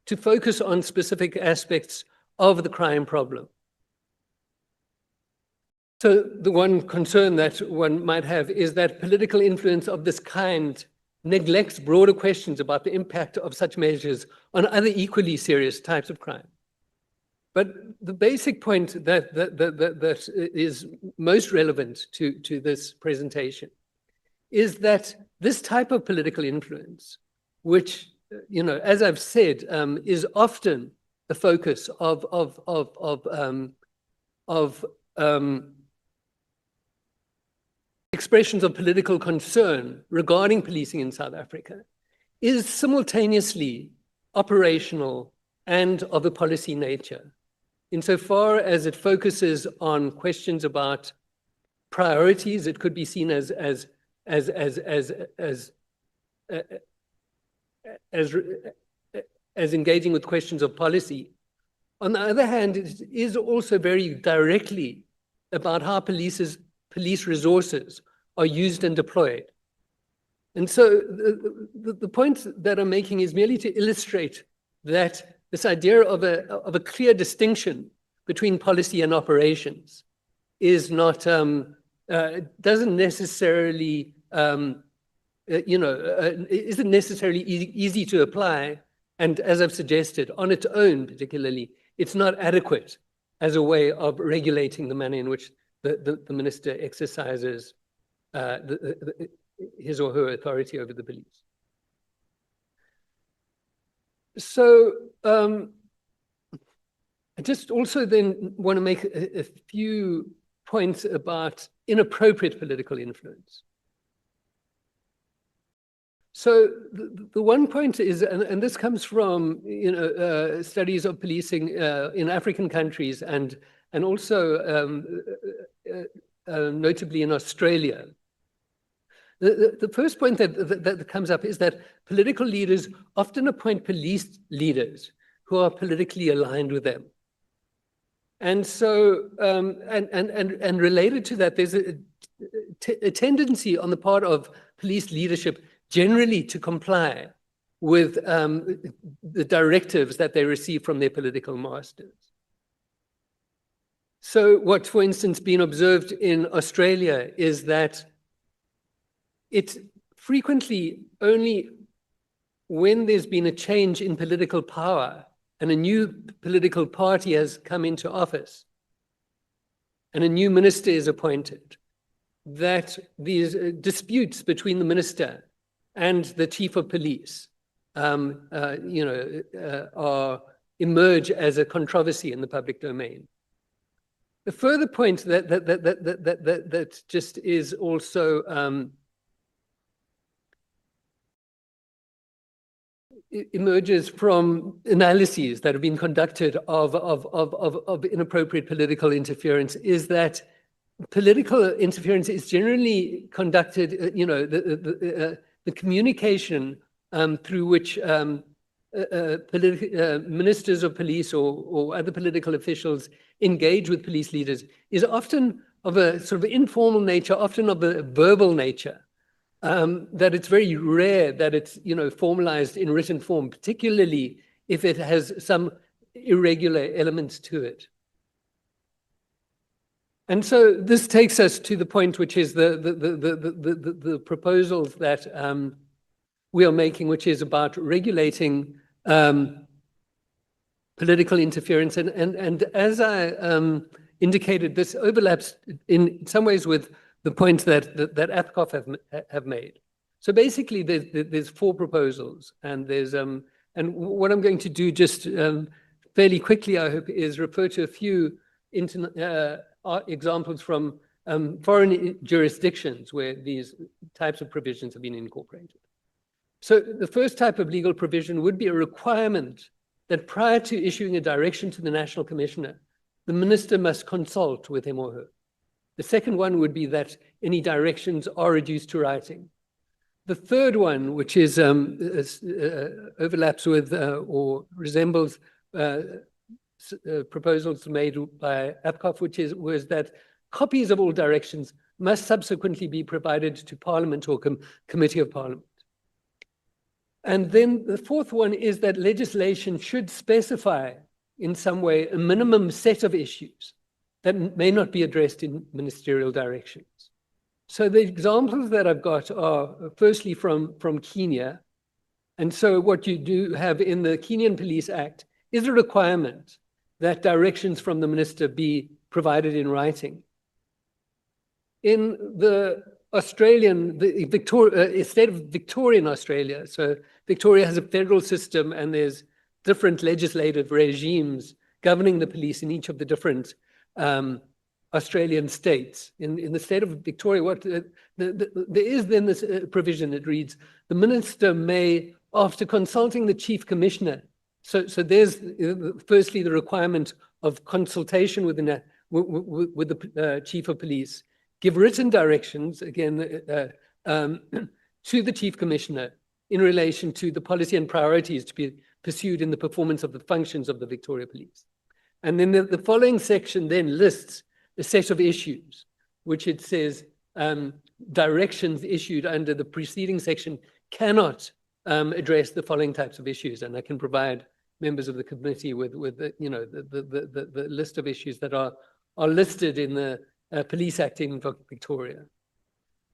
to focus on specific aspects of the crime problem. So the one concern that one might have is that political influence of this kind neglects broader questions about the impact of such measures on other equally serious types of crime. But the basic point that is most relevant to this presentation is that this type of political influence, which, you know, as I've said, is often the focus of expressions of political concern regarding policing in South Africa, is simultaneously operational and of a policy nature, insofar as it focuses on questions about priorities. It could be seen as engaging with questions of policy. On the other hand, it is also very directly about how police resources are used and deployed. And so the point that I'm making is merely to illustrate that this idea of a clear distinction between policy and operations is not, doesn't necessarily, isn't necessarily easy to apply. And as I've suggested, on its own particularly, it's not adequate as a way of regulating the manner in which the minister exercises his or her authority over the police. So I just also then want to make a few points about inappropriate political influence. So the one point is, and this comes from studies of policing in African countries and also notably in Australia. The first point that comes up is that political leaders often appoint police leaders who are politically aligned with them. And so, and related to that, there's a tendency on the part of police leadership generally to comply with the directives that they receive from their political masters. So what, for instance, been observed in Australia is that it's frequently only when there's been a change in political power and a new political party has come into office and a new minister is appointed, that these disputes between the minister and the chief of police emerge as a controversy in the public domain. The further point that just is also emerges from analyses that have been conducted of inappropriate political interference is that political interference is generally conducted, the communication through which ministers of police or other political officials engage with police leaders is often of a sort of informal nature, often of a verbal nature. That it's very rare that it's formalized in written form, particularly if it has some irregular elements to it. And so this takes us to the point, which is the proposals that we are making, which is about regulating political interference. And as I indicated, this overlaps in some ways with the point that APCOF have made. So basically, there's four proposals, and there's and what I'm going to do just fairly quickly, I hope, is refer to a few examples from foreign jurisdictions where these types of provisions have been incorporated. So the first type of legal provision would be a requirement that prior to issuing a direction to the National Commissioner, the minister must consult with him or her. The second one would be that any directions are reduced to writing. The third one, which is overlaps with or resembles proposals made by APCOF, was that copies of all directions must subsequently be provided to Parliament or Committee of Parliament. And then the fourth one is that legislation should specify in some way a minimum set of issues that may not be addressed in ministerial directions. So the examples that I've got are firstly from Kenya. And so what you do have in the Kenyan Police Act is a requirement that directions from the minister be provided in writing. In the state of Victoria in Australia, so Victoria has a federal system and there's different legislative regimes governing the police in each of the different Australian states. In the state of Victoria, there is then this provision, it reads, the minister may, after consulting the chief commissioner, so there's firstly the requirement of consultation with the chief of police, give written directions, again, to the chief commissioner in relation to the policy and priorities to be pursued in the performance of the functions of the Victoria Police. And then the following section then lists a set of issues, which it says directions issued under the preceding section cannot address the following types of issues. And I can provide members of the committee with the list of issues that are listed in the Police Act in Victoria.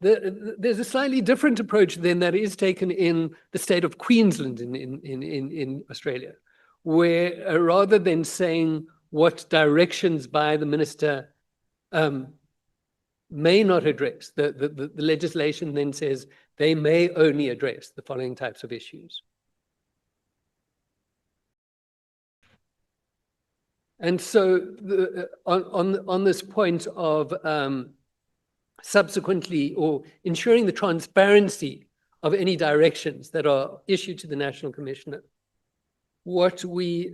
There's a slightly different approach then that is taken in the state of Queensland in Australia, where rather than saying what directions by the minister may not address, the legislation then says they may only address the following types of issues. And so on this point of subsequently or ensuring the transparency of any directions that are issued to the National Commissioner, what we,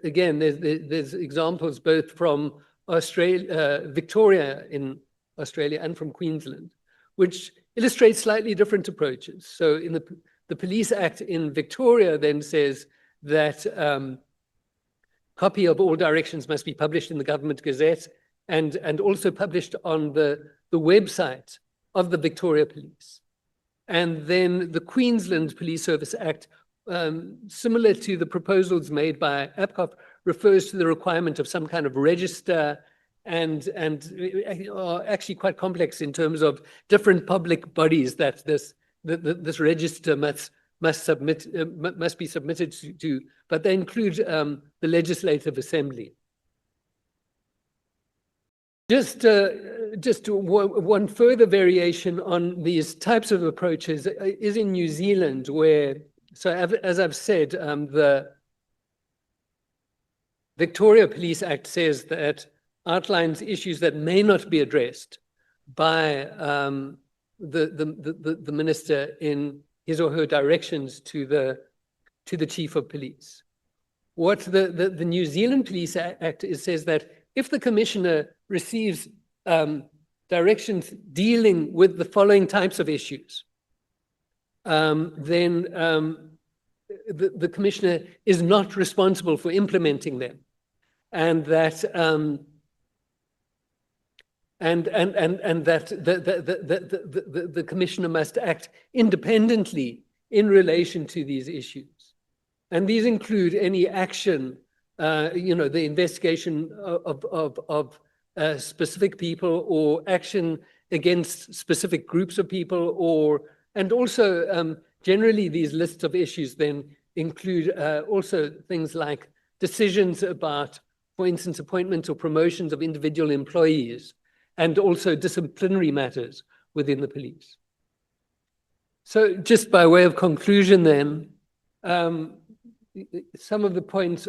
again, there's examples both from Victoria in Australia and from Queensland, which illustrates slightly different approaches. So in the Police Act in Victoria then says that copy of all directions must be published in the Government Gazette and also published on the website of the Victoria Police. And then the Queensland Police Service Act, similar to the proposals made by APCOF, refers to the requirement of some kind of register and are actually quite complex in terms of different public bodies that this register must be submitted to, but they include the Legislative Assembly. Just one further variation on these types of approaches is in New Zealand, where, so as I've said, the Victoria Police Act says that outlines issues that may not be addressed by the minister in his or her directions to the chief of police. What the New Zealand Police Act says that if the commissioner receives directions dealing with the following types of issues, then the commissioner is not responsible for implementing them, and that the commissioner must act independently in relation to these issues. And these include any action, the investigation of specific people or action against specific groups of people, and also generally these lists of issues then include also things like decisions about, for instance, appointments or promotions of individual employees, and also disciplinary matters within the police. So just by way of conclusion then, some of the points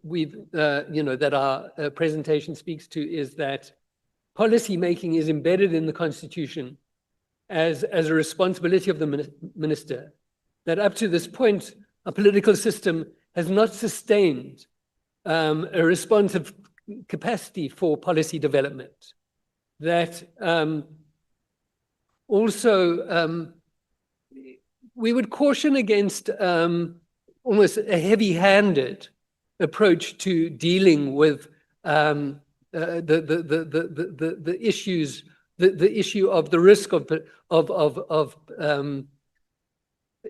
we've, that our presentation speaks to is that policy making is embedded in the Constitution as a responsibility of the minister, that up to this point, a political system has not sustained a responsive capacity for policy development. That also we would caution against almost a heavy-handed approach to dealing with the issues, the issue of the risk of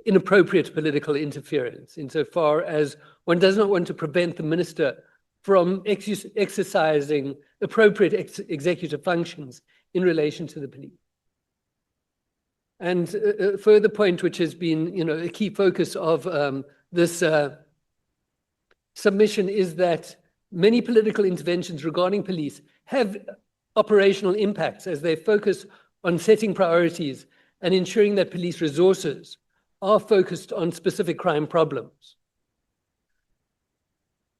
inappropriate political interference, insofar as one does not want to prevent the minister from exercising appropriate executive functions in relation to the police. And a further point, which has been, a key focus of this submission, is that many political interventions regarding police have operational impacts as they focus on setting priorities and ensuring that police resources are focused on specific crime problems.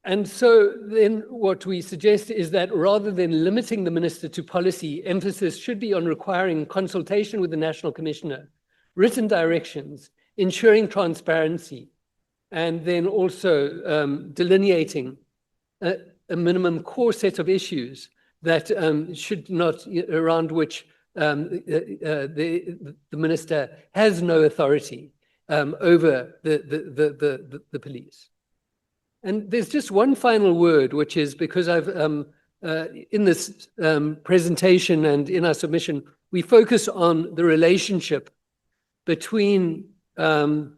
And so then what we suggest is that rather than limiting the minister to policy, emphasis should be on requiring consultation with the National Commissioner, written directions, ensuring transparency, and then also delineating a minimum core set of issues that should not, around which the minister has no authority over the police. And there's just one final word, which is because I've, in this presentation and in our submission, we focus on the relationship between the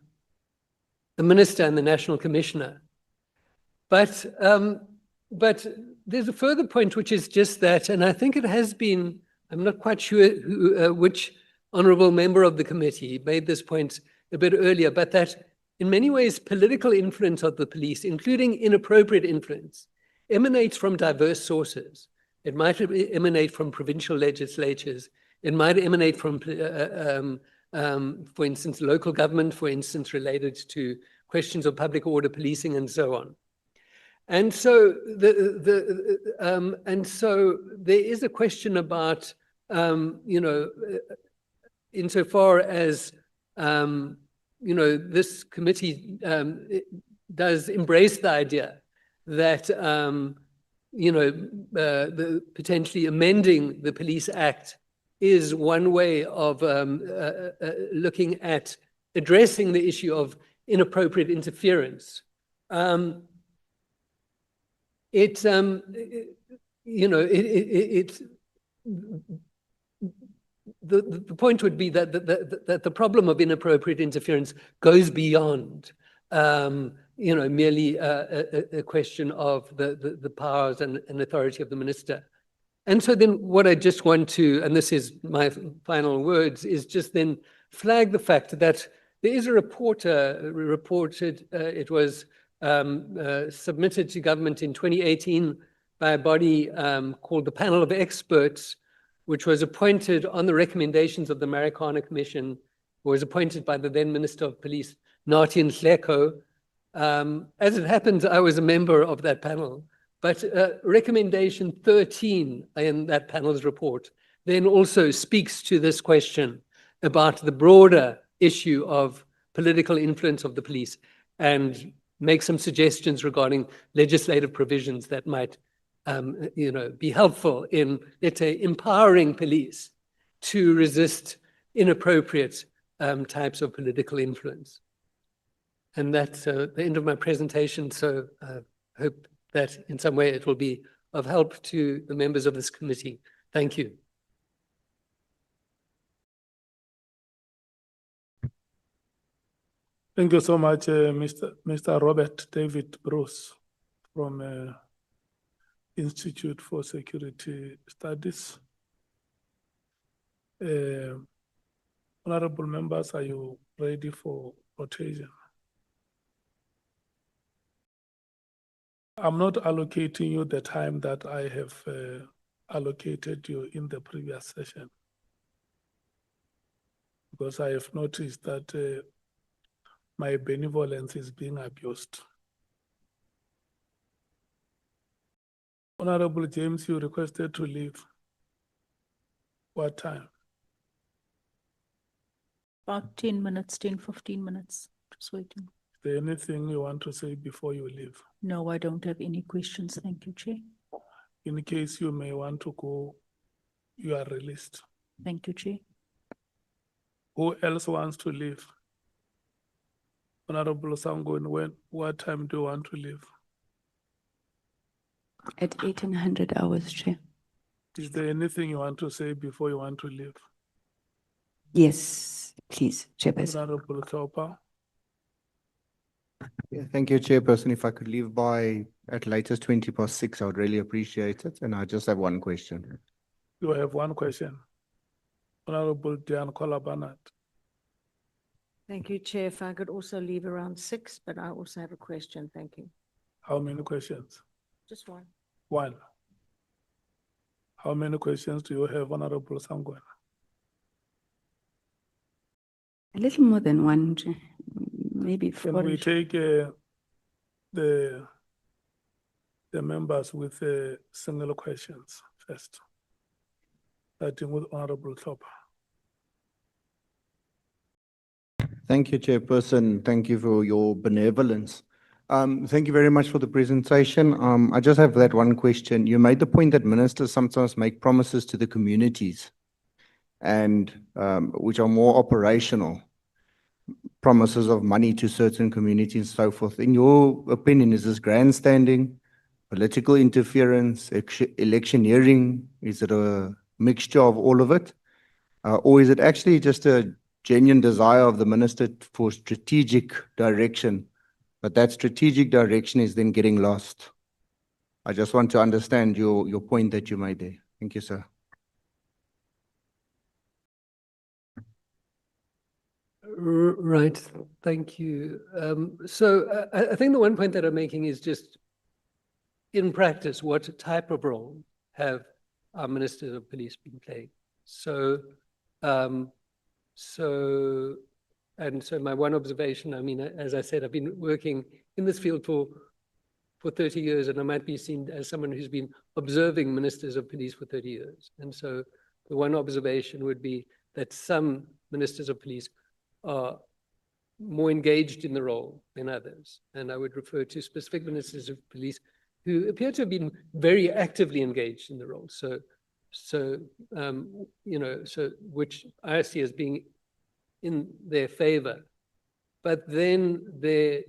minister and the National Commissioner. But there's a further point, which is just that, and I think it has been, I'm not quite sure which honorable member of the committee made this point a bit earlier, but that in many ways, political influence of the police, including inappropriate influence, emanates from diverse sources. It might emanate from provincial legislatures. It might emanate from, for instance, local government, for instance, related to questions of public order, policing, and so on. And so, there is a question about, insofar as this committee does embrace the idea that, potentially amending the Police Act is one way of looking at addressing the issue of inappropriate interference. The point would be that the problem of inappropriate interference goes beyond, merely a question of the powers and authority of the minister. And so then what I just want to, and this is my final words, is just then flag the fact that there is a report reported, it was submitted to government in 2018 by a body called the Panel of Experts, which was appointed on the recommendations of the Marikana Commission, was appointed by the then Minister of Police, Nathi Nhleko. As it happens, I was a member of that panel, but recommendation 13 in that panel's report then also speaks to this question about the broader issue of political influence of the police and make some suggestions regarding legislative provisions that might be helpful in, let's say, empowering police to resist inappropriate types of political influence. And that's the end of my presentation. So I hope that in some way it will be of help to the members of this committee. Thank you. Thank you so much, Mr. Robert David Bruce from Institute for Security Studies. Honorable members, are you ready for rotation? I'm not allocating you the time that I have allocated you in the previous session, because I have noticed that my benevolence is being abused. Honorable James, you requested to leave. What time? About 10 minutes, 10, 15 minutes, just waiting. there anything you want to say before you leave? No, I don't have any questions. Thank you, Chair. In case you may want to go, you are released. Thank you, Chair. Who else wants to leave? Honorable Sangweni, what time do you want to leave? At 1800 hours, Chair. Is there anything you want to say before you want to leave? Yes, please, Chairperson. Honorable Topa. Yeah, thank you, Chairperson. If I could leave by at latest 6:20, I would really appreciate it. And I just have one question. You have one question. Honorable Diane Kolabanat. Thank you, Chair. If I could also leave around 6, but I also have a question. Thank you. How many questions? Just one. One. How many questions do you have, Honorable Sangweni? A little more than one, Chair. Maybe Can 40. we take the members with single questions first? Starting with Honorable Topa. Thank you, Chairperson. Thank you for your benevolence. Thank you very much for the presentation. I just have that one question. You made the point that ministers sometimes make promises to the communities and which are more operational, promises of money to certain communities and so forth. In your opinion, is this grandstanding, political interference, electioneering? Is it a mixture of all of it? Or is it actually just a genuine desire of the minister for strategic direction, but that strategic direction is then getting lost? I just want to understand your point that you made there. Thank you, sir. Right, thank you. So I think the one point that I'm making is just, in practice, what type of role have our ministers of police been playing? So my one observation, I mean, as I said, I've been working in this field for 30 years, and I might be seen as someone who's been observing ministers of police for 30 years. And so the one observation would be that some ministers of police are more engaged in the role than others. And I would refer to specific ministers of police who appear to have been very actively engaged in the role. Which I see as being in their favor. But then the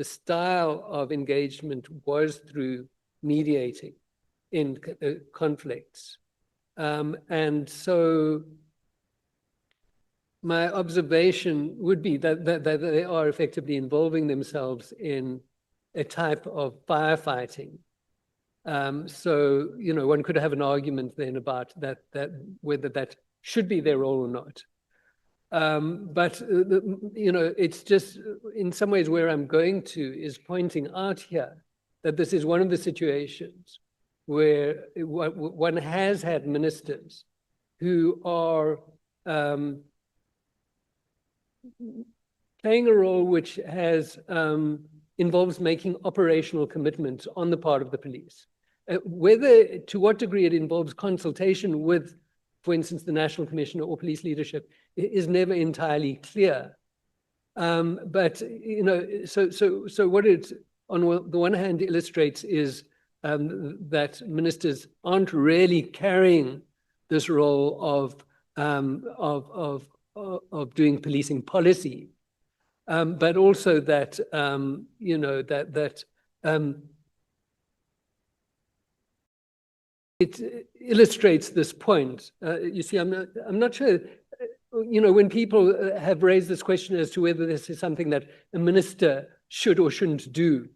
style of engagement was through mediating in conflicts. And so my observation would be that they are effectively involving themselves in a type of firefighting. One could have an argument then about that whether that should be their role or not. It's just in some ways where I'm going to is pointing out here that this is one of the situations where one has had ministers who are playing a role which has involves making operational commitments on the part of the police. Whether, to what degree it involves consultation with, for instance, the National Commissioner or police leadership is never entirely clear. So what it, on the one hand, illustrates is that ministers aren't really carrying this role of doing policing policy, but also that it illustrates this point. You see, I'm not sure. When people have raised this question as to whether this is something that a minister should or shouldn't do,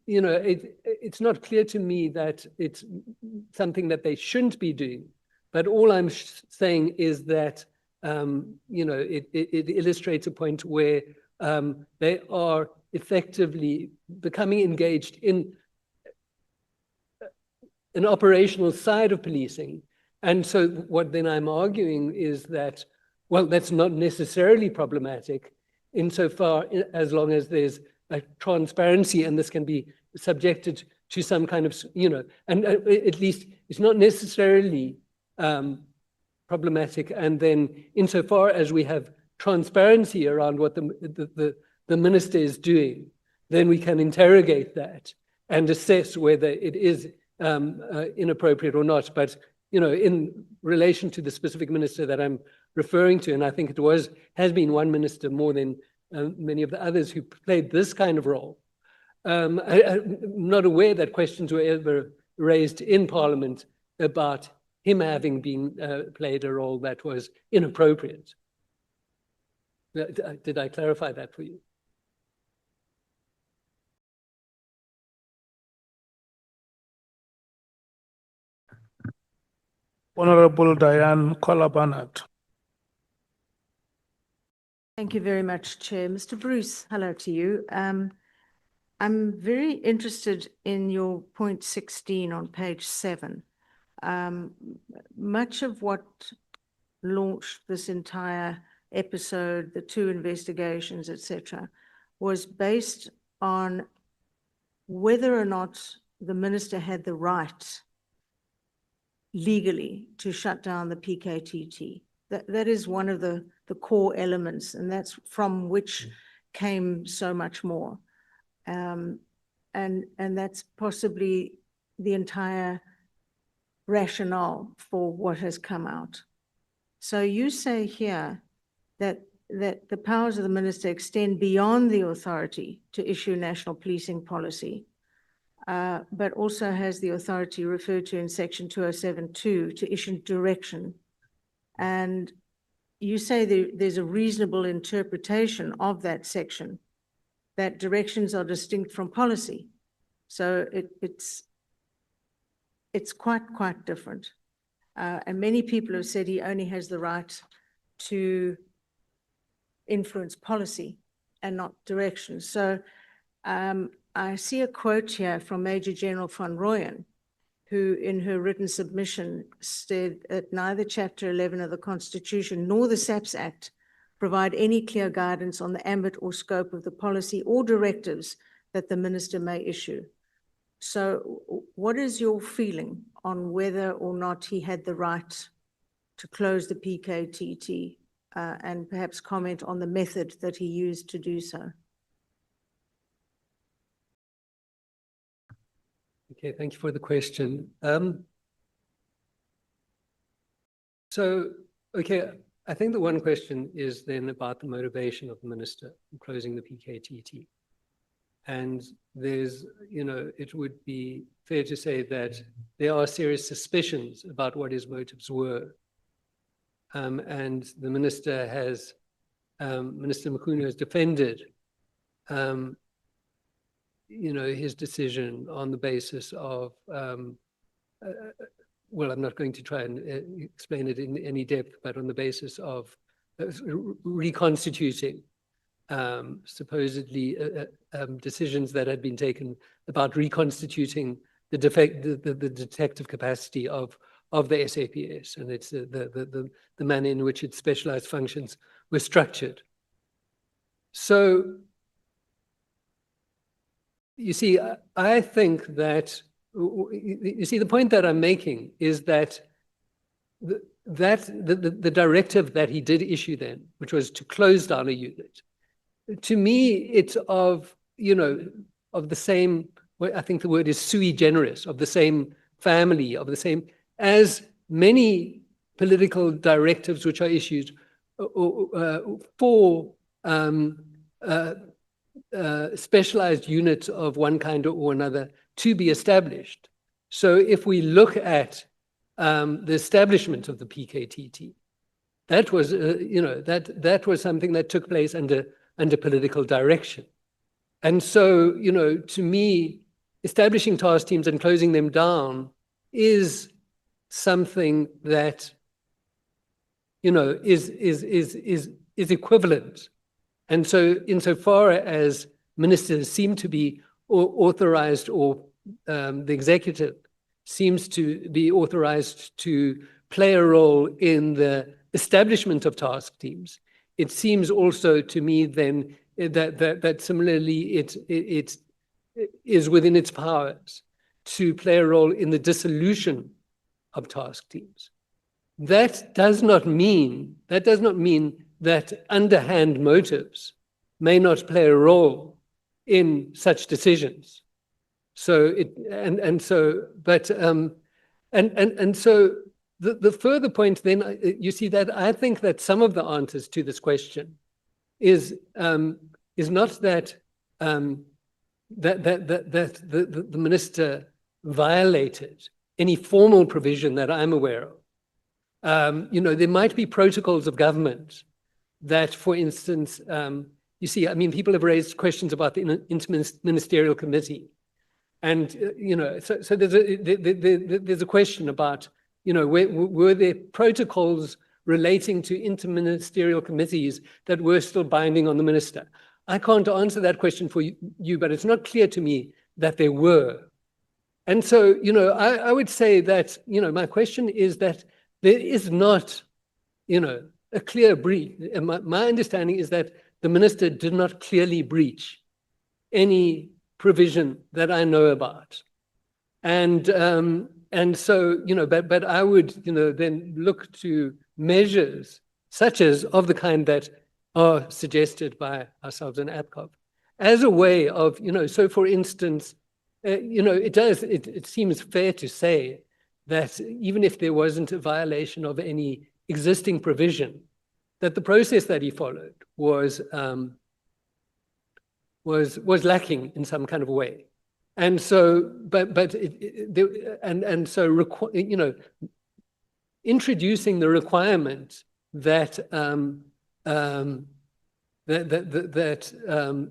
it's not clear to me that it's something that they shouldn't be doing. But all I'm saying is that it illustrates a point where they are effectively becoming engaged in an operational side of policing. And so what then I'm arguing is that, well, that's not necessarily problematic insofar as long as there's a transparency and this can be subjected to some kind of, and at least it's not necessarily problematic. And then insofar as we have transparency around what the the minister is doing, then we can interrogate that and assess whether it is inappropriate or not. But, in relation to the specific minister that I'm referring to, and I think it has been one minister more than many of the others who played this kind of role, I'm not aware that questions were ever raised in Parliament about him having been played a role that was inappropriate. Did I clarify that for you? Honorable Diane Collar-Barnett. Thank you very much, Chair. Mr. Bruce, hello to you. I'm very interested in your point 16 on page 7. Much of what launched this entire episode, the 2 investigations, etc., was based on whether or not the minister had the right legally to shut down the PKTT. That is one of the core elements, and that's from which came so much more. And that's possibly the entire rationale for what has come out. So you say here that the powers of the minister extend beyond the authority to issue national policing policy, but also has the authority referred to in section 207(2) to issue direction. And you say there's a reasonable interpretation of that section, that directions are distinct from policy. So it's quite different. And many people have said he only has the right to influence policy and not direction. So I see a quote here from Major General von Rooyen, who in her written submission said that neither Chapter 11 of the Constitution nor the SAPS Act provide any clear guidance on the ambit or scope of the policy or directives that the minister may issue. So what is your feeling on whether or not he had the right to close the PKTT, and perhaps comment on the method that he used to do so? Okay, thank you for the question. Okay, I think the one question is then about the motivation of the minister in closing the PKTT. And there's, it would be fair to say that there are serious suspicions about what his motives were. And the minister has, Minister Mkhwanazi has defended his decision on the basis of, well, I'm not going to try and explain it in any depth, but on the basis of reconstituting supposedly decisions that had been taken about reconstituting the detective capacity of the SAPS, and it's the manner in which its specialized functions were structured. So, you see, I think that, the point that I'm making is that the directive that he did issue then, which was to close down a unit, to me, it's of the same, I think the word is sui generis, of the same family, of the same, as many political directives which are issued for specialized units of one kind or another to be established. So if we look at the establishment of the PKTT, that was, that was something that took place under political direction. And so, to me, establishing task teams and closing them down is something that, is equivalent. And so insofar as ministers seem to be authorized, or the executive seems to be authorized to play a role in the establishment of task teams, it seems also to me then that similarly it is within its powers to play a role in the dissolution of task teams. That does not mean that underhand motives may not play a role in such decisions. So the further point then, you see that I think that some of the answers to this question is not that the minister violated any formal provision that I'm aware of. You know, there might be protocols of government that, for instance, you see, I mean, people have raised questions about the interministerial committee. And, you know, so there's a question about, you know, were there protocols relating to interministerial committees that were still binding on the minister? I can't answer that question for you, but it's not clear to me that there were. And so, you know, I would say that, you know, my question is that there is not, you know, a clear breach. My understanding is that the minister did not clearly breach any provision that I know about. And so, you know, but I would, you know, then look to measures such as of the kind that are suggested by ourselves in Ad Hoc as a way of, you know, so for instance, you know, it seems fair to say that even if there wasn't a violation of any existing provision, that the process that he followed was lacking in some kind of way. And so, you know, introducing the requirement that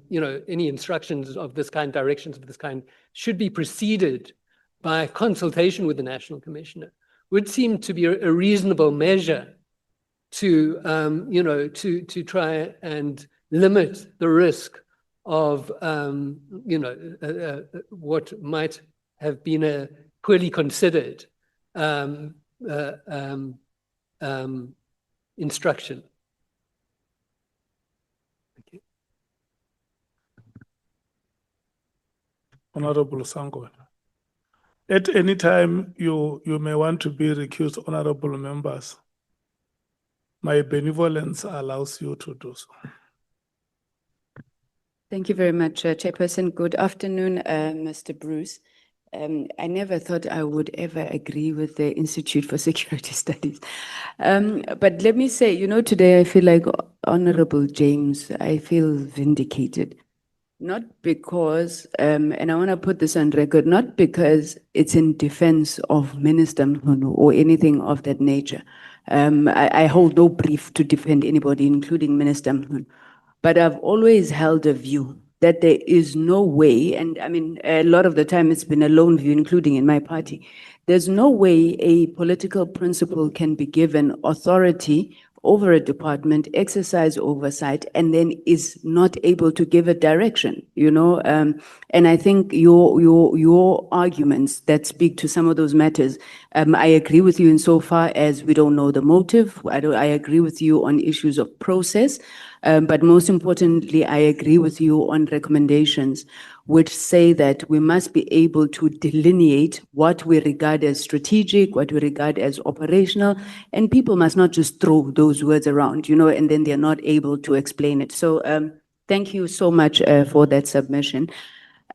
you know, any instructions of this kind, directions of this kind, should be preceded by consultation with the National Commissioner would seem to be a reasonable measure to, you know, to try and limit the risk of, you know, what might have been a poorly considered instruction. Thank you. Honorable Sangwe. At any time you may want to be recused, honorable members. My benevolence allows you to do so. Thank you very much, Chairperson. Good afternoon, Mr. Bruce. I never thought I would ever agree with the Institute for Security Studies. But let me say, you know, today I feel like Honorable James, I feel vindicated. Not because, and I want to put this on record, not because it's in defense of Minister Mkhwanazi or anything of that nature. I hold no brief to defend anybody, including Minister Mkhwanazi. But I've always held a view that there is no way, and I mean, a lot of the time it's been a lone view, including in my party, there's no way a political principal can be given authority over a department, exercise oversight, and then is not able to give a direction, you know? And I think your arguments that speak to some of those matters, I agree with you insofar as we don't know the motive. I agree with you on issues of process, but most importantly, I agree with you on recommendations which say that we must be able to delineate what we regard as strategic, what we regard as operational, and people must not just throw those words around, you know, and then they're not able to explain it. So thank you so much for that submission.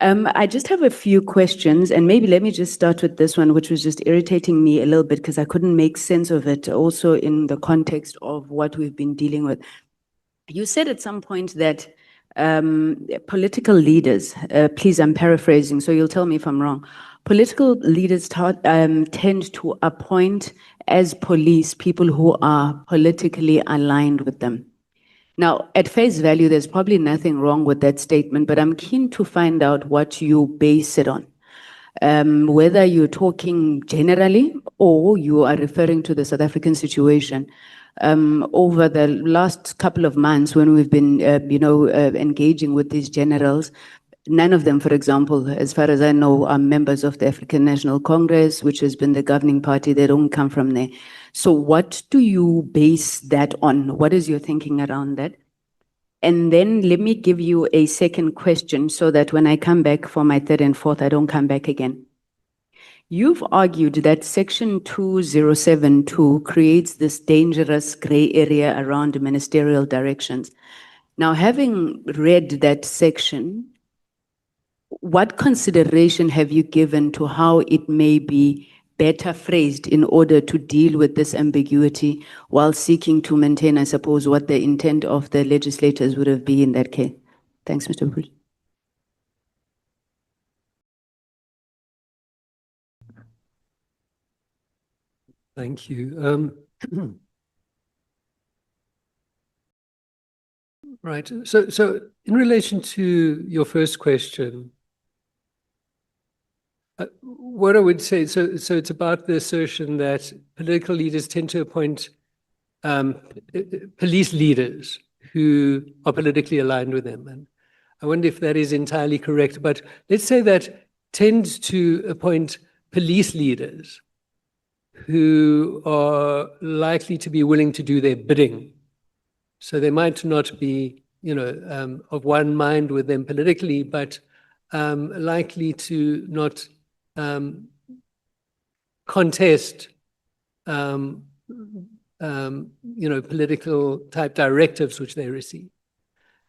I just have a few questions, and maybe let me just start with this one, which was just irritating me a little bit because I couldn't make sense of it also in the context of what we've been dealing with. You said at some point that political leaders, please, I'm paraphrasing, so you'll tell me if I'm wrong. Political leaders tend to appoint as police people who are politically aligned with them. Now, at face value, there's probably nothing wrong with that statement, but I'm keen to find out what you base it on. Whether you're talking generally or you are referring to the South African situation. Over the last couple of months when we've been, you know, engaging with these generals, none of them, for example, as far as I know, are members of the African National Congress, which has been the governing party. They don't come from there. So what do you base that on? What is your thinking around that? And then let me give you a second question so that when I come back for my third and fourth, I don't come back again. You've argued that Section 2072 creates this dangerous gray area around ministerial directions. Now, having read that section, what consideration have you given to how it may be better phrased in order to deal with this ambiguity while seeking to maintain, I suppose, what the intent of the legislators would have been in that case? Thanks, Mr. Bruce. Thank you. Right. So in relation to your first question, what I would say, so it's about the assertion that political leaders tend to appoint police leaders who are politically aligned with them. And I wonder if that is entirely correct, but let's say that tends to appoint police leaders who are likely to be willing to do their bidding. So they might not be, of one mind with them politically, but likely to not contest, political type directives which they receive.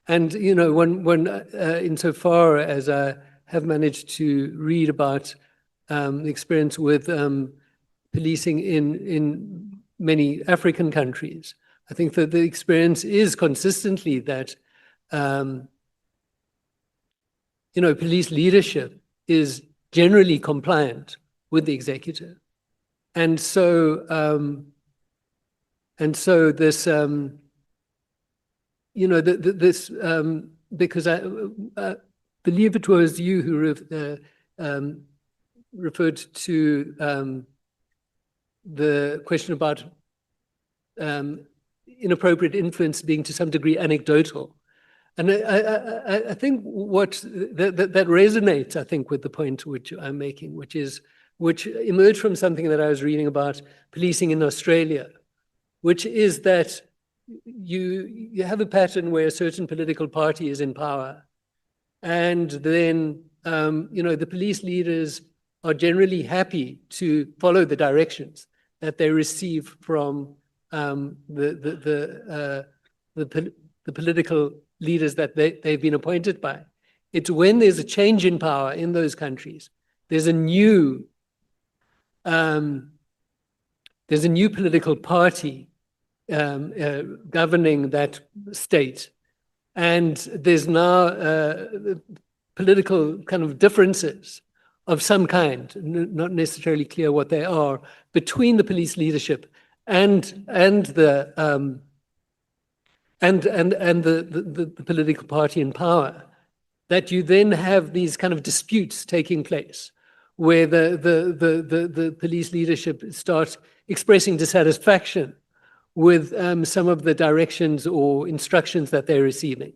And, insofar as I have managed to read about the experience with policing in many African countries, I think that the experience is consistently that, police leadership is generally compliant with the executive. And so this, because I believe it was you who referred to the question about inappropriate influence being to some degree anecdotal. And I think that resonates, I think, with the point which I'm making, which emerged from something that I was reading about policing in Australia, which is that you have a pattern where a certain political party is in power, and then the police leaders are generally happy to follow the directions that they receive from the political leaders that they've been appointed by. It's when there's a change in power in those countries, there's a new political party governing that state, and there's now political kind of differences of some kind, not necessarily clear what they are, between the police leadership and the political party in power, that you then have these kind of disputes taking place, where the police leadership starts expressing dissatisfaction with some of the directions or instructions that they're receiving.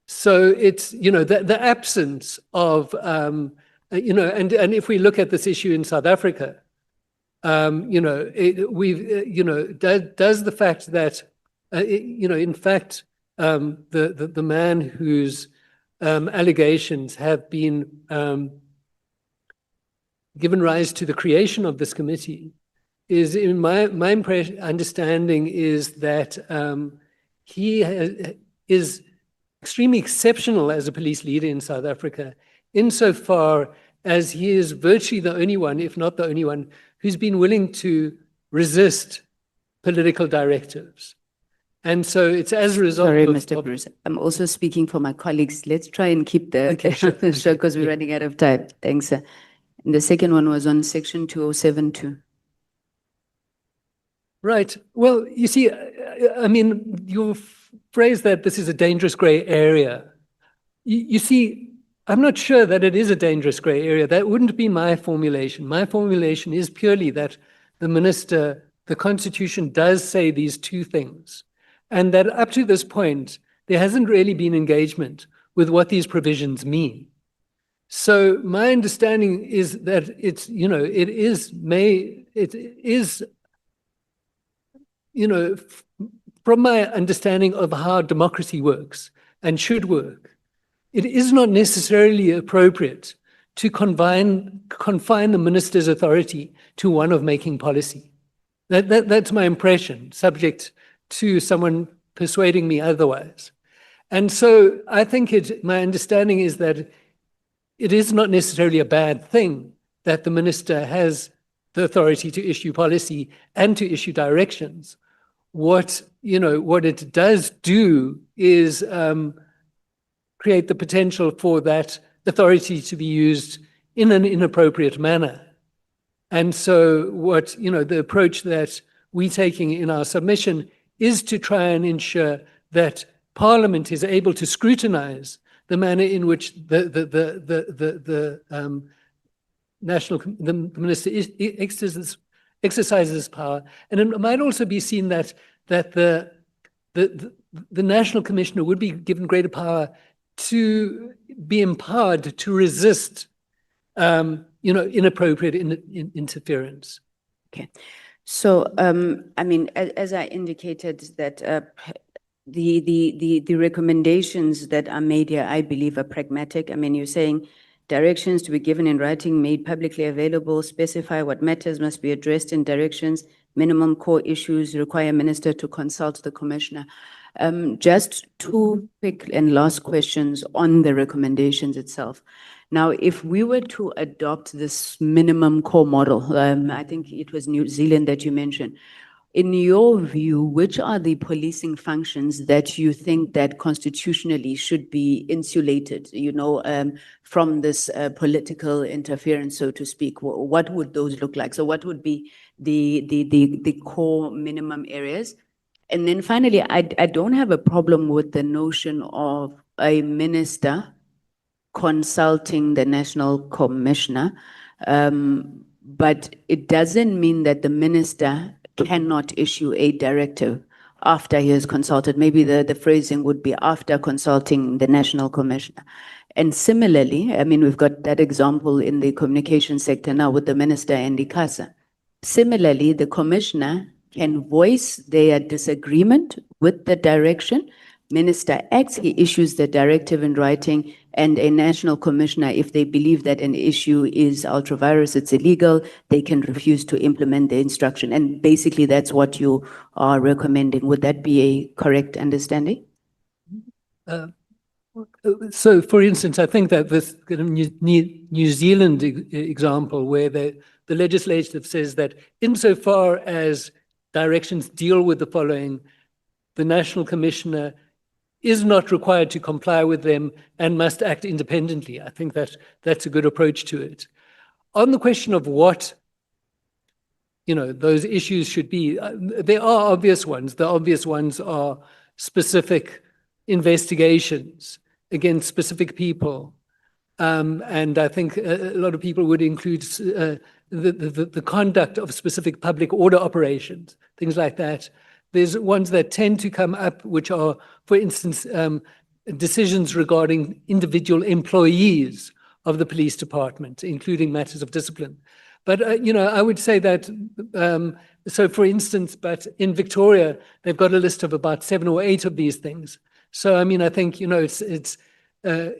So it's, the absence of, and if we look at this issue in South Africa, does the fact that, in fact, the man whose allegations have been given rise to the creation of this committee is, in my understanding, is that he is extremely exceptional as a police leader in South Africa, insofar as he is virtually the only one, if not the only one, who's been willing to resist political directives. And so it's as a result Sorry, of... Mr. Bruce, I'm also speaking for my colleagues. Let's try and keep the Okay, show because we're running out of time. Thanks, sir. And the second one was on section 2072. Right. Well, you see, I mean, your phrase that this is a dangerous gray area. You see, I'm not sure that it is a dangerous gray area. That wouldn't be my formulation. My formulation is purely that the Constitution does say these two things, and that up to this point, there hasn't really been engagement with what these provisions mean. So my understanding is that it's, it is, from my understanding of how democracy works and should work, it is not necessarily appropriate to confine the minister's authority to one of making policy. That's my impression, subject to someone persuading me otherwise. And so I think my understanding is that it is not necessarily a bad thing that the minister has the authority to issue policy and to issue directions. What it does do is create the potential for that authority to be used in an inappropriate manner. And so the approach that we're taking in our submission is to try and ensure that Parliament is able to scrutinize the manner in which the minister exercises power. And it might also be seen that the national commissioner would be given greater power to be empowered to resist inappropriate interference. Okay. So, I mean, as I indicated that the recommendations that are made here, I believe, are pragmatic. I mean, you're saying directions to be given in writing, made publicly available, specify what matters must be addressed in directions, minimum core issues, require minister to consult the commissioner. Just two quick and last questions on the recommendations itself. Now, if we were to adopt this minimum core model, I think it was New Zealand that you mentioned. In your view, which are the policing functions that you think that constitutionally should be insulated, from this political interference, so to speak? What would those look like? So what would be the core minimum areas? And then finally, I don't have a problem with the notion of a minister consulting the national commissioner, but it doesn't mean that the minister cannot issue a directive after he has consulted. Maybe the phrasing would be after consulting the national commissioner. And similarly, I mean, we've got that example in the communication sector now with the minister and ICASA. Similarly, the commissioner can voice their disagreement with the direction. Minister acts, he issues the directive in writing, and a national commissioner, if they believe that an issue is ultra-virus, it's illegal, they can refuse to implement the instruction. And basically that's what you are recommending. Would that be a correct understanding? So, for instance, I think that this New Zealand example where the legislative says that insofar as directions deal with the following, the national commissioner is not required to comply with them and must act independently. I think that that's a good approach to it. On the question of what those issues should be, there are obvious ones. The obvious ones are specific investigations against specific people. And I think a lot of people would include the conduct of specific public order operations, things like that. There's ones that tend to come up, which are, for instance, decisions regarding individual employees of the police department, including matters of discipline. But, I would say that, so for instance, but in Victoria, they've got a list of about 7 or 8 of these things. So, I mean, I think, there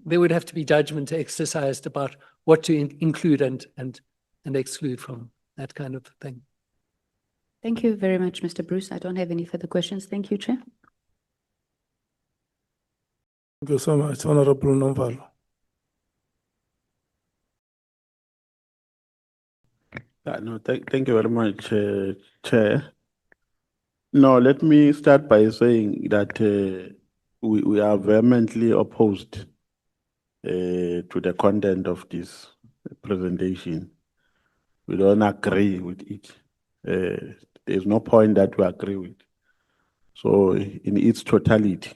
would have to be judgment exercised about what to include and exclude from that kind of thing. Thank you very much, Mr. Bruce. I don't have any further questions. Thank you, Chair. Thank you so much, Honorable Nomvalo. No, thank you very much, Chair. No, let me start by saying that we are vehemently opposed to the content of this presentation. We don't agree with it. There's no point that we agree with. So in its totality,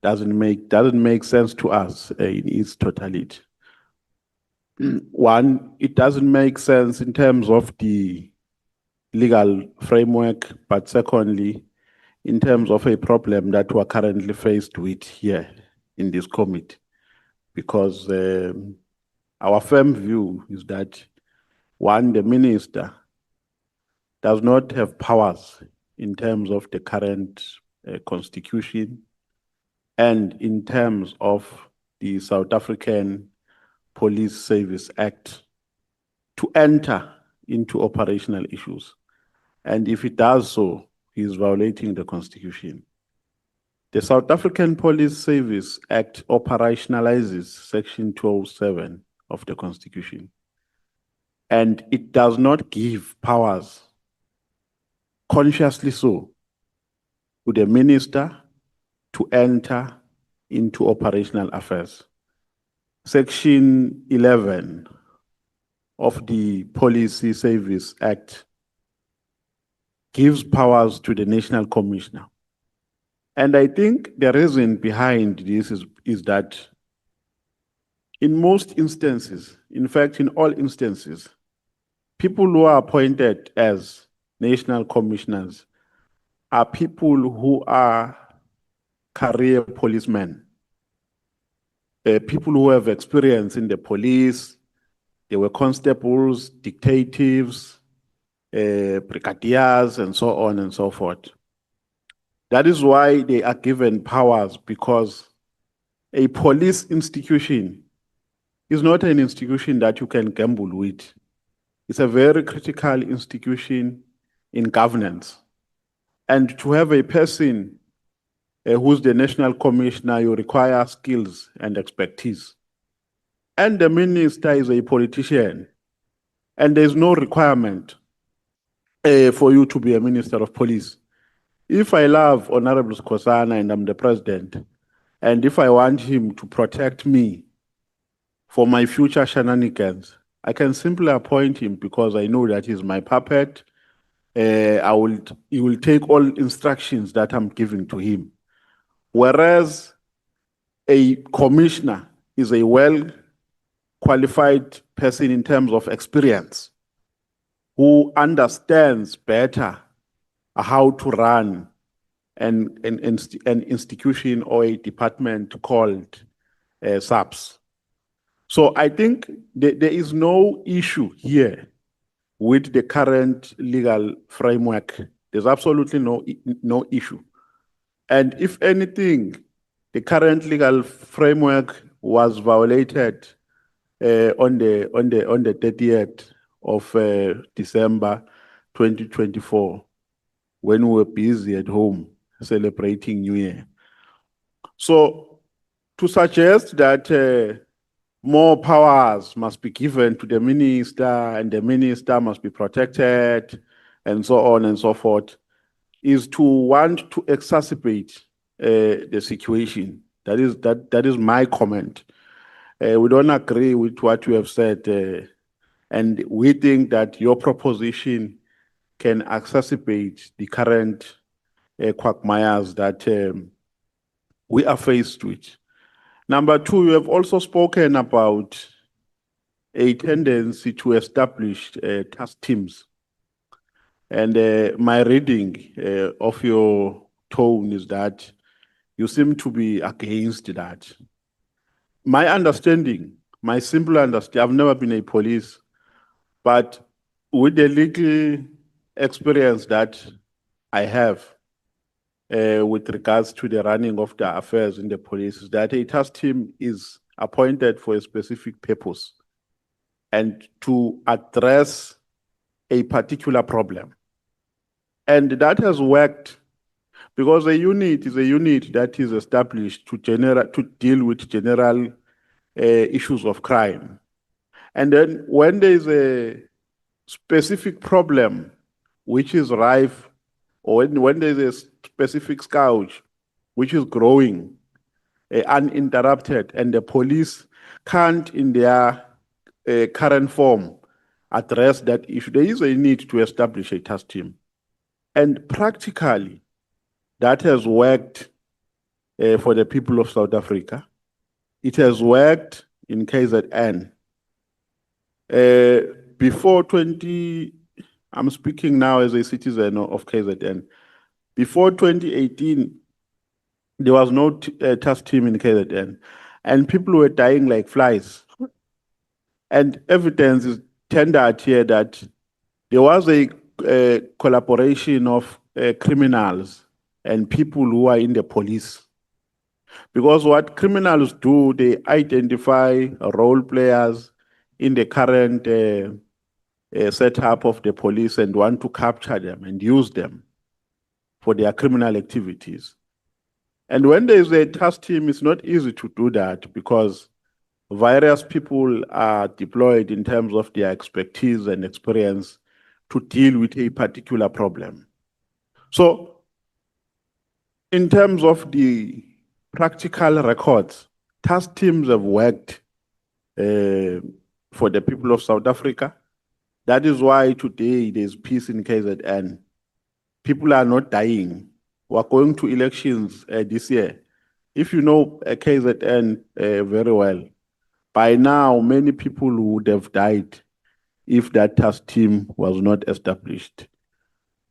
doesn't make sense to us in its totality. One, it doesn't make sense in terms of the legal framework, but secondly, in terms of a problem that we're currently faced with here in this committee, because our firm view is that, one, the minister does not have powers in terms of the current constitution and in terms of the South African Police Service Act to enter into operational issues. And if he does so, he is violating the constitution. The South African Police Service Act operationalizes Section 207 of the Constitution, and it does not give powers, consciously so, to the minister to enter into operational affairs. Section 11 of the Policy Service Act gives powers to the National Commissioner. And I think the reason behind this is that in most instances, in fact, in all instances, people who are appointed as national commissioners are people who are career policemen, people who have experience in the police. They were constables, detectives, brigadiers, and so on and so forth. That is why they are given powers, because a police institution is not an institution that you can gamble with. It's a very critical institution in governance. And to have a person who's the national commissioner, you require skills and expertise. And the minister is a politician, and there's no requirement for you to be a minister of police. If I love Honorable Skosana and I'm the president, and if I want him to protect me for my future shenanigans, I can simply appoint him because I know that he's my puppet. He will take all instructions that I'm giving to him. Whereas a commissioner is a well-qualified person in terms of experience, who understands better how to run an institution or a department called SAPS. So I think there is no issue here with the current legal framework. There's absolutely no issue. And if anything, the current legal framework was violated on the 30th of December 2024, when we were busy at home celebrating New Year. So to suggest that more powers must be given to the minister and the minister must be protected and so on and so forth is to want to exacerbate the situation. That is my comment. We don't agree with what you have said, and we think that your proposition can exacerbate the current quagmires that we are faced with. Number two, you have also spoken about a tendency to establish task teams. And my reading of your tone is that you seem to be against that. My understanding, my simple understanding, I've never been a police, but with the little experience that I have with regards to the running of the affairs in the police, is that a task team is appointed for a specific purpose and to address a particular problem. And that has worked because a unit is a unit that is established to deal with general issues of crime. And then when there is a specific problem which is rife, or when there is a specific scourge which is growing uninterrupted, and the police can't in their current form address that issue, there is a need to establish a task team. And practically, that has worked for the people of South Africa. It has worked in KZN. I'm speaking now as a citizen of KZN. Before 2018, there was no task team in KZN, and people were dying like flies. And evidence is tendered here that there was a collaboration of criminals and people who are in the police. Because what criminals do, they identify role players in the current setup of the police and want to capture them and use them for their criminal activities. And when there is a task team, it's not easy to do that because various people are deployed in terms of their expertise and experience to deal with a particular problem. So, in terms of the practical records, task teams have worked for the people of South Africa. That is why today there's peace in KZN. People are not dying. We're going to elections this year. If you know KZN very well, by now many people would have died if that task team was not established.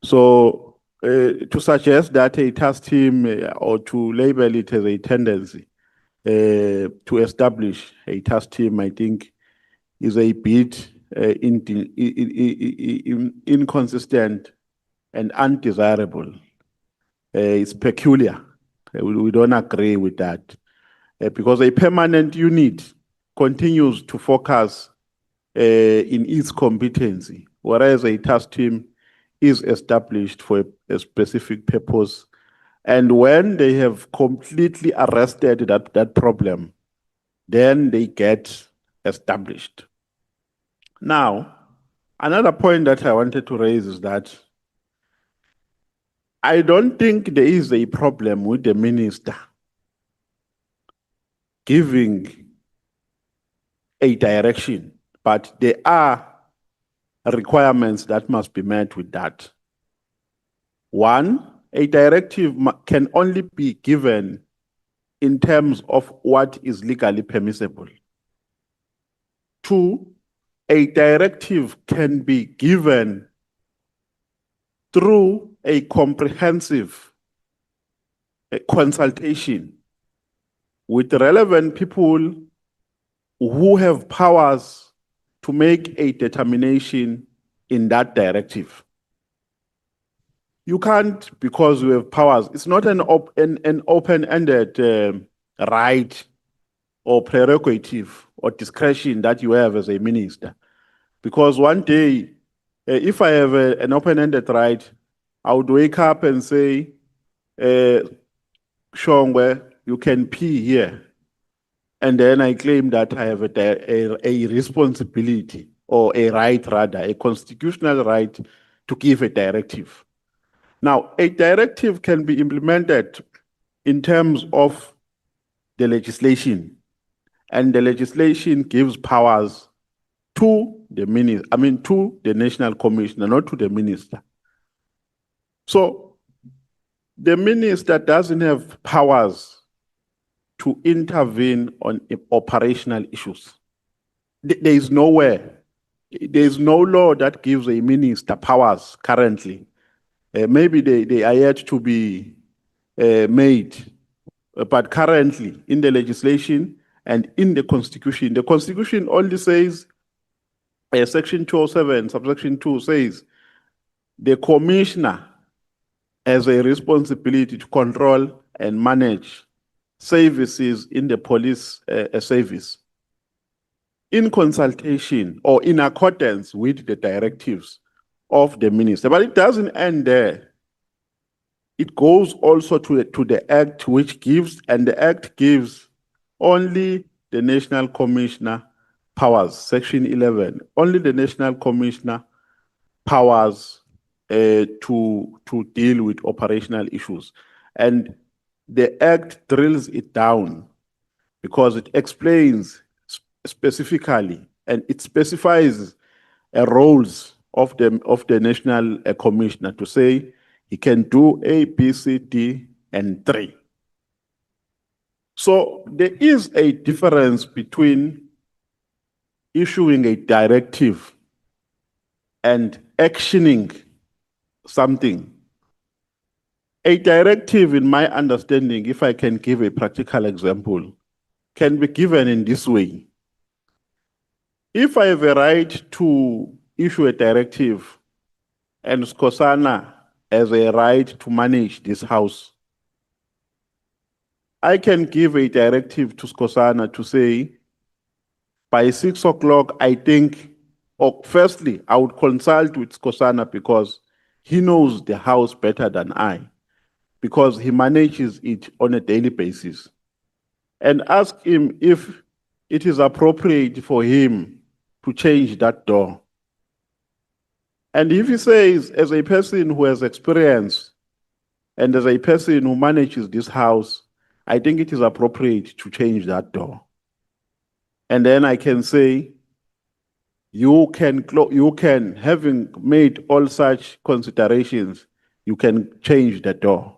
So to suggest that a task team or to label it as a tendency to establish a task team, I think, is a bit inconsistent and undesirable. It's peculiar. We don't agree with that because a permanent unit continues to focus in its competency, whereas a task team is established for a specific purpose. And when they have completely arrested that problem, then they get established. Now, another point that I wanted to raise is that I don't think there is a problem with the minister giving a direction, but there are requirements that must be met with that. One, a directive can only be given in terms of what is legally permissible. Two, a directive can be given through a comprehensive consultation with relevant people who have powers to make a determination in that directive. You can't, because you have powers, it's not an open-ended right or prerogative or discretion that you have as a minister. Because one day, if I have an open-ended right, I would wake up and say, Shongwe, you can pee here. And then I claim that I have a responsibility or a right rather, a constitutional right to give a directive. Now, a directive can be implemented in terms of the legislation, and the legislation gives powers to the minister, to the national commissioner, not to the minister. So the minister doesn't have powers to intervene on operational issues. There is nowhere, there is no law that gives a minister powers currently. Maybe they are yet to be made, but currently in the legislation and in the constitution only says, section 207, subsection 2 says, the commissioner has a responsibility to control and manage services in the police service in consultation or in accordance with the directives of the minister. But it doesn't end there. It goes also to the act which gives, and the act gives only the national commissioner powers, section 11, only the national commissioner powers to deal with operational issues. And the act drills it down because it explains specifically and it specifies roles of the national commissioner to say he can do A, B, C, D, and 3. So there is a difference between issuing a directive and actioning something. A directive, in my understanding, if I can give a practical example, can be given in this way. If I have a right to issue a directive and Skosana has a right to manage this house, I can give a directive to Skosana to say, by 6 o'clock, I think, or firstly, I would consult with Skosana because he knows the house better than I. because he manages it on a daily basis, and ask him if it is appropriate for him to change that door. And if he says, as a person who has experience and as a person who manages this house, I think it is appropriate to change that door. And then I can say, you can, having made all such considerations, you can change the door.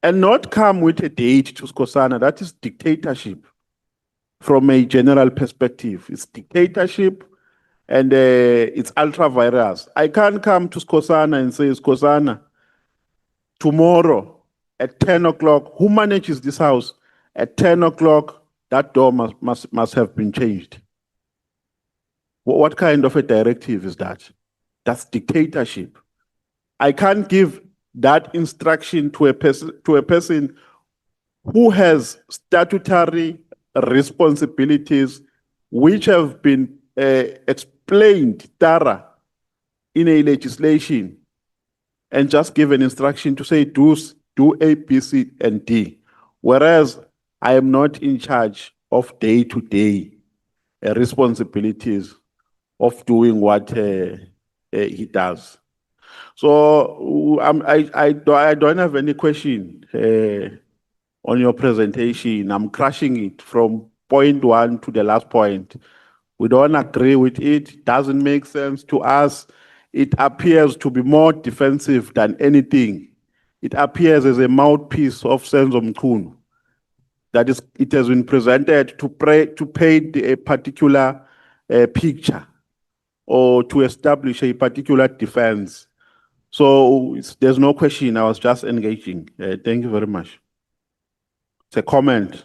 And not come with a date to Skosana. That is dictatorship from a general perspective. It's dictatorship and it's ultra virus. I can't come to Skosana and say, Skosana, tomorrow at 10 o'clock, who manages this house? At 10 o'clock, that door must have been changed. What kind of a directive is that? That's dictatorship. I can't give that instruction to a person who has statutory responsibilities which have been explained thorough in a legislation, and just give an instruction to say do A, B, C, and D. Whereas I am not in charge of day-to-day responsibilities of doing what he does. So I don't have any question on your presentation. I'm crushing it from point one to the last point. We don't agree with it. It doesn't make sense to us. It appears to be more defensive than anything. It appears as a mouthpiece of Senzo Mkhunu. That is, it has been presented to paint a particular picture or to establish a particular defense. So there's no question. I was just engaging. Thank you very much. It's a comment.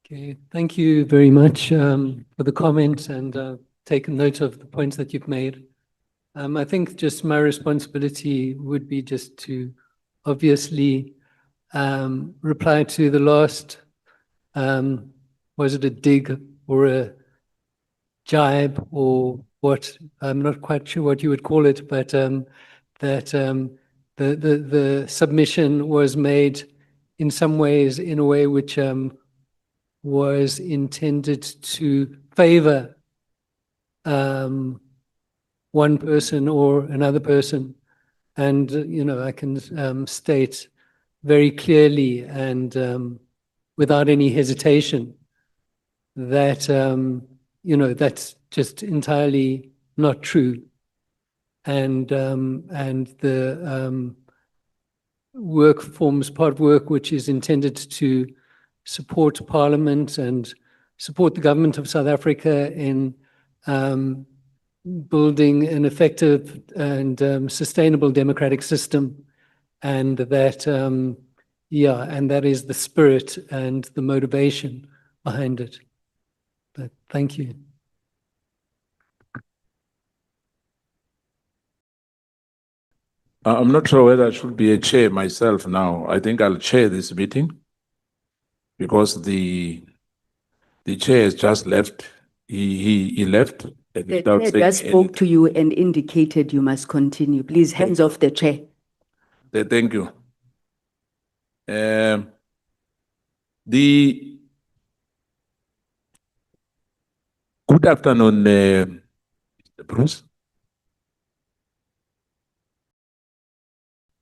Okay, thank you very much for the comment and taken note of the points that you've made. I think just my responsibility would be just to obviously reply to the last, was it a dig or a jibe or what? I'm not quite sure what you would call it, but that the submission was made in some ways in a way which was intended to favor one person or another person. And, you know, I can state very clearly and without any hesitation that, you know, that's just entirely not true. And the work forms part of work which is intended to support Parliament and support the government of South Africa in building an effective and sustainable democratic system. And that, yeah, and that is the spirit and the motivation behind it. But thank you. I'm not sure whether I should be a chair myself now. I think I'll chair this meeting because the chair has just left. He left. The chair just spoke to you and indicated you must continue. Please, hands off the chair. Thank you. Good afternoon, Mr. Bruce.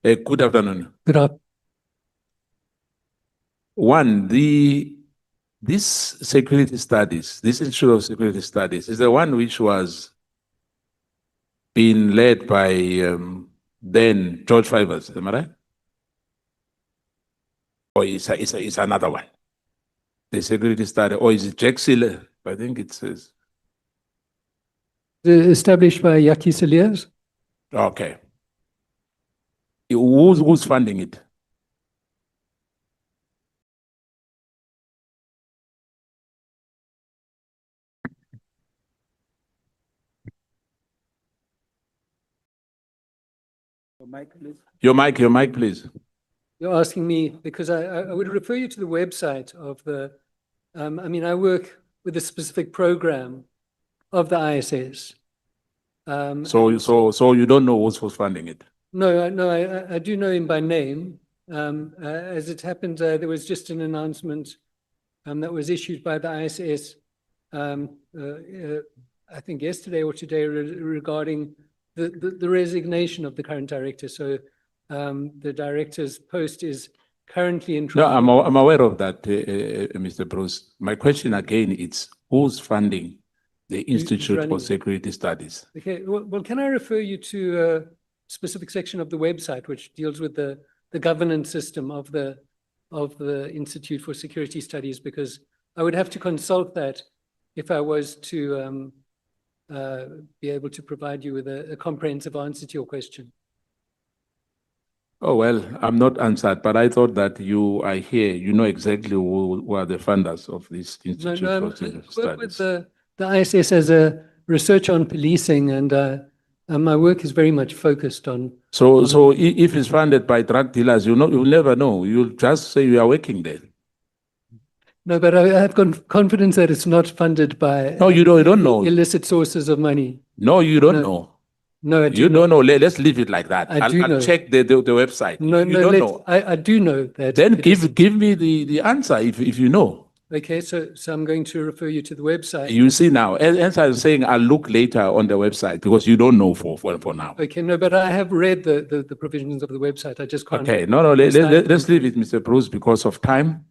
Good afternoon. Good afternoon. One, this security studies, this Institute of Security Studies is the one which was being led by then George Fivers, am I right? Or it's another one? The security study, or is it Jack Siller? I think it says. Established by Yaki Siliers. Okay. Who's funding it? Your mic, please. Your mic, please. You're asking me, because I would refer you to the website of the, I mean, I work with a specific program of the ISS. So you don't know who's funding it? No, I do know him by name. As it happened, there was just an announcement that was issued by the ISS, I think yesterday or today, regarding the resignation of the current director. So the director's post is currently in No, trial. I'm aware of that, Mr. Bruce. My question again, it's who's funding the Institute for running it? Security Studies? Okay, well, can I refer you to a specific section of the website which deals with the governance system of the Institute for Security Studies, because I would have to consult that if I was to be able to provide you with a comprehensive answer to your question. Oh, well, I'm not answered, but I thought that you are here. You know exactly who are the funders of this Institute No, for I Security work with Studies. the ISS as a research on policing, and my work is very much focused on. So if it's funded by drug dealers, you'll never know. You'll just say you are working there. No, but I have confidence that it's not funded by. No, you don't know. Illicit sources of money. No, you don't know. No, I do You know. don't know. Let's leave it like that. I do know. I'll check the website. No, you no, don't know. I do know that. Then it is- give me the answer if you know. Okay, so I'm going to refer you to the website. You see now, as I was saying, I'll look later on the website because you don't know for now. Okay, no, but I have read the provisions of the website. I just can't. Okay, no, let's leave it, Mr. Bruce, because of time.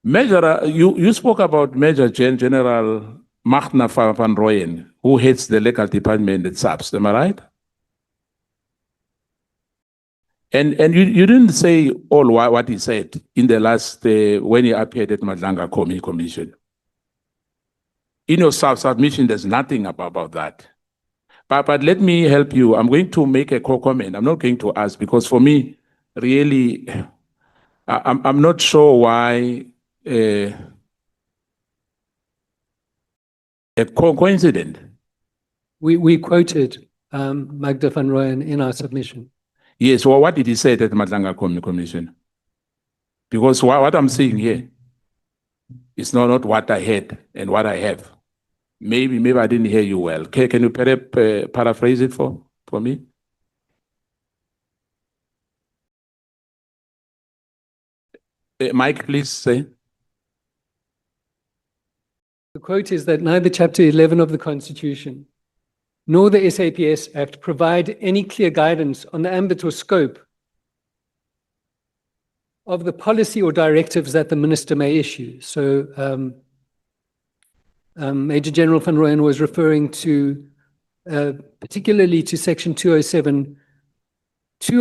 Major, you spoke about Major General Nhlanhla van Rooyen, who heads the legal department at SAPS. Am I right? And you didn't say all what he said in the last when he appeared at Madlanga Commission. In your submission, there's nothing about that. But let me help you. I'm going to make a comment. I'm not going to ask because for me, really, I'm not sure why a coincidence. We quoted Magda van Rooyen in our submission. Yes, well, what did he say at the Madlanga Commission? Because what I'm saying here is not what I heard and what I have. Maybe I didn't hear you well. Can you paraphrase it for me? Mike, please say. The quote is that neither Chapter 11 of the Constitution nor the SAPS Act provide any clear guidance on the ambit or scope of the policy or directives that the minister may issue. So Major General van Rooyen was referring to particularly to Section 207(2)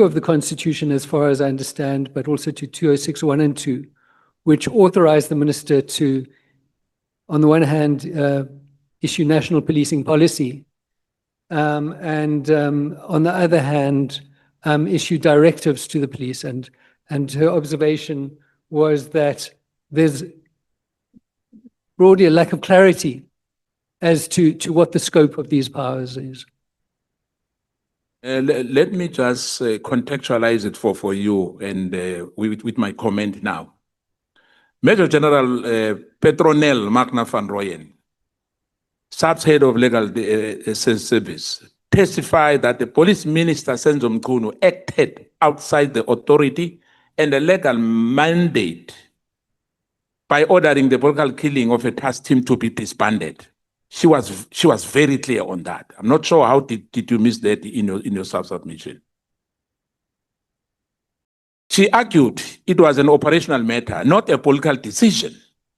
of the Constitution, as far as I understand, but also to 206(1) and 2, which authorize the minister to, on the one hand, issue national policing policy, and on the other hand, issue directives to the police. And her observation was that there's broadly a lack of clarity as to what the scope of these powers is. Let me just contextualize it for you and with my comment now. Major General Petronel Nhlanhla van Rooyen, SAPS head of legal service, testified that the police minister Senzo Mkhunu acted outside the authority and the legal mandate by ordering the political killing of a task team to be disbanded. She was very clear on that. I'm not sure how did you miss that in your submission. She argued it was an operational matter, not a political decision,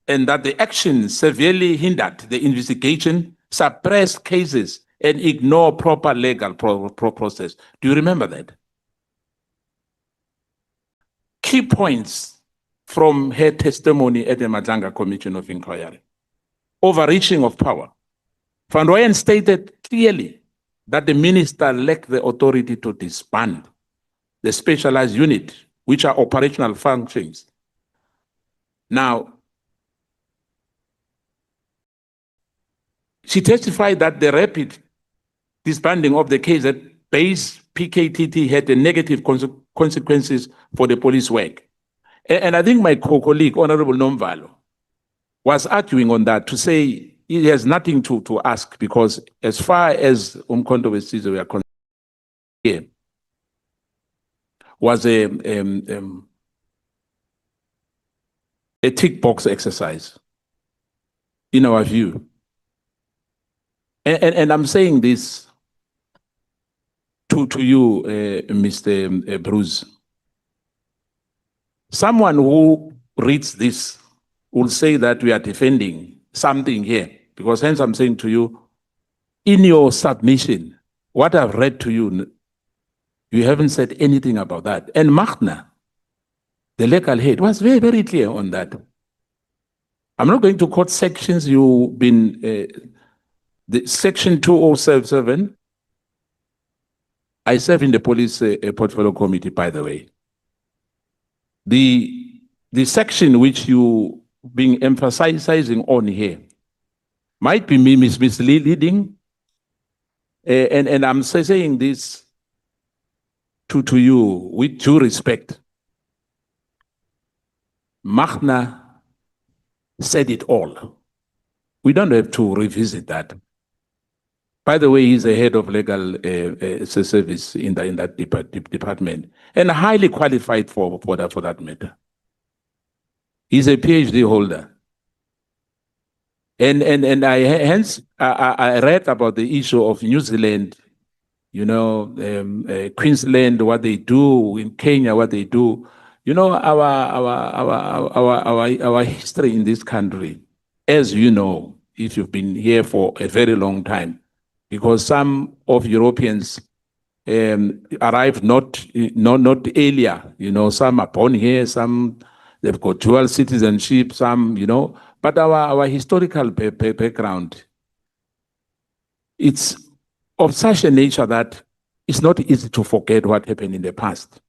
and that the action severely hindered the investigation, suppressed cases, and ignored proper legal process. Do you remember that? Key points from her testimony at the Madlanga Commission of Inquiry. Overreaching of power. Van Rooyen stated clearly that the minister lacked the authority to disband the specialized unit, which are operational functions. Now, she testified that the rapid disbanding of the case at base PKTT had a negative consequences for the police work. And I think my colleague, Honorable Nomvalo, was arguing on that to say, he has nothing to ask, because as far as Umkhonto we are concerned, here was a tick box exercise, in our view. And I'm saying this to you, Mr. Bruce. Someone who reads this will say that we are defending something here, because hence I'm saying to you, in your submission, what I've read to you, you haven't said anything about that. And Mkhwana, the legal head, was very, very clear on that. I'm not going to quote sections you've been, the section 2077, I serve in the police portfolio committee, by the way. The section which you being emphasizing on here might be misleading, and I'm saying this to you with due respect. Mkhwana said it all. We don't have to revisit that. By the way, he's the head of legal service in that department, and highly qualified for that matter. He's a PhD holder. And I read about the issue of New Zealand, you know, Queensland, what they do, in Kenya, what they do. You know, our history in this country, as you know, if you've been here for a very long time, because some of Europeans arrived not earlier, you know, some are born here, some they've got dual citizenship, some, you know, but our historical background, it's of such a nature that it's not easy to forget what happened in the past.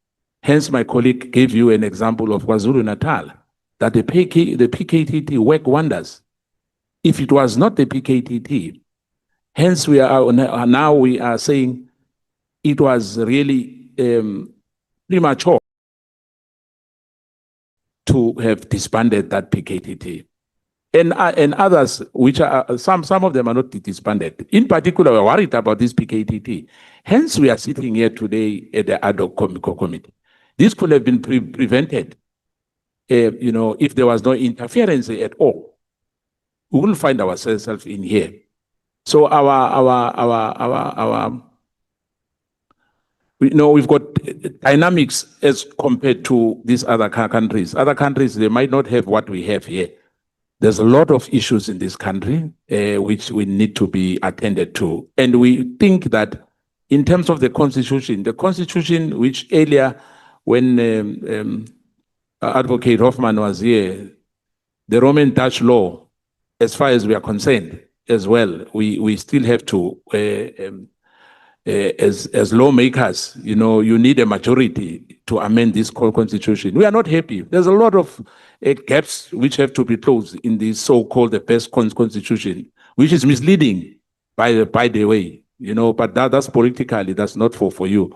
Hence, my colleague gave you an example of KwaZulu-Natal, that the PKTT work wonders. If it was not the PKTT, hence we are saying it was really premature to have disbanded that PKTT. And others, which are, some of them are not disbanded. In particular, we're worried about this PKTT. Hence, we are sitting here today at the Ad Hoc Committee. This could have been prevented, you know, if there was no interference at all. We will find ourselves in here. So we know we've got dynamics as compared to these other countries. Other countries, they might not have what we have here. There's a lot of issues in this country which we need to be attended to. And we think that in terms of the constitution which earlier when Advocate Hoffman was here, the Roman Dutch law, as far as we are concerned as well, we still have to, as lawmakers, you know, you need a majority to amend this constitution. We are not happy. There's a lot of gaps which have to be closed in this so-called the best constitution, which is misleading, by the way, you know, but that's politically, that's not for you.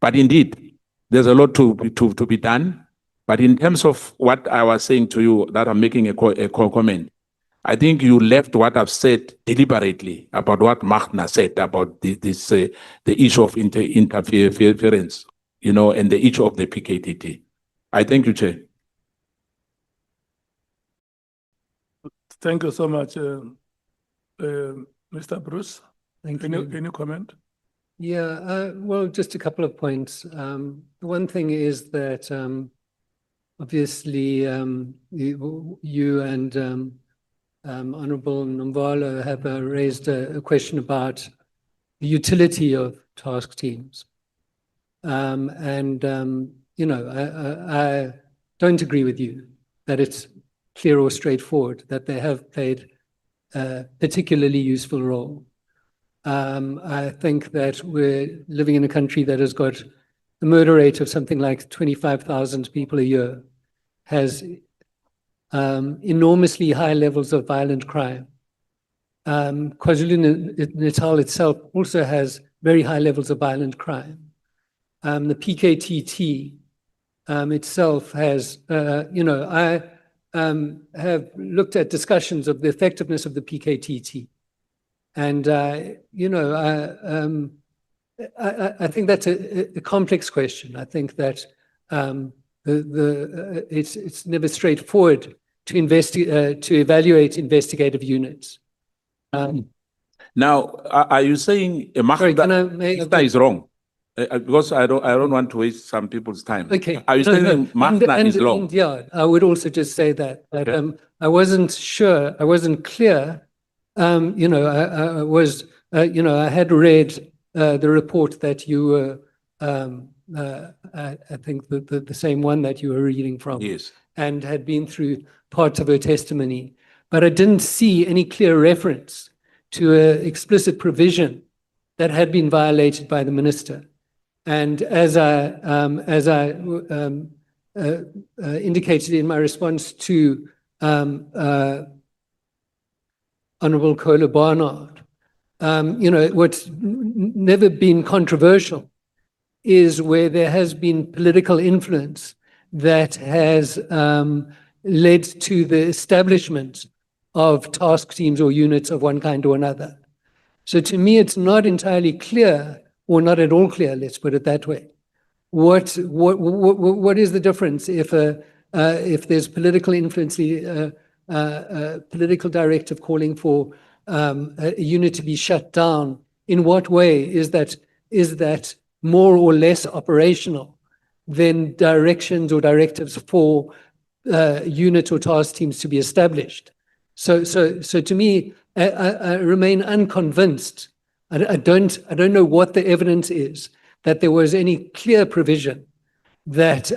But indeed, there's a lot to be done. But in terms of what I was saying to you, that I'm making a comment, I think you left what I've said deliberately about what Mkhwana said about the issue of interference, you know, and the issue of the PKTT. I thank you, Chair. Thank you so much, Mr. Bruce. Thank you. Any comment? Yeah, well, just a couple of points. One thing is that obviously you and Honorable Nhlanhla have raised a question about the utility of task teams. You know, I don't agree with you that it's clear or straightforward that they have played a particularly useful role. I think that we're living in a country that has got a murder rate of something like 25,000 people a year, has enormously high levels of violent crime. KwaZulu-Natal itself also has very high levels of violent crime. The PKTT itself has, you know, have looked at discussions of the effectiveness of the PKTT. And, I think that's a complex question. I think that it's never straightforward to evaluate investigative units. Now, are you saying Makhna is wrong? Because I don't want to waste some people's time. Okay. Are you saying Makhna is wrong? And yeah, I would also just say that I wasn't sure, I wasn't clear. I was, I had read the report that you were, I think the same one that you were reading from. Yes. And had been through parts of her testimony, but I didn't see any clear reference to an explicit provision that had been violated by the minister. And as I indicated in my response to Honorable Kola Barnard, what's never been controversial is where there has been political influence that has led to the establishment of task teams or units of one kind or another. So to me, it's not entirely clear, or not at all clear, let's put it that way. What is the difference if there's political influence, political directive calling for a unit to be shut down? In what way is that more or less operational than directions or directives for unit or task teams to be established? So to me, I remain unconvinced. I don't know what the evidence is that there was any clear provision that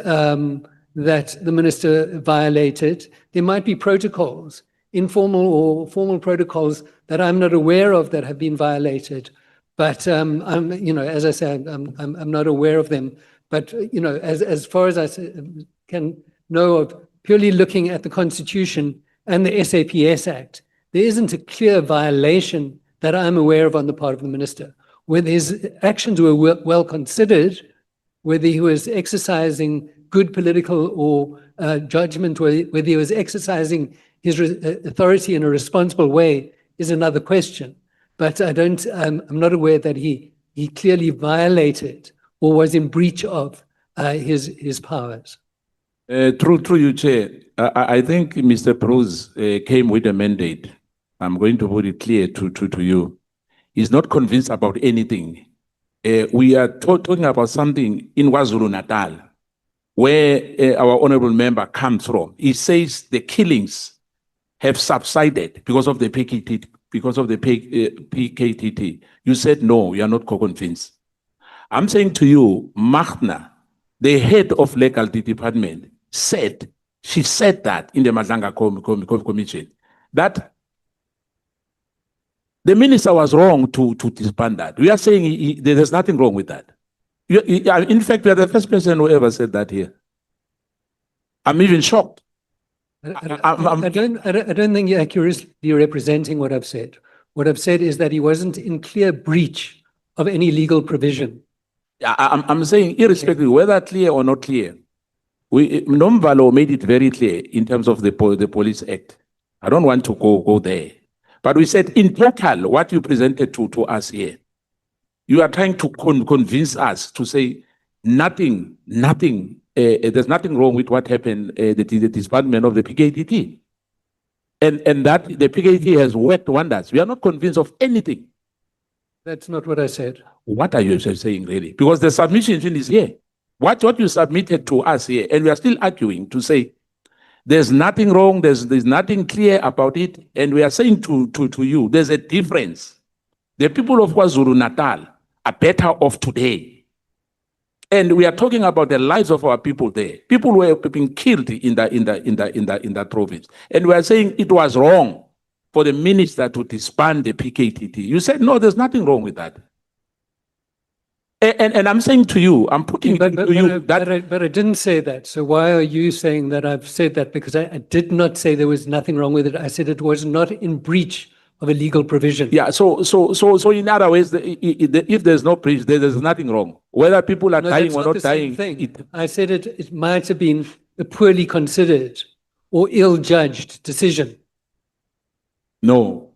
that the minister violated. There might be protocols, informal or formal protocols that I'm not aware of that have been violated. But as I said, I'm not aware of them. But as far as I can know of, purely looking at the Constitution and the SAPS Act, there isn't a clear violation that I'm aware of on the part of the minister. Whether his actions were well considered, whether he was exercising good political or judgment, whether he was exercising his authority in a responsible way is another question. But I'm not aware that he clearly violated or was in breach of his powers. Through you, Chair, I think Mr. Bruce came with a mandate. I'm going to put it clear to you. He's not convinced about anything. We are talking about something in KwaZulu-Natal, where our honorable member comes from. He says the killings have subsided because of the PKTT. PKTT. You said no, you are not convinced. I'm saying to you, Makhna, the head of legality department, she said that in the Madlanga Commission, that the minister was wrong to disband that. We are saying there's nothing wrong with that. In fact, we are the first person who ever said that here. I'm even shocked. I don't think you're accurately representing what I've said. What I've said is that he wasn't in clear breach of any legal provision. I'm saying, irrespective whether clear or not clear, Nomvalo made it very clear in terms of the Police Act. I don't want to go there. But we said, in total, what you presented to us here, you are trying to convince us to say nothing, there's nothing wrong with what happened, the disbandment of the PKTT. And that the PKTT has worked wonders. We are not convinced of anything. That's not what I said. What are you saying, really? Because the submission is here. What you submitted to us here, and we are still arguing to say there's nothing wrong, there's nothing clear about it, and we are saying to you, there's a difference. The people of KwaZulu-Natal are better off today. And we are talking about the lives of our people there. People were being killed in that province. And we are saying it was wrong for the minister to disband the PKTT. You said, no, there's nothing wrong with that. And I'm saying to you, I'm putting it to you that... But I didn't say that. So why are you saying that I've said that? Because I did not say there was nothing wrong with it. I said it was not in breach of a legal provision. Yeah, so in other ways, if there's no breach, there's nothing wrong. Whether people are dying or not dying. I said it might have been poorly considered or ill-judged decision? No.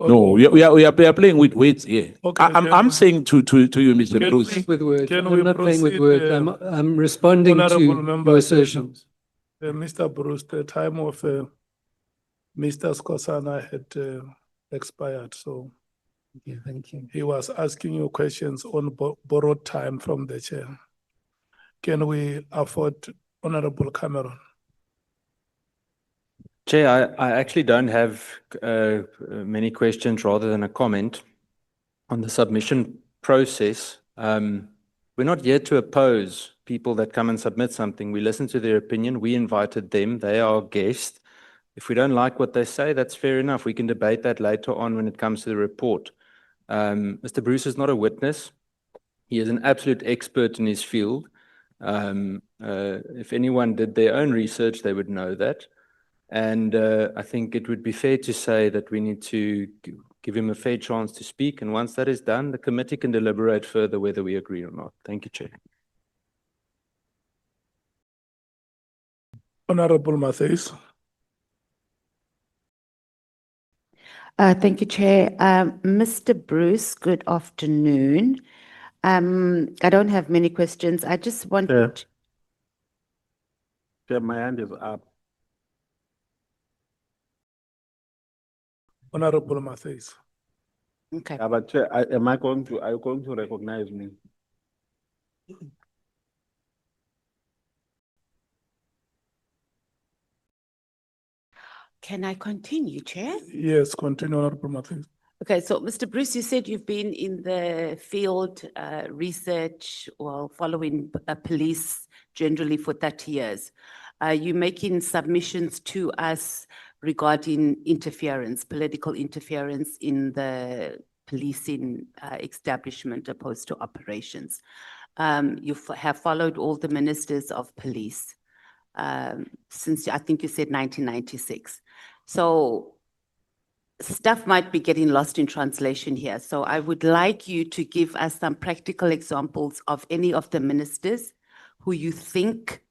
No, we are playing with words here. Okay, I'm saying to you, Mr. Can Bruce. With words. Can I'm we not playing with proceed, words. I'm responding Honorable to Member your assertions. Mr. Bruce, the time of Mr. Skosana had expired, so Yeah, thank you. he was asking you questions on borrowed time from the chair. Can we afford Honorable Cameron? Chair, I actually don't have many questions rather than a comment on the submission process. We're not here to oppose people that come and submit something. We listen to their opinion. We invited them. They are our guests. If we don't like what they say, that's fair enough. We can debate that later on when it comes to the report. Mr. Bruce is not a witness. He is an absolute expert in his field. If anyone did their own research, they would know that. And I think it would be fair to say that we need to give him a fair chance to speak. And once that is done, the committee can deliberate further whether we agree or not. Thank you, Chair. Honorable Matthews. Thank you, Chair. Mr. Bruce, good afternoon. I don't have many questions. I just wanted. Chair, my hand is up. Honorable Matthews. Okay. Yeah, but Chair, are you going to recognize me? Can I continue, Chair? Yes, continue, Honorable Matthews. Okay, so Mr. Bruce, you said you've been in the field research or following police generally for 30 years. You're making submissions to us regarding interference, political interference in the policing establishment opposed to operations. You have followed all the ministers of police since, I think you said 1996. So stuff might be getting lost in translation here. So I would like you to give us some practical examples of any of the ministers who you think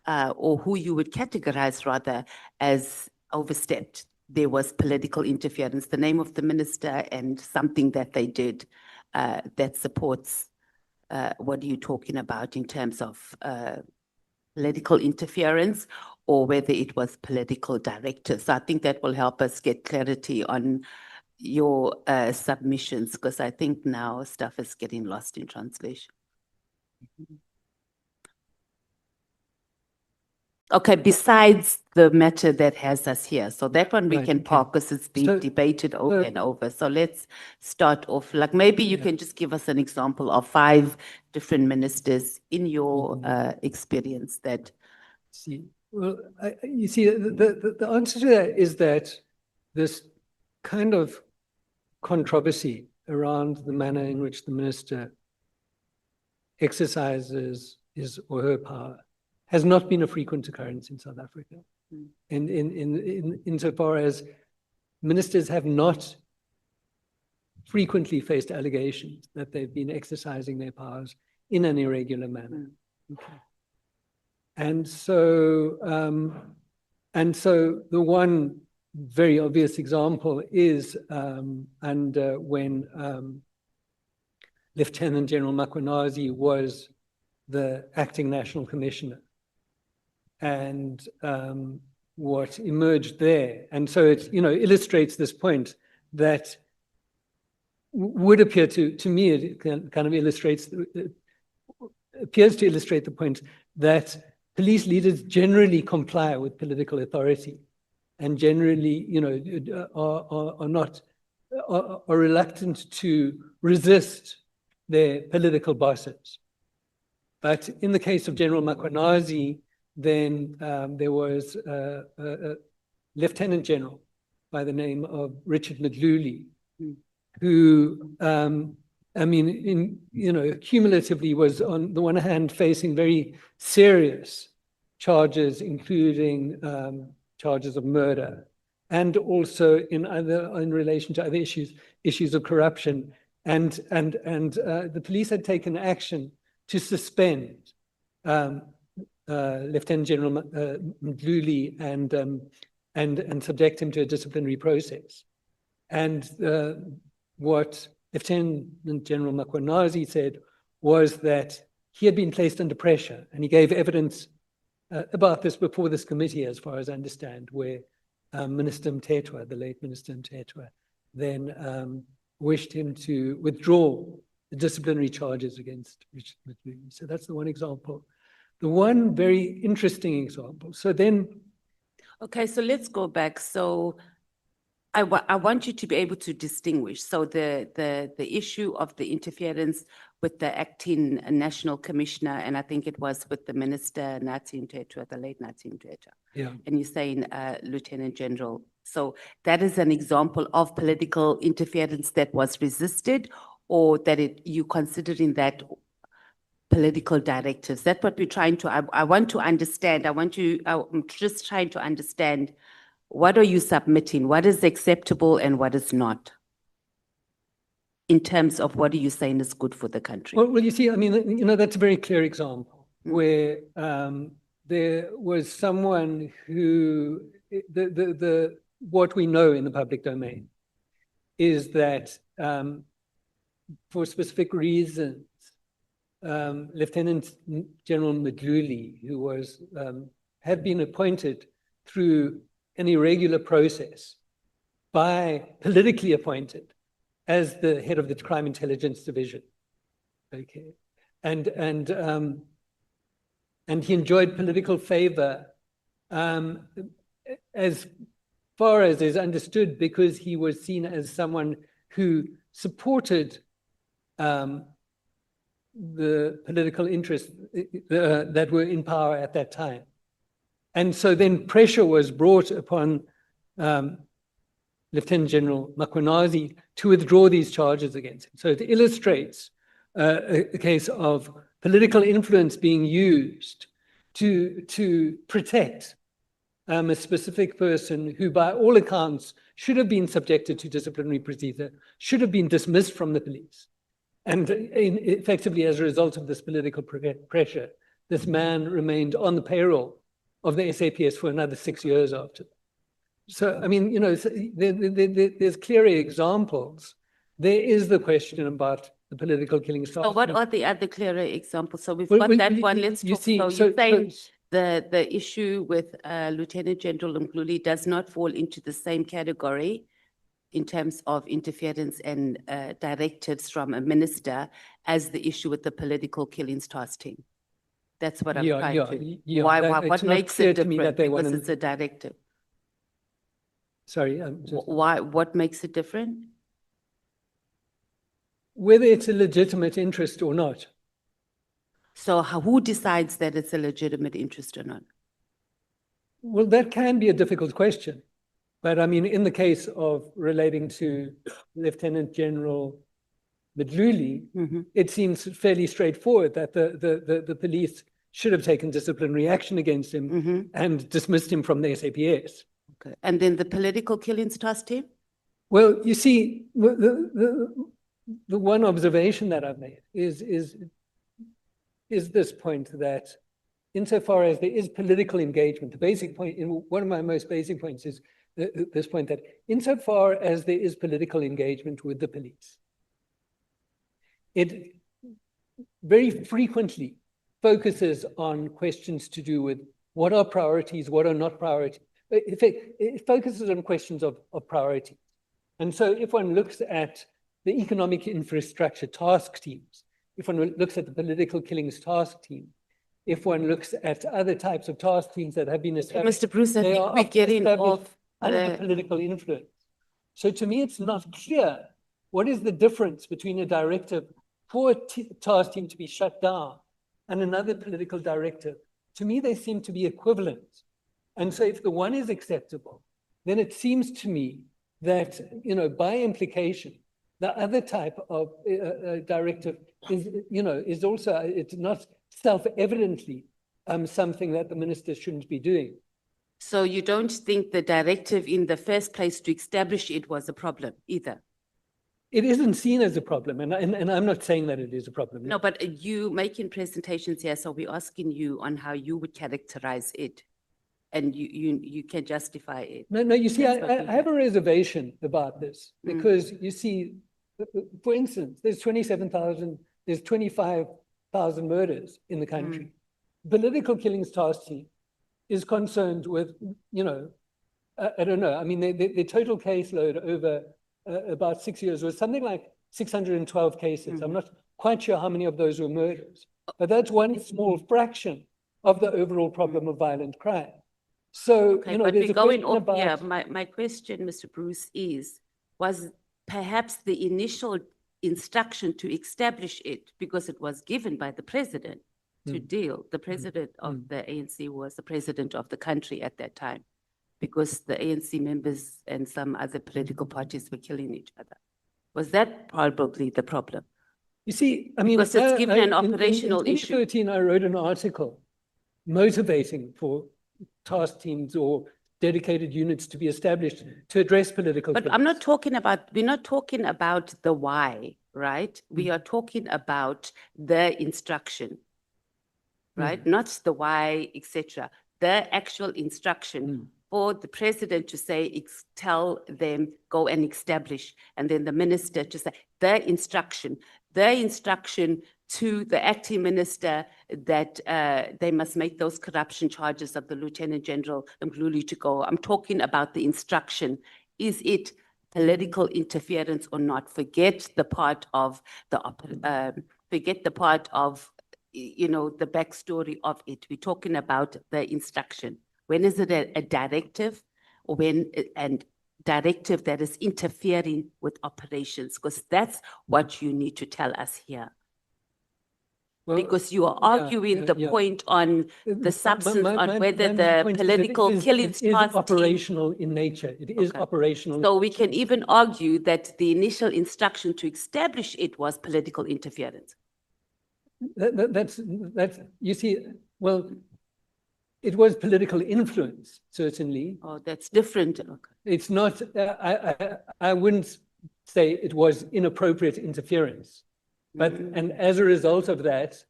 or who you would categorize rather as overstepped. There was political interference, the name of the minister and something that they did that supports what are you talking about in terms of political interference or whether it was political directives. So I think that will help us get clarity on your submissions, because I think now stuff is getting lost in translation. Okay, besides the matter that has us here. So that one we can park because it's been debated over and over. So let's start off, like maybe you can just give us an example of 5 different ministers in your experience that. Well, you see, the answer to that is that this kind of controversy around the manner in which the minister exercises his or her power has not been a frequent occurrence in South Africa. Insofar as ministers have not frequently faced allegations that they've been exercising their powers in an irregular manner. Okay. And so the one very obvious example is when Lieutenant General Mkhwanazi was the acting national commissioner, and what emerged there. And so it illustrates this point that would appear to me, it kind of appears to illustrate the point that police leaders generally comply with political authority and generally, are reluctant to resist their political bosses. But in the case of General Mkhwanazi, then there was a Lieutenant General by the name of Richard Mdluli, who, cumulatively was on the one hand facing very serious charges, including charges of murder, and also in relation to other issues of corruption. And the police had taken action to suspend Lieutenant General Mkhwanazi and subject him to a disciplinary process. And what Lieutenant General Mkhwanazi said was that he had been placed under pressure, and he gave evidence about this before this committee, as far as I understand, where Minister Mthethwa, the late Minister Mthethwa, then wished him to withdraw the disciplinary charges against Richard Mkhwanazi. So that's the one example. The one very interesting example. So then. Okay, so let's go back. So I want you to be able to distinguish. So the issue of the interference with the acting national commissioner, and I think it was with the minister, Nathi Mthethwa, the late Nathi Mthethwa. Yeah. And you're saying Lieutenant General. So that is an example of political interference that was resisted, or that you considering that political directives. That's what we're trying to, I want to understand. I'm just trying to understand, what are you submitting? What is acceptable and what is not? In terms of what are you saying is good for the country? Well, you see, I mean, that's a very clear example where there was someone who, what we know in the public domain is that for specific reasons, Lieutenant General Mkhwanazi, who was had been appointed through an irregular process politically appointed as the head of the Crime Intelligence Division. Okay, and he enjoyed political favor as far as is understood, because he was seen as someone who supported the political interests that were in power at that time. And so then pressure was brought upon Lieutenant General Mkhwanazi to withdraw these charges against him. So it illustrates a case of political influence being used to protect a specific person who, by all accounts, should have been subjected to disciplinary procedure, should have been dismissed from the police. And effectively, as a result of this political pressure, this man remained on the payroll of the SAPS for another 6 years after. So, I mean, there's clear examples. There is the question about the political killings. So what are the other clearer examples? So we've got that one. Let's talk. So you're saying the issue with Lieutenant General Mkhwanazi does not fall into the same category in terms of interference and directives from a minister as the issue with the political killings task team. That's what I'm trying to. Yeah. What makes it different? Because it's a directive. Sorry. Why? What makes it different? Whether it's a legitimate interest or not. So who decides that it's a legitimate interest or not? Well, that can be a difficult question. But I mean, in the case of relating to Lieutenant General Mkhwanazi, it seems fairly straightforward that the police should have taken disciplinary action against him and dismissed him from the SAPS. Okay. And then the political killings task team? Well, you see, the one observation that I've made is this point that insofar as there is political engagement, the basic point, one of my most basic points is this point that insofar as there is political engagement with the police, it very frequently focuses on questions to do with what are priorities, what are not priorities. It focuses on questions of priority. And so if one looks at the economic infrastructure task teams, if one looks at the political killings task team, if one looks at other types of task teams that have been established, Mr. Bruce, I think we're getting off under political influence. So to me, it's not clear what is the difference between a directive for a task team to be shut down and another political directive. To me, they seem to be equivalent. And so if the one is acceptable, then it seems to me that, by implication, the other type of directive is also, it's not self-evidently something that the minister shouldn't be doing. So you don't think the directive in the first place to establish it was a problem either? it isn't seen as a problem, and I'm not saying that it is a problem. No, but you making presentations here, so we're asking you on how you would characterize it, and you can justify it. No, you see, That's what I we have a reservation about this because you see, for instance, there's 27,000, there's 25,000 murders in the country. Political Killings Task Team is concerned with, you know, I don't know. I mean, the total caseload over about 6 years was something like 612 cases. I'm not quite sure how many of those were murders, but that's one small fraction of the overall problem of violent crime. So, Okay, you know, but there's we're a going question off, about. yeah, my question, Mr. Bruce, was perhaps the initial instruction to establish it, because it was given by the president to deal, the president of the ANC was the president of the country at that time, because the ANC members and some other political parties were killing each other. Was that probably the problem? You see, I mean, Because it's given an operational in issue. 2013, I wrote an article motivating for task teams or dedicated units to be established to address political. But I'm not talking about, we're not talking about the why, right? We are talking about the instruction, right? Not the why, etc. The actual instruction for the president to say, tell them, go and establish, and then the minister to say, the instruction to the acting minister that they must make those corruption charges of the Lieutenant General Nhlanhla to go. I'm talking about the instruction. Is it political interference or not? Forget the part of you know, the backstory of it. We're talking about the instruction. When is it a directive, or and directive that is interfering with operations? Because that's what you need to tell us here. Well, because you are arguing the point on the substance, on whether the point is political killings it is task team. operational in nature. It is operational. So we can even argue that the initial instruction to establish it was political interference. That's, you see, well, it was political influence, certainly. Oh, that's different. Okay. It's not, I wouldn't say it was inappropriate interference. But, and as a result of that,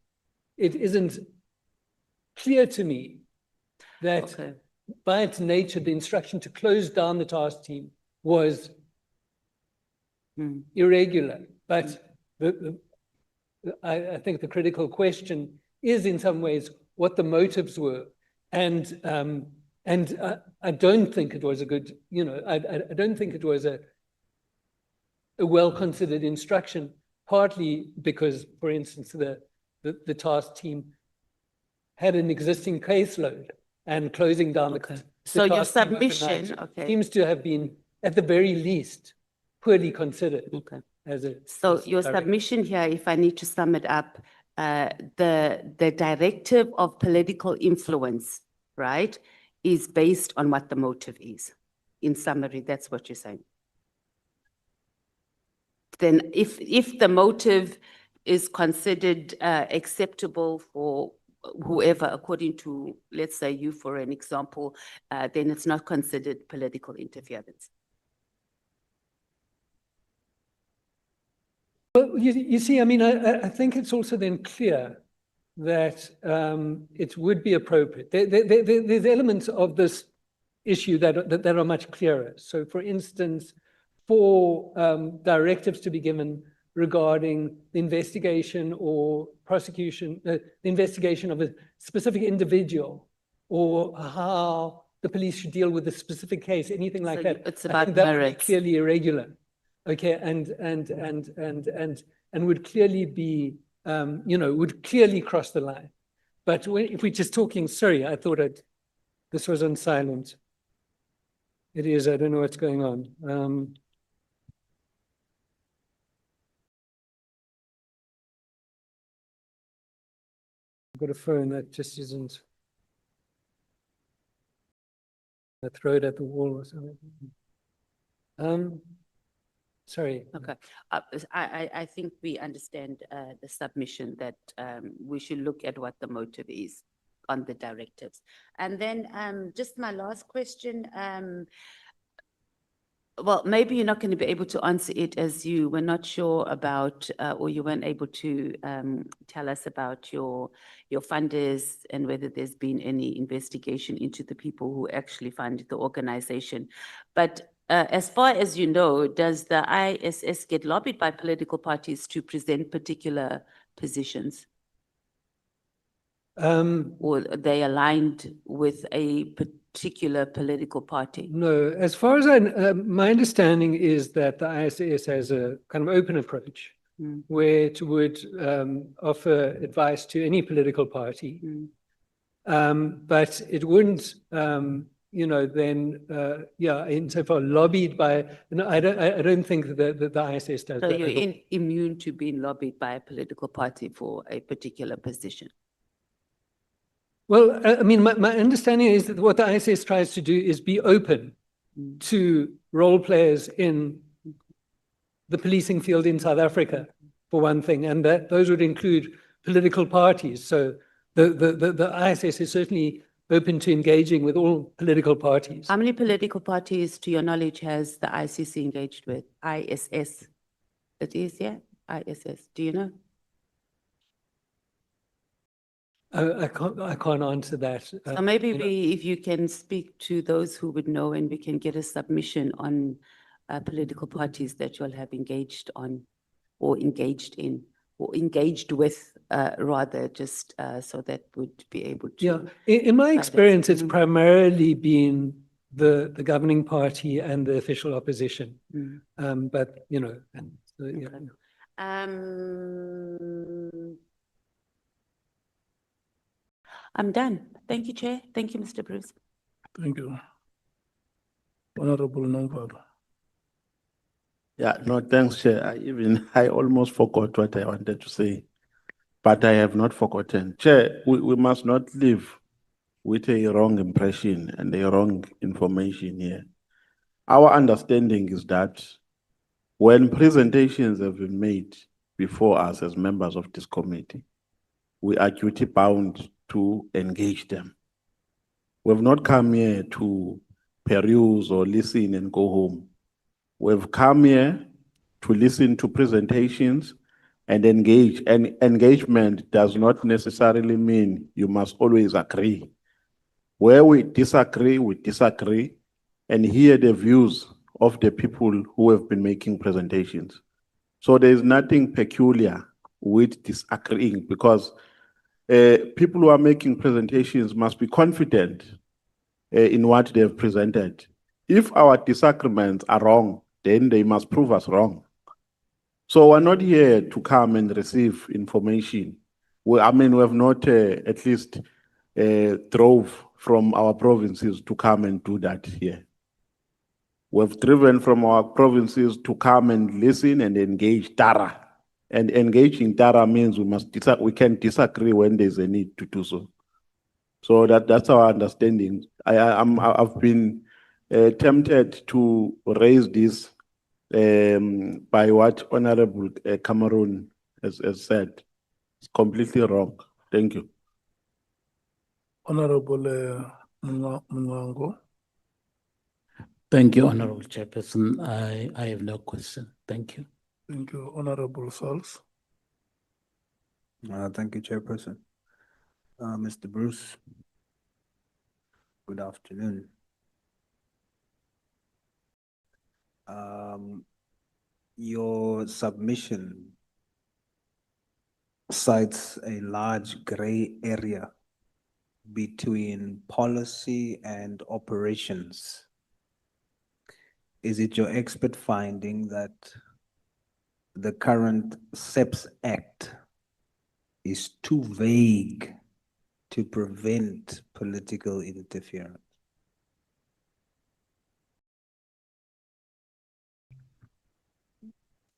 it isn't clear to me that by its nature, the instruction to close down the task team was irregular. But I think the critical question is in some ways what the motives were. And I don't think it was a good, you know, I don't think it was a well-considered instruction, partly because, for instance, the task team had an existing caseload, and closing down the so your task team submission overnight seems to have been, at the very least, poorly considered. As a so your submission here, if I need to sum it up, the directive of political influence, right, is based on what the motive is. In summary, that's what you're saying. Then if the motive is considered acceptable for whoever, according to, let's say you for an example, then it's not considered political interference. Well, you see, I mean, I think it's also then clear that it would be appropriate. There's elements of this issue that are much clearer. So, for instance, for directives to be given regarding the investigation or prosecution, the investigation of a specific individual, or how the police should deal with a specific case, anything like that. It's about that would be merits. clearly irregular, okay, and would clearly be, you know, would clearly cross the line. But if we're just talking, sorry, I thought this was on silent. It is. I don't know what's going on. I've got a phone that just isn't. I throw it at the wall or something. Sorry. Okay. I think we understand the submission that we should look at what the motive is on the directives. And then just my last question, Well, maybe you're not going to be able to answer it as you were not sure about, or you weren't able to tell us about your funders and whether there's been any investigation into the people who actually funded the organization. But as far as you know, does the ISS get lobbied by political parties to present particular positions? Or are they aligned with a particular political party? No, as far as my understanding is that the ISS has a kind of open approach where it would offer advice to any political party. But it wouldn't, then, insofar lobbied by, no, I don't think that the ISS does So that. you're immune to being lobbied by a political party for a particular position? Well, I mean, my understanding is that what the ISS tries to do is be open to role players in the policing field in South Africa, for one thing, and that those would include political parties. So the ISS is certainly open to engaging with all political parties. How many political parties, to your knowledge, has the ICC engaged with? ISS. It is, yeah? ISS. Do you know? I can't answer that. So maybe if you can speak to those who would know, and we can get a submission on political parties that you'll have engaged on, or engaged in, or engaged with, rather, just so that would be able to. Yeah, in my experience, it's primarily been the governing party and the official opposition. But, and yeah. I'm done. Thank you, Chair. Thank you, Mr. Bruce. Thank you. Honorable Nongwaro. Yeah, no, thanks, Chair. I almost forgot what I wanted to say, but I have not forgotten. Chair, we must not live with a wrong impression and a wrong information here. Our understanding is that when presentations have been made before us as members of this committee, we are duty bound to engage them. We've not come here to peruse or listen and go home. We've come here to listen to presentations and engage. And engagement does not necessarily mean you must always agree. Where we disagree, and hear the views of the people who have been making presentations. So there is nothing peculiar with disagreeing, because people who are making presentations must be confident in what they have presented. If our disagreements are wrong, then they must prove us wrong. So we're not here to come and receive information. We have not at least drove from our provinces to come and do that here. We've driven from our provinces to come and listen and engage Tara. And engaging Tara means we can disagree when there's a need to do so. So that's our understanding. I've been tempted to raise this by what Honorable Cameron has said. It's completely wrong. Thank you. Honorable Mnwango. Thank you, Honorable Chairperson. I have no question. Thank you. Thank you, Honorable Sauls. Thank you, Chairperson. Mr. Bruce, good afternoon. Your submission cites a large gray area between policy and operations. Is it your expert finding that the current SAPS Act is too vague to prevent political interference?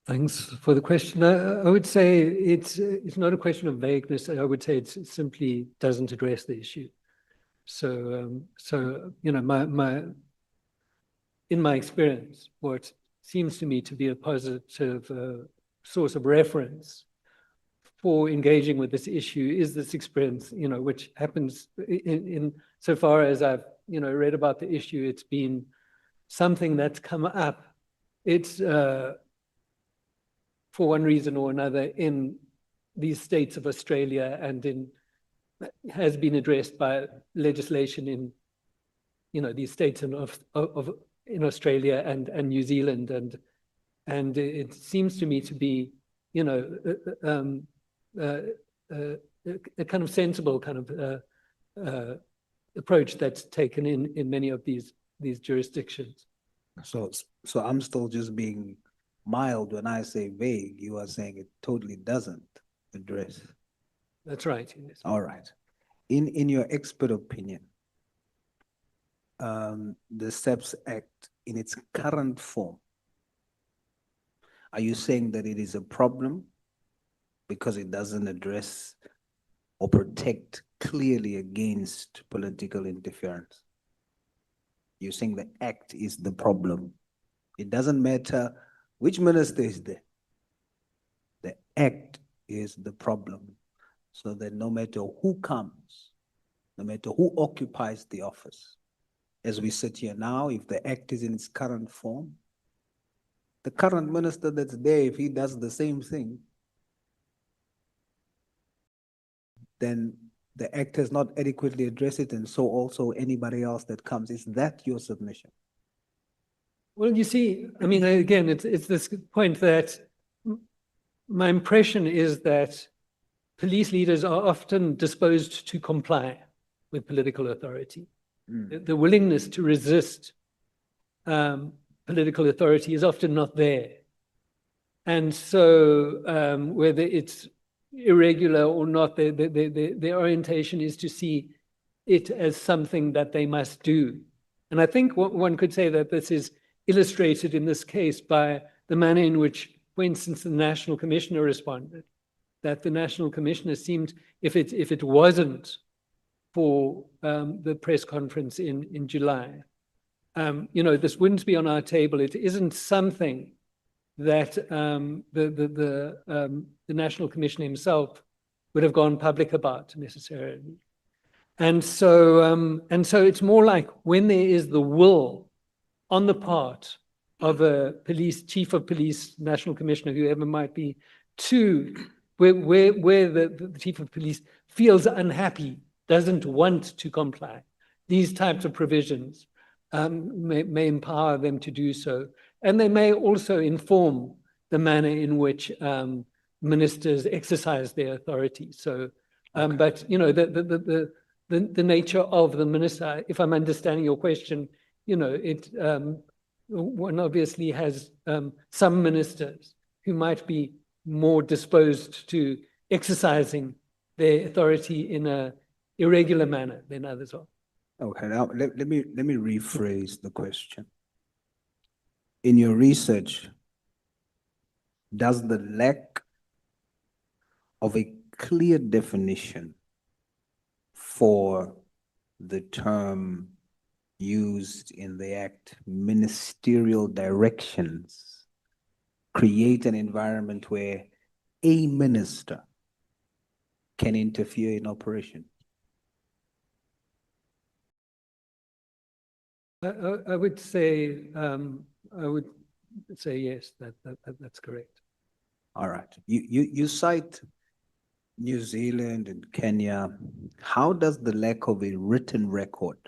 Thanks for the question. I would say it's not a question of vagueness. I would say it simply doesn't address the issue. So in my experience, what seems to me to be a positive source of reference for engaging with this issue is this experience, which happens in so far as I've, read about the issue. It's been something that's come up it's for one reason or another in these states of Australia and has been addressed by legislation in, these states in Australia and New Zealand, and it seems to me to be, a kind of sensible kind of approach that's taken in many of these jurisdictions. So I'm still just being mild when I say vague. You are saying it totally doesn't address. That's right. Yes. All right. In your expert opinion, the SAPS Act in its current form, are you saying that it is a problem because it doesn't address or protect clearly against political interference? You're saying the act is the problem. It doesn't matter which minister is there. The act is the problem. So that no matter who comes, no matter who occupies the office, as we sit here now, if the act is in its current form, the current minister that's there, if he does the same thing, then the act has not adequately addressed it, and so also anybody else that comes. Is that your submission? Well, you see, I mean, again, it's this point that my impression is that police leaders are often disposed to comply with political authority. The willingness to resist political authority is often not there. And so whether it's irregular or not, their orientation is to see it as something that they must do. And I think one could say that this is illustrated in this case by the manner in which, for instance, the National Commissioner responded. That the National Commissioner seemed, if it wasn't for the press conference in July, this wouldn't be on our table. It isn't something that the National Commissioner himself would have gone public about necessarily. And so it's more like when there is the will on the part of a chief of police, National Commissioner, whoever might be, where the chief of police feels unhappy, doesn't want to comply. These types of provisions may empower them to do so. And they may also inform the manner in which ministers exercise their authority. So, but the nature of the minister, if I'm understanding your question, one obviously has some ministers who might be more disposed to exercising their authority in an irregular manner than others are. Okay, now let me rephrase the question. In your research, does the lack of a clear definition for the term used in the Act, ministerial directions, create an environment where a minister can interfere in operation? I would say yes, that's correct. All right. You cite New Zealand and Kenya. How does the lack of a written record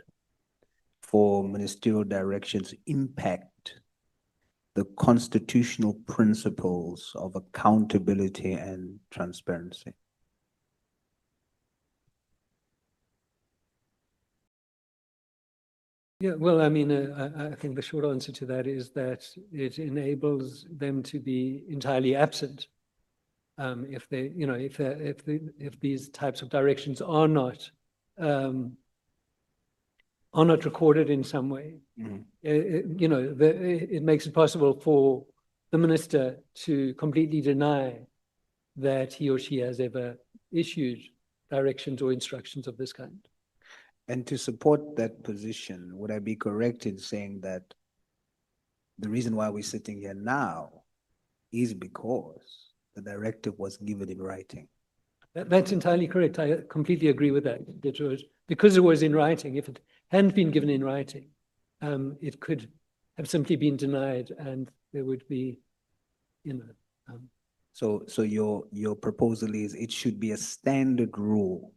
for ministerial directions impact the constitutional principles of accountability and transparency? Yeah, well, I mean, I think the short answer to that is that it enables them to be entirely absent if they, if these types of directions are not recorded in some way. Mm-hmm. It makes it possible for the minister to completely deny that he or she has ever issued directions or instructions of this kind. And to support that position, would I be correct in saying that the reason why we're sitting here now is because the directive was given in writing? That's entirely correct. I completely agree with that. It was because it was in writing. If it hadn't been given in writing, it could have simply been denied, and there would be, you know. So your proposal is it should be a standard rule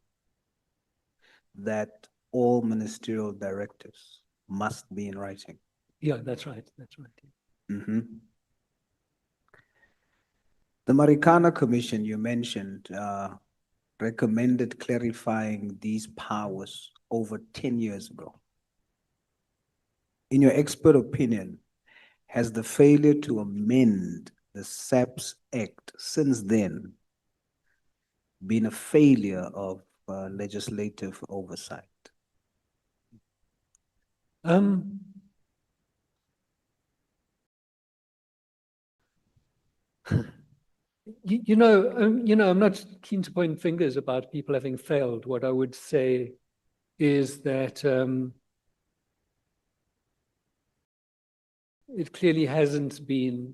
that all ministerial directives must be in writing. Yeah, that's right. That's right. The Marikana Commission you mentioned recommended clarifying these powers over 10 years ago. In your expert opinion, has the failure to amend the SAPS Act since then been a failure of legislative oversight? You know, I'm not keen to point fingers about people having failed. What I would say is that it clearly hasn't been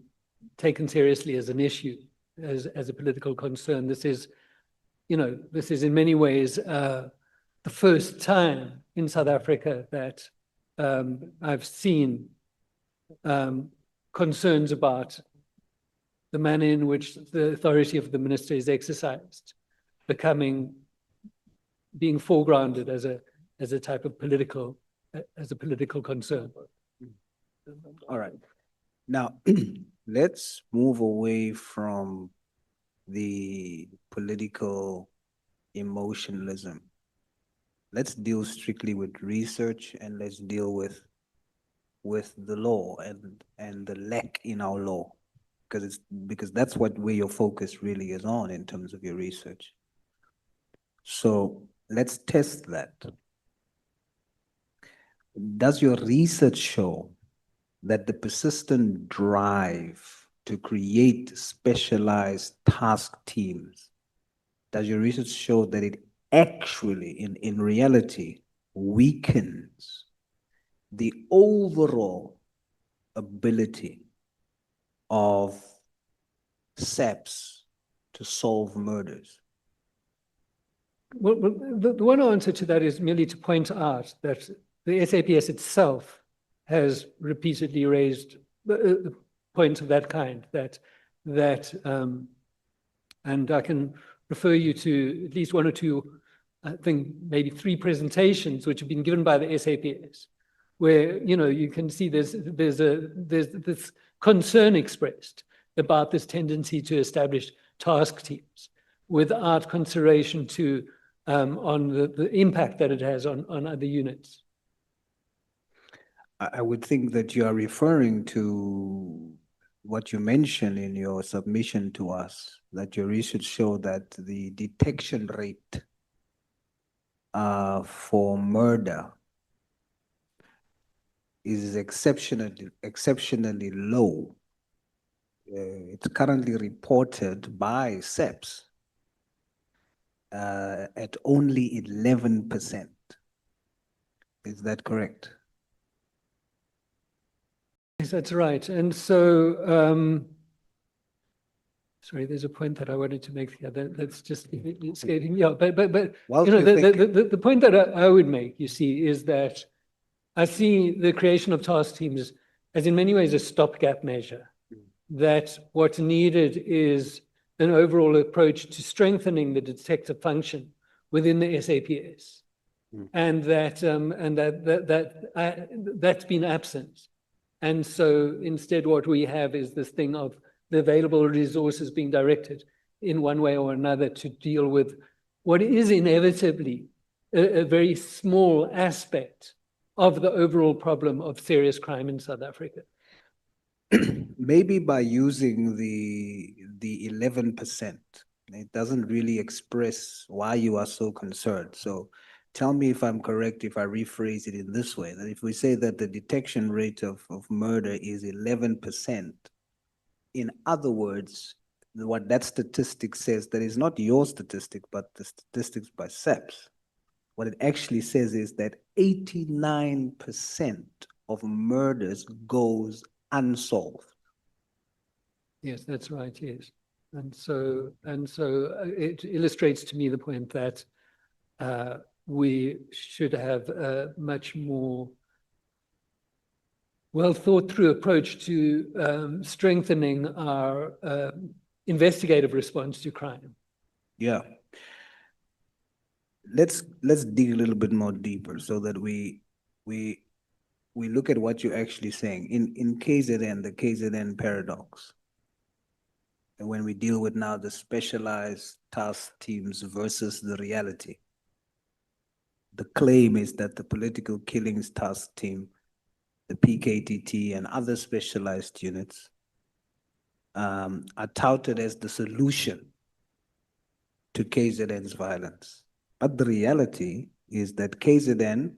taken seriously as an issue, as a political concern. This is, this is in many ways the first time in South Africa that I've seen concerns about the manner in which the authority of the minister is exercised being foregrounded as a type of political concern. All right. Now, let's move away from the political emotionalism. Let's deal strictly with research, and let's deal with the law and the lack in our law, because that's where your focus really is on in terms of your research. So let's test that. Does your research show that the persistent drive to create specialized task teams, does your research show that it actually, in reality, weakens the overall ability of SAPS to solve murders? Well, the one answer to that is merely to point out that the SAPS itself has repeatedly raised points of that kind, and I can refer you to at least one or two, I think maybe 3 presentations which have been given by the SAPS, where you can see there's this concern expressed about this tendency to establish task teams without consideration on the impact that it has on other units. I would think that you are referring to what you mentioned in your submission to us, that your research showed that the detection rate for murder is exceptionally low. It's currently reported by SAPS at only 11%. Is that correct? Yes, that's right. And so, sorry, there's a point that I wanted to make here that's just escaping me. Yeah, but the point that I would make, you see, is that I see the creation of task teams as in many ways a stopgap measure, that what's needed is an overall approach to strengthening the detective function within the SAPS, and that's been absent. And so instead what we have is this thing of the available resources being directed in one way or another to deal with what is inevitably a very small aspect of the overall problem of serious crime in South Africa. Maybe by using the 11%, it doesn't really express why you are so concerned. So tell me if I'm correct if I rephrase it in this way, that if we say that the detection rate of murder is 11%, in other words, what that statistic says, that is not your statistic, but the statistics by SAPS, what it actually says is that 89% of murders goes unsolved. Yes, that's right, yes. And so it illustrates to me the point that we should have a much more well thought through approach to strengthening our investigative response to crime. Yeah. Let's dig a little bit more deeper so that we look at what you're actually saying. In KZN, the KZN paradox, and when we deal with now the specialized task teams versus the reality, the claim is that the political killings task team, the PKTT and other specialized units are touted as the solution to KZN's violence. But the reality is that KZN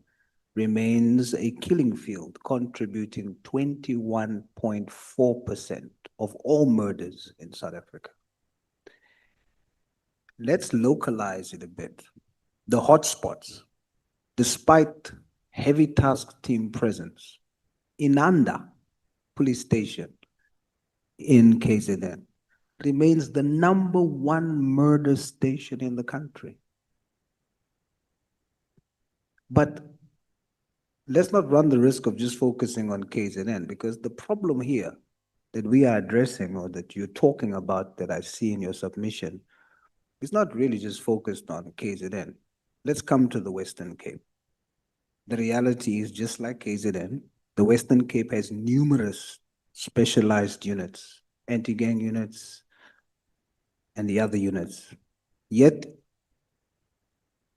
remains a killing field, contributing 21.4% of all murders in South Africa. Let's localize it a bit. The hotspots, despite heavy task team presence, Inanda police station in KZN remains the #1 murder station in the country. But let's not run the risk of just focusing on KZN, because the problem here that we are addressing, or that you're talking about, that I see in your submission, is not really just focused on KZN. Let's come to the Western Cape. The reality is, just like KZN, the Western Cape has numerous specialized units, anti-gang units, and the other units. Yet,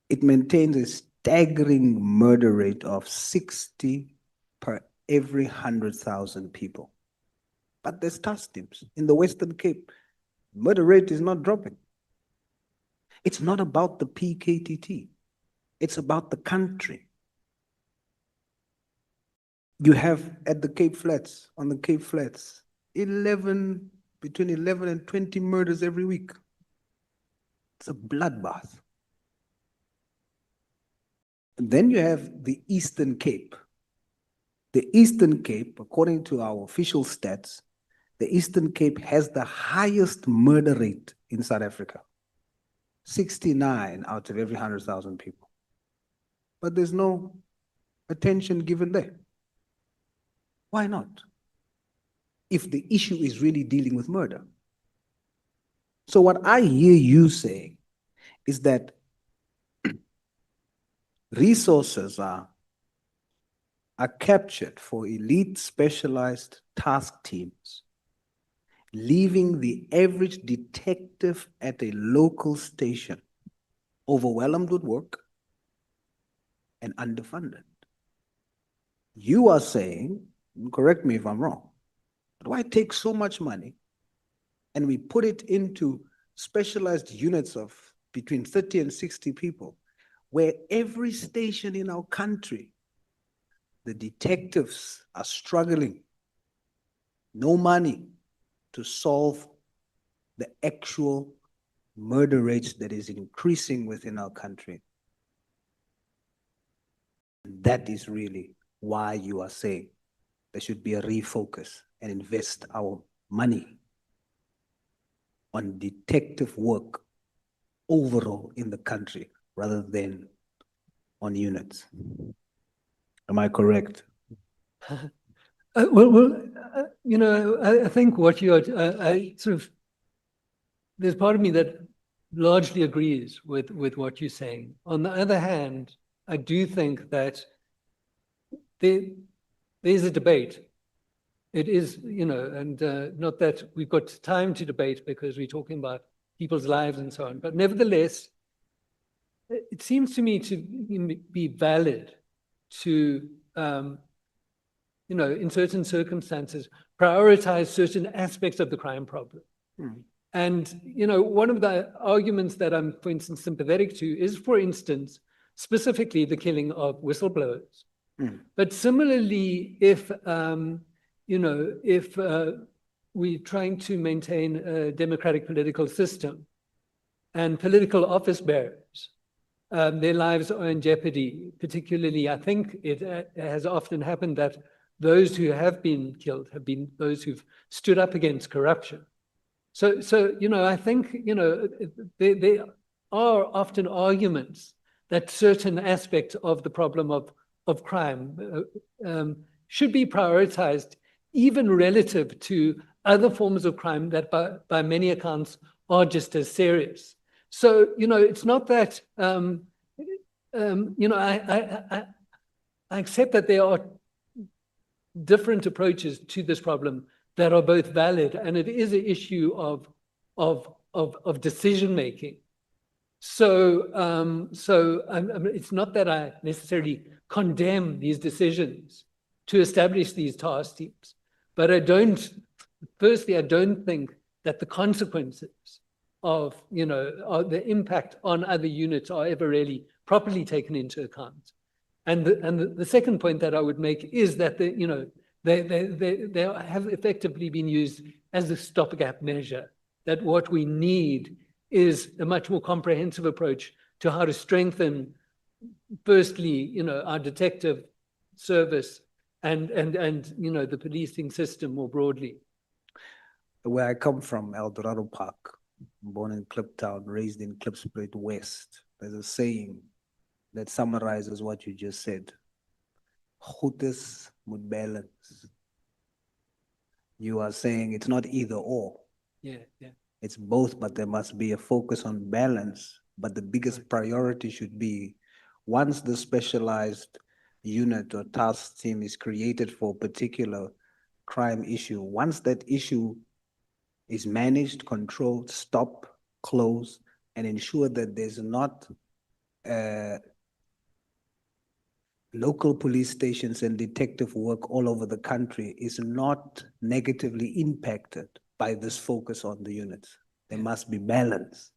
it maintains a staggering murder rate of 60 per every 100,000 people. But there's task teams. In the Western Cape, murder rate is not dropping. It's not about the PKTT. It's about the country. You have at the Cape Flats, on the Cape Flats, between 11 and 20 murders every week. It's a bloodbath. And then you have the Eastern Cape. The Eastern Cape, according to our official stats, the Eastern Cape has the highest murder rate in South Africa. 69 out of every 100,000 people. But there's no attention given there. Why not? If the issue is really dealing with murder. So what I hear you saying is that resources are captured for elite specialized task teams, leaving the average detective at a local station overwhelmed with work and underfunded. You are saying, correct me if I'm wrong, but why take so much money and we put it into specialized units of between 30 and 60 people, where every station in our country, the detectives are struggling, no money to solve the actual murder rates that is increasing within our country. That is really why you are saying there should be a refocus and invest our money on detective work overall in the country rather than on units. Am I correct? I think what you're, there's part of me that largely agrees with what you're saying. On the other hand, I do think that there's a debate. It is, and not that we've got time to debate because we're talking about people's lives and so on, but nevertheless, it seems to me to be valid to, in certain circumstances, prioritize certain aspects of the crime problem. And, one of the arguments that I'm, for instance, sympathetic to is, for instance, specifically the killing of whistleblowers. But similarly, if we're trying to maintain a democratic political system and political office bearers, their lives are in jeopardy. Particularly, I think it has often happened that those who have been killed have been those who've stood up against corruption. So I think, there are often arguments that certain aspects of the problem of crime should be prioritized even relative to other forms of crime that by many accounts are just as serious. So, it's not that, I accept that there are different approaches to this problem that are both valid, and it is an issue of decision making. So, it's not that I necessarily condemn these decisions to establish these task teams, but I don't think that the consequences of, the impact on other units are ever really properly taken into account. And the second point that I would make is that they have effectively been used as a stopgap measure, that what we need is a much more comprehensive approach to how to strengthen, firstly, our detective service and the policing system more broadly. Where I come from, El Dorado Park, born in Kliptown, raised in Klipspruit West, there's a saying that summarizes what you just said. Goedes moet balance. You are saying it's not either or. Yeah. It's both, but there must be a focus on balance. But the biggest priority should be, once the specialized unit or task team is created for a particular crime issue, once that issue is managed, controlled, stop, close, and ensure that there's not local police stations and detective work all over the country is not negatively impacted by this focus on the units. There must be balance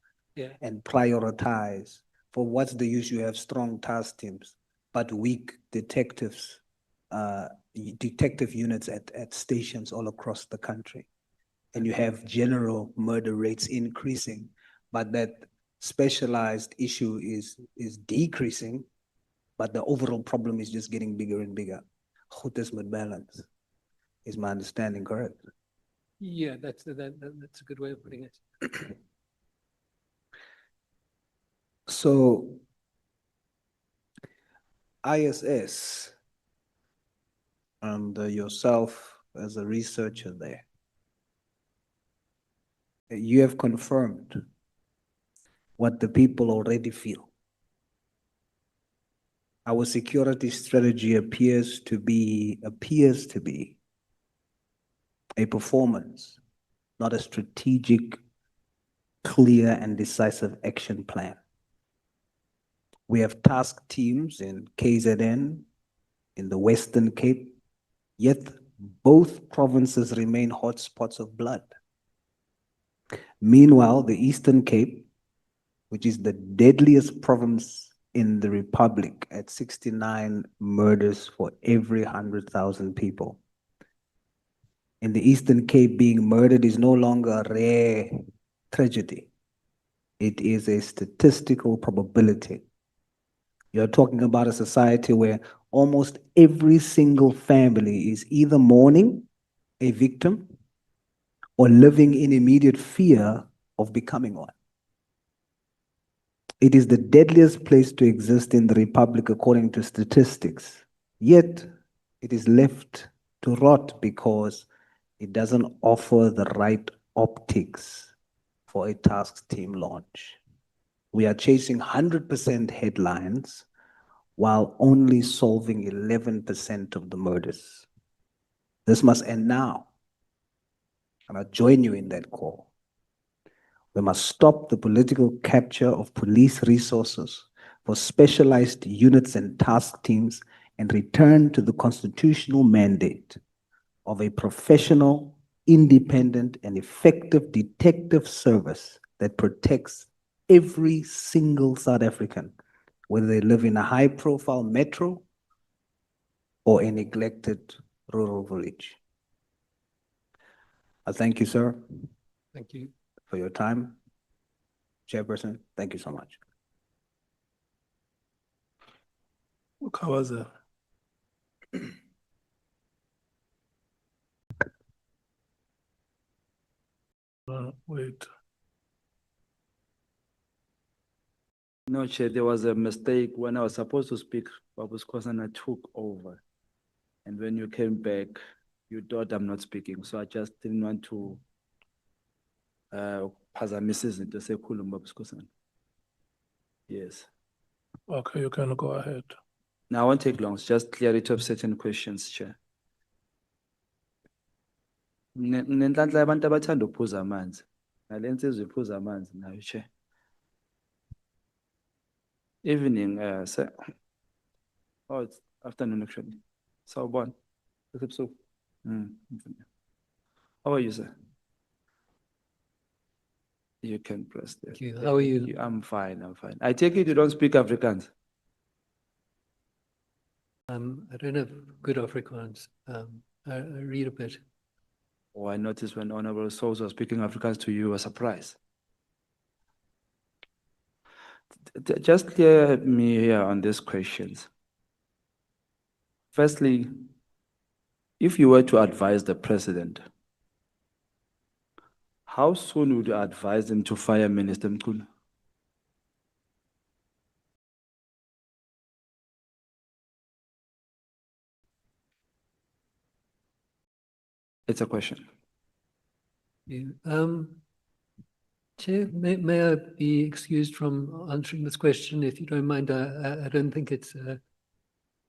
and prioritize. For what's the use you have strong task teams, but weak detectives, detective units at stations all across the country. And you have general murder rates increasing, but that specialized issue is decreasing, but the overall problem is just getting bigger and bigger. Goedes met balance. Is my understanding correct? Yeah, that's a good way of putting it. So, ISS and yourself as a researcher there, you have confirmed what the people already feel. Our security strategy appears to be a performance, not a strategic, clear and decisive action plan. We have task teams in KZN, in the Western Cape, yet both provinces remain hotspots of blood. Meanwhile, the Eastern Cape, which is the deadliest province in the Republic at 69 murders for every 100,000 people. In the Eastern Cape, being murdered is no longer a rare tragedy. It is a statistical probability. You're talking about a society where almost every single family is either mourning a victim or living in immediate fear of becoming one. It is the deadliest place to exist in the Republic according to statistics. Yet, it is left to rot because it doesn't offer the right optics for a task team launch. We are chasing 100% headlines while only solving 11% of the murders. This must end now. And I join you in that call. We must stop the political capture of police resources for specialized units and task teams and return to the constitutional mandate of a professional, independent, and effective detective service that protects every single South African, whether they live in a high-profile metro or a neglected rural village. I thank you, sir. Thank you. For your time. Chairperson, thank you so much. Mkhwanazi. Wait. No, Chair, there was a mistake. When I was supposed to speak, Babu Skhosana took over. And when you came back, you thought I'm not speaking, so I just didn't want to phazamisa izinto sekhuluma buskosana. Yes. Okay, you can go ahead. Now, I won't take long, it's just clarity of certain questions, Chair. Nginenhlanhla yabantu abathanda ukuphuza amanzi. Nale nsizwa iphuza amanzi nayo, Chair. Evening, sir. Oh, it's afternoon actually. Sawubona. Ebusuku. How are you, sir? You can press there. Thank you. How are you? I'm fine, I'm fine. I take it you don't speak Afrikaans. I don't have good Afrikaans. I read a bit. Oh, I noticed when Honorable Souls was speaking Afrikaans to you, a surprise. Just clear me here on these questions. Firstly, if you were to advise the president, how soon would you advise him to fire Minister Mkhwanazi? It's a question. Chair, may I be excused from answering this question if you don't mind? I don't think it's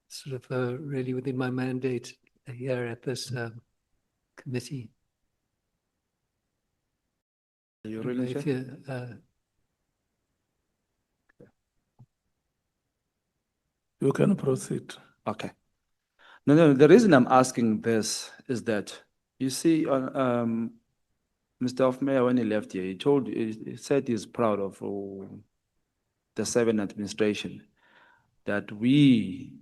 sort of really within my mandate here at this committee. Are you really sure? You can proceed. Okay. No, the reason I'm asking this is that, you see, Mr. Hofmeyer, when he left here, he said he's proud of the 7th administration, that we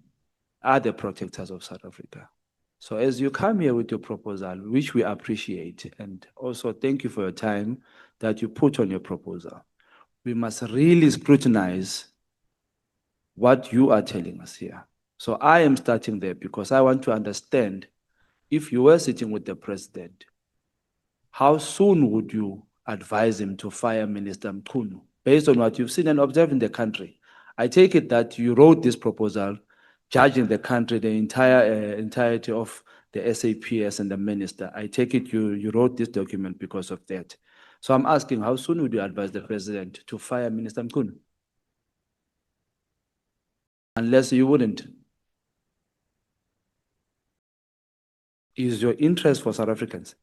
are the protectors of South Africa. So as you come here with your proposal, which we appreciate, and also thank you for your time that you put on your proposal, we must really scrutinize what you are telling us here. So I am starting there because I want to understand, if you were sitting with the president, how soon would you advise him to fire Minister Mkhwanazi, based on what you've seen and observed in the country? I take it that you wrote this proposal judging the country, the entirety of the SAPS and the minister. I take it you wrote this document because of that. So I'm asking, how soon would you advise the president to fire Minister Mkhwanazi? Unless you wouldn't. Is your interest for South Africans?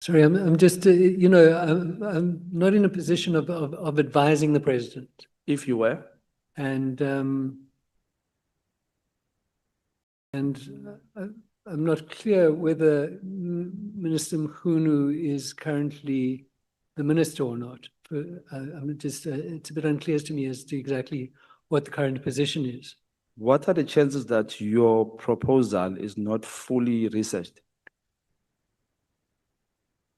Sorry, I'm just, I'm not in a position of advising the president. If you were? And I'm not clear whether Minister Mkhwanazi is currently the minister or not. I'm just, it's a bit unclear to me as to exactly what the current position is. What are the chances that your proposal is not fully researched?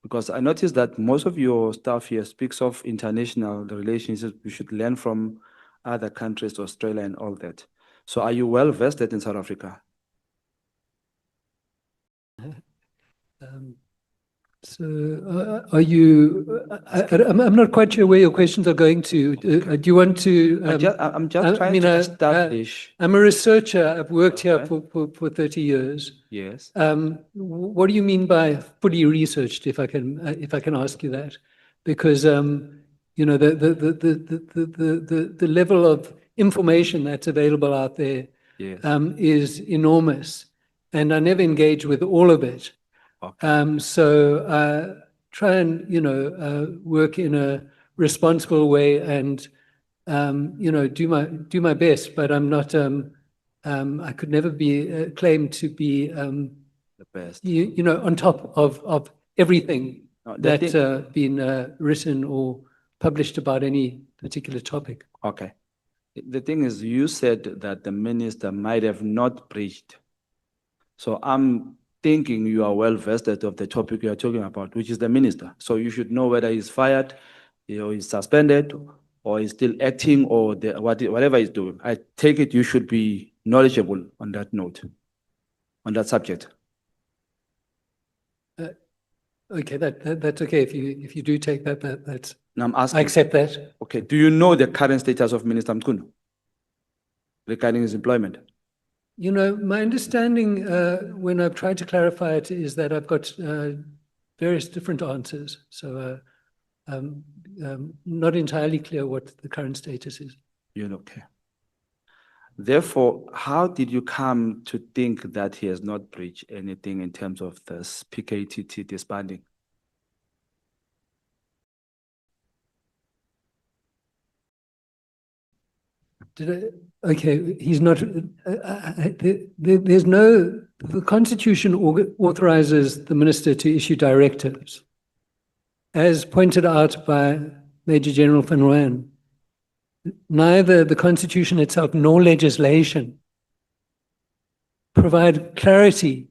Because I noticed that most of your staff here speaks of international relationships. We should learn from other countries, Australia and all that. So are you well vested in South Africa? So are you, I'm not quite sure where your questions are going to. Do you want to? I'm just trying to establish. I'm a researcher. I've worked here for 30 years. Yes. What do you mean by fully researched, if I can ask you that? Because, the level of information that's available out there is enormous. And I never engage with all of it. Okay. So try and, work in a responsible way and, do my best, but I'm not, I could never be claimed to be the best, on top of everything that's been written or published about any particular topic. Okay. The thing is, you said that the minister might have not breached. So I'm thinking you are well vested of the topic you are talking about, which is the minister. So you should know whether he's fired, he's suspended, or he's still acting, or whatever he's doing. I take it you should be knowledgeable on that note, on that subject. Okay, that's okay. If you do take that, that's, Now I'm I asking. accept that. Okay, do you know the current status of Minister Mkhwanazi regarding his employment? You know, my understanding, when I've tried to clarify it, is that I've got various different answers. So not entirely clear what the current status is. You're okay. Therefore, how did you come to think that he has not breached anything in terms of this PKTT disbanding? Okay, he's not, there's no, the Constitution authorizes the minister to issue directives. As pointed out by Major General Van Rooyen, neither the Constitution itself nor legislation provide clarity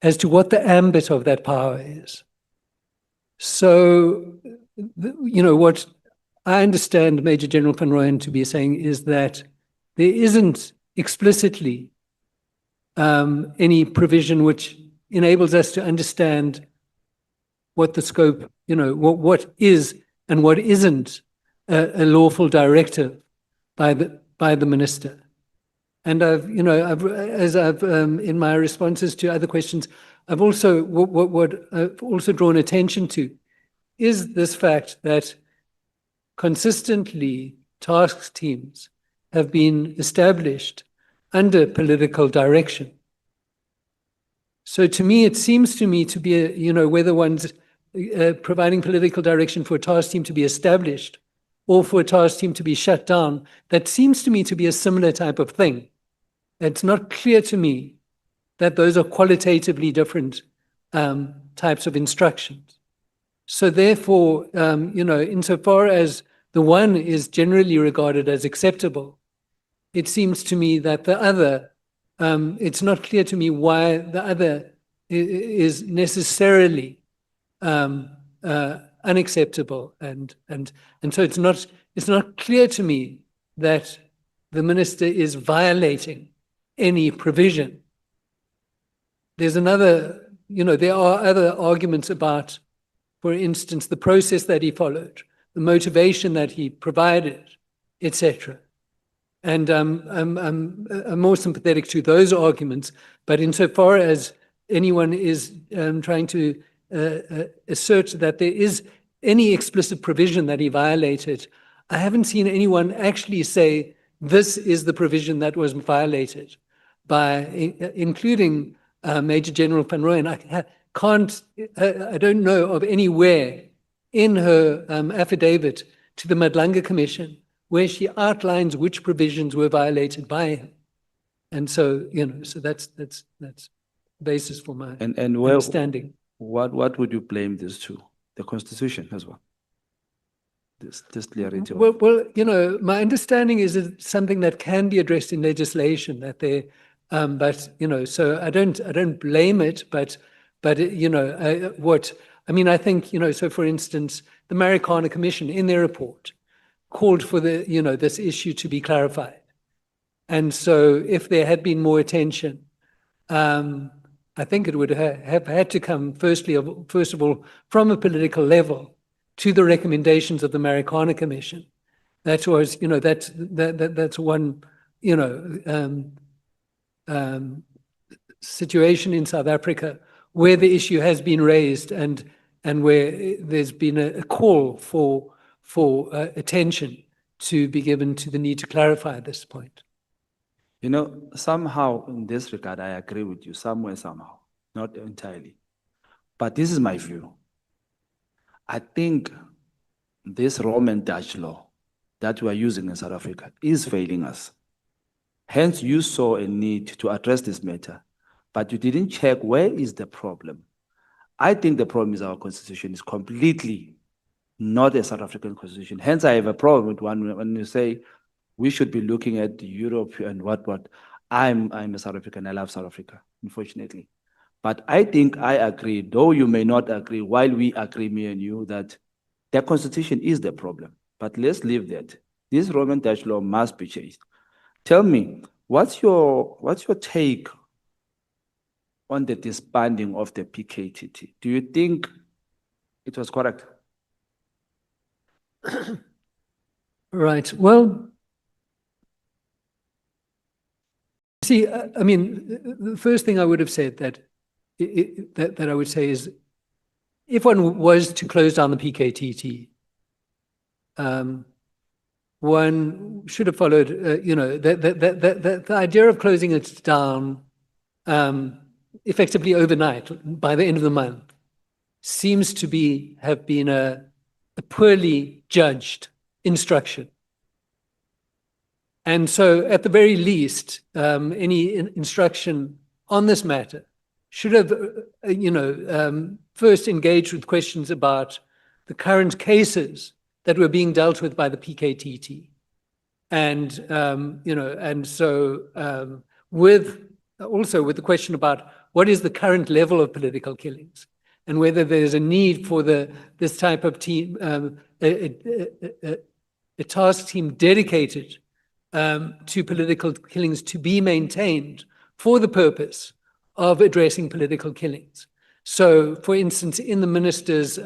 as to what the ambit of that power is. So, you know, what I understand Major General Van Rooyen to be saying is that there isn't explicitly any provision which enables us to understand what the scope, you know, what is and what isn't a lawful directive by the minister. And as I've in my responses to other questions, I've also what I've also drawn attention to is this fact that consistently task teams have been established under political direction. So to me, it seems to me to be whether one's providing political direction for a task team to be established or for a task team to be shut down, that seems to me to be a similar type of thing. It's not clear to me that those are qualitatively different types of instructions. So therefore, insofar as the one is generally regarded as acceptable, it seems to me that the other, it's not clear to me why the other is necessarily unacceptable, and so it's not clear to me that the minister is violating any provision. There's another, there are other arguments about, for instance, the process that he followed, the motivation that he provided, etc. And I'm more sympathetic to those arguments, but insofar as anyone is trying to assert that there is any explicit provision that he violated, I haven't seen anyone actually say this is the provision that was violated, by including Major General Van Rooyen. I don't know of anywhere in her affidavit to the Nhlanhla Commission where she outlines which provisions were violated by him. And so, so that's the basis for my understanding. What would you blame this to? The Constitution as well? This clarity. Well, my understanding is it's something that can be addressed in legislation, that they, but so I don't blame it, but I think, so for instance, the Marikana Commission in their report called for this issue to be clarified. And so if there had been more attention, I think it would have had to come first of all, from a political level to the recommendations of the Marikana Commission. That was, that's one, situation in South Africa where the issue has been raised and where there's been a call for attention to be given to the need to clarify this point. Somehow in this regard, I agree with you, somewhere, somehow, not entirely. But this is my view. I think this Roman Dutch law that we are using in South Africa is failing us. Hence, you saw a need to address this matter, but you didn't check where is the problem. I think the problem is our constitution is completely not a South African constitution. Hence, I have a problem with when you say we should be looking at Europe and what. I'm a South African, I love South Africa, unfortunately. But I think I agree, though you may not agree, while we agree, me and you, that the constitution is the problem. But let's leave that. This Roman Dutch law must be changed. Tell me, what's your take on the disbanding of the PKTT? Do you think It was correct. Right. Well, see, I mean, the first thing I would have said that I would say is, if one was to close down the PKTT, one should have followed, the idea of closing it down effectively overnight by the end of the month seems to have been a poorly judged instruction. And so at the very least, any instruction on this matter should have, first engaged with questions about the current cases that were being dealt with by the PKTT. And, and so with the question about what is the current level of political killings and whether there's a need for this type of team, a task team dedicated to political killings to be maintained for the purpose of addressing political killings. So, for instance, in the minister's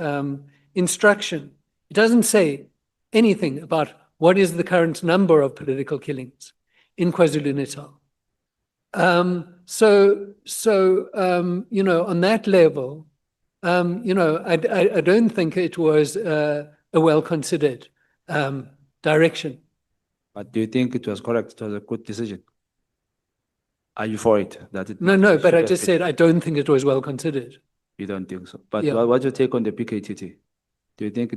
instruction, it doesn't say anything about what is the current number of political killings in KwaZulu-Natal. On that level, I don't think it was a well-considered direction. But do you think it was correct? It was a good decision? Are you for it? No, but I just said I don't think it was well considered. You don't think so? But Yeah. what's your take on the PKTT? Do you think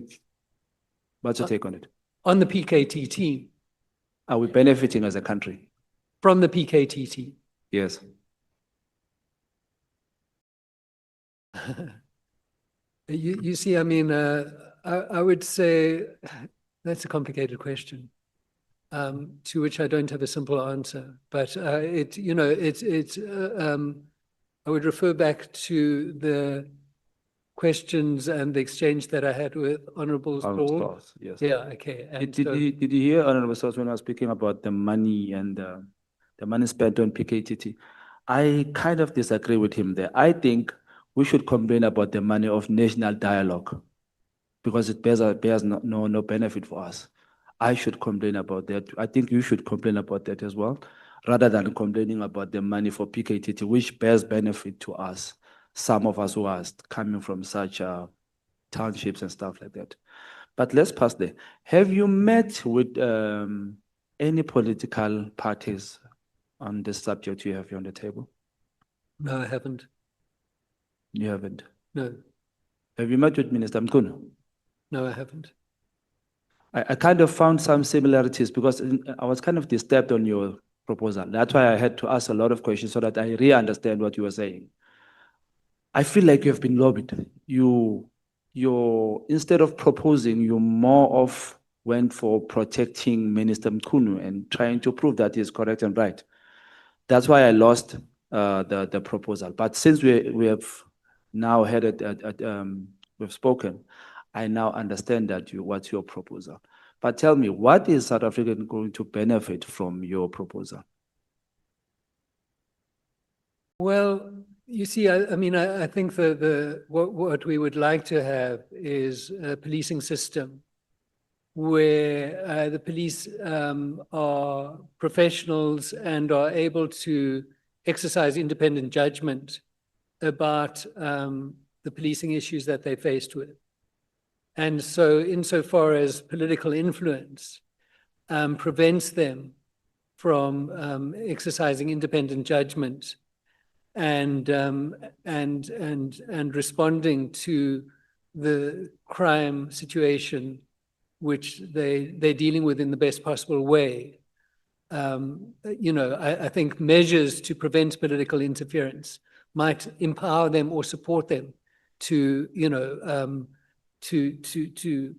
what's your take on it? On the PKTT, Are we benefiting as a country? from the PKTT. Yes. You see, I mean, I would say that's a complicated question, to which I don't have a simple answer. But I would refer back to the questions and the exchange that I had with Honourable Saul. Stars, yes. Yeah, okay. And Did you hear Honourable Stars when I was speaking about the money and the money spent on PKTT? I kind of disagree with him there. I think we should complain about the money of national dialogue because it bears no benefit for us. I should complain about that. I think you should complain about that as well, rather than complaining about the money for PKTT, which bears benefit to us, some of us who are coming from such townships and stuff like that. But let's pass there. Have you met with any political parties on the subject you have here on the table? No, I haven't. You haven't? No, Have you met with Minister Mkhwanazi? no, I haven't. I kind of found some similarities because I was kind of disturbed on your proposal. That's why I had to ask a lot of questions so that I really understand what you were saying. I feel like you have been lobbied. Instead of proposing, you more of went for protecting Minister Mkhwanazi and trying to prove that he is correct and right. That's why I lost the proposal. But since we have now had it, we've spoken, I now understand that what's your proposal. But tell me, what is South Africa going to benefit from your proposal? Well, you see, I mean, I think what we would like to have is a policing system where the police are professionals and are able to exercise independent judgment about the policing issues that they're faced with. And so insofar as political influence prevents them from exercising independent judgment and responding to the crime situation which they're dealing with in the best possible way, I think measures to prevent political interference might empower them or support them to, to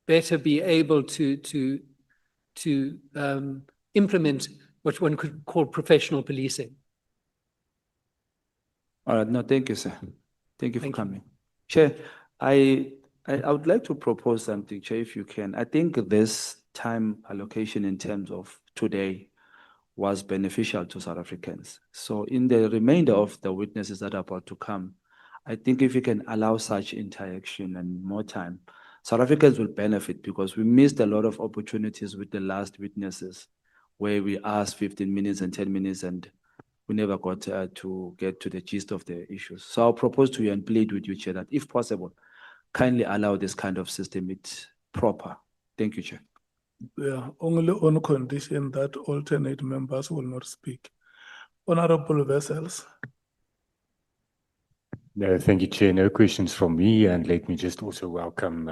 better be able to implement what one could call professional policing. All right, no, thank you, sir. Thank you for coming. Chair, I would like to propose something, Chair, if you can. I think this time allocation in terms of today was beneficial to South Africans. So in the remainder of the witnesses that are about to come, I think if you can allow such interaction and more time, South Africans will benefit because we missed a lot of opportunities with the last witnesses where we asked 15 minutes and 10 minutes and we never got to get to the gist of the issues. So I'll propose to you and plead with you, Chair, that if possible, kindly allow this kind of system. It's proper. Thank you, Chair. Yeah, only on condition that alternate members will not speak. Honorable Vessels. No, thank you, Chair. No questions from me, and let me just also welcome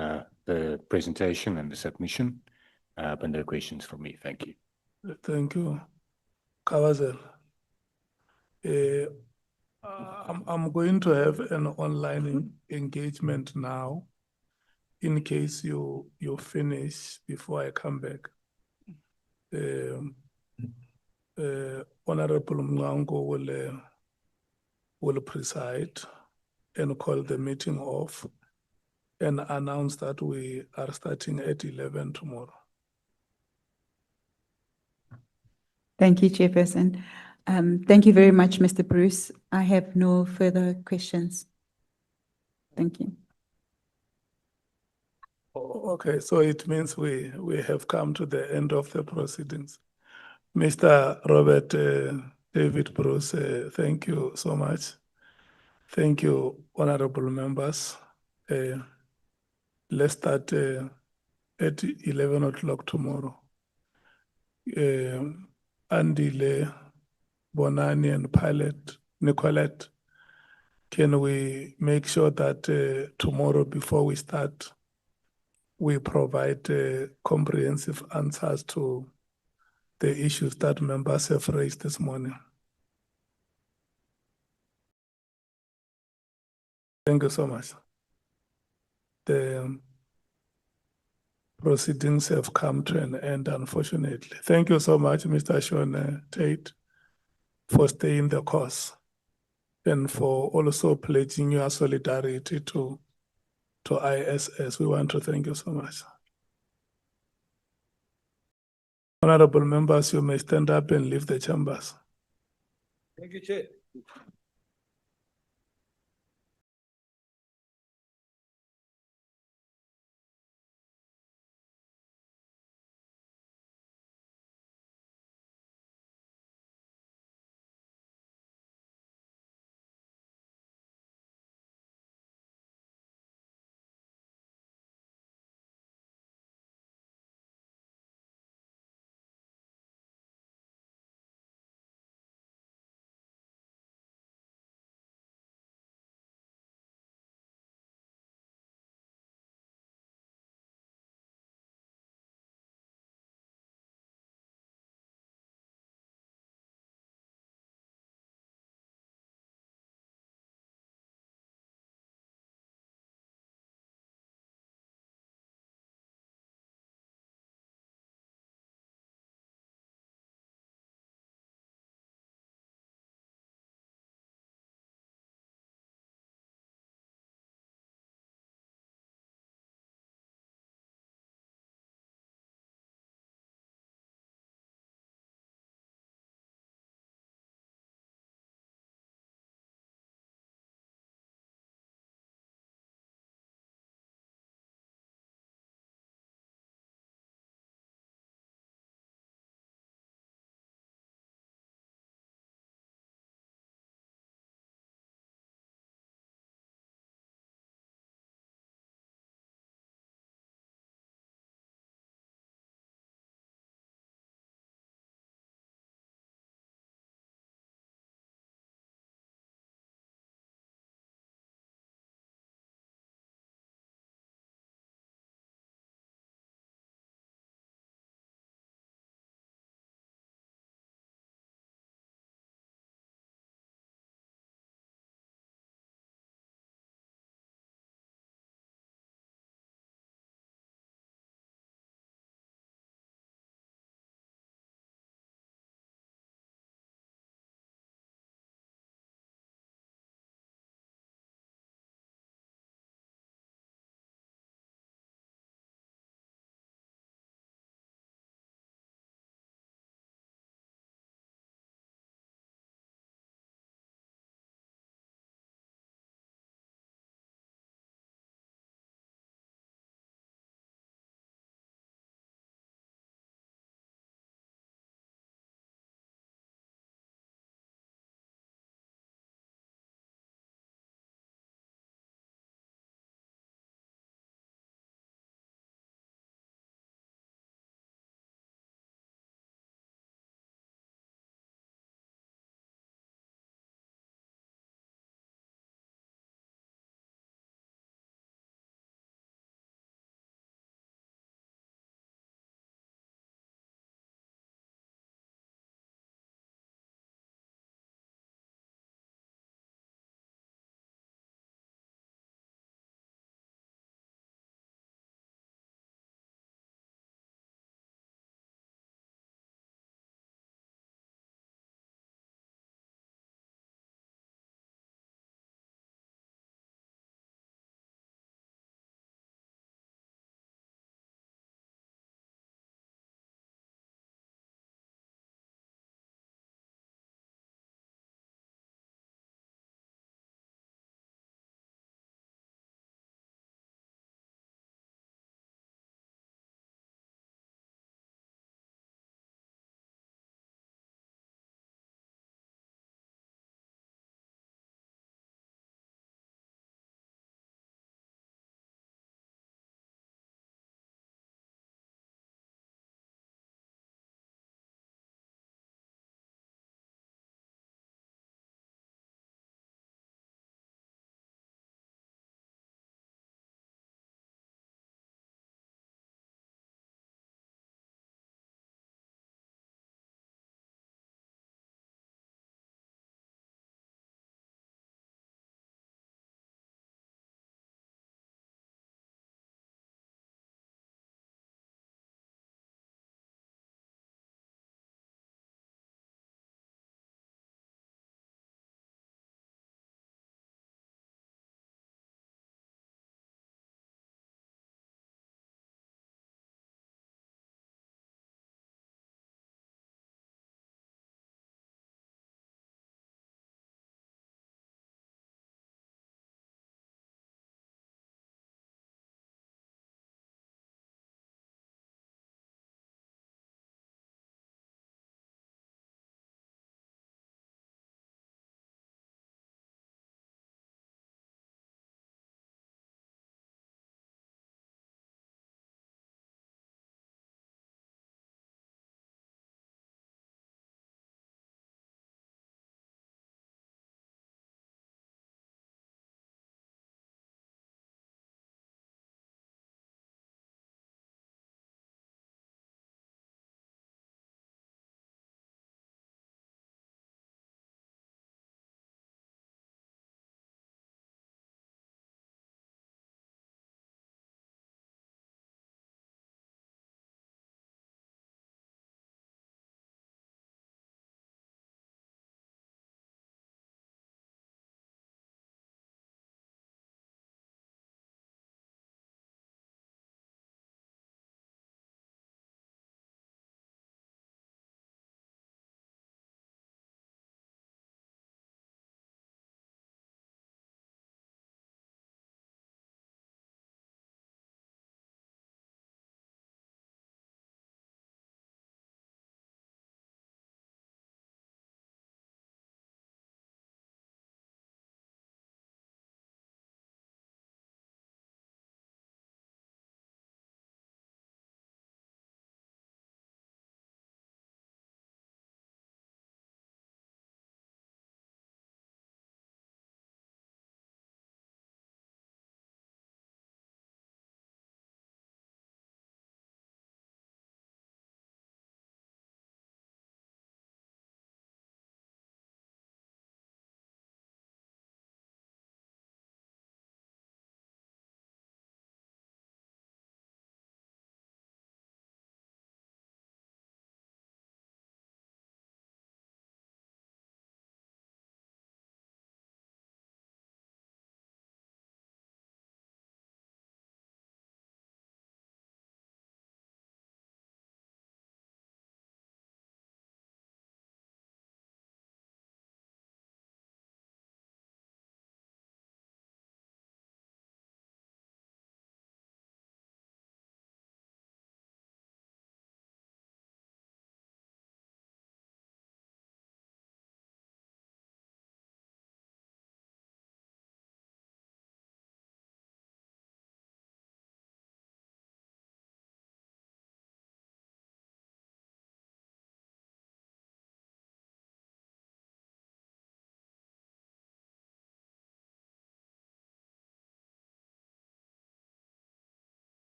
the presentation and the submission, but no questions from me. Thank you. Thank you. Kawazel. I'm going to have an online engagement now in case you finish before I come back. Honorable Mngango will preside and call the meeting off and announce that we are starting at 11 tomorrow. Thank you, Chairperson. Thank you very much, Mr. Bruce. I have no further questions. Thank you. Okay, so it means we have come to the end of the proceedings. Mr. Robert David Bruce, thank you so much. Thank you, honorable members. Let's start at 11 o'clock tomorrow. Andile, Bonani, and Pilot, Nicolette, can we make sure that tomorrow before we start, we provide comprehensive answers to the issues that members have raised this morning? Thank you so much. The proceedings have come to an end, unfortunately. Thank you so much, Mr. Sean Tate, for staying the course and for also pledging your solidarity to ISS. We want to thank you so much. Honorable members, you may stand up and leave the chambers. Thank you, Chair.